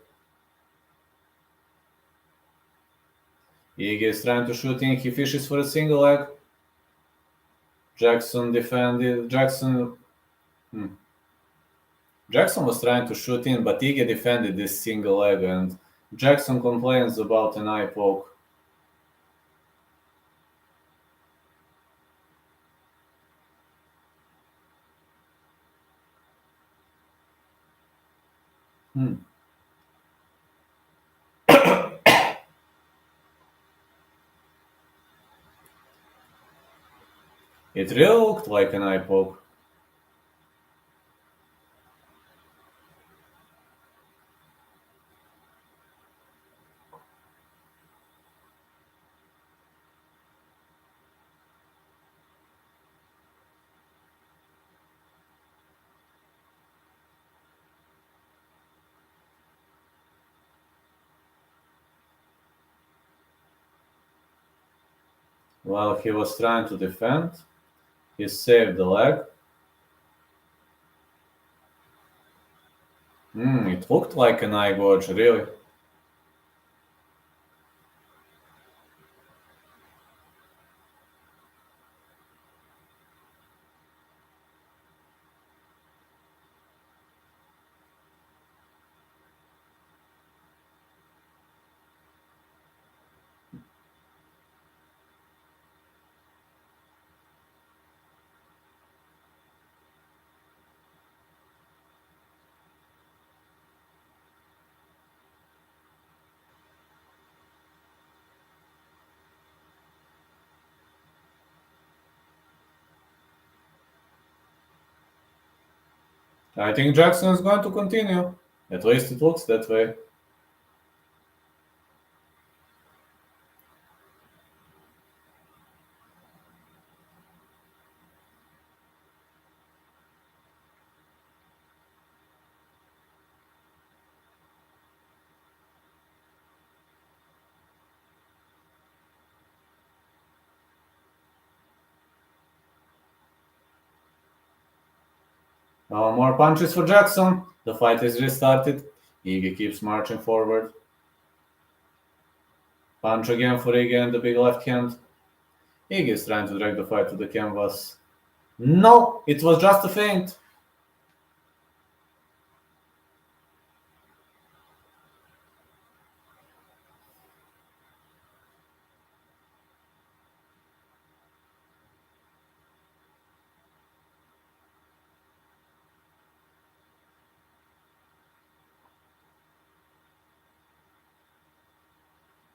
Ige is trying to shoot in. He fishes for a single leg. Jackson defended. Jackson was trying to shoot in, but Ige defended this single leg, and Jackson complains about an eye poke. It really looked like an eye poke. While he was trying to defend, he saved the leg. It looked like an eye gorge, really. I think Jackson is going to continue. At least it looks that way. More punches for Jackson. The fight is restarted. Ige keeps marching forward. Punch again for Ige and the big left hand. Ige is trying to drag the fight to the canvas. No, it was just a feint.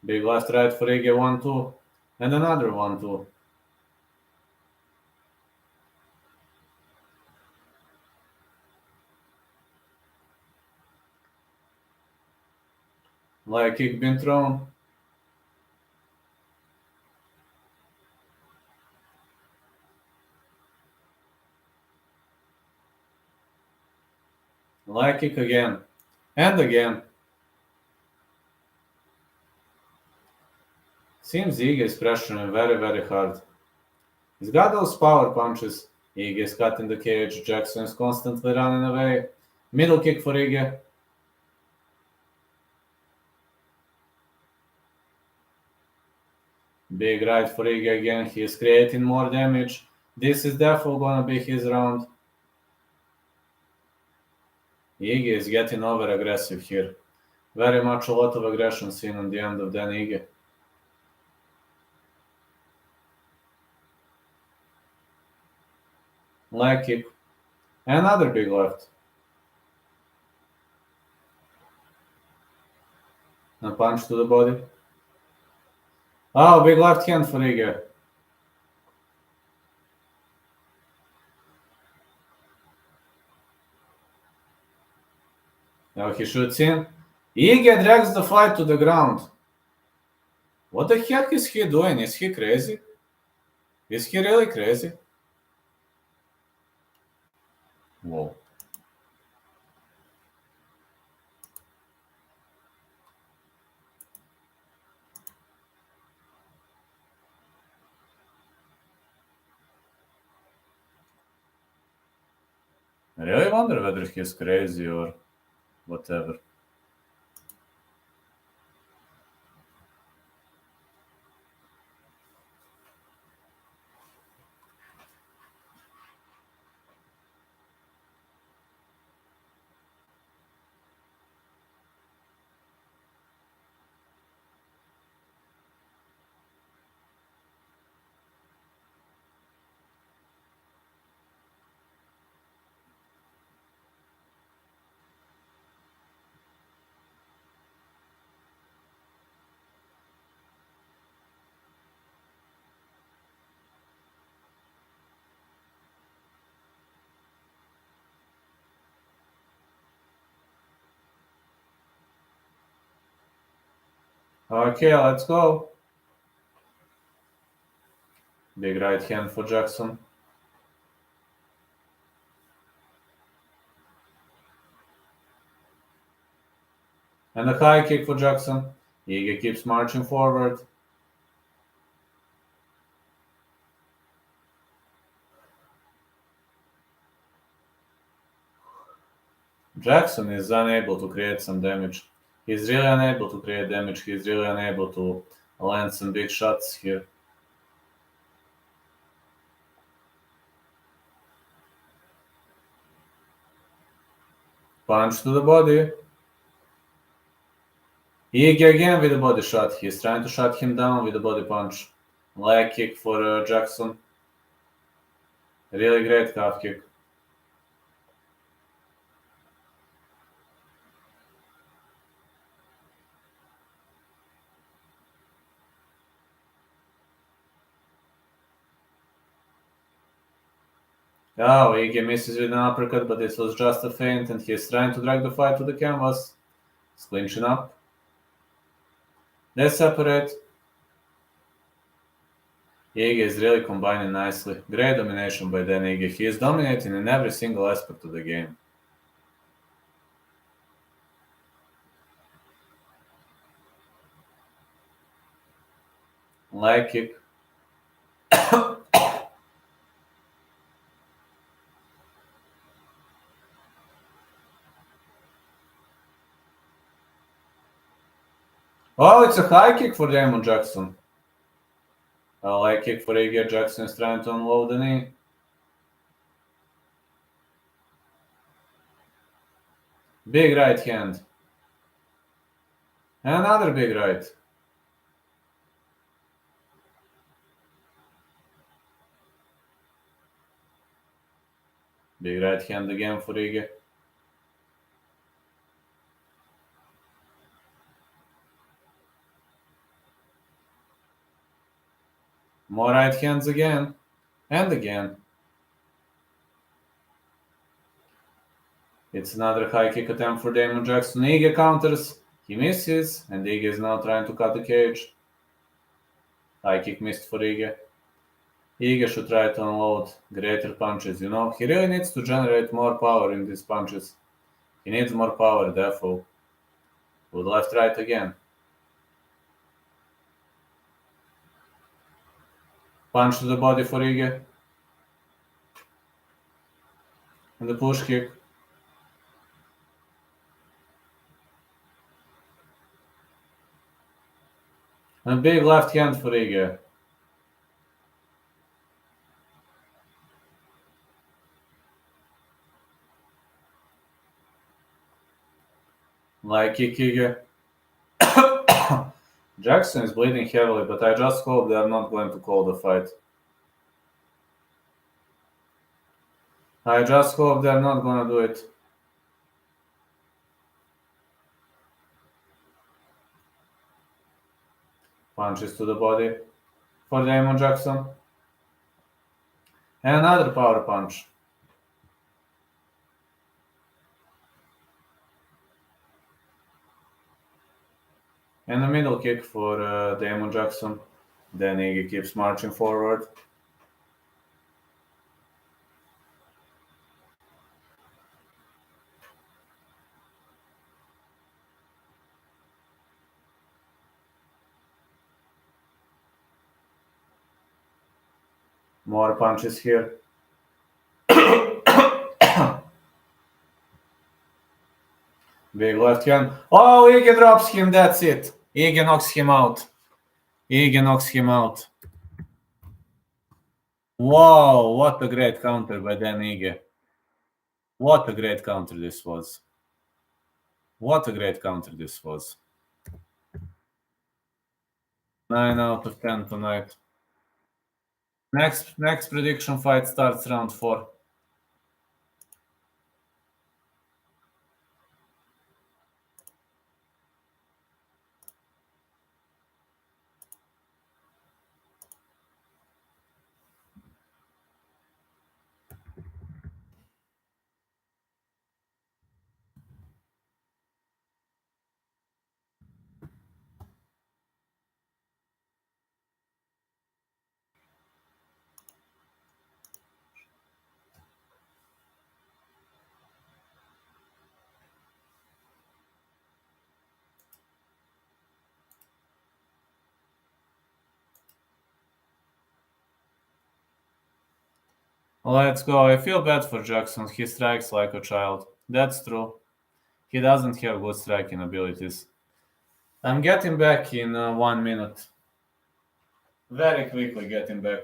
Big left right for Ige 1-2. And another 1-2. Leg kick being thrown. Leg kick again. And again. Seems Ige is pressuring very, very hard. He's got those power punches. Ige is cutting the cage. Jackson is constantly running away. Middle kick for Ige. Big right for Ige again. He is creating more damage. This is definitely gonna be his round. Ige is getting over aggressive here. Very much a lot of aggression seen on the end of Dan Ige. Leg kick. Another big left. A punch to the body. Oh, big left hand for Ige. Now he shoots in. Ige drags the fight to the ground. What the heck is he doing? Is he crazy? Is he really crazy? Whoa. I really wonder whether he's crazy or whatever. Okay, let's go. Big right hand for Jackson. And a high kick for Jackson. Ige keeps marching forward. Jackson is unable to create some damage. He's really unable to create damage. He's really unable to land some big shots here. Punch to the body. Ige again with a body shot. He's trying to shut him down with a body punch. Leg kick for Jackson. Really great calf kick. Oh, Ige misses with an uppercut, but this was just a feint, and he's trying to drag the fight to the canvas. He's clinching up. They separate. Ige is really combining nicely. Great domination by Dan Ige. He is dominating in every single aspect of the game. Leg kick. Oh, it's a high kick for Damon Jackson. A high kick for Aguirre. Jackson is trying to unload the knee. Big right hand. And another big right. Big right hand again for Aguirre. More right hands again. And again. It's another high kick attempt for Damon Jackson. Aguirre counters. He misses. And Aguirre is now trying to cut the cage. High kick missed for Aguirre. Aguirre should try to unload greater punches. You know, he really needs to generate more power in these punches. He needs more power, therefore. With left right again. Punch to the body for Aguirre. And the push kick. And a big left hand for Aguirre. Like kick Aguirre. Jackson is bleeding heavily, but I just hope they are not going to call the fight. I just hope they're not gonna do it. Punches to the body for Damon Jackson. And another power punch. And a middle kick for Damon Jackson. Then Iggy keeps marching forward. More punches here. Big left hand. Oh, Iggy drops him. That's it. Iggy knocks him out. Iggy knocks him out. Wow, what a great counter by Dan Iggy. What a great counter this was. What a great counter this was. 9 out of 10 tonight. Next prediction fight starts round 4. Let's go. I feel bad for Jackson. He strikes like a child. That's true. He doesn't have good striking abilities. I'm getting back in 1 minute. Very quickly getting back.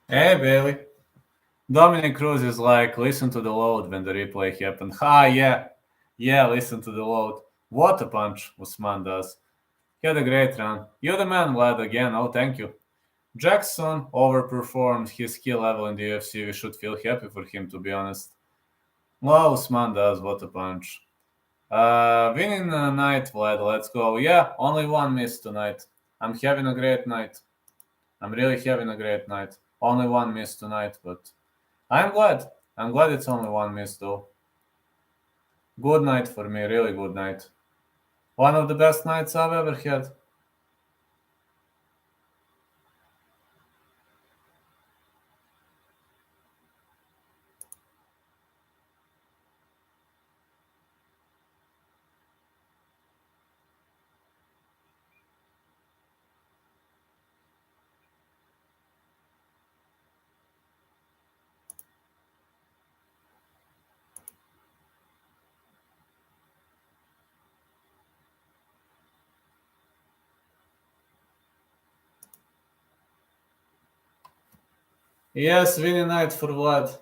Hey, Bailey. Dominic Cruz is like, listen to the load when the replay happened. Yeah. Yeah, listen to the load. What a punch Usman does. He had a great run. You're the man, lad, again. Oh, thank you. Jackson overperformed his skill level in the UFC. We should feel happy for him, to be honest. Well, Usman does. What a punch. Winning a night, Vlad. Let's go. Yeah, only one miss tonight. I'm having a great night. I'm really having a great night. Only one miss tonight, but I'm glad. I'm glad it's only one miss, though. Good night for me. Really good night. One of the best nights I've ever had. Yes, winning night for Vlad.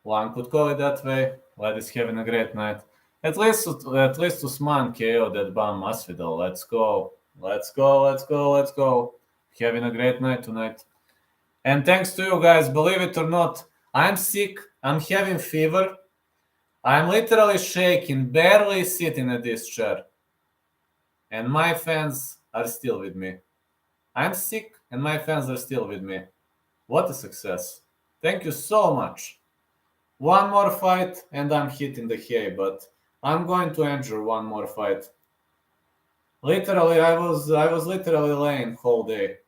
One could call it that way. Vlad is having a great night. At least Usman KO that bum Masvidal. Let's go. Let's go. Let's go. Let's go. Having a great night tonight. And thanks to you guys, believe it or not, I'm sick. I'm having fever. I'm literally shaking, barely sitting at this chair. And my fans are still with me. I'm sick and my fans are still with me. What a success. Thank you so much. One more fight and I'm hitting the hay, but I'm going to endure one more fight. Literally, I was literally laying whole day.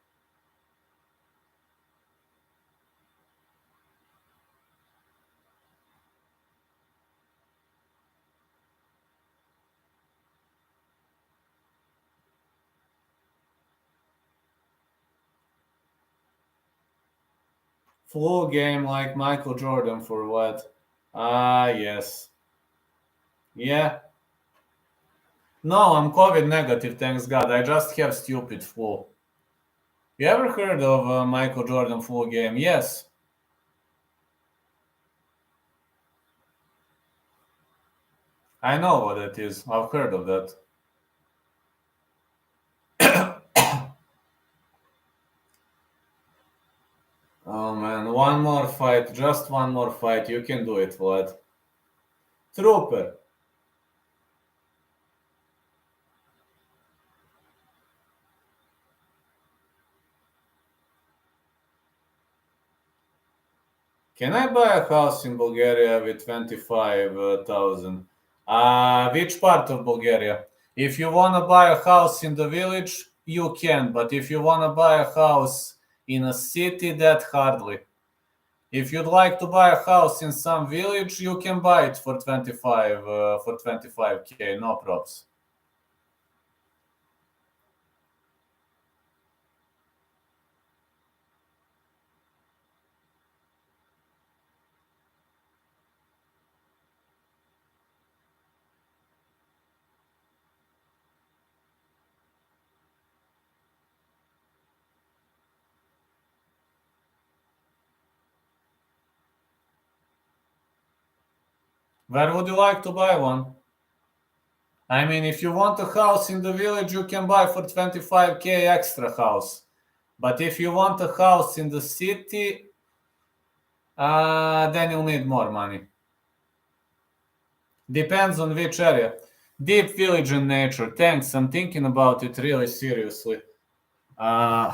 Flu game like Michael Jordan for what? Yes. Yeah. No, I'm COVID negative, thanks God. I just have stupid flu. You ever heard of Michael Jordan flu game? Yes. I know what it is. I've heard of that. Oh man, one more fight. Just one more fight. You can do it, Vlad. Trooper. Can I buy a house in Bulgaria with 25,000? Which part of Bulgaria? If you want to buy a house in the village, you can. But if you want to buy a house in a city, that hardly. If you'd like to buy a house in some village, you can buy it for 25k, no props. Where would you like to buy one? I mean, if you want a house in the village, you can buy for 25k extra house. But if you want a house in the city, then you'll need more money. Depends on which area. Deep village in nature. Thanks. I'm thinking about it really seriously. Uh,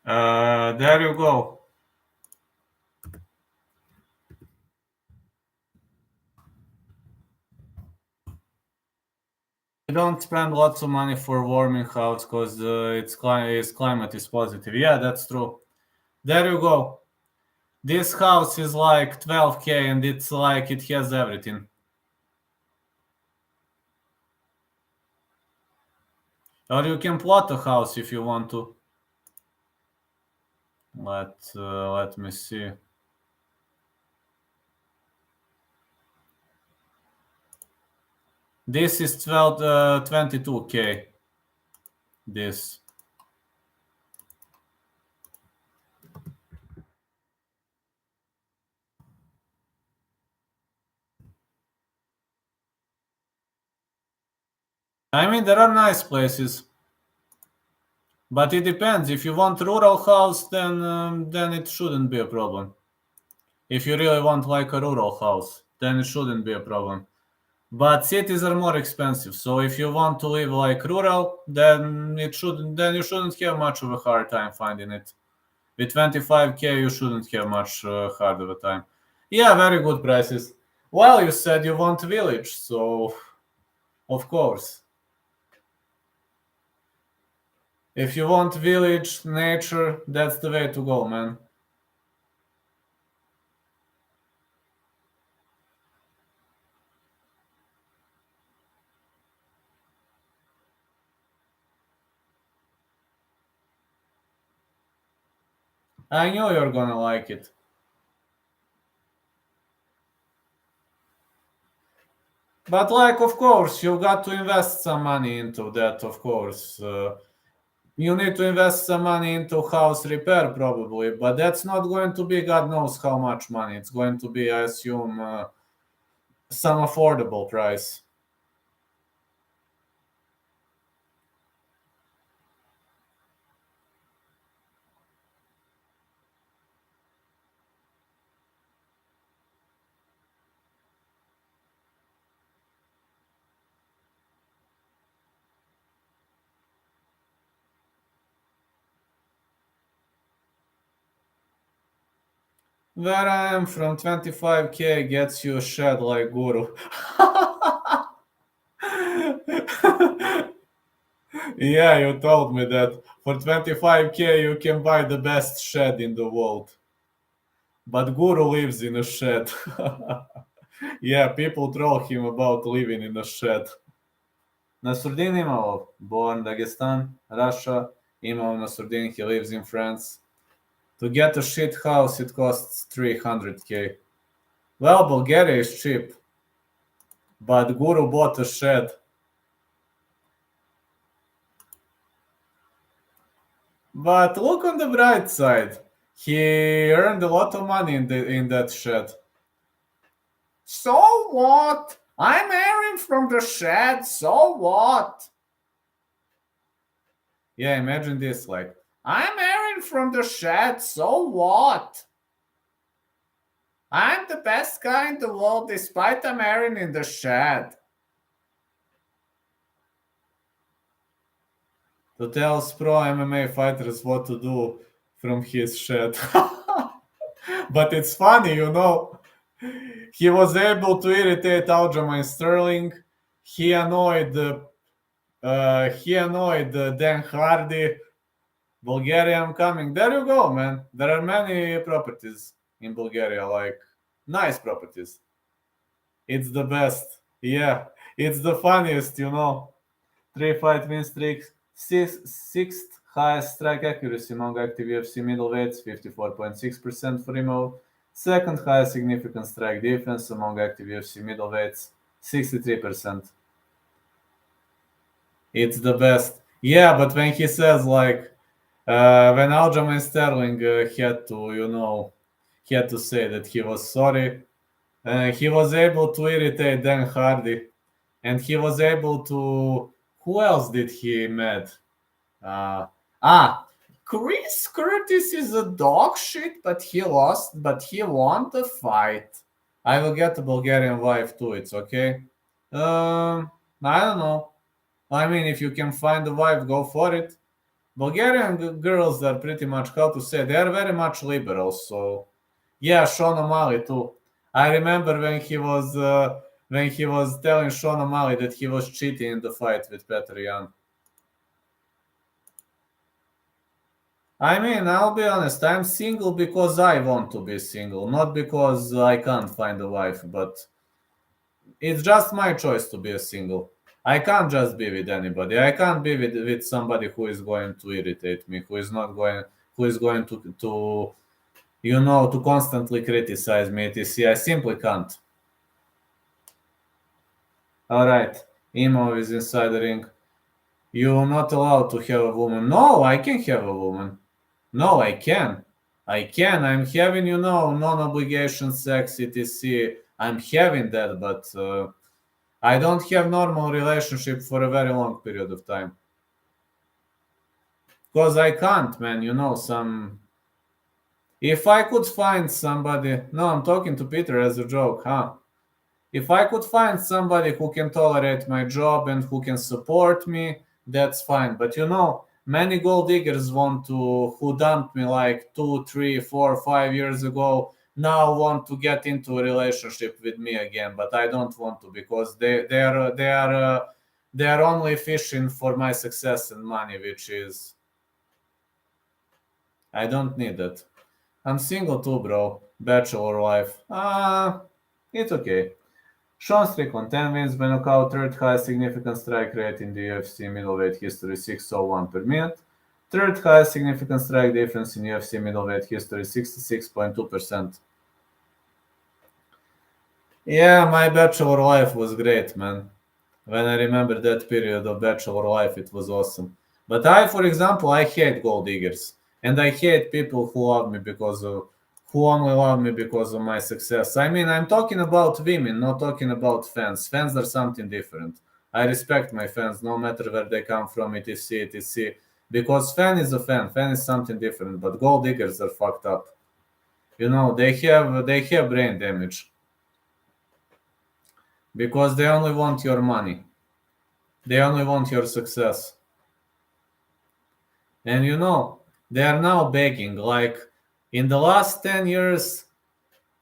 There you go. You don't spend lots of money for warming house because its climate is positive. Yeah, that's true. There you go. This house is like 12K and it's like it has everything. Or you can plot a house if you want to. Let me see. This is 22K. This. I mean, there are nice places, but it depends. If you want rural house, then it shouldn't be a problem. If you really want like a rural house, then it shouldn't be a problem. But cities are more expensive, so if you want to live like rural, then you shouldn't have much of a hard time finding it. With 25K, you shouldn't have much hard of a time. Yeah, very good prices. Well, you said you want village, so of course. If you want village, nature, that's the way to go, man. I knew you're gonna like it. But like, of course, you got to invest some money into that, of course. You need to invest some money into house repair probably, but that's not going to be God knows how much money. It's going to be, I assume, some affordable price. Where I am from, 25K gets you a shed like Guru. Yeah, you told me that for 25K you can buy the best shed in the world. But Guru lives in a shed. Yeah, people troll him about living in a shed. Nassourdine Imavov, born Dagestan, Russia. Imam Nassourdine, he lives in France. To get a shit house, it costs 300K. Well, Bulgaria is cheap, but Guru bought a shed. But look on the bright side. He earned a lot of money in that shed. So what? I'm airing from the shed, so what? Yeah, imagine this, like, I'm airing from the shed, so what? I'm the best guy in the world despite I'm airing in the shed. To tell pro MMA fighters what to do from his shed. But it's funny, you know. He was able to irritate Aljamain Sterling. He annoyed Dan Hardy. Bulgaria, I'm coming. There you go, man. There are many properties in Bulgaria, like nice properties. It's the best. Yeah, it's the funniest, you know. 3-fight win streak, sixth highest strike accuracy among active UFC middleweights, 54.6% for Imavov. Second highest significant strike defense among active UFC middleweights, 63%. It's the best. Yeah, but when he says like, when Aljamain Sterling had to, you know, he had to say that he was sorry, he was able to irritate Dan Hardy, and he was able to. Who else did he met? Uh, Chris Curtis is a dog shit, but he lost, but he won the fight. I will get a Bulgarian wife too. It's okay. I don't know. I mean, if you can find a wife, go for it. Bulgarian girls are pretty much, how to say, they are very much liberal. So, yeah, Sean O'Malley too. I remember when he was telling Sean O'Malley that he was cheating in the fight with Petr Yan. I mean, I'll be honest, I'm single because I want to be single, not because I can't find a wife, but it's just my choice to be a single. I can't just be with anybody. I can't be with somebody who is going to irritate me, who is going to to constantly criticize me, etc. I simply can't. All right, Imavov is inside the ring. You're not allowed to have a woman. No, I can have a woman. No, I can. I can. I'm having, non-obligation sex, etc. I'm having that, but I don't have normal relationship for a very long period of time. Because I can't, man. If I could find somebody... No, I'm talking to Peter as a joke, huh? If I could find somebody who can tolerate my job and who can support me, that's fine. But many gold diggers who dumped me like 2, 3, 4, 5 years ago, now want to get into a relationship with me again. But I don't want to, because they are only fishing for my success and money, which is... I don't need that. I'm single too, bro. Bachelor life. It's okay. Sean Strickland, 10 wins by knockout, third highest significant strike rate in the UFC middleweight history, 601 per minute. Third highest significant strike difference in UFC middleweight history, 66.2%. Yeah, my bachelor life was great, man. When I remember that period of bachelor life, it was awesome. But for example, I hate gold diggers. And I hate people who only love me because of my success. I mean, I'm talking about women, not talking about fans. Fans are something different. I respect my fans, no matter where they come from, etc., etc. Because fan is a fan. Fan is something different. But gold diggers are fucked up. They have brain damage. Because they only want your money. They only want your success. And they are now begging, like, in the last 10 years,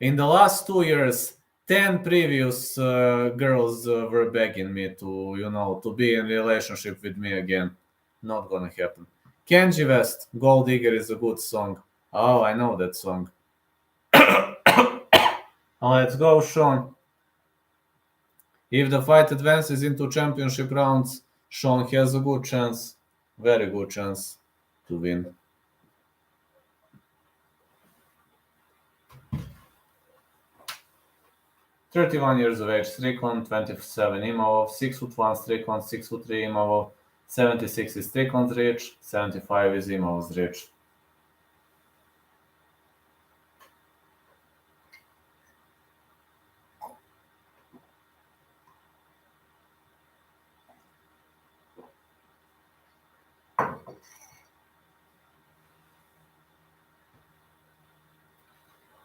in the last 2 years, 10 previous girls were begging me to be in relationship with me again. Not gonna happen. Kenji West, Gold Digger is a good song. Oh, I know that song. Let's go, Sean. If the fight advances into championship rounds, Sean has a good chance, very good chance to win. "31 years of age, Strickland, 27 Imavov, 6'1" Strickland, 6'3" Imavov, 76 is Strickland's reach, 75 is Imavov's reach.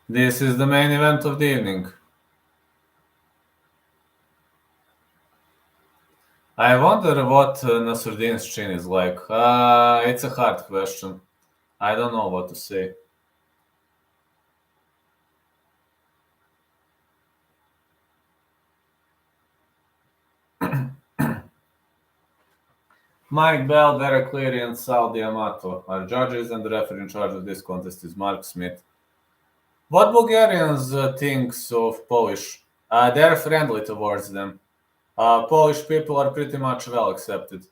This is the main event of the evening. I wonder what Nassourdine's chin is like. It's a hard question. I don't know what to say. Mike Bell, Derek Cleary, and Sal D'Amato are judges, and the referee in charge of this contest is Mark Smith. What Bulgarians thinks of Polish? They're friendly towards them. Polish people are pretty much well accepted.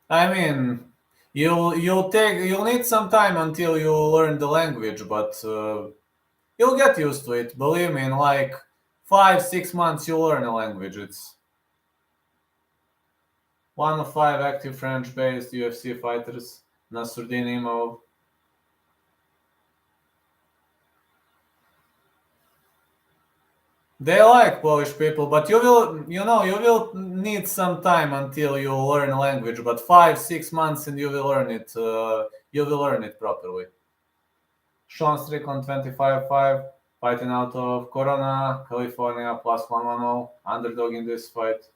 I mean, you'll need some time until you learn the language, but you'll get used to it. Believe me, in like 5-6 months you'll learn a language. It's one of 5 active French-based UFC fighters, Nassourdine Imavov. They like Polish people, but you will need some time until you learn a language. But 5-6 months, and you will learn it. You will learn it properly. Sean Strickland, 25-5, fighting out of Corona, California, +110, underdog in this fight.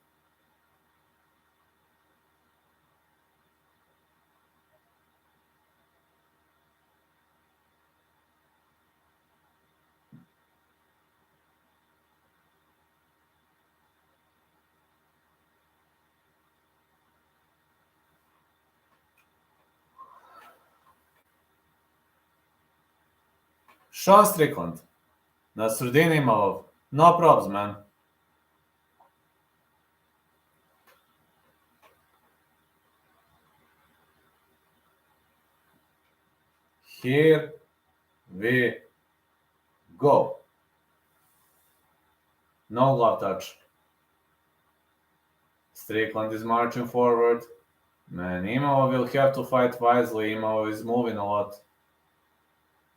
Sean Strickland. Nassourdine Imavov. No probs, man. Here we go. No glove touch. Strickland is marching forward. Man, Imavov will have to fight wisely. Imavov is moving a lot.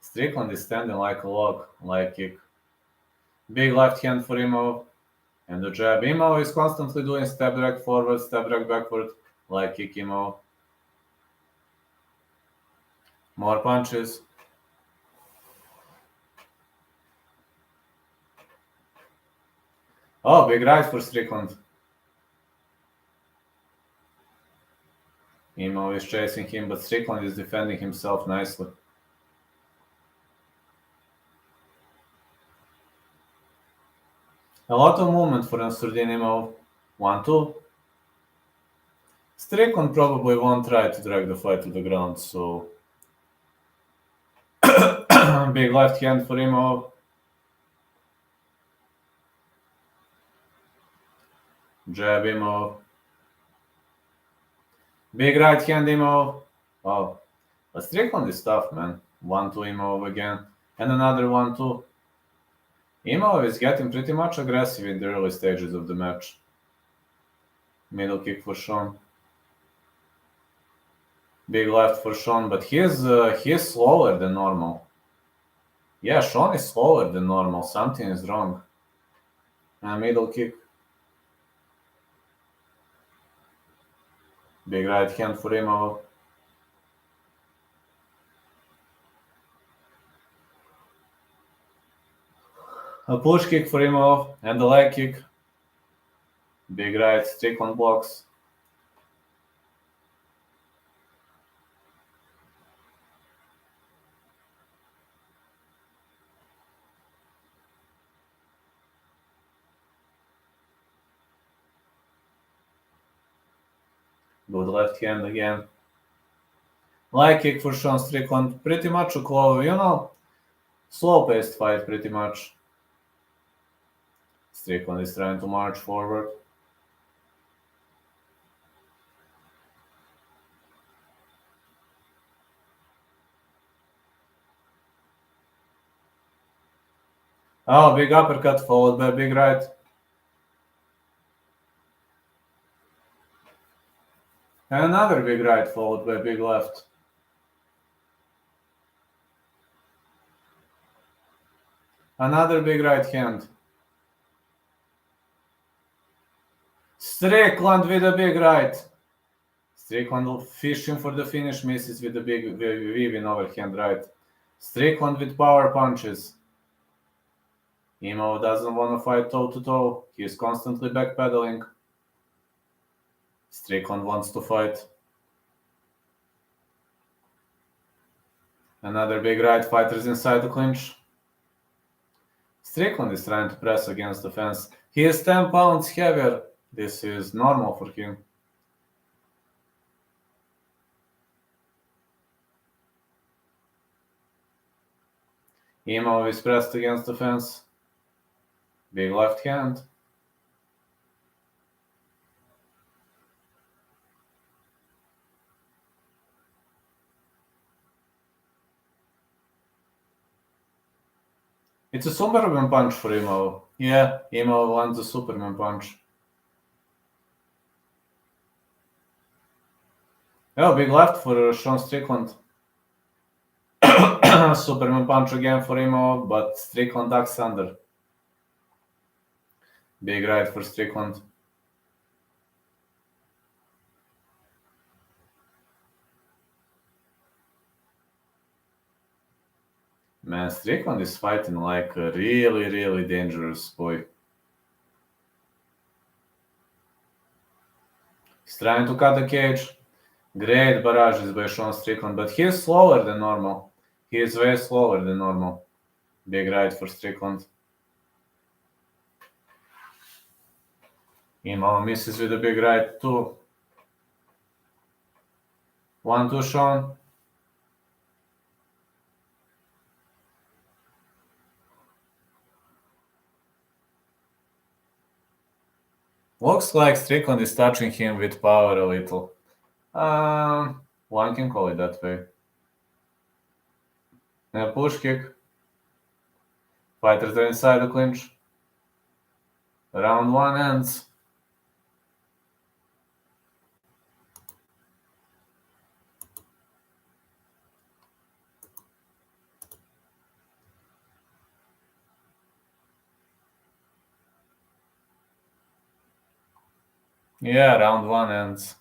Strickland is standing like a log, like kick. Big left hand for Imavov. And the jab. Imavov is constantly doing step direct forward, step direct backward, like kick Imavov. More punches. Oh, big right for Strickland. Imavov is chasing him, but Strickland is defending himself nicely. A lot of movement for Nassourdine Imavov. 1-2. Strickland probably won't try to drag the fight to the ground, so... Big left hand for Imavov. Jab Imavov. Big right hand Imavov. Oh. But Strickland is tough, man. 1-2 Imavov again. And another 1-2. Imavov is getting pretty much aggressive in the early stages of the match. Middle kick for Sean. Big left for Sean, but he is slower than normal. Yeah, Sean is slower than normal. Something is wrong. Middle kick. Big right hand for Imavov. A push kick for Imavov and a leg kick. Big right, Strickland blocks. Good left hand again. Leg kick for Sean Strickland. Pretty much a slow-paced fight pretty much. Strickland is trying to march forward. Oh, big uppercut followed by big right. And another big right followed by big left. Another big right hand. Strickland with a big right. Strickland fishing for the finish, misses with the big weaving overhand right. Strickland with power punches. Imavov doesn't want to fight toe-to-toe. He's constantly backpedaling. Strickland wants to fight. Another big right, fighters inside the clinch. Strickland is trying to press against the fence. He is 10 pounds heavier. This is normal for him. Imavov is pressed against the fence. Big left hand. It's a Superman punch for Imavov. Yeah, Imavov lands a Superman punch. Oh, big left for Sean Strickland. Superman punch again for Imavov, but Strickland ducks under. Big right for Strickland. Man, Strickland is fighting like a really, really dangerous boy. He's trying to cut the cage. Great barrages by Sean Strickland, but he is slower than normal. He is way slower than normal. Big right for Strickland. Imavov misses with a big right too. 1-2 Sean. Looks like Strickland is touching him with power a little. One can call it that way. A push kick. Fighters are inside the clinch. Round 1 ends. Yeah, round 1 ends.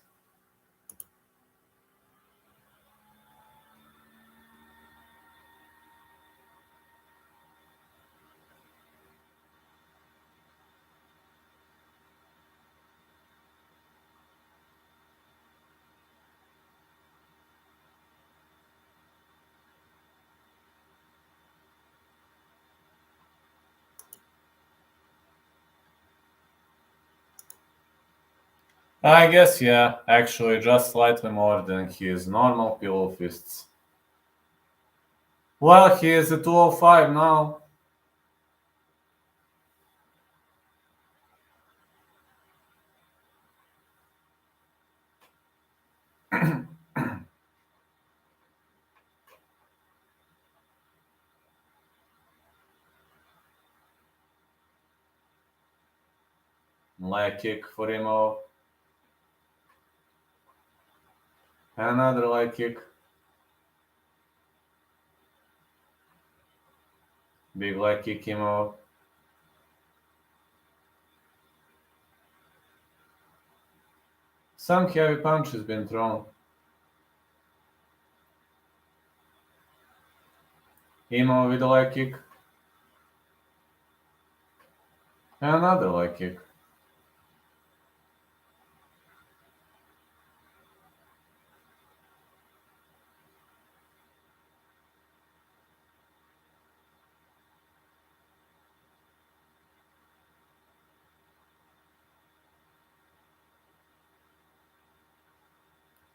I guess, yeah, actually just slightly more than his normal pillow fists. Well, he is at 205 now. Leg kick for Imavov. Another leg kick. Big leg kick Imavov. Some heavy punches been thrown. Imavov with a leg kick. Another leg kick.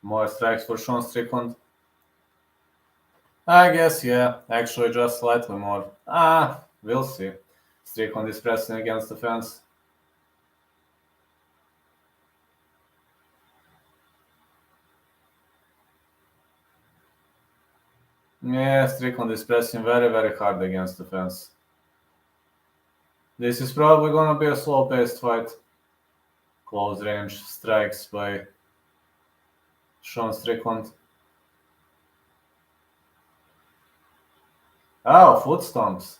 More strikes for Sean Strickland. I guess, yeah, actually just slightly more. We'll see. Strickland is pressing against the fence. Yeah, Strickland is pressing very, very hard against the fence. This is probably gonna be a slow-paced fight. Close range strikes by Sean Strickland. Oh, foot stomps.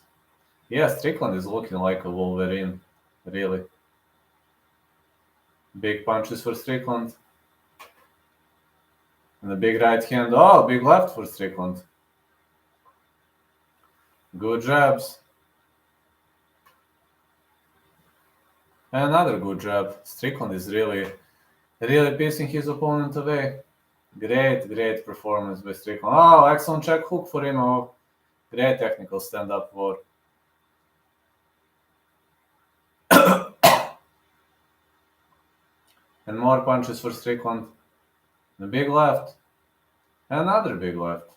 Yeah, Strickland is looking like a Wolverine, really. Big punches for Strickland. And a big right hand. Oh, big left for Strickland. Good jabs. Another good jab. Strickland is really pissing his opponent away. Great performance by Strickland. Oh, excellent check hook for him. Oh, great technical stand-up war. And more punches for Strickland. The big left. Another big left.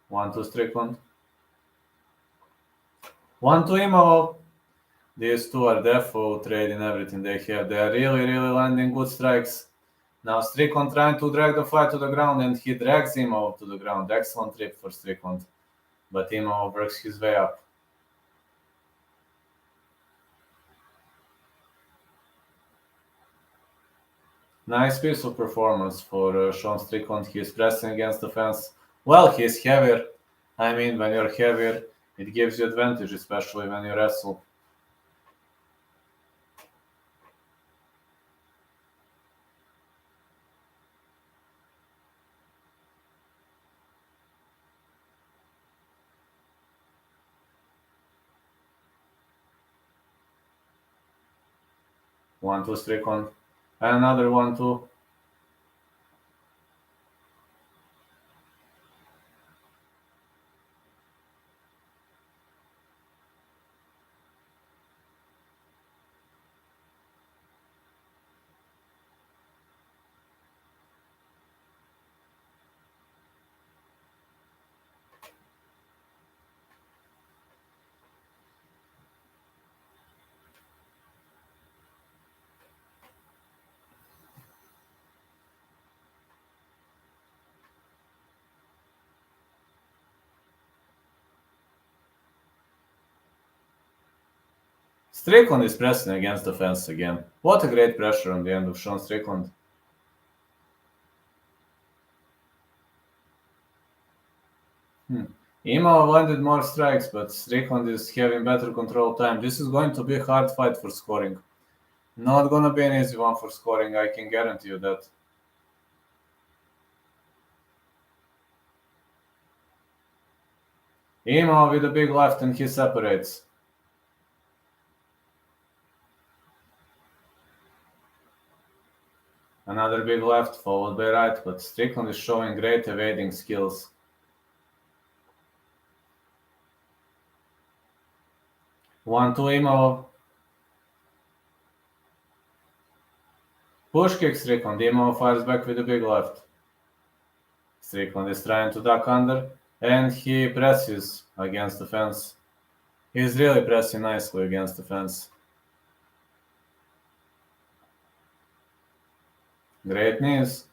One to Strickland. One to Imavov. These two are defo trading everything they have. They are really landing good strikes. Now Strickland trying to drag the fight to the ground, and he drags Imavov to the ground. Excellent trip for Strickland. But Imavov works his way up. Nice piece of performance for Sean Strickland. He's pressing against the fence. Well, he's heavier. I mean, when you're heavier, it gives you advantage, especially when you wrestle. One to Strickland. Another 1-2. Strickland is pressing against the fence again. What a great pressure on the end of Sean Strickland. Imavov landed more strikes, but Strickland is having better control time. This is going to be a hard fight for scoring. Not gonna be an easy one for scoring, I can guarantee you that. Imavov with a big left and he separates. Another big left followed by right, but Strickland is showing great evading skills. One to Imavov. Push kick Strickland. Imavov fires back with a big left. Strickland is trying to duck under, and he presses against the fence. He's really pressing nicely against the fence. Great knees.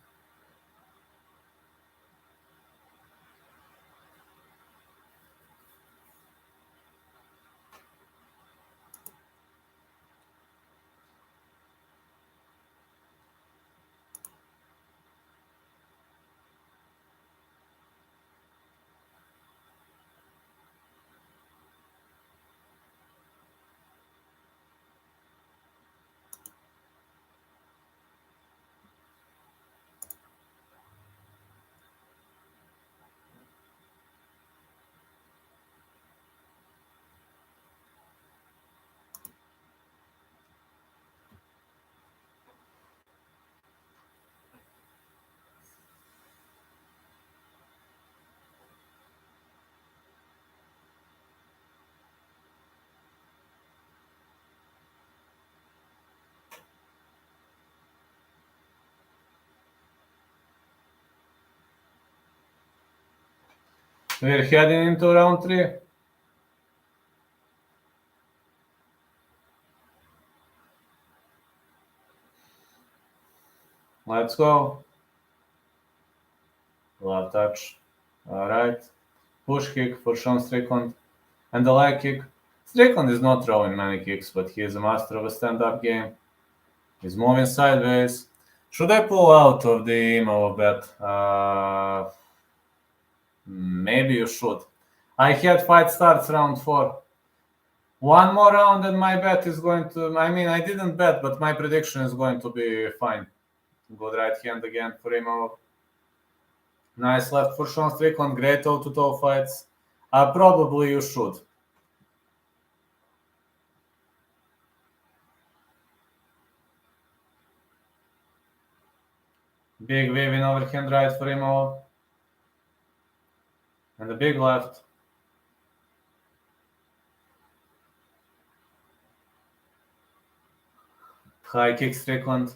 We're heading into round 3. Let's go. Left touch. Alright. Push kick for Sean Strickland. And the leg kick. Strickland is not throwing many kicks, but he is a master of a stand-up game. He's moving sideways. Should I pull out of the Imavov bet? Maybe you should. I had fight starts round 4. One more round and my bet is going to... I didn't bet, but my prediction is going to be fine. Good right hand again for Imavov. Nice left for Sean Strickland. Great toe-to-toe fights. Probably you should. Big waving overhand right for Imavov. And a big left. High kick Strickland.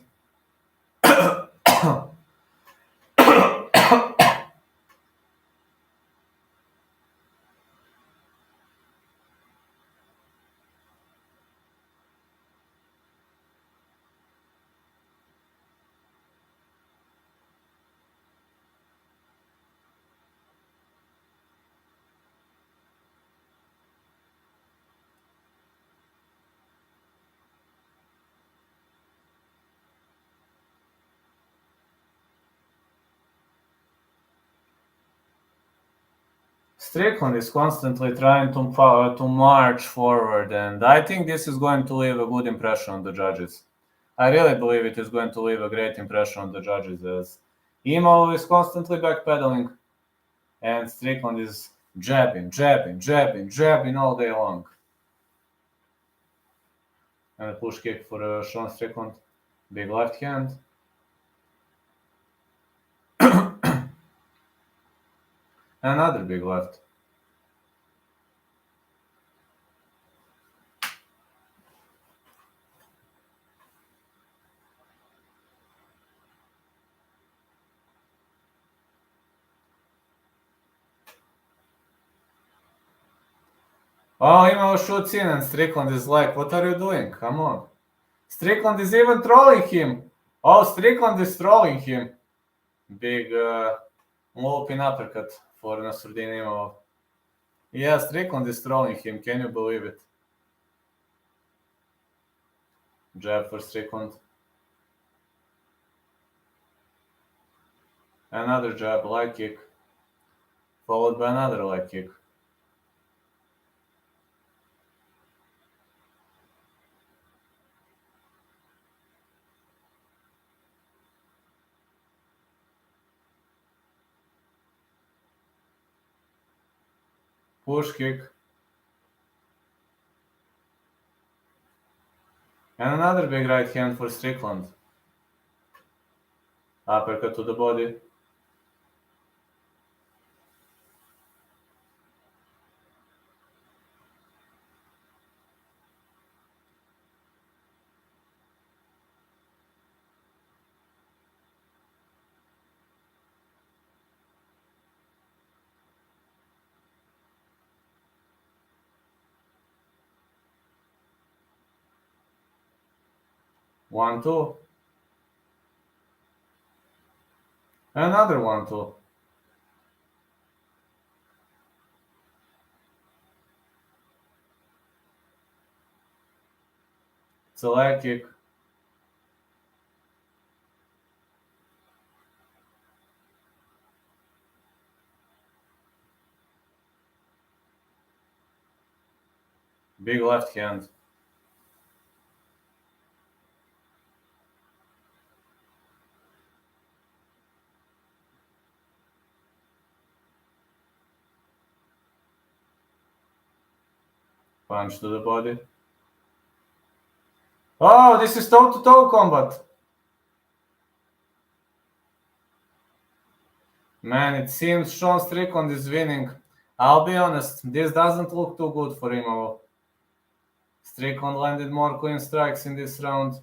Strickland is constantly trying to march forward, and I think this is going to leave a good impression on the judges. I really believe it is going to leave a great impression on the judges, as Imavov is constantly backpedaling, and Strickland is jabbing all day long. And a push kick for Sean Strickland. Big left hand. Another big left. Oh, Imavov shoots in and Strickland is like, what are you doing? Come on. Strickland is even trolling him. Oh, Strickland is trolling him. Big looping uppercut for Nassourdine Imavov. Yeah, Strickland is trolling him. Can you believe it? Jab for Strickland. Another jab, leg kick. Followed by another leg kick. Push kick. And another big right hand for Strickland. Uppercut to the body. One, two. Another 1-2. It's a leg kick. Big left hand. Punch to the body. Oh, this is toe-to-toe combat. Man, it seems Sean Strickland is winning. I'll be honest, this doesn't look too good for Imavov. Strickland landed more clean strikes in this round.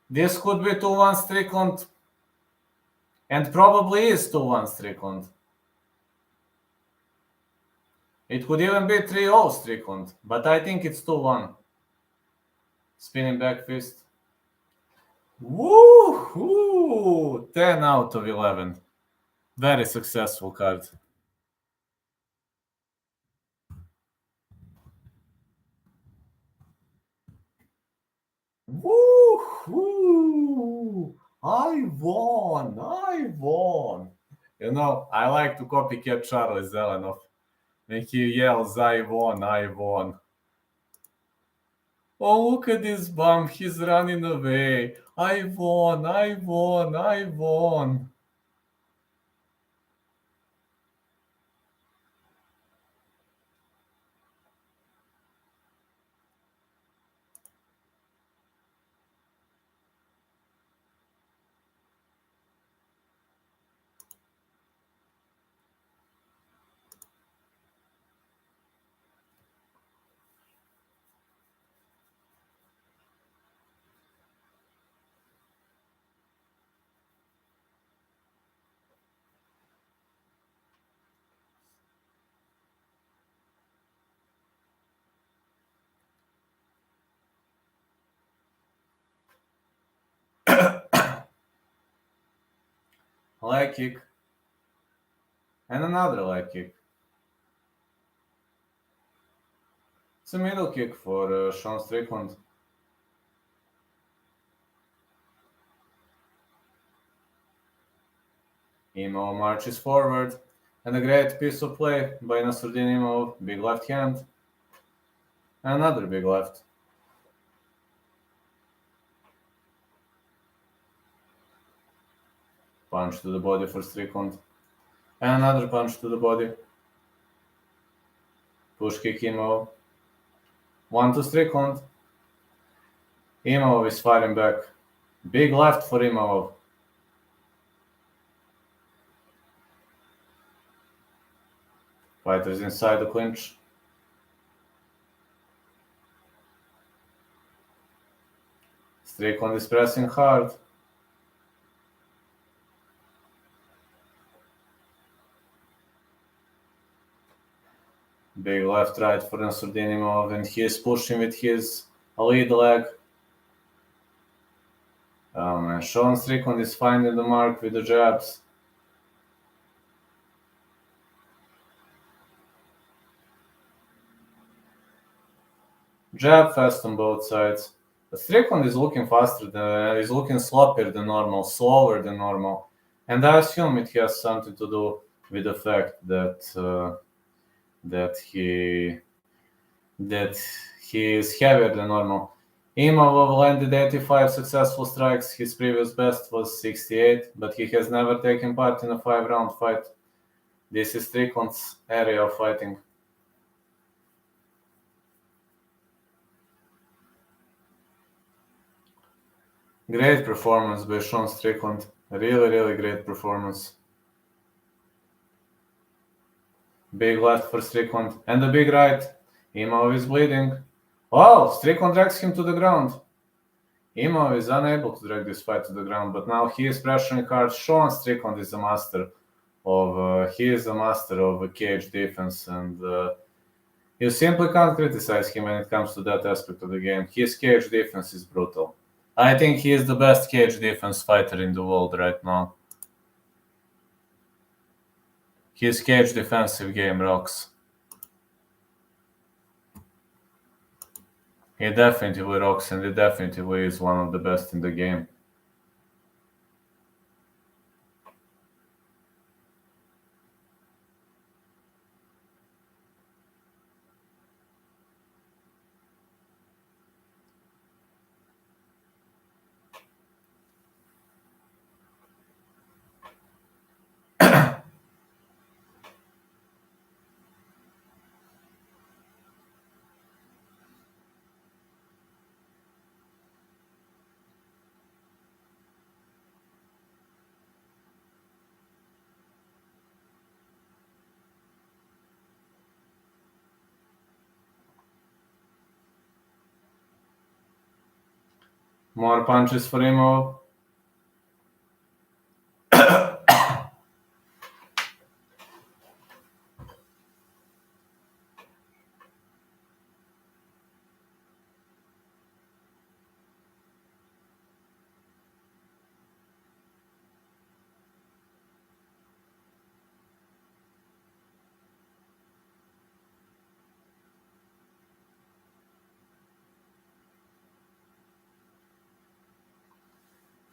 This could be 2-1 Strickland. And probably is 2-1 Strickland. It could even be 3-0 Strickland, but I think it's 2-1. Spinning back fist. Woo-hoo! 10 out of 11. Very successful card. Woo-hoo! I won! You know, I like to copycat Charlie Zelenov. When he yells, I won. Oh, look at this bum. He's running away. I won. Leg kick. And another leg kick. It's a middle kick for Sean Strickland. Imavov marches forward. And a great piece of play by Nassourdine Imavov. Big left hand. Another big left. Punch to the body for Strickland. And another punch to the body. Push kick Imavov. 1-2 Strickland. Imavov is fighting back. Big left for Imavov. Fighters inside the clinch. Strickland is pressing hard. Big left right for Nassourdine Imavov, and he is pushing with his lead leg. Oh man, Sean Strickland is finding the mark with the jabs. Jab fast on both sides. But Strickland is looking faster than is looking sloppier than normal, slower than normal, and I assume it has something to do with the fact that he is heavier than normal. Imavov landed 85 successful strikes. His previous best was 68, but he has never taken part in a 5-round fight. This is Strickland's area of fighting. Great performance by Sean Strickland. Really, really great performance. Big left for Strickland. And the big right. Imavov is bleeding. Wow, Strickland drags him to the ground. Imavov is unable to drag this fight to the ground, but now he is pressuring hard. Sean Strickland is a master of cage defense, and you simply can't criticize him when it comes to that aspect of the game. His cage defense is brutal. I think he is the best cage defense fighter in the world right now. His cage defensive game rocks. He definitely rocks, and he definitely is one of the best in the game. More punches for Imavov.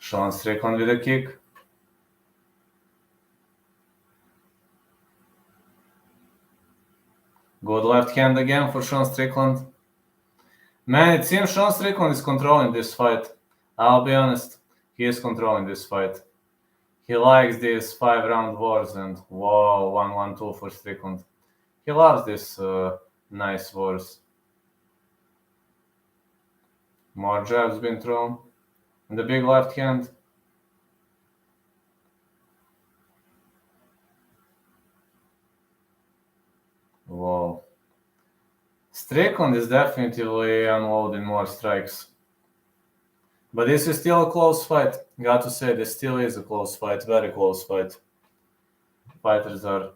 Sean Strickland with a kick. Good left hand again for Sean Strickland. Man, it seems Sean Strickland is controlling this fight. I'll be honest, he is controlling this fight. He likes these 5-round wars, and whoa, 1-1-2 for Strickland. He loves this nice wars. More jabs been thrown. And the big left hand. Whoa. Strickland is definitely unloading more strikes. But this is still a close fight. Got to say, this still is a close fight. Very close fight. Fighters are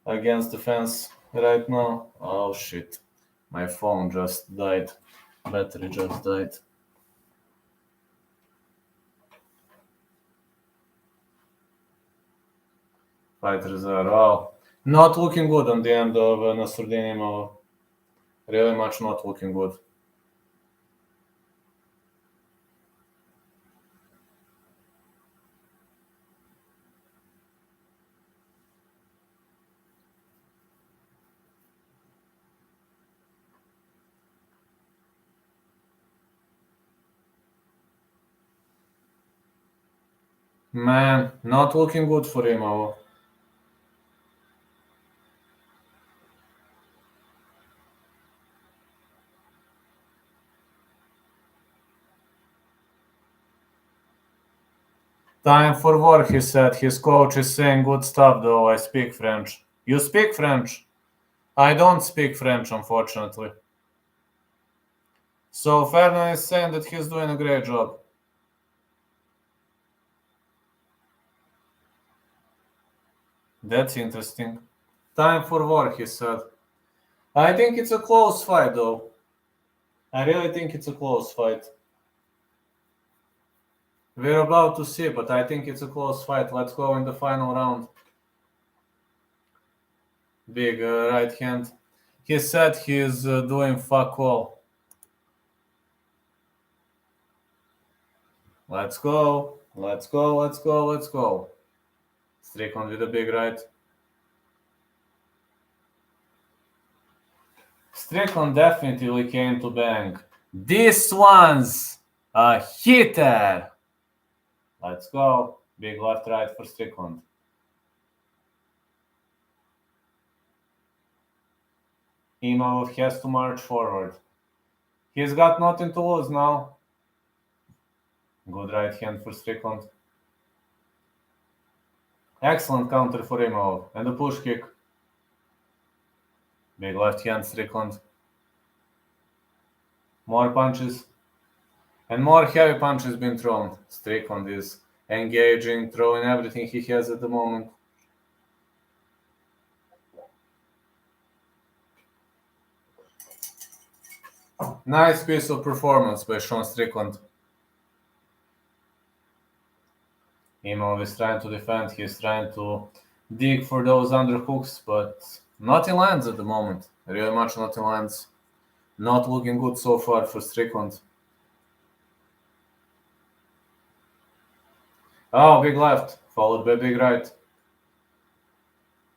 against the fence right now. Oh shit. My phone just died. Battery just died. Fighters are not looking good on the end of Nassourdine Imavov. Really much not looking good. Man, not looking good for Imavov. Time for war, he said. His coach is saying good stuff, though. I speak French. You speak French? I don't speak French, unfortunately. So Fernand is saying that he's doing a great job. That's interesting. Time for war, he said. I think it's a close fight, though. I really think it's a close fight. We're about to see, but I think it's a close fight. Let's go in the final round. Big right hand. He said he's doing fuck all. Let's go. Let's go. Let's go. Let's go. Strickland with a big right. Strickland definitely came to bang. This one's a hitter. Let's go. Big left right for Strickland. Imavov has to march forward. He's got nothing to lose now. Good right hand for Strickland. Excellent counter for Imavov. And a push kick. Big left hand, Strickland. More punches. And more heavy punches being thrown. Strickland is engaging, throwing everything he has at the moment. Nice piece of performance by Sean Strickland. Imavov is trying to defend. He's trying to dig for those underhooks, but nothing lands at the moment. Really much nothing lands. Not looking good so far for Strickland. Oh, big left, followed by big right.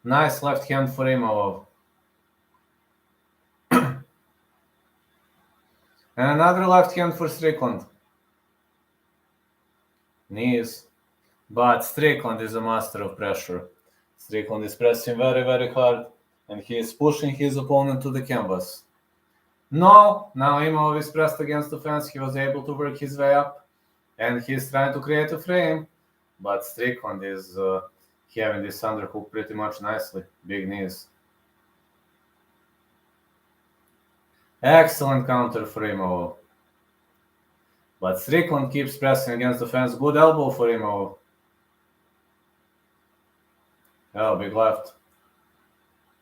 Nice left hand for Imavov. And another left hand for Strickland. Knees. But Strickland is a master of pressure. Strickland is pressing very, very hard, and he is pushing his opponent to the canvas. No, now Imavov is pressed against the fence. He was able to work his way up, and he's trying to create a frame, but Strickland is having this underhook pretty much nicely. Big knees. Excellent counter for Imavov. But Strickland keeps pressing against the fence. Good elbow for Imavov. Oh, big left.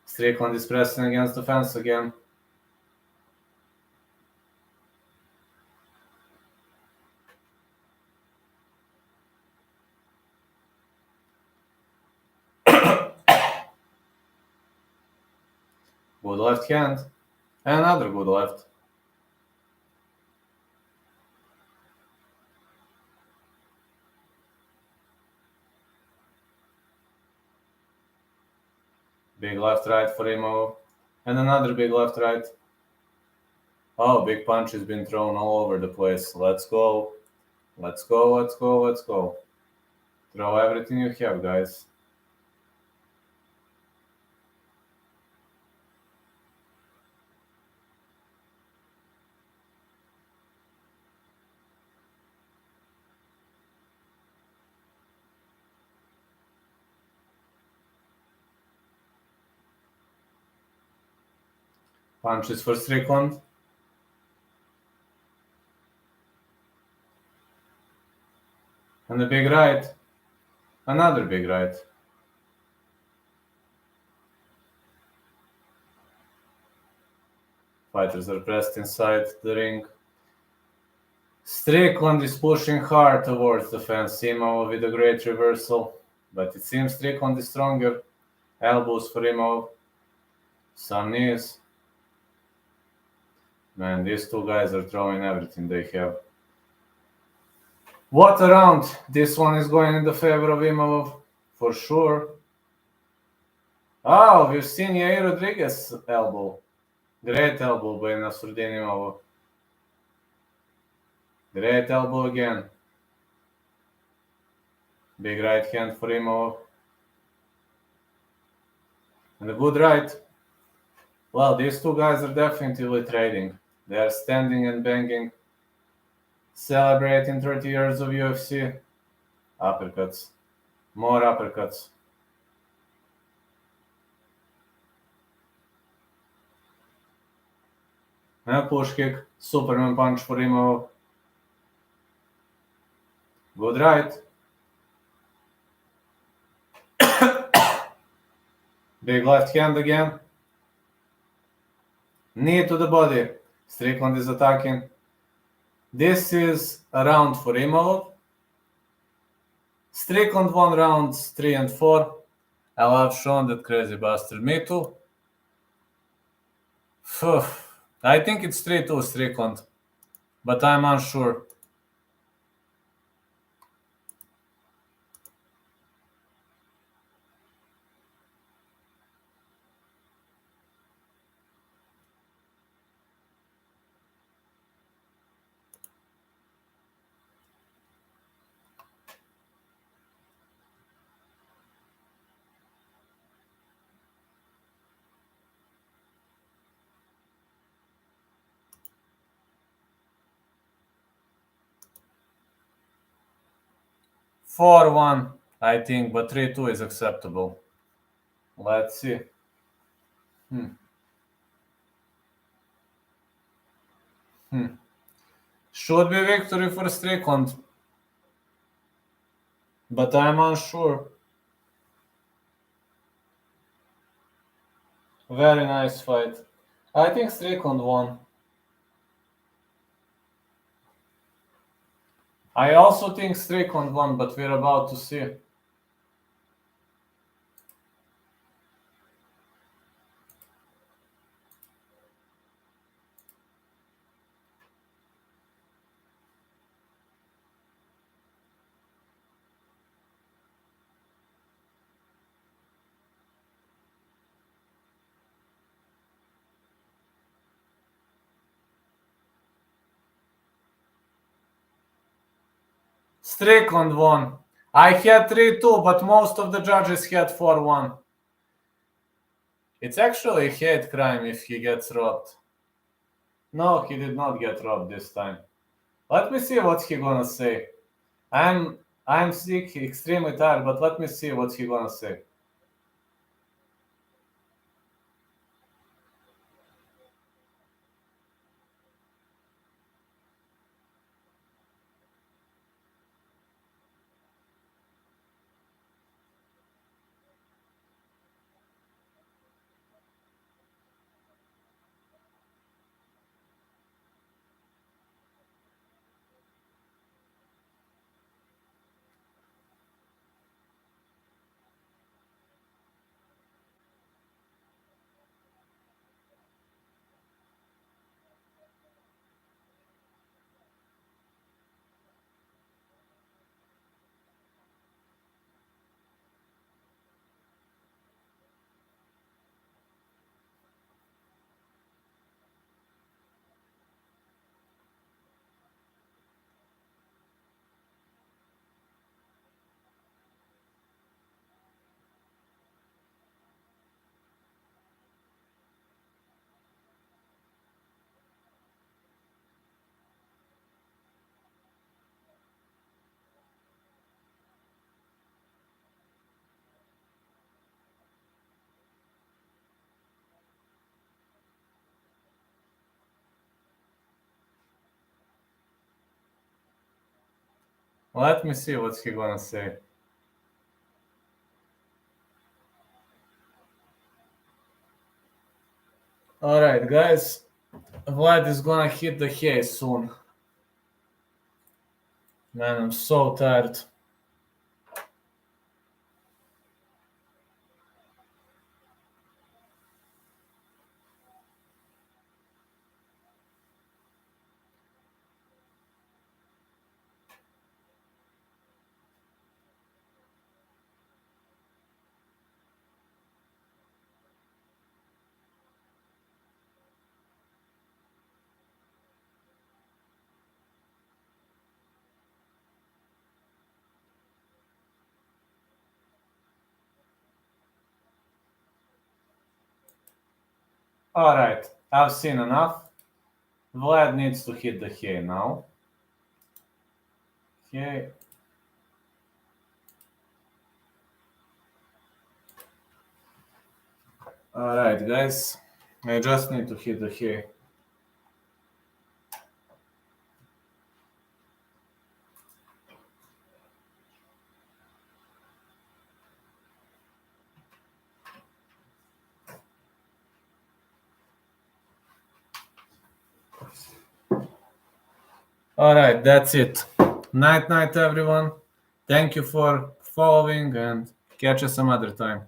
Strickland is pressing against the fence again. Good left hand. And another good left. Big left right for Imavov. And another big left right. Oh, big punch has been thrown all over the place. Let's go. Let's go, let's go, let's go. Throw everything you have, guys. Punches for Strickland. And a big right. Another big right. Fighters are pressed inside the ring. Strickland is pushing hard towards the fence. Imavov with a great reversal. But it seems Strickland is stronger. Elbows for Imavov. Some knees. Man, these two guys are throwing everything they have. What a round! This one is going in the favor of Imavov, for sure. Oh, we've seen Yair Rodriguez elbow. Great elbow by Nassourdine Imavov. Great elbow again. Big right hand for Imavov. And a good right. Well, these two guys are definitely trading. They are standing and banging. Celebrating 30 years of UFC. Uppercuts. More uppercuts. And a push kick. Superman punch for Imavov. Good right. Big left hand again. Knee to the body. Strickland is attacking. This is a round for Imavov. Strickland won rounds 3 and 4. I love Sean, that crazy bastard. Me too. I think it's 3-2 Strickland, but I'm unsure. Four-one, I think, but 3-2 is acceptable. Let's see. Should be victory for Strickland, but I'm unsure. Very nice fight. I think Strickland won. I also think Strickland won, but we're about to see. Strickland won. I had 3-2, but most of the judges had 4-1. It's actually a hate crime if he gets robbed. No, he did not get robbed this time. Let me see what he gonna say. I'm sick, extremely tired, but let me see what he gonna say. Let me see what he gonna say. Alright, guys. Vlad is gonna hit the hay soon. Man, I'm so tired. Alright, I've seen enough. Vlad needs to hit the hay now. Okay. Alright, guys. I just need to hit the hay. Alright, that's it. Night, everyone. Thank you for following and catch us some other time.